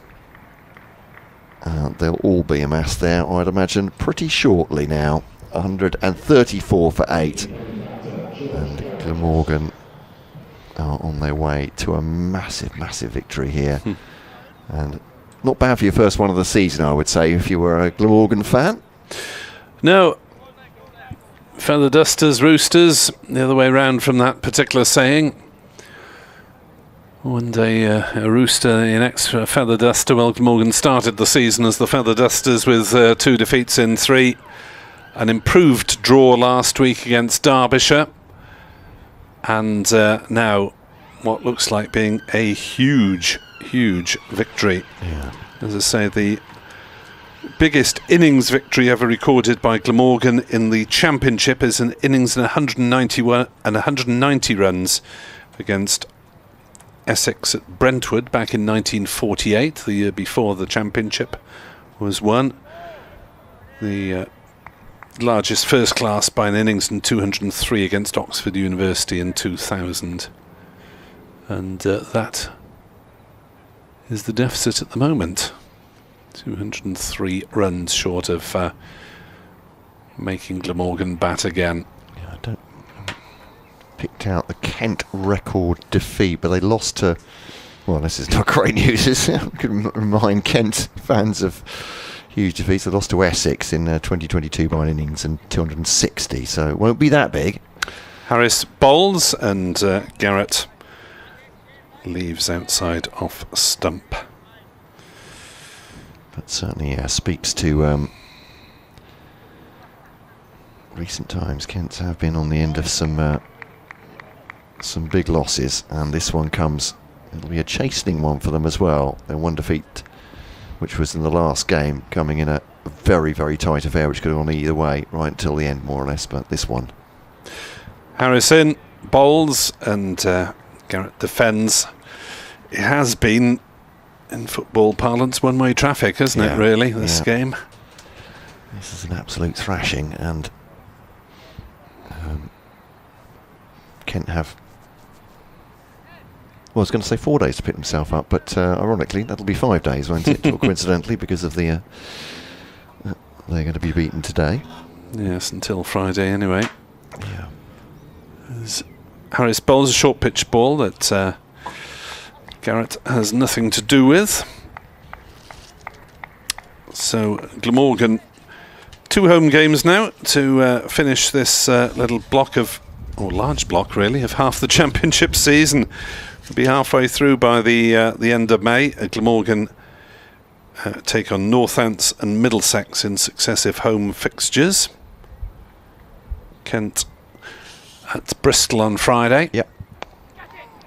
they'll all be amassed there, I'd imagine, pretty shortly now. 134 for 8, and Glamorgan are on their way to a massive, massive victory here. And not bad for your first one of the season, I would say, if you were a Glamorgan fan. No, feather dusters, roosters, the other way round from that particular saying. One day a rooster in extra feather duster. Well, Glamorgan started the season as the feather dusters with 2 defeats in 3. An improved draw last week against Derbyshire, and now what looks like being a huge, huge victory. Yeah. As I say, the biggest innings victory ever recorded by Glamorgan in the Championship is an innings in 190 runs against Essex at Brentwood back in 1948, the year before the Championship was won. The largest first class by an innings in 203 against Oxford University in 2000. And that is the deficit at the moment. 203 runs short of making Glamorgan bat again. Yeah, I don't picked out the Kent record defeat, but they lost to, well, this is not great news, is it? I can remind Kent fans of huge defeats. They lost to Essex in 2022 by an innings and 260, so it won't be that big. Harris bowls, and Garrett leaves outside off stump. But certainly speaks to recent times. Kent have been on the end of some big losses, and this one comes, it'll be a chastening one for them as well. Their one defeat, which was in the last game, coming in a very, very tight affair, which could have gone either way right until the end, more or less, but this one. Harris in, bowls, and Garrett defends. It has been, in football parlance, one-way traffic, hasn't it, really, this game? This is an absolute thrashing, and Kent have, well, I was going to say 4 days to pick themselves up, but ironically, that'll be 5 days, won't it? Or coincidentally, because of the they're going to be beaten today. Yes, until Friday anyway. Yeah. As Harris bowls a short pitch ball that Garrett has nothing to do with. So Glamorgan, 2 home games now to finish this little block of, or large block really, of half the Championship season. We'll be halfway through by the end of May. Glamorgan take on Northants and Middlesex in successive home fixtures. Kent at Bristol on Friday. Yep.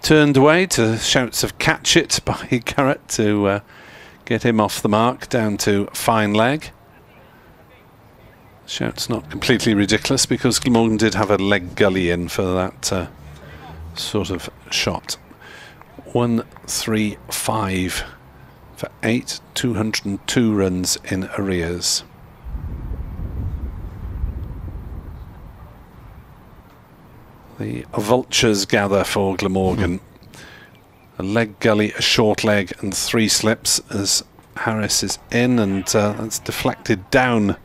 Turned away to shouts of catch it by Garrett to get him off the mark, down to fine leg. Shouts not completely ridiculous, because Glamorgan did have a leg gully in for that sort of shot. 135 for 8, 202 runs in arrears. The vultures gather for Glamorgan. A leg gully, a short leg and 3 slips as Harris is in, and that's deflected down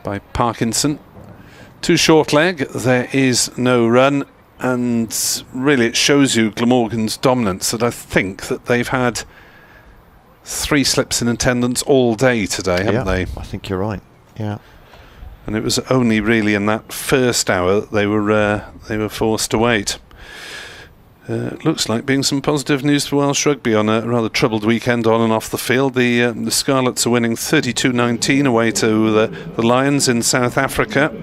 by Parkinson. 2 short leg, there is no run, and really it shows you Glamorgan's dominance, that I think that they've had 3 slips in attendance all day today, haven't they? I think you're right. Yeah. And it was only really in that first hour that they were forced to wait. Looks like being some positive news for Welsh rugby on a rather troubled weekend on and off the field. The Scarlets are winning 32-19 away to the Lions in South Africa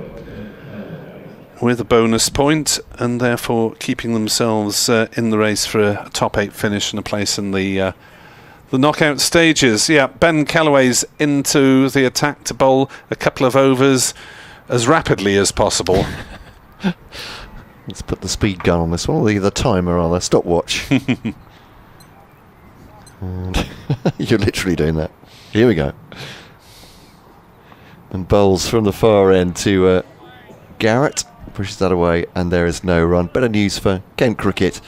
with a bonus point, and therefore keeping themselves in the race for a top 8 finish and a place in the knockout stages. Yeah, Ben Callaway's into the attack to bowl a couple of overs as rapidly as possible. Let's put the speed gun on this one, or the timer, or the stopwatch. You're literally doing that. Here we go. And bowls from the far end to Garrett. Pushes that away, and there is no run. Better news for Kent cricket.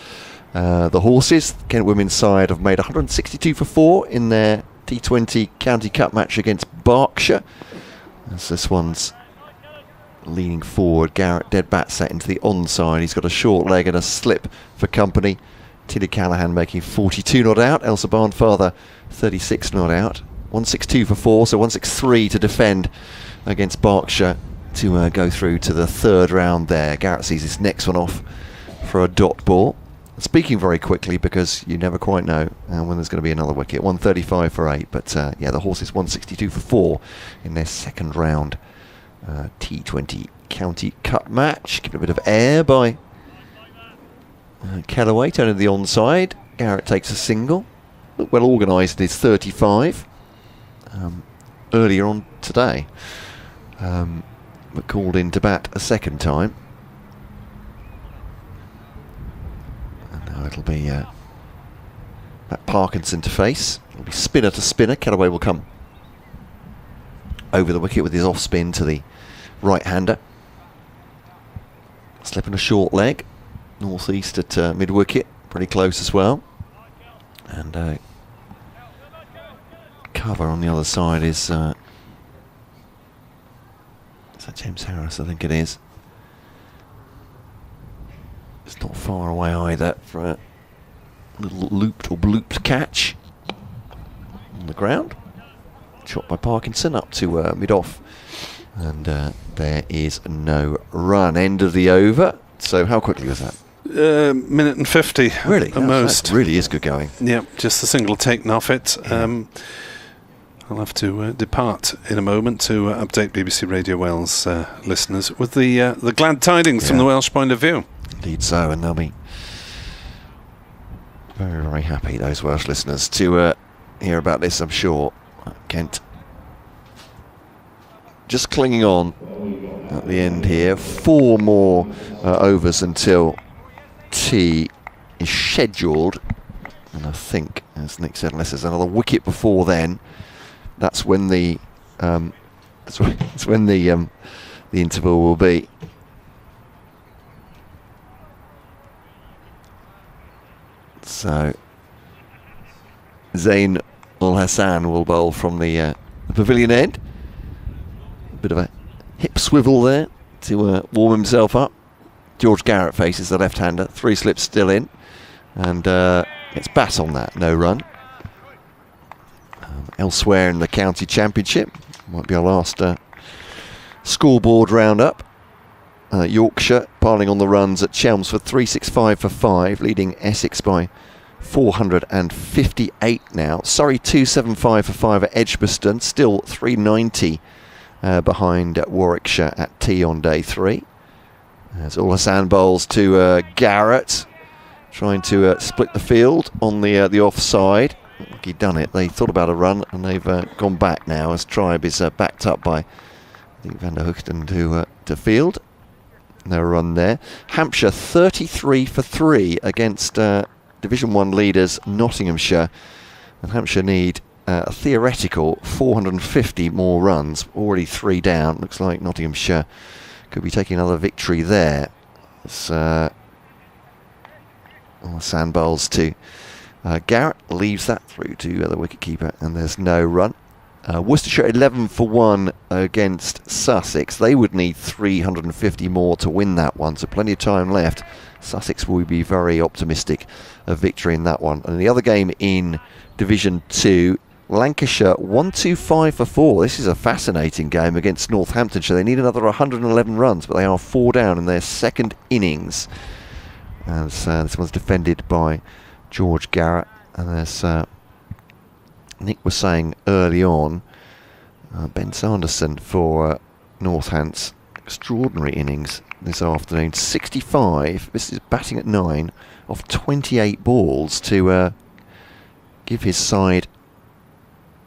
The Horses, Kent women's side, have made 162 for 4 in their T20 County Cup match against Berkshire. As this one's leaning forward, Garrett dead bat set into the onside. He's got a short leg and a slip for company. Tilly Callahan making 42 not out. Elsa Barnfather 36 not out. 162 for 4, so 163 to defend against Berkshire to go through to the 3rd round there. Garrett sees his next one off for a dot ball. Speaking very quickly, because you never quite know when there's going to be another wicket. 135 for 8, but yeah, the Horses 162 for 4 in their 2nd round T20 County Cup match. Given a bit of air by Callaway, turning the onside. Garrett takes a single. Looked well organised in his 35 earlier on today, but called in to bat a 2nd time. It'll be Matt Parkinson to face. It'll be spinner to spinner. Callaway will come over the wicket with his off spin to the right-hander. Slipping a short leg. North-east at mid-wicket. Pretty close as well. And cover on the other side is that James Harris? I think it is. It's not far away either for a little looped or blooped catch on the ground. Shot by Parkinson up to mid-off. And there is no run. End of the over. So how quickly was that? Minute and 50 really? at most. That really is good going. Yeah, just a single taken off it. I'll have to depart in a moment to update BBC Radio Wales listeners with the glad tidings from the Welsh point of view. Indeed so, and they'll be very, very happy, those Welsh listeners, to hear about this, I'm sure. Kent just clinging on at the end here. 4 more overs until tea is scheduled, and I think, as Nick said, unless there's another wicket before then, that's when the the interval will be. So Zain Ul Hassan will bowl from the pavilion end. A bit of a hip swivel there to warm himself up. George Garrett faces the left-hander. 3 slips still in, and gets bat on that. No run. Elsewhere in the County Championship, might be our last scoreboard roundup. Yorkshire piling on the runs at Chelmsford, 365 for 5, leading Essex by 458 now. Surrey 275 for 5 at Edgbaston, still 390 behind Warwickshire at tea on day 3. As Ul Hassan bowls to Garrett, trying to split the field on the offside. Like he'd done it. They thought about a run, and they've gone back now as Tribe is backed up by, I think, Van der Hoogten to field. No run there. Hampshire 33 for 3 against Division 1 leaders Nottinghamshire. And Hampshire need a theoretical 450 more runs. Already 3 down. Looks like Nottinghamshire could be taking another victory there. It's sand bowls to Garrett. Leaves that through to the wicketkeeper, and there's no run. Worcestershire 11 for 1 against Sussex. They would need 350 more to win that one, so plenty of time left. Sussex will be very optimistic of victory in that one. And the other game in Division 2, Lancashire 125 for 4. This is a fascinating game against Northamptonshire. They need another 111 runs, but they are 4 down in their second innings. As this one's defended by George Garrett, and there's Nick was saying early on, Ben Sanderson for Northants, extraordinary innings this afternoon. 65, this is batting at 9, off 28 balls to give his side,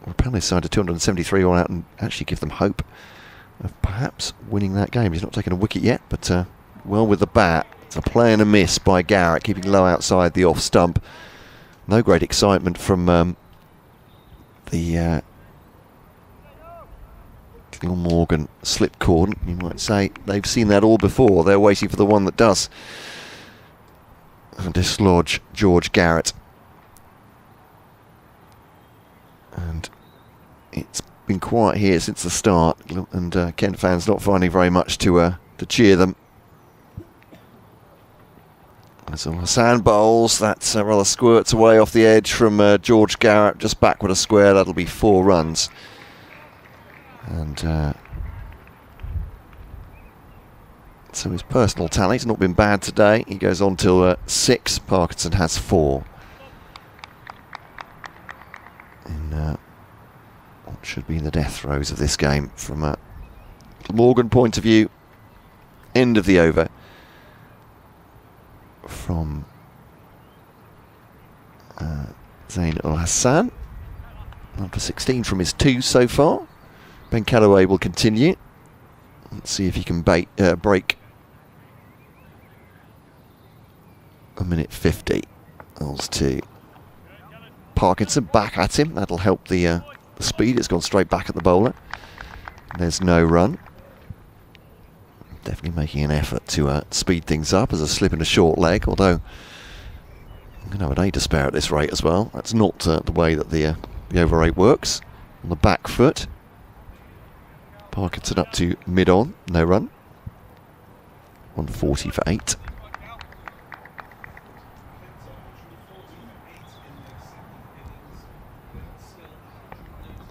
or propel his side to 273 all out and actually give them hope of perhaps winning that game. He's not taken a wicket yet, but well with the bat. It's a play and a miss by Garrett, keeping low outside the off stump. No great excitement from the Glamorgan slip cord, you might say. They've seen that all before. They're waiting for the one that does dislodge George Garrett. And it's been quiet here since the start, and Kent fans not finding very much to cheer them. So Hassan bowls, that's rather squirts away off the edge from George Garrett, just backward a square. That'll be 4 runs. And so his personal tally's not been bad today. He goes on till 6. Parkinson has 4. In what should be the death throes of this game from a Glamorgan point of view. End of the over from Zain Ul Hassan. Number 16 from his 2 so far. Ben Callaway will continue. Let's see if he can break a minute 50. That's 2. Parkinson back at him. That'll help the speed. It's gone straight back at the bowler. There's no run. Definitely making an effort to speed things up as a slip in a short leg, although I'm going to have an A to spare at this rate as well. That's not the way that the over 8 works. On the back foot. Parkinson up to mid-on, no run. 140 for 8.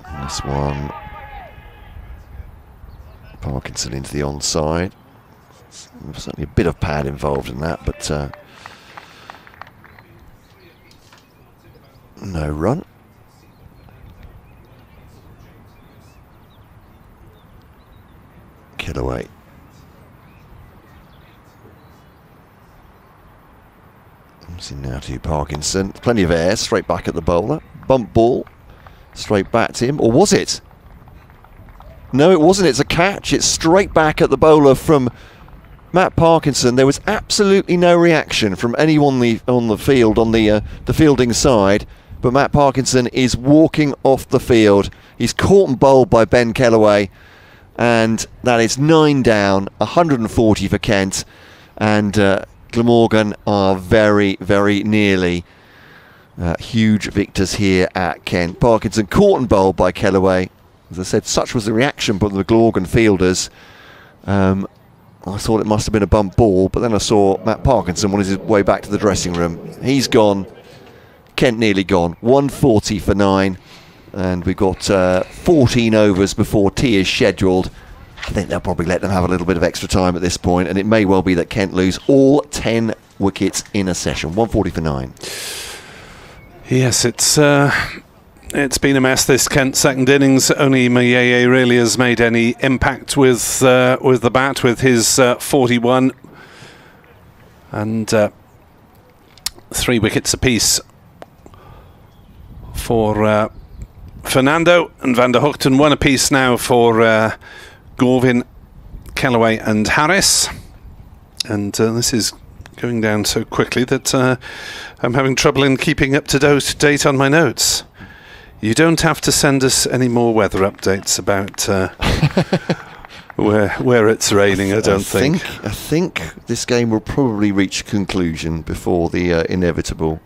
And this one, Parkinson into the onside. Certainly a bit of pad involved in that, but no run. Callaway. Now to Parkinson. Plenty of air, straight back at the bowler. Bump ball, straight back to him. Or was it? No, it wasn't. It's a catch. It's straight back at the bowler from Matt Parkinson. There was absolutely no reaction from anyone on the field, on the fielding side. But Matt Parkinson is walking off the field. He's caught and bowled by Ben Callaway. And that is 9 down, 140 for Kent. And Glamorgan are very, very nearly huge victors here at Kent. Parkinson caught and bowled by Callaway. As I said, such was the reaction from the Glamorgan fielders. I thought it must have been a bump ball, but then I saw Matt Parkinson on his way back to the dressing room. He's gone. Kent nearly gone. 140 for 9. And we've got 14 overs before tea is scheduled. I think they'll probably let them have a little bit of extra time at this point, and it may well be that Kent lose all 10 wickets in a session. 140 for 9. Yes, it's been a mess, this Kent second innings. Only Mayeye really has made any impact with the bat, with his 41. And 3 wickets apiece for Fernando and Van der Hoogten. 1 apiece now for Gorvin, Callaway and Harris. And this is going down so quickly that I'm having trouble in keeping up to date on my notes. You don't have to send us any more weather updates about where it's raining, I don't think. I think this game will probably reach a conclusion before the inevitable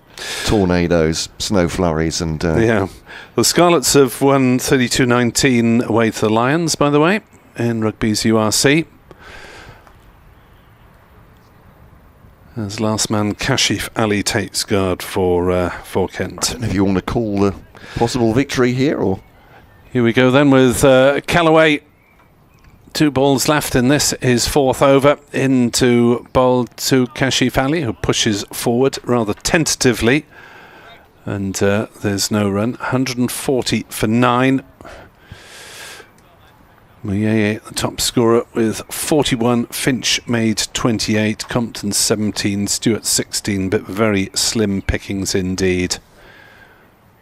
tornadoes, snow flurries, and... Yeah. The Scarlets have won 32-19 away to the Lions, by the way, in Rugby's URC. As last man Kashif Ali takes guard for Kent. I don't know if you want to call the possible victory here, or... Here we go then with Callaway. 2 balls left in this, his 4th over, into bowl to Kashif Ali, who pushes forward rather tentatively. And there's no run. 140 for 9. Muyeye, the top scorer, with 41. Finch made 28. Compton 17. Stewart 16. But very slim pickings indeed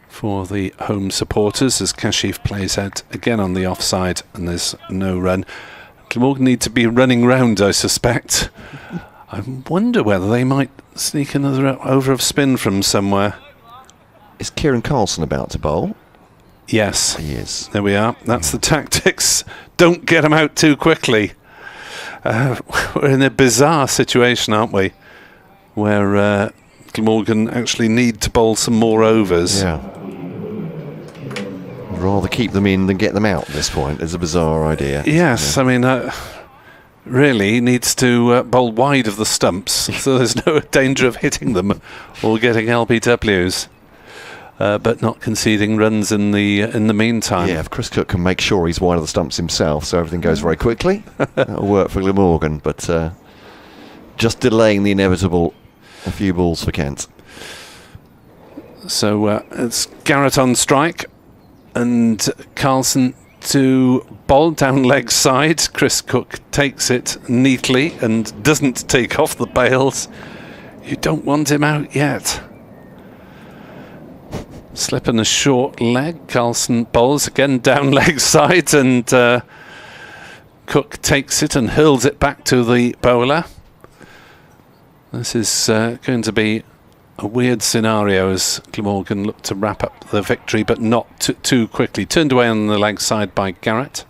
for the home supporters as Kashif plays out again on the offside, and there's no run. Glamorgan need to be running round, I suspect. I wonder whether they might sneak another over of spin from somewhere. Is Kieran Carlson about to bowl? Yes. He is. There we are. That's the tactics. Don't get them out too quickly. We're in a bizarre situation, aren't we? Where Glamorgan actually need to bowl some more overs. Yeah. I'd rather keep them in than get them out at this point. It's a bizarre idea. Yes, yeah. I mean, really needs to bowl wide of the stumps, so there's no danger of hitting them or getting LBWs. But not conceding runs in the meantime. Yeah, if Chris Cook can make sure he's wide of the stumps himself, so everything goes very quickly, that'll work for Glamorgan. But just delaying the inevitable, a few balls for Kent. So it's Garrett on strike, and Carlson to bowl down leg side. Chris Cook takes it neatly and doesn't take off the bails. You don't want him out yet. Slipping a short leg. Carlson bowls again down leg side, and Cook takes it and hurls it back to the bowler. This is going to be a weird scenario as Glamorgan look to wrap up the victory, but not too quickly. Turned away on the leg side by Garrett,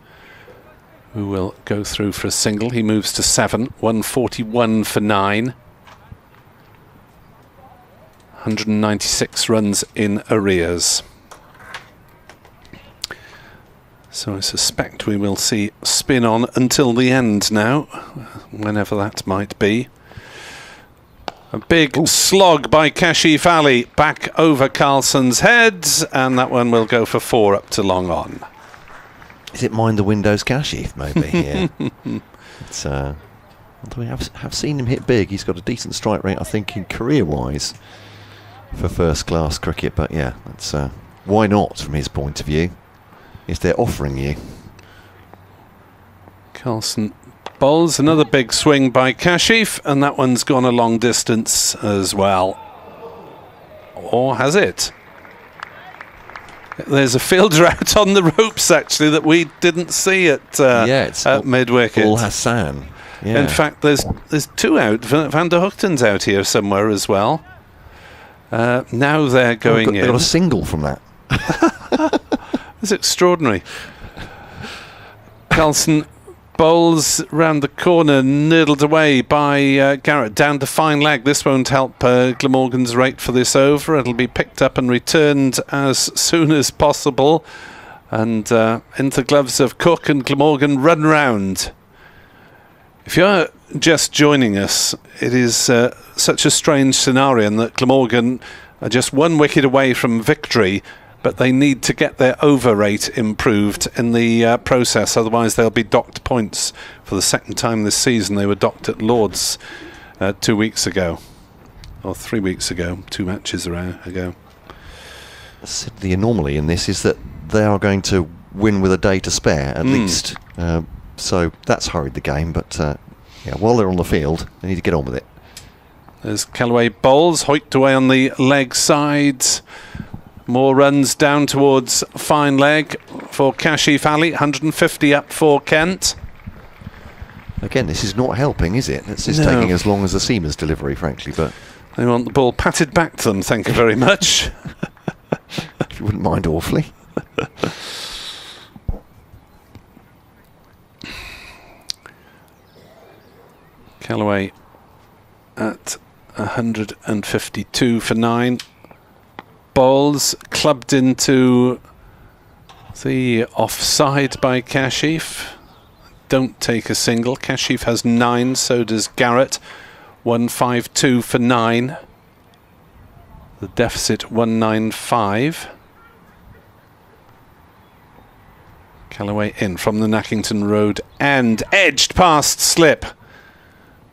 who will go through for a single. He moves to 7. 141 for 9. 196 runs in arrears. So I suspect we will see spin on until the end now, whenever that might be. A big slog by Kashif Ali back over Carlson's head, and that one will go for 4 up to long on. Is it mind the windows Kashif maybe here? It's, we have seen him hit big. He's got a decent strike rate, I think, in career-wise for first-class cricket. But yeah, that's why not from his point of view, if they're offering you. Carlson bowls another big swing by Kashif, and that one's gone a long distance as well. Or has it? There's a fielder out on the ropes actually that we didn't see at mid-wicket. All Hassan. Yeah. In fact, there's 2 out. Van der Hoogten's out here somewhere as well. Now they're going in. They got a single from that. It's extraordinary. Carlson bowls round the corner, noodled away by Garrett, down to fine leg. This won't help Glamorgan's rate for this over. It'll be picked up and returned as soon as possible. And into the gloves of Cook, and Glamorgan run round. If you're just joining us, it is such a strange scenario in that Glamorgan are just 1 wicket away from victory, but they need to get their over rate improved in the process, otherwise they'll be docked points for the second time this season. They were docked at Lord's 2 weeks ago, or 3 weeks ago, 2 matches ago. The anomaly in this is that they are going to win with a day to spare at least, so that's hurried the game, but yeah, while they're on the field they need to get on with it. There's Callaway bowls, hoiked away on the leg side. More runs down towards fine leg for Kashif Ali. 150 up for Kent. Again, this is not helping, is it? It's just No. taking as long as the seamer's delivery, frankly, but They want the ball patted back to them, thank you very much. if you wouldn't mind awfully. Callaway at 152 for 9. Balls clubbed into the offside by Kashif. Don't take a single. Kashif has 9, so does Garrett. 152 for 9. The deficit 195. Callaway in from the Nackington Road and edged past slip.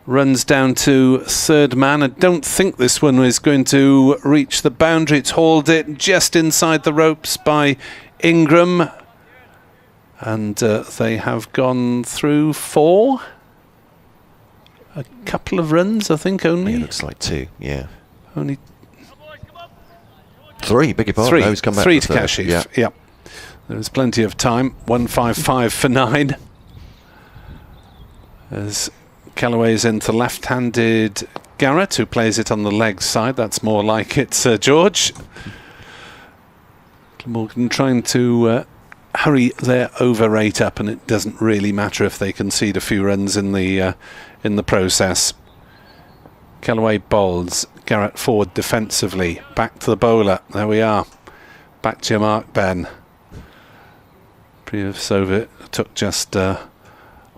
Runs down to third man. I don't think this one is going to reach the boundary. It's hauled it just inside the ropes by Ingram. And they have gone through 4. A couple of runs, I think, only. Yeah, looks like 2, yeah. Only 3, beg your pardon. 3. No, he's come back 3 for to third. Kashif. Yeah. Yeah. There's plenty of time. 155 for 9. As Callaway's into left-handed Garrett, who plays it on the leg side. That's more like it, Sir George. Glamorgan trying to hurry their over rate up, and it doesn't really matter if they concede a few runs in the process. Callaway bowls. Garrett forward defensively. Back to the bowler. There we are. Back to your mark, Ben. Previous over took just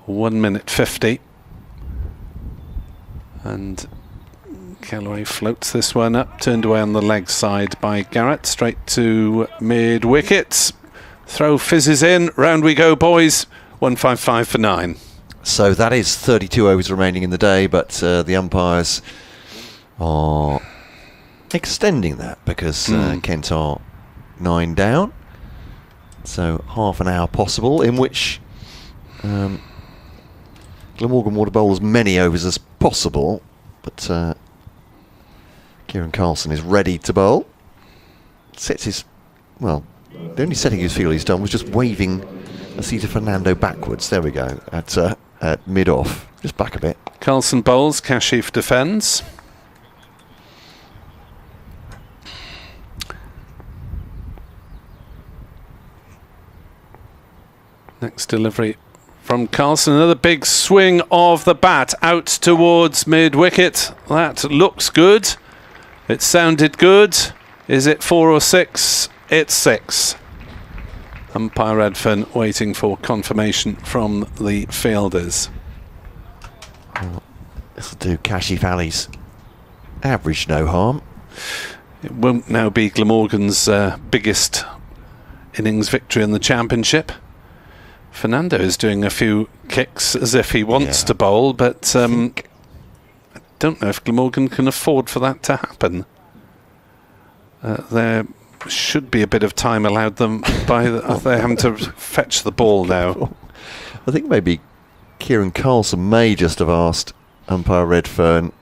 1 minute 50. And Callaway floats this one up, turned away on the leg side by Garrett, straight to mid wickets. Throw fizzes in, round we go, boys. 155 for 9. So that is 32 overs remaining in the day, but the umpires are extending that because Kent are 9 down. So half an hour possible, in which Glamorgan want to bowl as many overs as possible, but Kieran Carlson is ready to bowl. Sets his, well, the only setting his field he's done was just waving Asita Fernando backwards. There we go, at mid-off. Just back a bit. Carlson bowls, Kashif defends. Next delivery from Carlson. Another big swing of the bat out towards mid-wicket. That looks good. It sounded good. Is it 4 or 6? It's 6. Umpire Redfern waiting for confirmation from the fielders. This will do Kashif Ali's average no harm. It won't now be Glamorgan's biggest innings victory in the championship. Fernando is doing a few kicks as if he wants to bowl, but I don't know if Glamorgan can afford for that to happen. There should be a bit of time allowed them by they're having to fetch the ball now. I think maybe Kieran Carlson may just have asked umpire Redfern,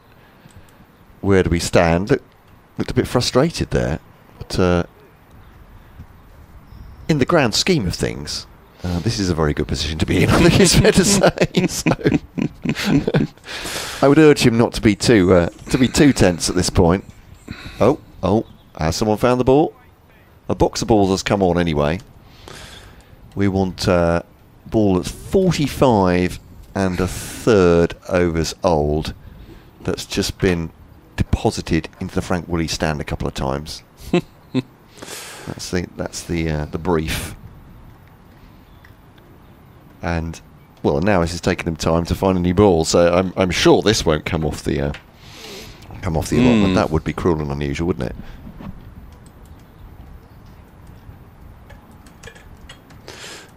where do we stand? Looked a bit frustrated there, but in the grand scheme of things, this is a very good position to be in, I think it's fair to say. So I would urge him not to be too tense at this point. Oh, has someone found the ball? A box of balls has come on anyway. We want a ball that's 45 and a third overs old, that's just been deposited into the Frank Woolley stand a couple of times. That's the brief. And well, now this is taking them time to find a new ball, so I'm sure this won't come off the allotment. That would be cruel and unusual, wouldn't it?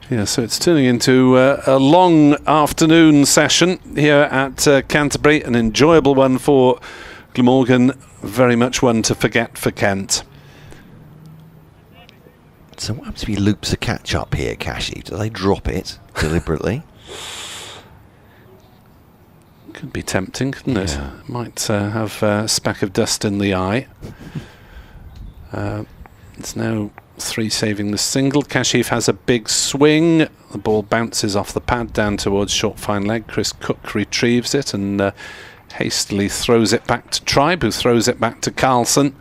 Yeah, so it's turning into a long afternoon session here at Canterbury. An enjoyable one for Glamorgan, very much one to forget for Kent. So what happens if he loops a catch up here, Cashy? Do they drop it deliberately? Could be tempting, couldn't it? Might have a speck of dust in the eye. It's now 3 saving the single. Kashif has a big swing. The ball bounces off the pad down towards short fine leg. Chris Cook retrieves it and hastily throws it back to Tribe, who throws it back to Carlson.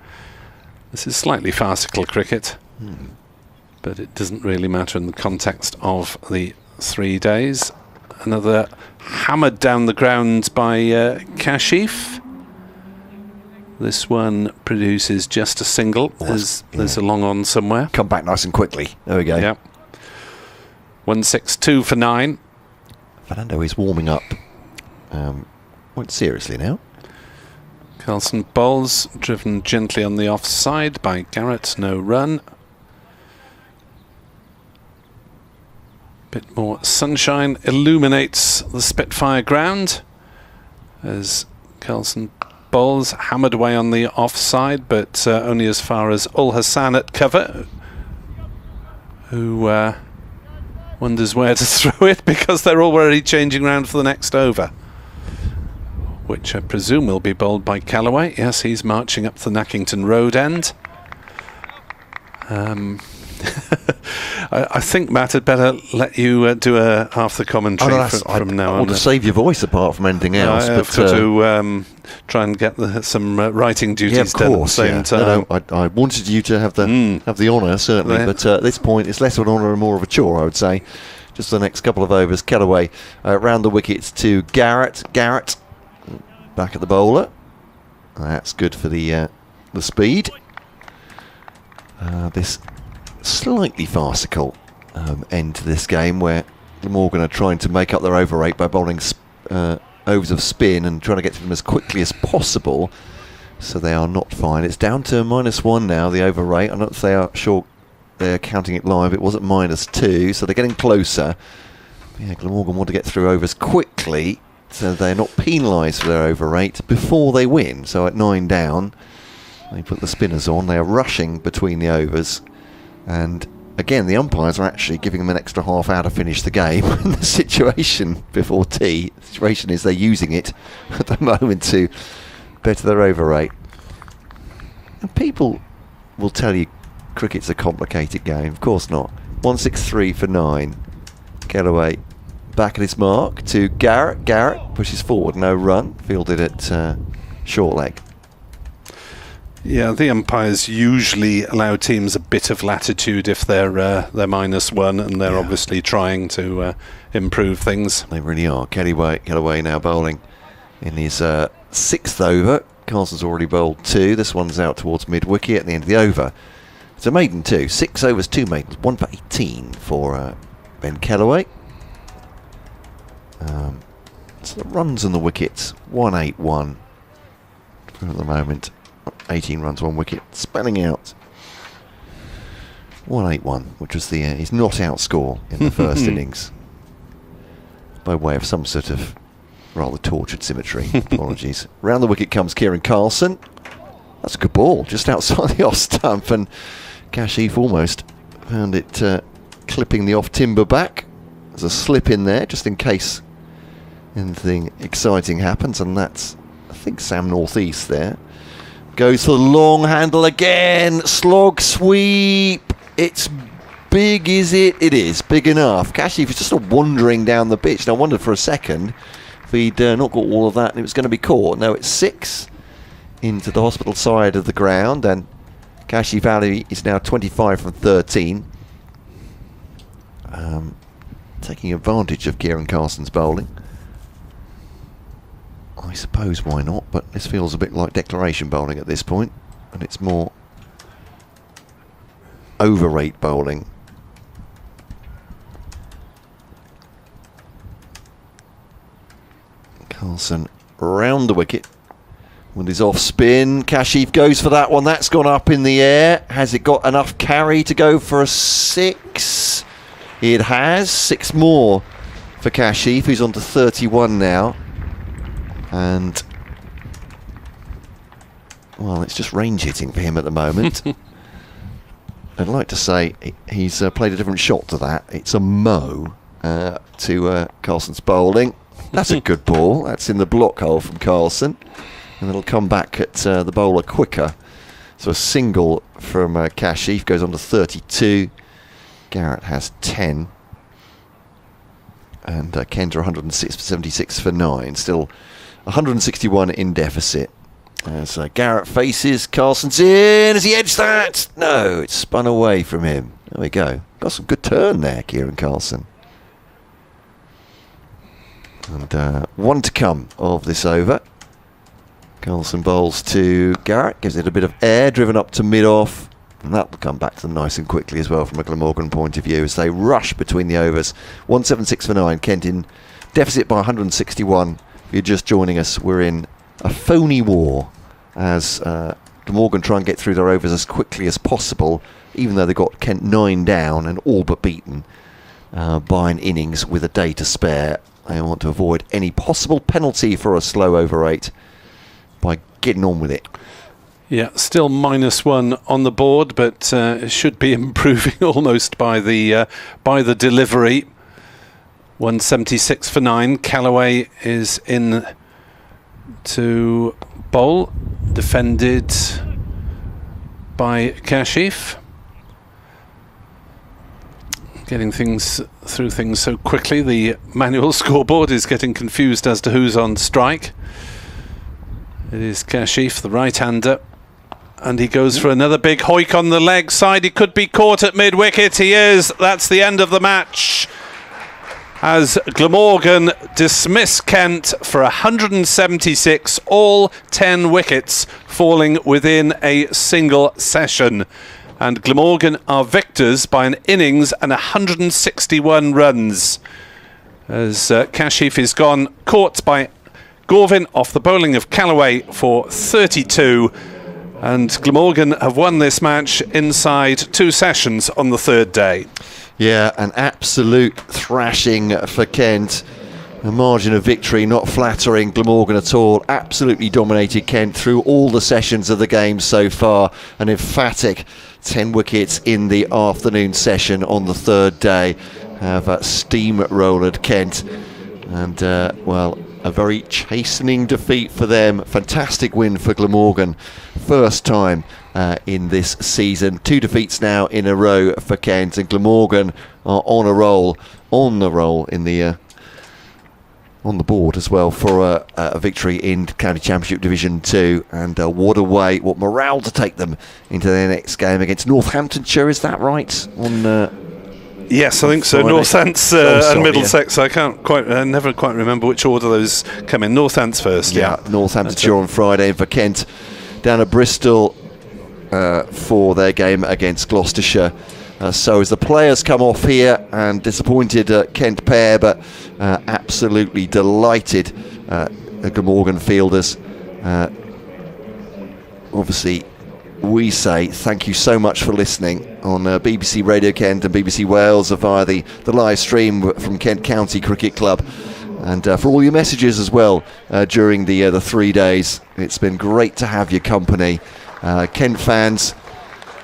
This is slightly farcical cricket, but it doesn't really matter in the context of the 3 days. Another hammered down the ground by Kashif. This one produces just a single. There's a long on somewhere. Come back nice and quickly. There we go. Yeah. 162 for 9. Fernando is warming up quite seriously now. Carlson bowls, driven gently on the offside by Garrett, no run. Bit more sunshine illuminates the Spitfire Ground as Carlson bowls, hammered away on the offside, but only as far as Ul Hassan at cover, who wonders where to throw it because they're already changing round for the next over, which I presume will be bowled by Callaway. Yes, he's marching up the Nackington Road end. I think, Matt, I'd better let you do half the commentary from now on. I want to save your voice apart from anything else. I've got to try and get some writing duties done at the same time. No, I wanted you to have the honour, certainly, but at this point it's less of an honour and more of a chore, I would say. Just the next couple of overs. Callaway round the wickets to Garrett. Garrett back at the bowler. That's good for the speed. This slightly farcical end to this game where Glamorgan are trying to make up their over rate by bowling overs of spin and trying to get to them as quickly as possible, so they are not fine. It's down to -1 now, the over rate. I'm not sure they're counting it live. It was at -2, so they're getting closer. Yeah, Glamorgan want to get through overs quickly so they're not penalised for their over rate before they win. So at 9 down, they put the spinners on. They are rushing between the overs. And again, the umpires are actually giving them an extra half hour to finish the game. And the situation before tea, the situation is they're using it at the moment to better their over rate. And people will tell you cricket's a complicated game. Of course not. 163 for 9. Callaway back at his mark to Garrett. Garrett pushes forward, no run. Fielded at short leg. Yeah, the umpires usually allow teams a bit of latitude if they're -1, and they're obviously trying to improve things. They really are. Callaway now bowling in his 6th over. Carlson's already bowled 2. This one's out towards mid-wicket at the end of the over. It's a maiden 2. 6 overs, 2 maidens. 1 for 18 for Ben Callaway. So the runs on the wickets, 181 at the moment. 18 runs, 1 wicket, spelling out 181, which was his not-out score in the first innings, by way of some sort of rather tortured symmetry. Apologies. Round the wicket comes Kieran Carlson. That's a good ball, just outside the off stump, and Kashif almost found it clipping the off timber back. There's a slip in there, just in case anything exciting happens, and that's, I think, Sam Northeast there. Goes for the long handle again. Slog sweep. It's big, is it? It is big enough. Kashif is just wandering down the pitch. And I wondered for a second if he'd not got all of that and it was going to be caught. No, it's 6 into the hospital side of the ground, and Kashif Ali is now 25 from 13. Taking advantage of Kieran Carlson's bowling. I suppose why not, but this feels a bit like declaration bowling at this point, and it's more over-rate bowling. Carlson round the wicket with his off spin. Kashif goes for that one. That's gone up in the air. Has it got enough carry to go for a 6? It has. 6 more for Kashif, who's on to 31 now. And, well, it's just range hitting for him at the moment. I'd like to say he's played a different shot to that. It's a mow to Carlson's bowling. That's a good ball. That's in the block hole from Carlson. And it'll come back at the bowler quicker. So a single from Kashif goes on to 32. Garrett has 10. And Kent are 176 for 9. Still 161 in deficit. As Garrett faces, Carlson's in. Has he edged that? No, it's spun away from him. There we go. Got some good turn there, Kieran Carlson. And one to come of this over. Carlson bowls to Garrett, gives it a bit of air, driven up to mid-off. And that will come back to them nice and quickly as well from a Glamorgan point of view as they rush between the overs. 176 for 9. Kent in deficit by 161. If you're just joining us, we're in a phony war as Glamorgan try and get through their overs as quickly as possible, even though they've got Kent 9 down and all but beaten by an innings with a day to spare. They want to avoid any possible penalty for a slow over 8 by getting on with it. Yeah, still -1 on the board, but it should be improving almost by the delivery. 176 for 9. Callaway is in to bowl, defended by Kashif. Getting things through things so quickly, the manual scoreboard is getting confused as to who's on strike. It is Kashif, the right-hander, and he goes for another big hoik on the leg side. He could be caught at mid-wicket. He is. That's the end of the match, as Glamorgan dismiss Kent for 176, all 10 wickets falling within a single session. And Glamorgan are victors by an innings and 161 runs. As Kashif is gone, caught by Gorvin off the bowling of Callaway for 32. And Glamorgan have won this match inside 2 sessions on the 3rd day. Yeah, an absolute thrashing for Kent. A margin of victory not flattering Glamorgan at all. Absolutely dominated Kent through all the sessions of the game so far. An emphatic 10 wickets in the afternoon session on the 3rd day have steamrollered Kent. And, well, a very chastening defeat for them. Fantastic win for Glamorgan. First time in this season. 2 defeats now in a row for Kent. And Glamorgan are on the roll in the... on the board as well for a victory in County Championship Division 2, and what a way, what morale to take them into their next game against Northamptonshire, is that right? Yes, I think so. Northants and Middlesex. Yeah. I can't quite, never quite remember which order those come in. Northants first. Yeah, Northamptonshire on Friday, and for Kent down at Bristol for their game against Gloucestershire. So as the players come off here, and disappointed Kent pair, but absolutely delighted Glamorgan fielders. Obviously, we say thank you so much for listening on BBC Radio Kent and BBC Wales via the live stream from Kent County Cricket Club, and for all your messages as well during the 3 days. It's been great to have your company. Kent fans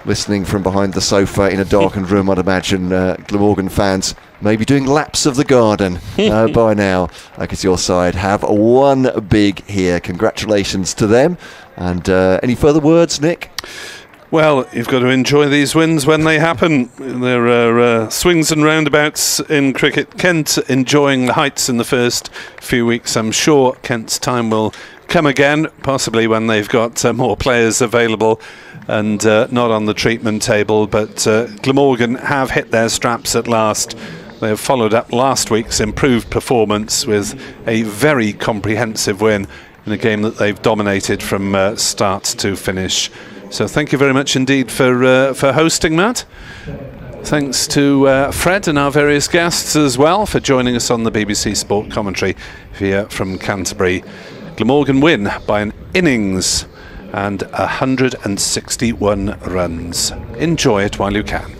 listening from behind the sofa in a darkened room, I'd imagine Glamorgan fans maybe doing laps of the garden by now. Like it's your side. Have one big here. Congratulations to them. And any further words, Nick? Well, you've got to enjoy these wins when they happen. There are swings and roundabouts in cricket. Kent enjoying the heights in the first few weeks. I'm sure Kent's time will come again, possibly when they've got more players available and not on the treatment table. But Glamorgan have hit their straps at last. They have followed up last week's improved performance with a very comprehensive win in a game that they've dominated from start to finish. So thank you very much indeed for hosting, Matt. Thanks to Fred and our various guests as well for joining us on the BBC Sport Commentary here from Canterbury. Glamorgan win by an innings and 161 runs. Enjoy it while you can.